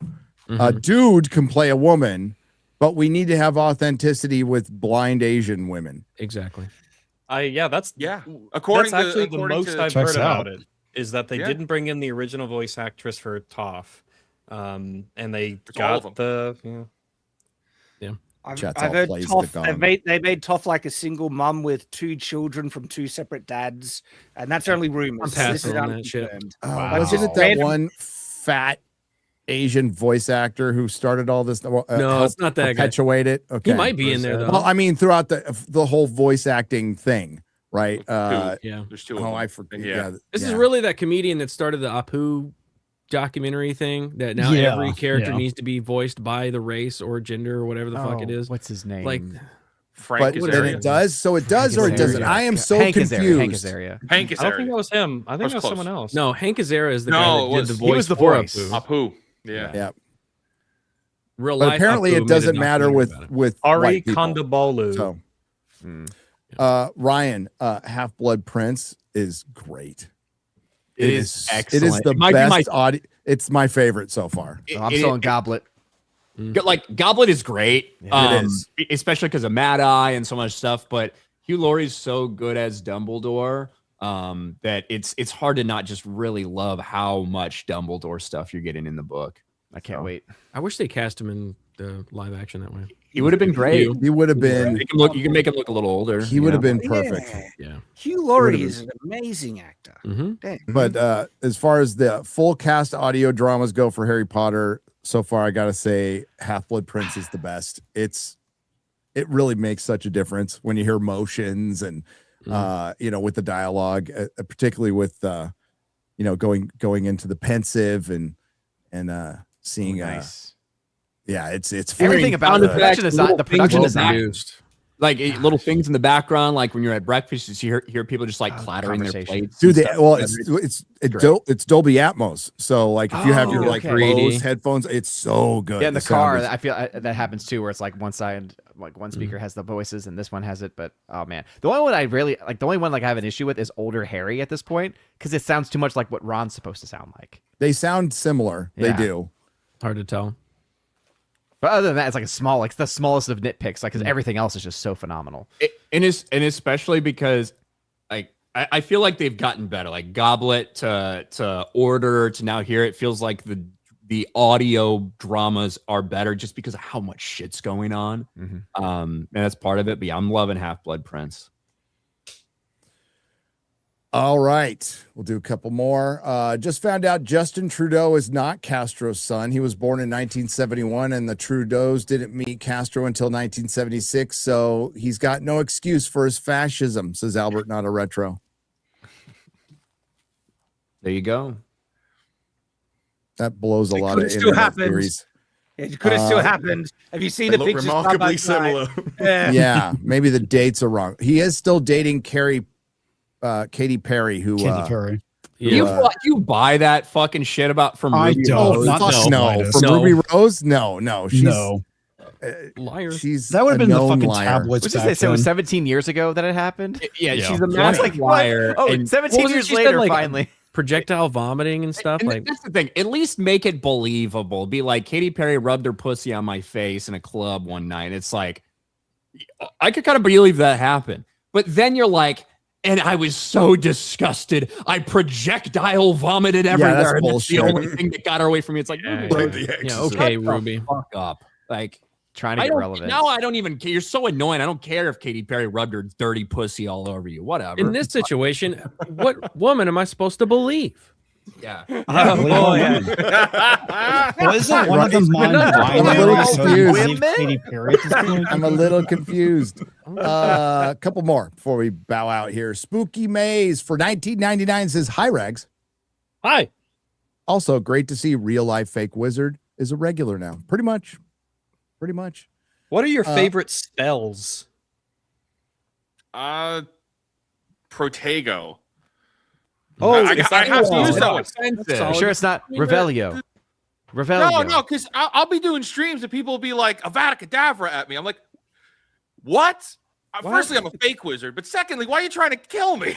A dude can play a woman, but we need to have authenticity with blind Asian women. Exactly. According that's actually the most I've heard about it is that they Yeah. didn't bring in the original voice actress for Toph, and they all of got them. I've Chat's all heard plays Toph, the gun. they made Toph like a single mum with 2 children from 2 separate dads, and that's only rumors. I'm This is passing on that shit. unconfirmed. Wasn't it that one fat Asian voice actor who started all this? No, it's not that guy. Perpetuate it. Okay, He might be in there though. Well, I mean, throughout the whole voice acting thing, right? Yeah. There's 2 of them. Oh, I forget. Yeah. This is really that comedian that started the Apu documentary thing that now every character needs to be voiced by the race or gender or whatever the fuck it is. What's his name? Like Frank But then it does. So it does or it doesn't. I am so Hank confused. Hank Azaria. Hank I don't think that was him. I think that was close. someone else. No, Hank Azaria is the guy No, that did the voice. He was the for voice. Apu. Apu. Yeah. Yeah. Real But life apparently Apu it made doesn't a matter documentary with Ari white people. Kondabolu. So, Ryan, Half Blood Prince is great. It is It is excellent. the It might be best audio. It's my favorite so far. I'm still on Goblet. Like Goblet is great, It is. especially because of Mad Eye and so much stuff. But Hugh Laurie's so good as Dumbledore that it's hard to not just really love how much Dumbledore stuff you're getting in the book. I can't wait. I wish they cast him in the live action that way. He would have been great. He would have been. Make him look, you can make him look a little older. He would have been perfect. Yeah. Hugh Laurie is an amazing actor. Dang. But as far as the full cast audio dramas go for Harry Potter, so far I gotta say Half Blood Prince is the best. It really makes such a difference when you hear motions and with the dialogue, particularly with going into the pensive and seeing nice. it's Everything about the production design. The production Well design. produced. Like little things in the background, like when you're at breakfast, you hear people just like clattering their plates. Dude, it's Dolby Atmos. So like if you have your like 3D Bose headphones, it's so good. Yeah, in the sound car, is- I feel that happens too, where it's like one side, like one speaker has the voices and this one has it. But oh man, the only one I really like, the only one like I have an issue with is older Harry at this point because it sounds too much like what Ron's supposed to sound like. They sound similar. They Yeah. do. Hard to tell. But other than that, it's like it's the smallest of nitpicks, like because everything else is just so phenomenal. And especially because like I feel like they've gotten better. Like Goblet to Order to now here, it feels like the audio dramas are better just because of how much shit's going on. And that's part of it. But yeah, I'm loving Half-Blood Prince. All right. We'll do a couple more. Just found out Justin Trudeau is not Castro's son. He was born in 1971, and the Trudeaus didn't meet Castro until 1976. So he's got no excuse for his fascism, says Albert, not a retro. There you go. That blows a lot of still internet happened. theories. It could have still happened. Have you seen the look pictures? remarkably side by similar. side? Yeah, maybe the dates are wrong. He is still dating Katy Perry, who Katy Perry. You buy that fucking shit about from I Ruby don't. Rose? Not Fuck no. no. From Ruby Rose? No. She's Liar. She's That would have been the known fucking liar. tabloids Which is back they say it was then. 17 years ago that it happened. Yeah, Yeah. she's a massive liar. Oh, and 17 What was it years she said, later, like, finally. projectile vomiting and stuff. And Like that's the thing. At least make it believable. Be like, Katy Perry rubbed her pussy on my face in a club one night. It's like, I could kind of believe that happened. But then you're like, and I was so disgusted. I projectile vomited everywhere. And that's the only thing that got her away from me. It's like, Ruby, okay, Ruby. fuck up. Like, Trying to I get don't, relevant. now I don't even care. You're so annoying. I don't care if Katy Perry rubbed her dirty pussy all over you. Whatever. In this situation, what woman am I supposed to believe? Yeah. Well, isn't one of them mine? I'm a little confused. Katy Perry at this point? I'm a little confused. A couple more before we bow out here. Spooky Maze for 19.99 says, "Hi, Rags. Hi. Also, great to see real life fake wizard is a regular now. Pretty much. What are your favorite spells? Protego. Oh, I have to use that one. I'm sure it's not Revelio. Revelio. No, because I'll be doing streams and people will be like, Avada Kedavra at me. I'm like, what? Firstly, I'm a fake wizard, but secondly, why are you trying to kill me?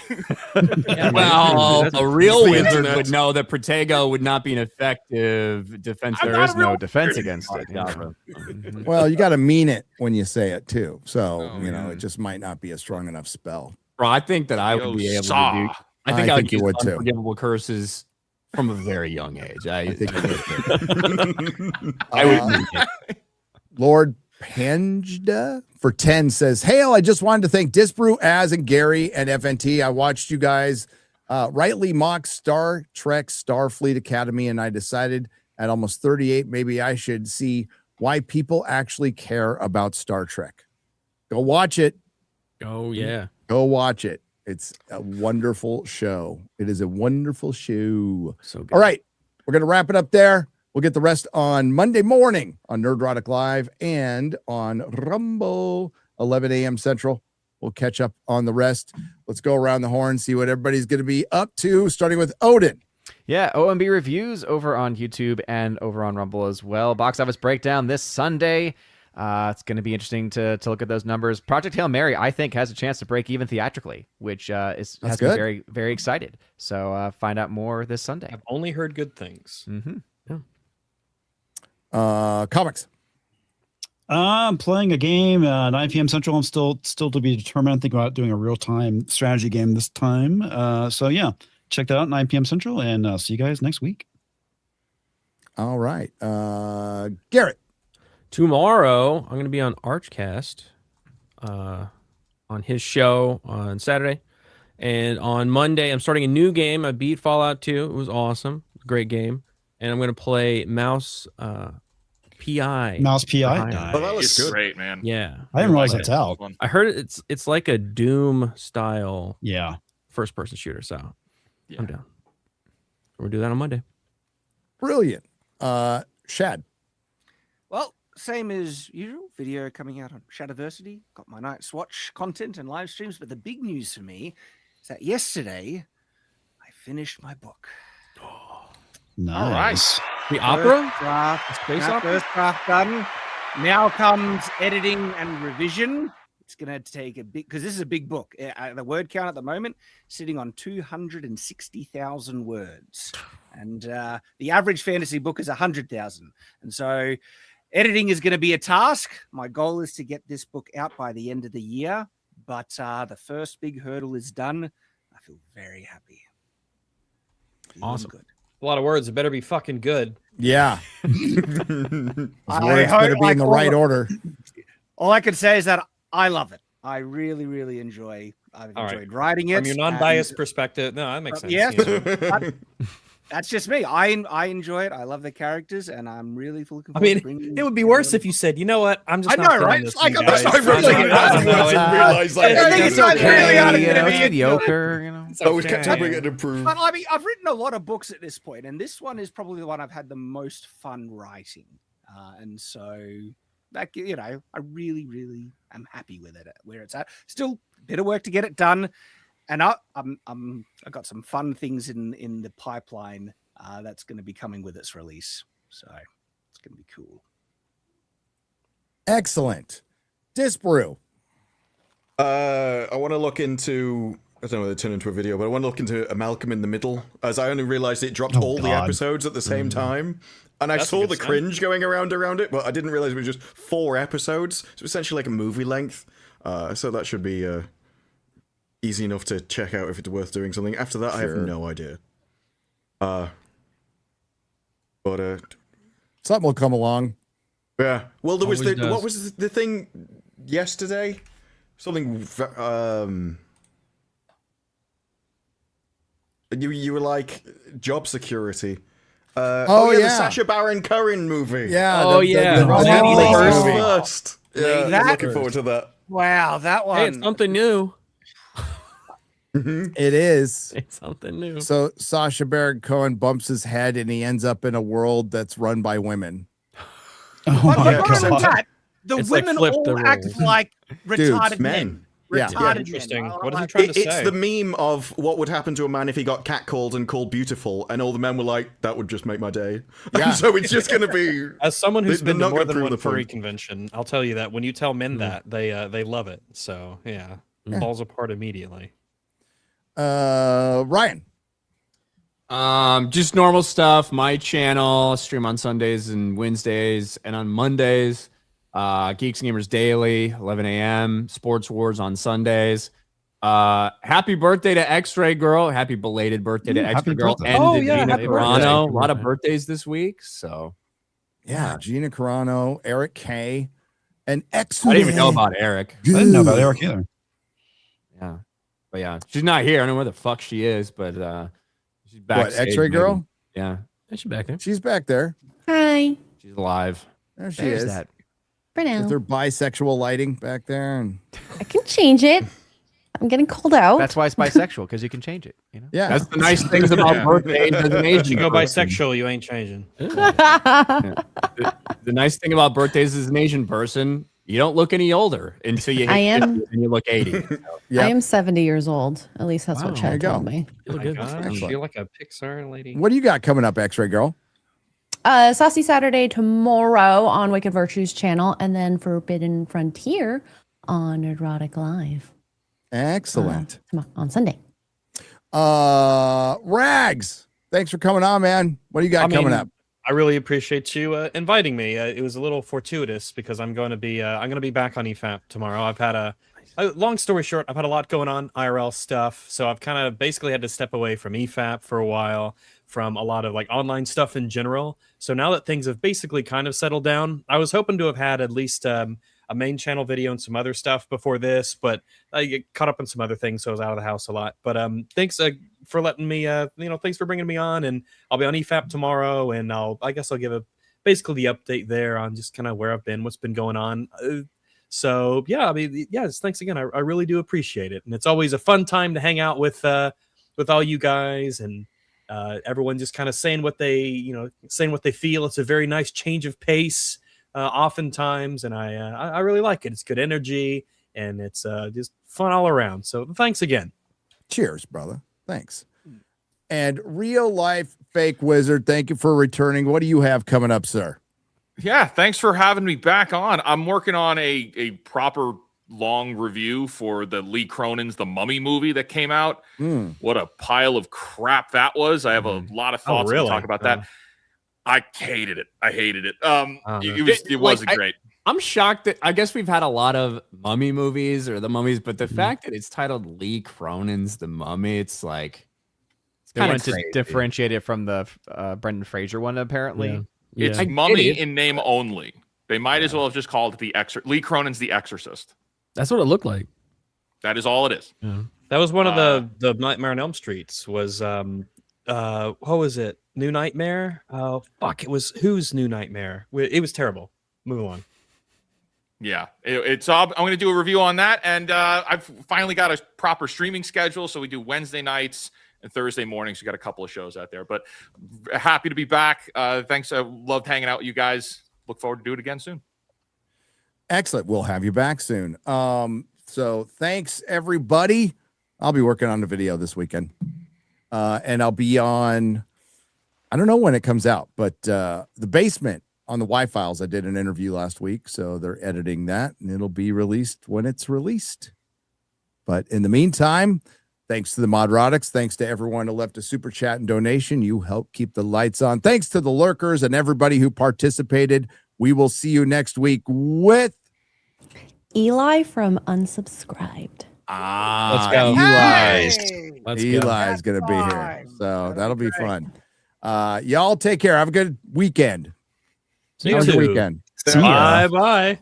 Well, a real wizard would know that Protego would not be an effective defense. There is no defense against it. Well, you got to mean it when you say it too. So, it just might not be a strong enough spell. Bro, I think that I would be able to do. I think you use would too. unforgivable curses from a very young age. I think you would too. I would. Lord Pangda for 10 says, "Hail, I just wanted to thank Disbrew, Az, and Gary and FNT. I watched you guys rightly mock Star Trek Starfleet Academy, and I decided at almost 38, maybe I should see why people actually care about Star Trek. Go watch it. Oh, yeah. Go watch it. It's a wonderful show. It is a wonderful show. So good. All right, we're going to wrap it up there. We'll get the rest on Monday morning on Nerdrotic Live and on Rumble, 11 a.m. Central. We'll catch up on the rest. Let's go around the horn, see what everybody's going to be up to, starting with Odin. Yeah, OMB reviews over on YouTube and over on Rumble as well. Box office breakdown this Sunday. It's going to be interesting to look at those numbers. Project Hail Mary, I think, has a chance to break even theatrically, which has me very, very excited. So find out more this Sunday. I've only heard good things. Mm-hmm. Comics. I'm playing a game 9 p.m. Central. I'm still to be determined. I'm thinking about doing a real-time strategy game this time. So yeah, check that out 9 p.m. Central, and see you guys next week. All right, Garrett. Tomorrow, I'm going to be on Archcast on his show on Saturday. And on Monday, I'm starting a new game. I beat Fallout 2. It was awesome. Great game. And I'm going to play Mouse PI. Mouse PI? Nice. Oh, that looks good. Great, man. Yeah. I didn't realize that's out. I heard it's like a Doom style first-person shooter. So I'm down. We'll do that on Monday. Brilliant. Shad. Well, same as usual, video coming out on Shadiversity. Got my Night's Watch content and live streams. But the big news for me is that yesterday I finished my book. Nice. The opera? First draft done. Now comes editing and revision. It's going to take a big, because this is a big book. The word count at the moment sitting on 260,000 words, and the average fantasy book is 100,000. And so, editing is going to be a task. My goal is to get this book out by the end of the year, but the first big hurdle is done. I feel very happy. Awesome. Good. A lot of words. It better be fucking good. Yeah. I Words hope, better be in the right order. All I can say is that I love it. I really, really enjoyed writing it. From your non-biased perspective, no, that makes sense. Yes, yeah. that's just me. I enjoy it. I love the characters, and I'm really looking I forward to mean, bringing it would be worse if you said, you know what, I'm just I not know, feeling right? this, It's like you I'm guys. not really realize like I think it's not really out of it's mediocre, you know. So we kept having it improved. But I mean, I've written a lot of books at this point, and this one is probably the one I've had the most fun writing. And so that, you know, I really, really am happy with it where it's at. Still a bit of work to get it done, and I've got some fun things in the pipeline that's going to be coming with its release. So it's going to be cool. Excellent. Disbrew. I want to look into. I don't know whether to turn into a video, but I want to look into A Malcolm in the Middle, as I only realized it dropped all the episodes at the same time. And I That's a saw good the sign. cringe going around it, but I didn't realize it was just 4 episodes. So essentially like a movie length. So that should be easy enough to check out if it's worth doing something. After that, I have no idea. But something will come along. Yeah. Well, there was Always does. what was the thing yesterday? Something. You were like job security. The Sacha Baron Cohen movie. Yeah. The first. Yeah, I'm looking forward to that. Wow, that one. Hey, it's something new. It is. It's something new. So Sacha Baron Cohen bumps his head and he ends up in a world that's run by women. The It's women like flip all the act roles. like retarded Dudes, men. Yeah. Retarded Interesting. men. What is he trying to It's say? the meme of what would happen to a man if he got catcalled and called beautiful, and all the men were like, "That would just make my day." Yeah. So it's just going to be. As someone who's they're been not to more gonna than prove one the furry point. convention, I'll tell you that when you tell men that, they love it. So yeah, it falls apart immediately. Ryan. Just normal stuff. My channel, stream on Sundays and Wednesdays, and on Mondays, Geeks and Gamers Daily, 11 a.m. Sports Wars on Sundays. Happy birthday to X-Ray Girl. Happy belated birthday to X-Ray Girl. birthday. And to yeah, Gina happy birthday. Carano. A lot of birthdays this week. So Yeah, Gina Carano, Eric K, and X. I didn't even know about Eric. I didn't know about Eric either. Yeah. But yeah, she's not here. I don't know where the fuck she is, but she's back. What, X-Ray Girl? Yeah. She's back there. She's back there. Hi. She's alive. There she There's is. that. For now. With her bisexual lighting back there. And I can change it. I'm getting called out. That's why it's bisexual, because you can change it. You know? yeah. That's the nice things about birthdays as an age. You go bisexual, you ain't changing. The nice thing about birthdays as an Asian person, you don't look any older until you hit I am. 50 and you look 80. So, I am 70 years old. At least that's what there you Chad told go. me. You look good. Excellent. You're like a Pixar lady. What do you got coming up, X-Ray Girl? Saucy Saturday tomorrow on Wicked Virtues channel, and then Forbidden Frontier on Nerdrotic Live Excellent. on Sunday. Rags, thanks for coming on, man. What do you got coming up? I really appreciate you inviting me. It was a little fortuitous because I'm going to be back on EFAP tomorrow. I've had a long story short, I've had a lot going on, IRL stuff, so I've kind of basically had to step away from EFAP for a while, from a lot of like online stuff in general. So now that things have basically kind of settled down, I was hoping to have had at least a main channel video and some other stuff before this, but I get caught up on some other things, so I was out of the house a lot. But thanks for letting me, thanks for bringing me on, and I'll be on EFAP tomorrow, and I guess I'll give basically the update there on just kind of where I've been, what's been going on. So yeah, I mean, yes, thanks again. I really do appreciate it, and it's always a fun time to hang out with all you guys and everyone just kind of saying what they feel. It's a very nice change of pace. oftentimes, and I really like it. It's good energy, and it's just fun all around. So thanks again. Cheers, brother. Thanks. And real life fake wizard, thank you for returning. What do you have coming up, sir? Yeah, thanks for having me back on. I'm working on a proper long review for the Lee Cronin's The Mummy movie that came out. What a pile of crap that was. I have a lot of thoughts to talk about that. I hated it. I hated it. It wasn't great. I'm shocked that I guess we've had a lot of mummy movies or the mummies, but the fact that it's titled Lee Cronin's The Mummy, it's like they wanted to differentiate it from the Brendan Fraser one, apparently. Yeah. It's Mummy in name only. They might as well have just called it Lee Cronin's The Exorcist. That's what it looked like. That is all it is. Yeah. That was one of the Nightmare on Elm Streets. Was what was it? New Nightmare? Oh fuck! It was Who's New Nightmare? It was terrible. Move on. Yeah, it's. I'm going to do a review on that, and I've finally got a proper streaming schedule. So we do Wednesday nights and Thursday mornings. We got a couple of shows out there, but happy to be back. Thanks. I loved hanging out with you guys. Look forward to do it again soon. Excellent. We'll have you back soon. So thanks everybody. I'll be working on the video this weekend. And I'll be on, I don't know when it comes out, but The Basement on the Y-Files. I did an interview last week, so they're editing that, and it'll be released when it's released. But in the meantime, thanks to the Modrotics, thanks to everyone who left a super chat and donation. You help keep the lights on. Thanks to the lurkers and everybody who participated. We will see you next week with Eli from Unsubscribed. Let's go. Eli's going to be here. So that'll be fun. Y'all take care. Have a good weekend. See you Have a too. good weekend. Bye. Bye.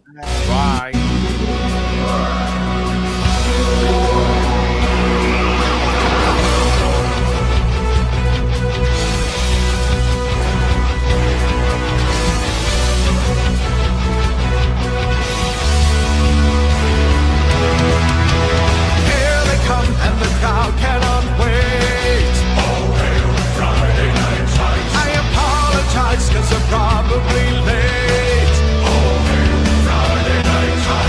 And the crowd cannot wait. Oh, hail Friday Night Lights. I apologize, cause I'm probably late. Oh, hail Friday Night Lights.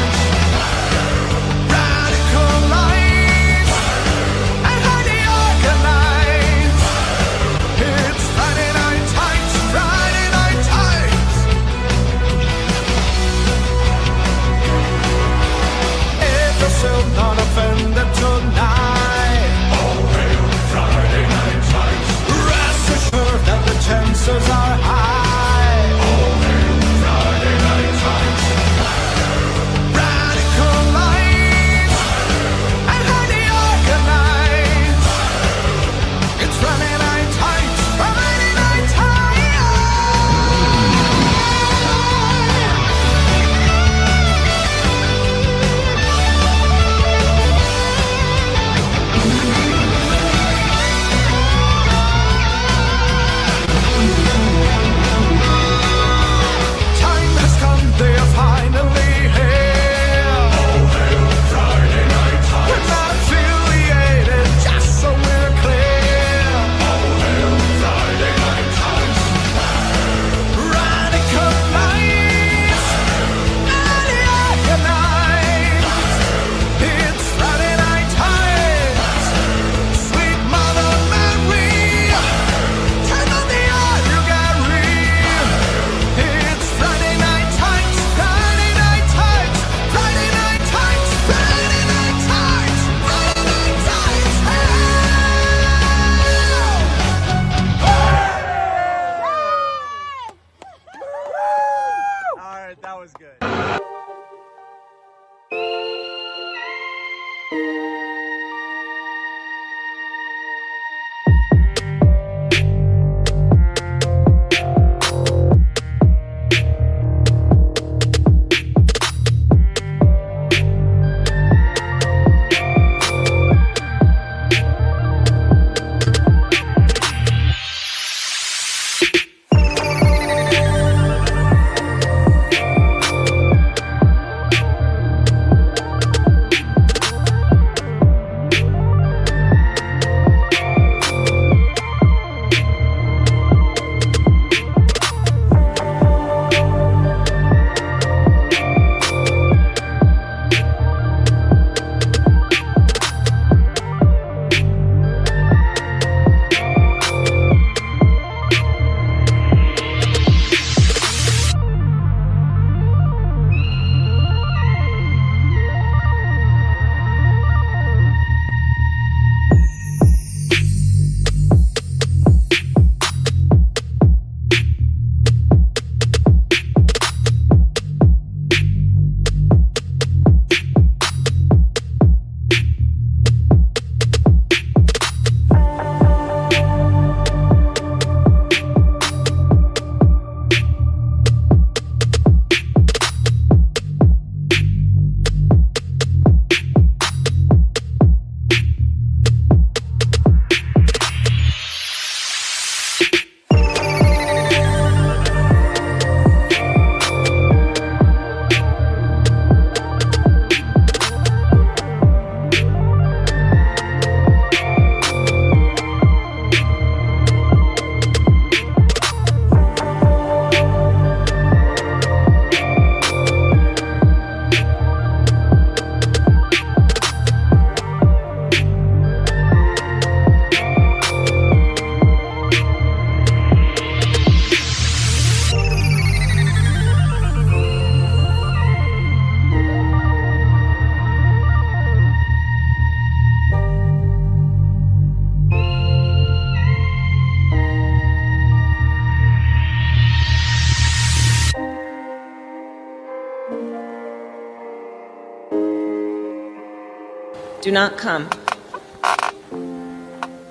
Do not come.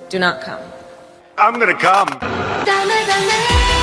Do not come. I'm gonna come. Dame, dame.